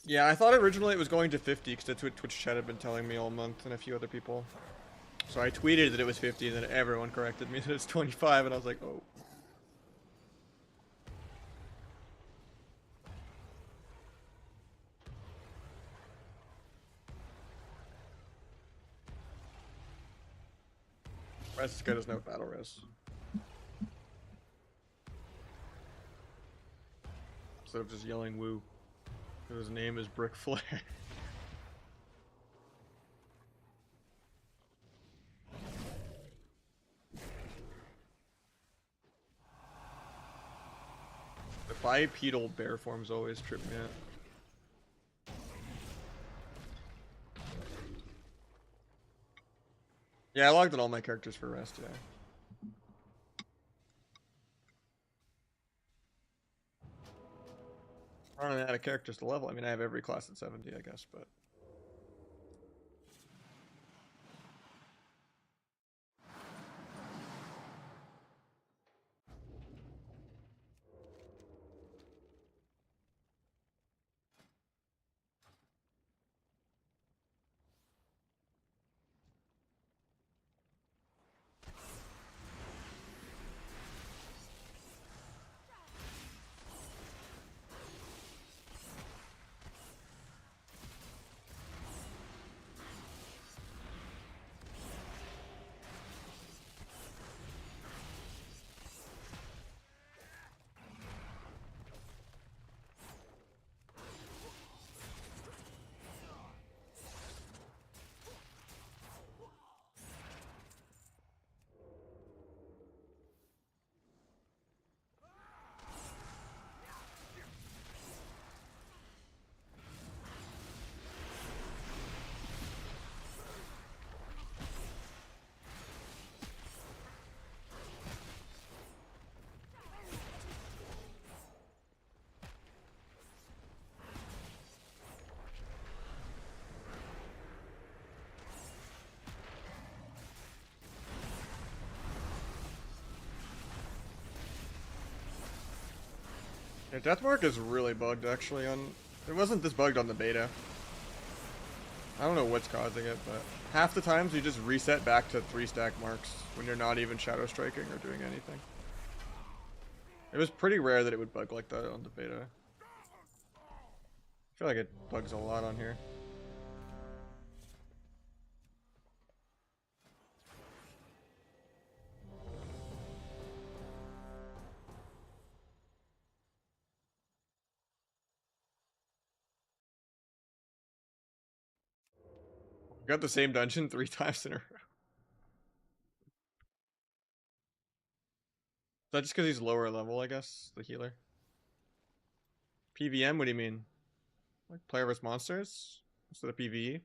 S1: Yeah, I thought originally it was going to 50 because that's what Twitch chat had been telling me all month and a few other people. So I tweeted that it was 50 and then everyone corrected me that it's 25 and I was like, oh. This guy doesn't have battle res. instead of just yelling woo. His name is Brick Flair. The bipedal bear forms always trip me out. Yeah, I logged in all my characters for rest, yeah. Running out of characters to level. I mean, I have every class at 70, I guess, but... Yeah, Deathmark is really bugged, actually, on... It wasn't this bugged on the beta. I don't know what's causing it, but... Half the times you just reset back to 3-stack marks when you're not even shadow striking or doing anything. It was pretty rare that it would bug like that on the beta. I feel like it bugs a lot on here. Got the same dungeon 3 times in a row. Is that just because he's lower level, I guess? The healer? PVM? What do you mean? Like player vs monsters? Instead of PvE?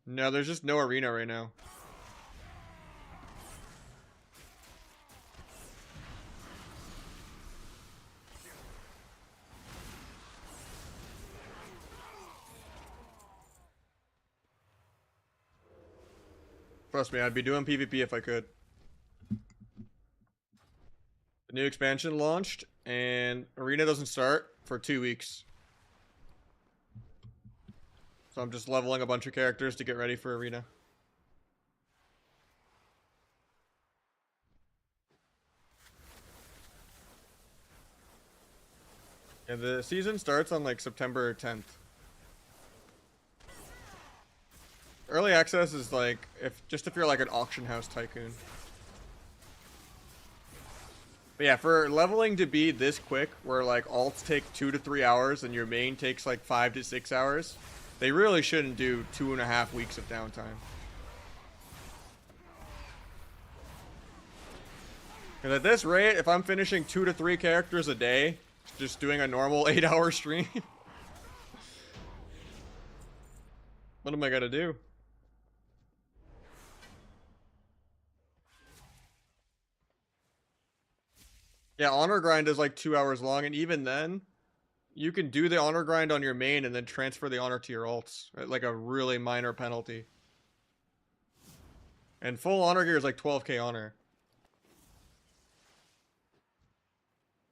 S1: No, there's just no arena right now. Trust me, I'd be doing PvP if I could. The new expansion launched, and arena doesn't start for 2 weeks. So I'm just leveling a bunch of characters to get ready for arena. And the season starts on like September 10th. Early access is like if you're like an auction house tycoon. But yeah, for leveling to be this quick, where like alts take 2 to 3 hours and your main takes like 5 to 6 hours, they really shouldn't do 2.5 weeks of downtime. Because at this rate, if I'm finishing 2 to 3 characters a day, just doing a normal 8-hour stream, what am I gonna do? Yeah, honor grind is like 2 hours long, and even then, you can do the honor grind on your main and then transfer the honor to your alts at like a really minor penalty. And full honor gear is like 12k honor.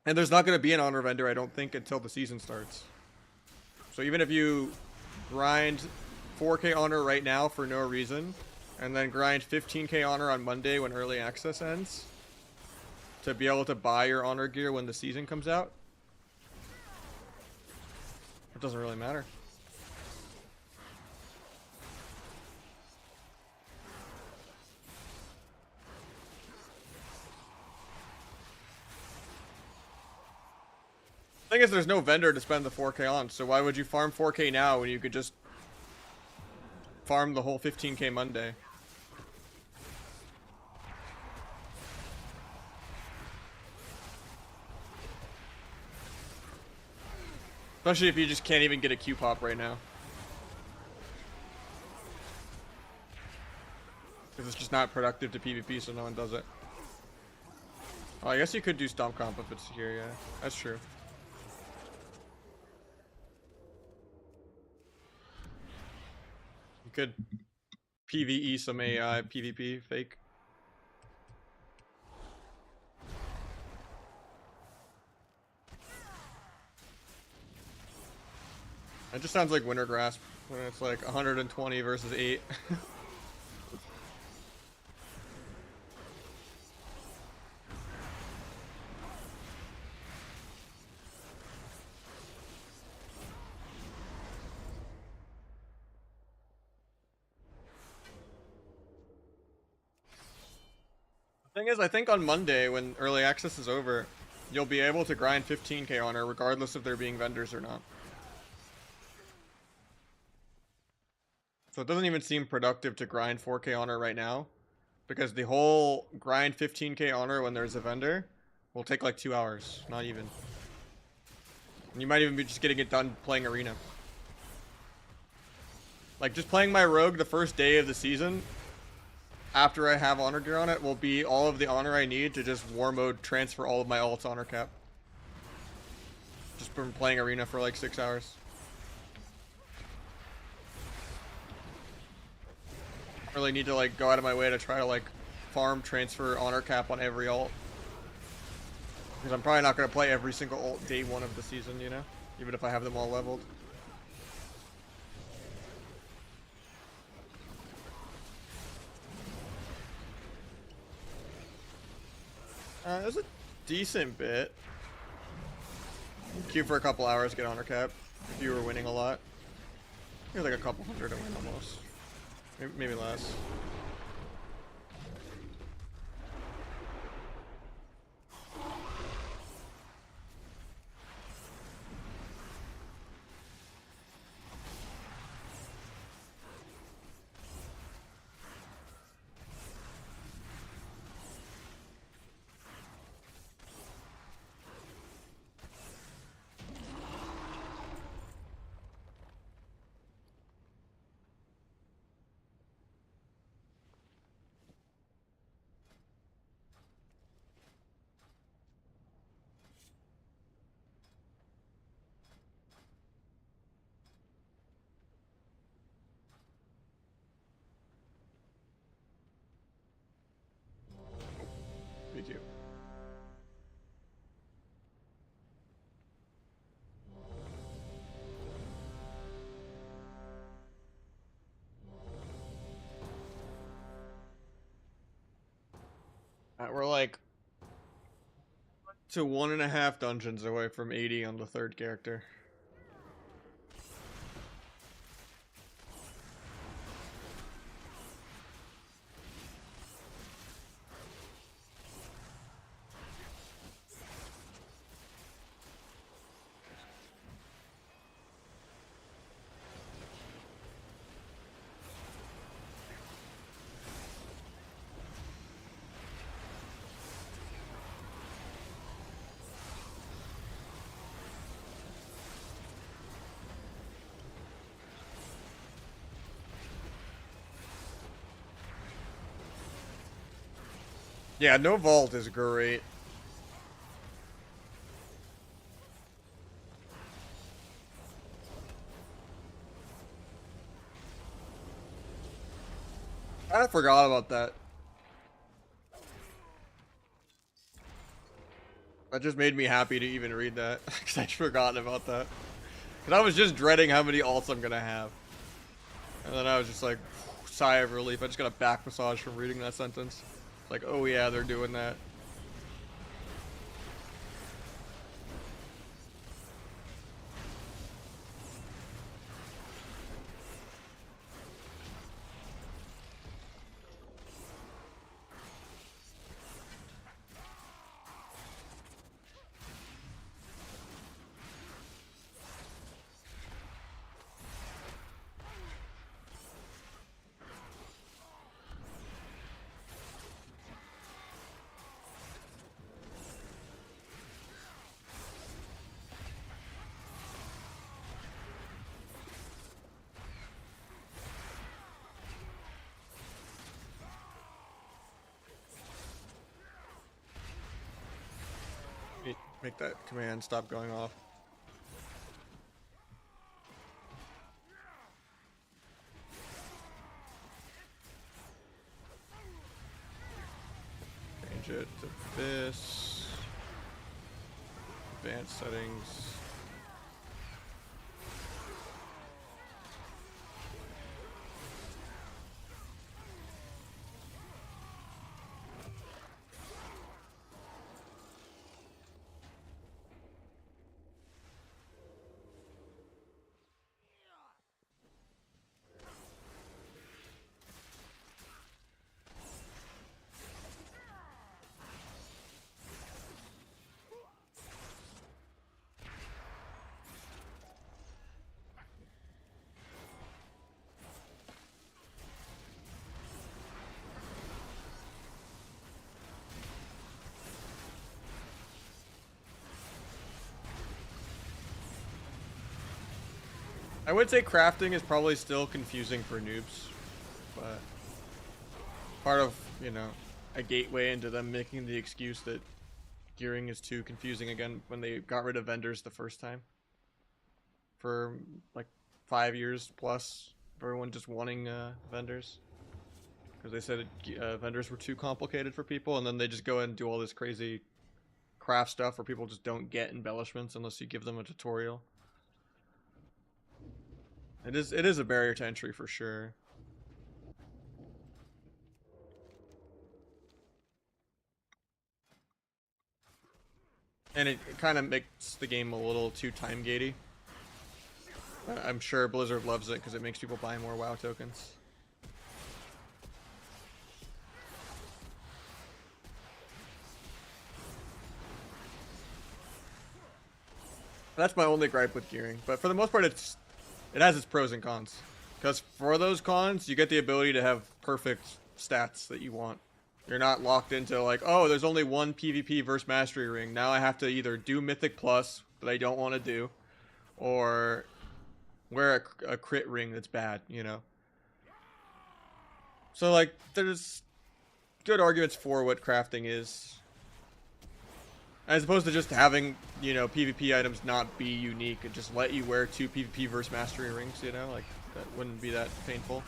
S1: And there's not going to be an honor vendor, I don't think, until the season starts. So even if you grind 4k honor right now for no reason, and then grind 15k honor on Monday when early access ends, to be able to buy your honor gear when the season comes out, it doesn't really matter. Thing is, there's no vendor to spend the 4K on, so why would you farm 4K now when you could just farm the whole 15K Monday? Especially if you just can't even get a Q pop right now. Because it's just not productive to PvP, so no one does it. Oh, I guess you could do Stomp Comp if it's here, yeah. That's true. You could PvE some AI, PvP fake. It just sounds like Winter Grasp when it's like 120 versus 8. Thing is, I think on Monday, when early access is over, you'll be able to grind 15K honor regardless of there being vendors or not. So it doesn't even seem productive to grind 4K honor right now, because the whole grind 15K honor when there's a vendor will take like 2 hours, not even. And you might even be just getting it done playing arena. Like, just playing my rogue the first day of the season, after I have honor gear on it, will be all of the honor I need to just war mode transfer all of my ult's honor cap. Just from playing arena for like 6 hours. I really need to like go out of my way to try to like farm transfer honor cap on every ult. Because I'm probably not going to play every single ult day 1 of the season, you know? Even if I have them all leveled. It was a decent bit. Queue for a couple hours, get honor cap. If you were winning a lot. It was like a couple hundred to win almost. Maybe less. Me too. We're like to 1.5 dungeons away from 80 on the 3rd character. Yeah, no vault is great. I forgot about that. That just made me happy to even read that, because I'd forgotten about that. Because I was just dreading how many ults I'm gonna have. And then I was just like, sigh of relief. I just got a back massage from reading that sentence. Like, oh yeah, they're doing that. Make that command stop going off. Change it to this. Advanced settings. I would say crafting is probably still confusing for noobs, but part of, you know, a gateway into them making the excuse that gearing is too confusing again when they got rid of vendors the first time. For like 5 years plus, everyone just wanting vendors. Because they said vendors were too complicated for people, and then they just go and do all this crazy craft stuff where people just don't get embellishments unless you give them a tutorial. It is a barrier to entry for sure. And it kind of makes the game a little too time gatey. I'm sure Blizzard loves it because it makes people buy more WoW tokens. That's my only gripe with gearing, but for the most part, it has its pros and cons. Because for those cons, you get the ability to have perfect stats that you want. You're not locked into like, oh, there's only one PvP versus mastery ring. Now I have to either do Mythic Plus that I don't want to do, or wear a crit ring that's bad, you know? So like, there's good arguments for what crafting is. As opposed to just having, you know, PvP items not be unique and just let you wear 2 PvP versus mastery rings, you know? Like, that wouldn't be that painful.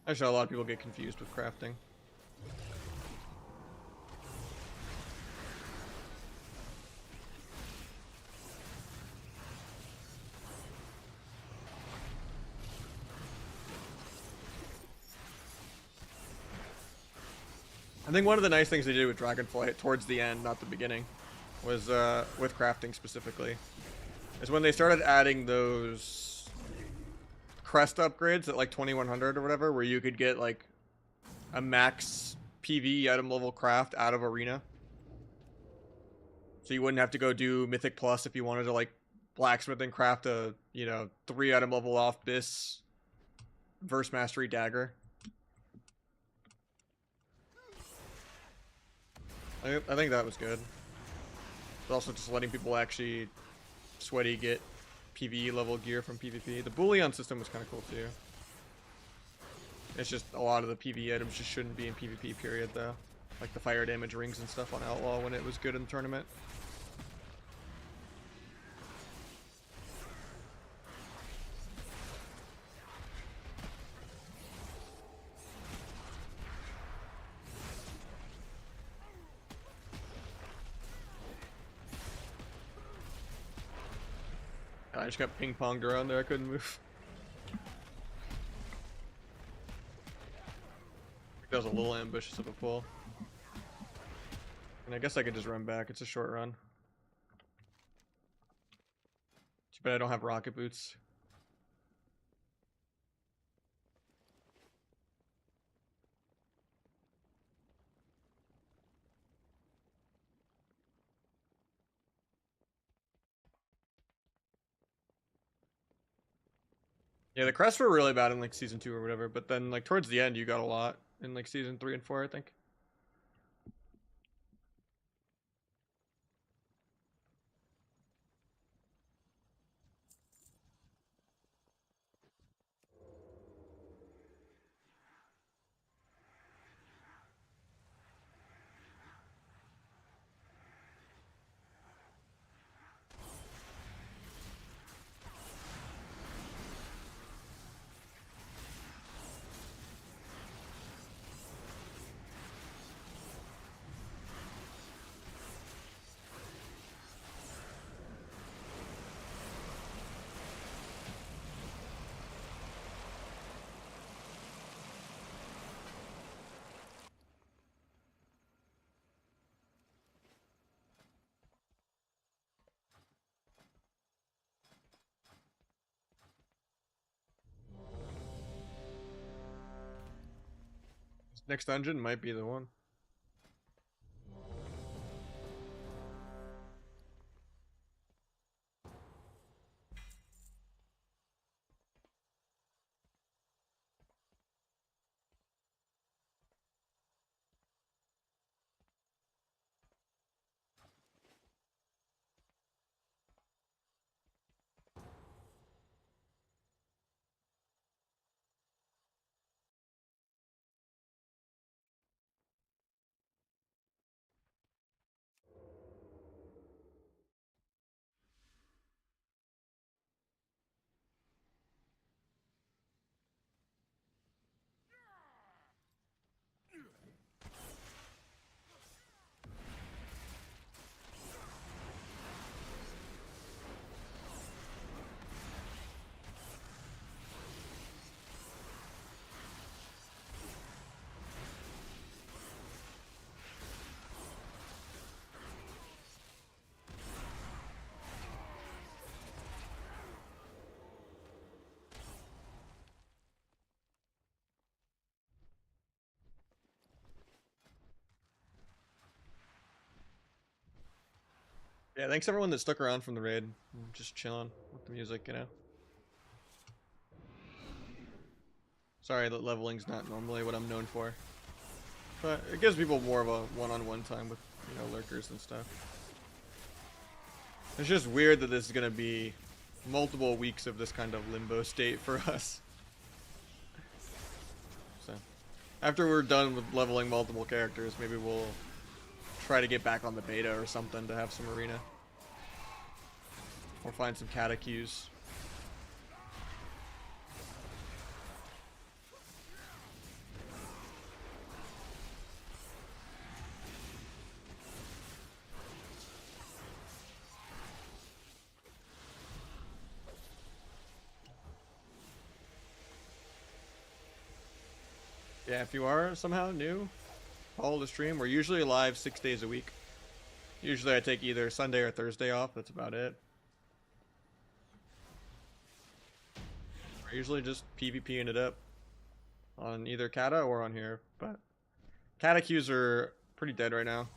S1: Actually, a lot of people get confused with crafting. I think one of the nice things they did with Dragonflight towards the end, not the beginning, was with crafting specifically, is when they started adding those crest upgrades at like 2100 or whatever, where you could get like a max PV item level craft out of arena. So you wouldn't have to go do Mythic Plus if you wanted to like blacksmith and craft a, you know, 3 item level off Bis verse mastery dagger. I think that was good. But also just letting people actually sweaty get PvE level gear from PvP. The Boolean system was kind of cool too. It's just a lot of the PvE items just shouldn't be in PvP period though. Like the fire damage rings and stuff on Outlaw when it was good in the tournament. I just got ping-ponged around there, I couldn't move. That was a little ambitious of a pull. And I guess I could just run back, it's a short run. Too bad I don't have rocket boots. Yeah, the crests were really bad in like season 2 or whatever, but then like towards the end you got a lot in like season 3 and 4, I think. Next dungeon might be the one. Yeah, thanks everyone that stuck around from the raid. I'm just chilling with the music, you know. Sorry that leveling's not normally what I'm known for. But it gives people more of a one-on-one time with, you know, lurkers and stuff. It's just weird that this is gonna be multiple weeks of this kind of limbo state for us. So, after we're done with leveling multiple characters, maybe we'll try to get back on the beta or something to have some arena. Or find some catechues. Yeah, if you are somehow new, follow the stream. We're usually live 6 days a week. Usually I take either Sunday or Thursday off. That's about it. We're usually just PvPing it up on either Kata or on here. But Kata queues are pretty dead right now.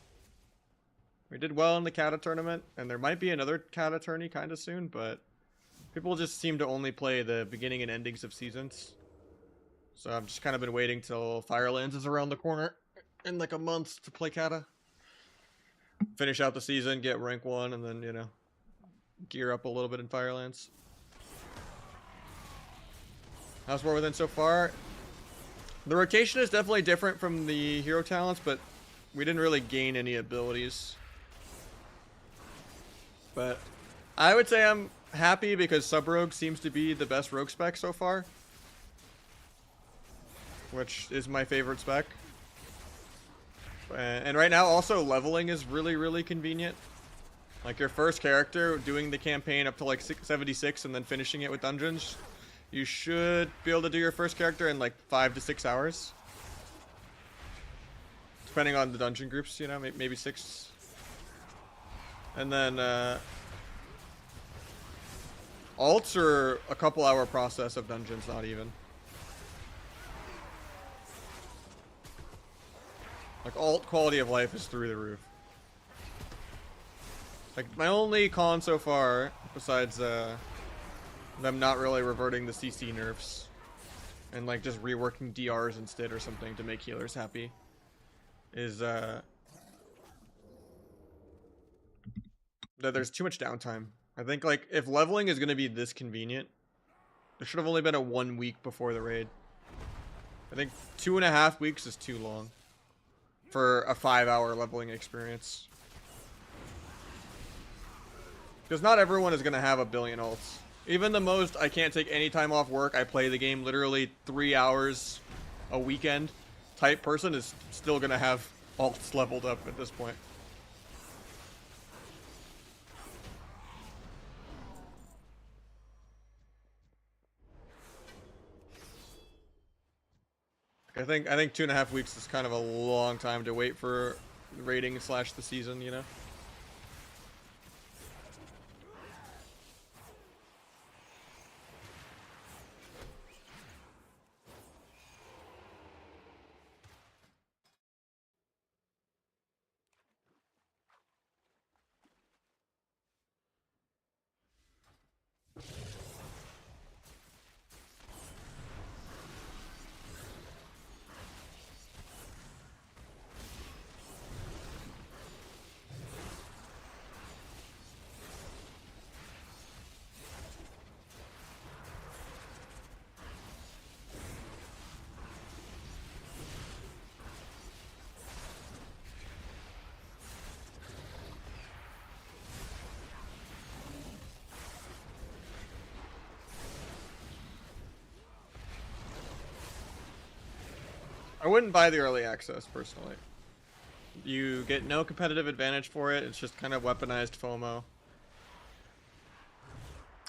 S1: We did well in the Kata tournament, and there might be another Kata tourney kind of soon, but people just seem to only play the beginning and endings of seasons. So I've just kind of been waiting till Firelands is around the corner in like a month to play Kata. Finish out the season, get rank 1, and then, you know, gear up a little bit in Firelands. How's War Within so far? The rotation is definitely different from the hero talents, but we didn't really gain any abilities. But I would say I'm happy because Sub-Rogue seems to be the best rogue spec so far. Which is my favorite spec. And right now also leveling is really, really convenient. Like your first character doing the campaign up to like 76 and then finishing it with dungeons. You should be able to do your first character in like 5 to 6 hours. Depending on the dungeon groups, you know, maybe 6. And then alts are a couple hour process of dungeons, not even. Like, alt quality of life is through the roof. Like, my only con so far, besides them not really reverting the CC nerfs, and like just reworking DRs instead or something to make healers happy, is that there's too much downtime. I think like if leveling is going to be this convenient, there should have only been a 1 week before the raid. I think 2.5 weeks is too long for a 5-hour leveling experience. Because not everyone is going to have a billion ults. Even the most I can't take any time off work, I play the game literally 3 hours a weekend type person is still going to have ults leveled up at this point. I think 2.5 weeks is kind of a long time to wait for the rating / the season, you know? I wouldn't buy the early access, personally. You get no competitive advantage for it. It's just kind of weaponized FOMO.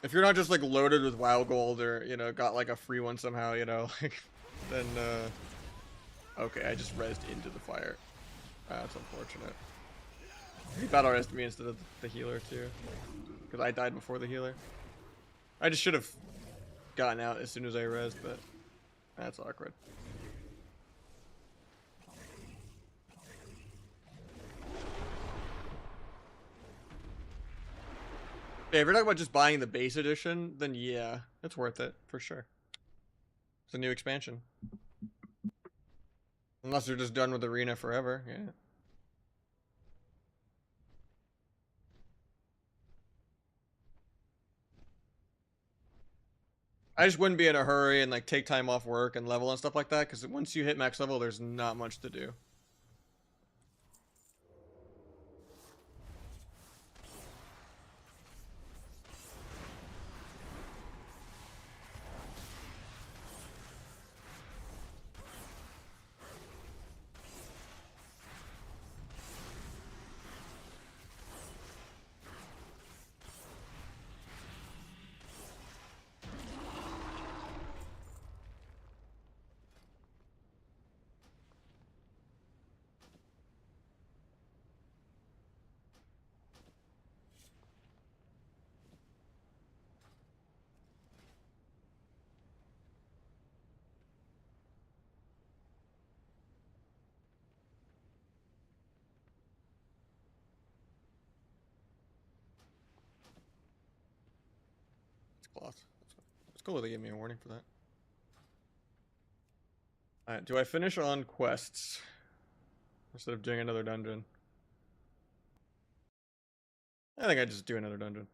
S1: If you're not just like loaded with WoW gold or, you know, got like a free one somehow, you know, like, then, okay, I just rezzed into the fire. That's unfortunate. He battle rezzed me instead of the healer too. Because I died before the healer. I just should have gotten out as soon as I rezzed, but that's awkward. Yeah, if you're talking about just buying the base edition, then yeah, it's worth it, for sure. It's a new expansion. Unless they're just done with Arena forever, yeah. I just wouldn't be in a hurry and like take time off work and level and stuff like that, because once you hit max level, there's not much to do. It's cloth. It's cool that they gave me a warning for that. Alright, do I finish on quests instead of doing another dungeon? I think I just do another dungeon.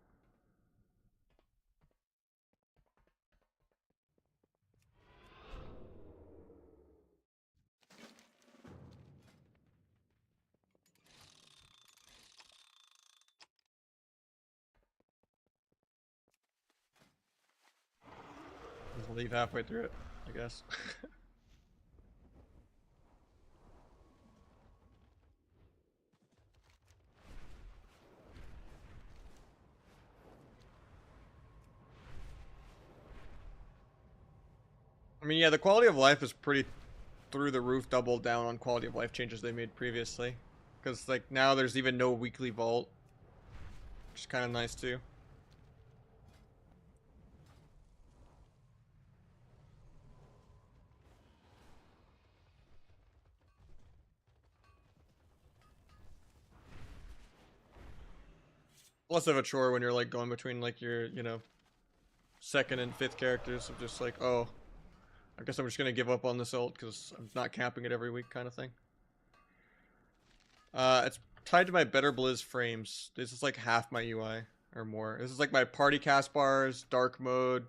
S1: Just leave halfway through it, I guess. I mean, yeah, the quality of life is pretty through the roof, double down on quality of life changes they made previously. Because, like, now there's even no weekly vault, which is kind of nice, too. Less of a chore when you're, like, going between, like, your, you know, second and fifth characters of just, like, oh, I guess I'm just gonna give up on this ult because I'm not camping it every week kind of thing. It's tied to my Better Blizz frames. This is, like, half my UI, or more. This is, like, my party cast bars, dark mode,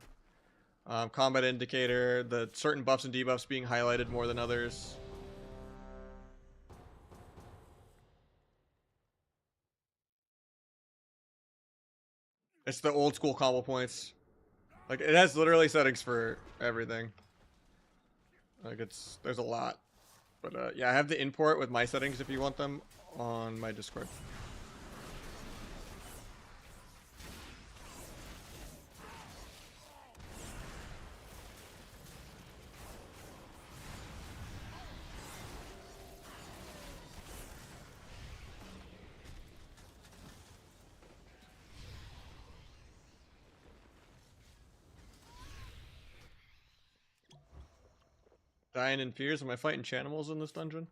S1: combat indicator, the certain buffs and debuffs being highlighted more than others. It's the old school combo points. Like, it has literally settings for everything. Like, there's a lot. But, yeah, I have the import with my settings if you want them on my Discord. Dying in Fears, am I fighting Chanimals in this dungeon?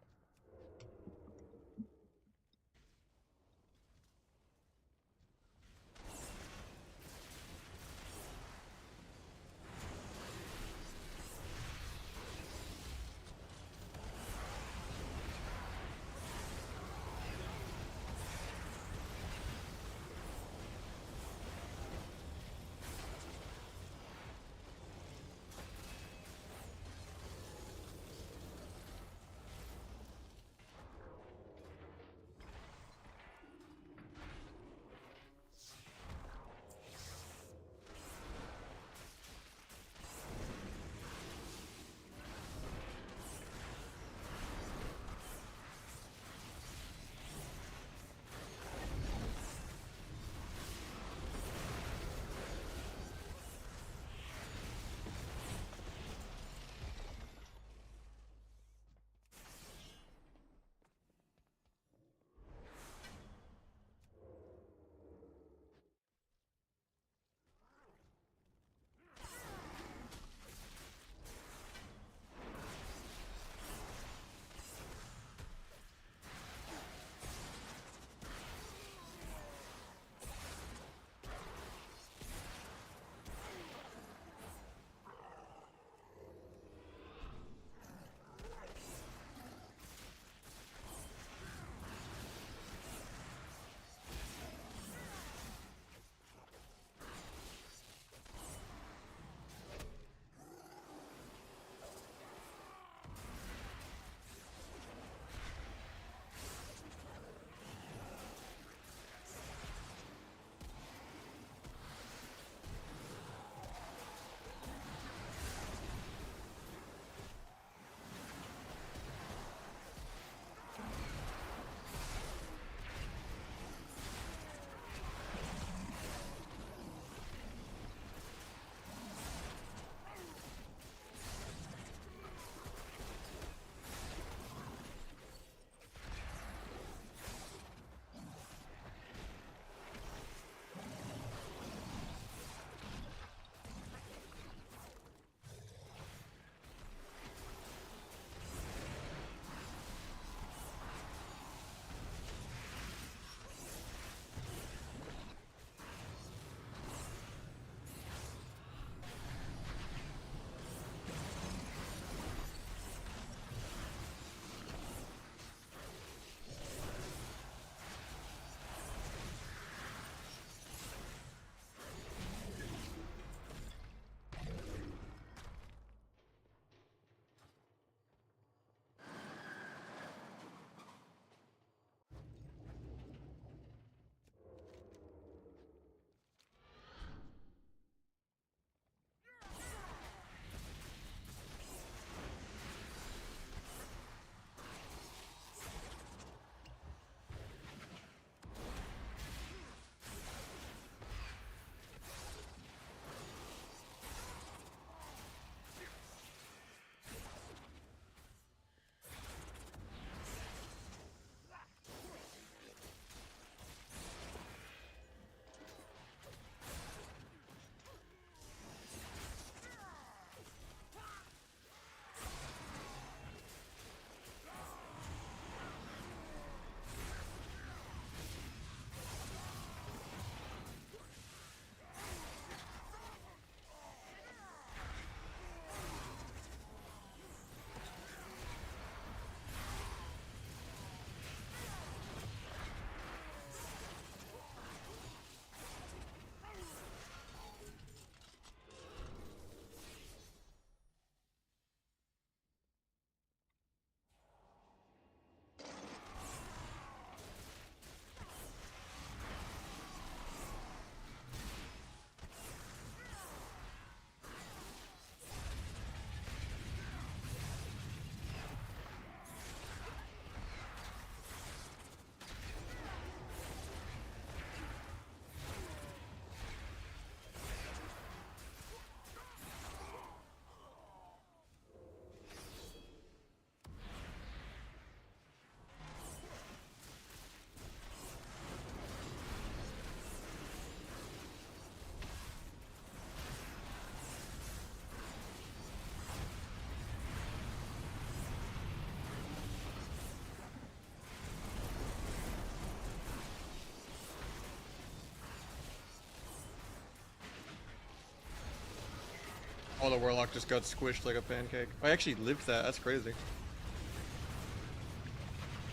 S1: Oh, the warlock just got squished like a pancake. I actually lived that. That's crazy.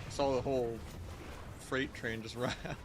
S1: I saw the whole freight train just run out.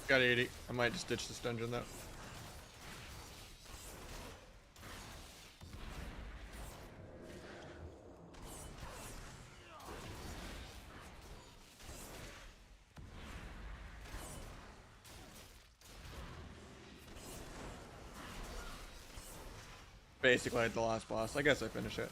S1: Got 80. I might just ditch this dungeon though. Basically, at the last boss. I guess I finish it.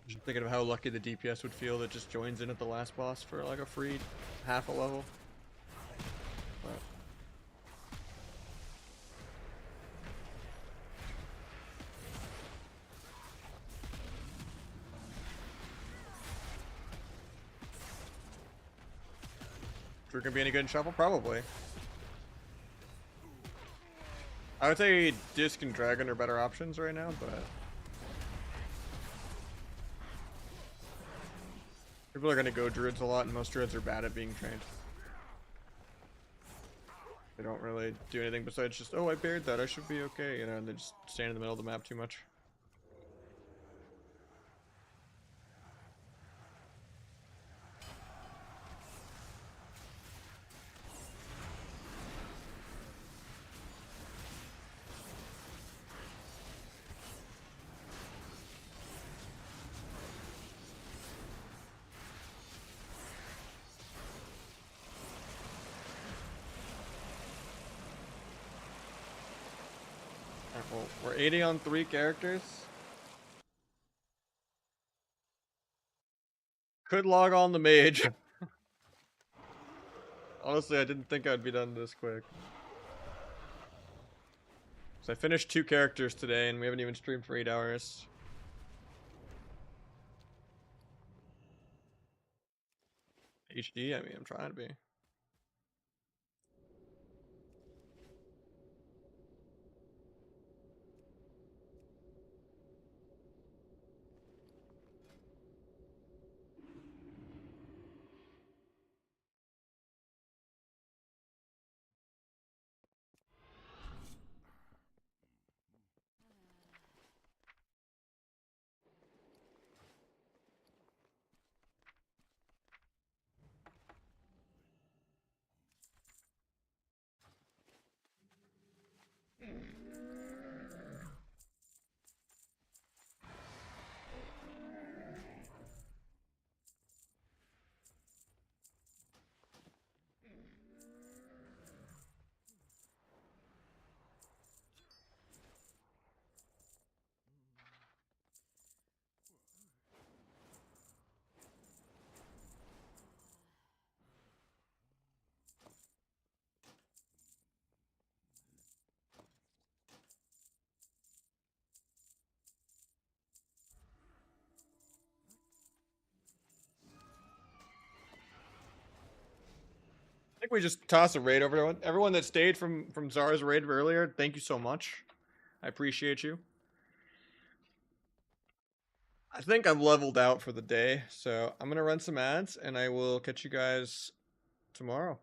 S1: Just thinking of how lucky the DPS would feel that just joins in at the last boss for like a free half a level. But Drew can be any good in Shuffle? Probably. I would say Disc and Dragon are better options right now, but people are going to go Druids a lot, and most Druids are bad at being trained. They don't really do anything besides just, oh, I buried that, I should be okay, you know, and they just stand in the middle of the map too much. Well, we're 80 on 3 characters. Could log on the mage. Honestly, I didn't think I'd be done this quick. So I finished 2 characters today, and we haven't even streamed for 8 hours. HD? I mean, I'm trying to be. think we just toss a raid over everyone. Everyone that stayed from Zara's raid earlier, thank you so much. I appreciate you. I think I'm leveled out for the day, so I'm gonna run some ads, and I will catch you guys tomorrow.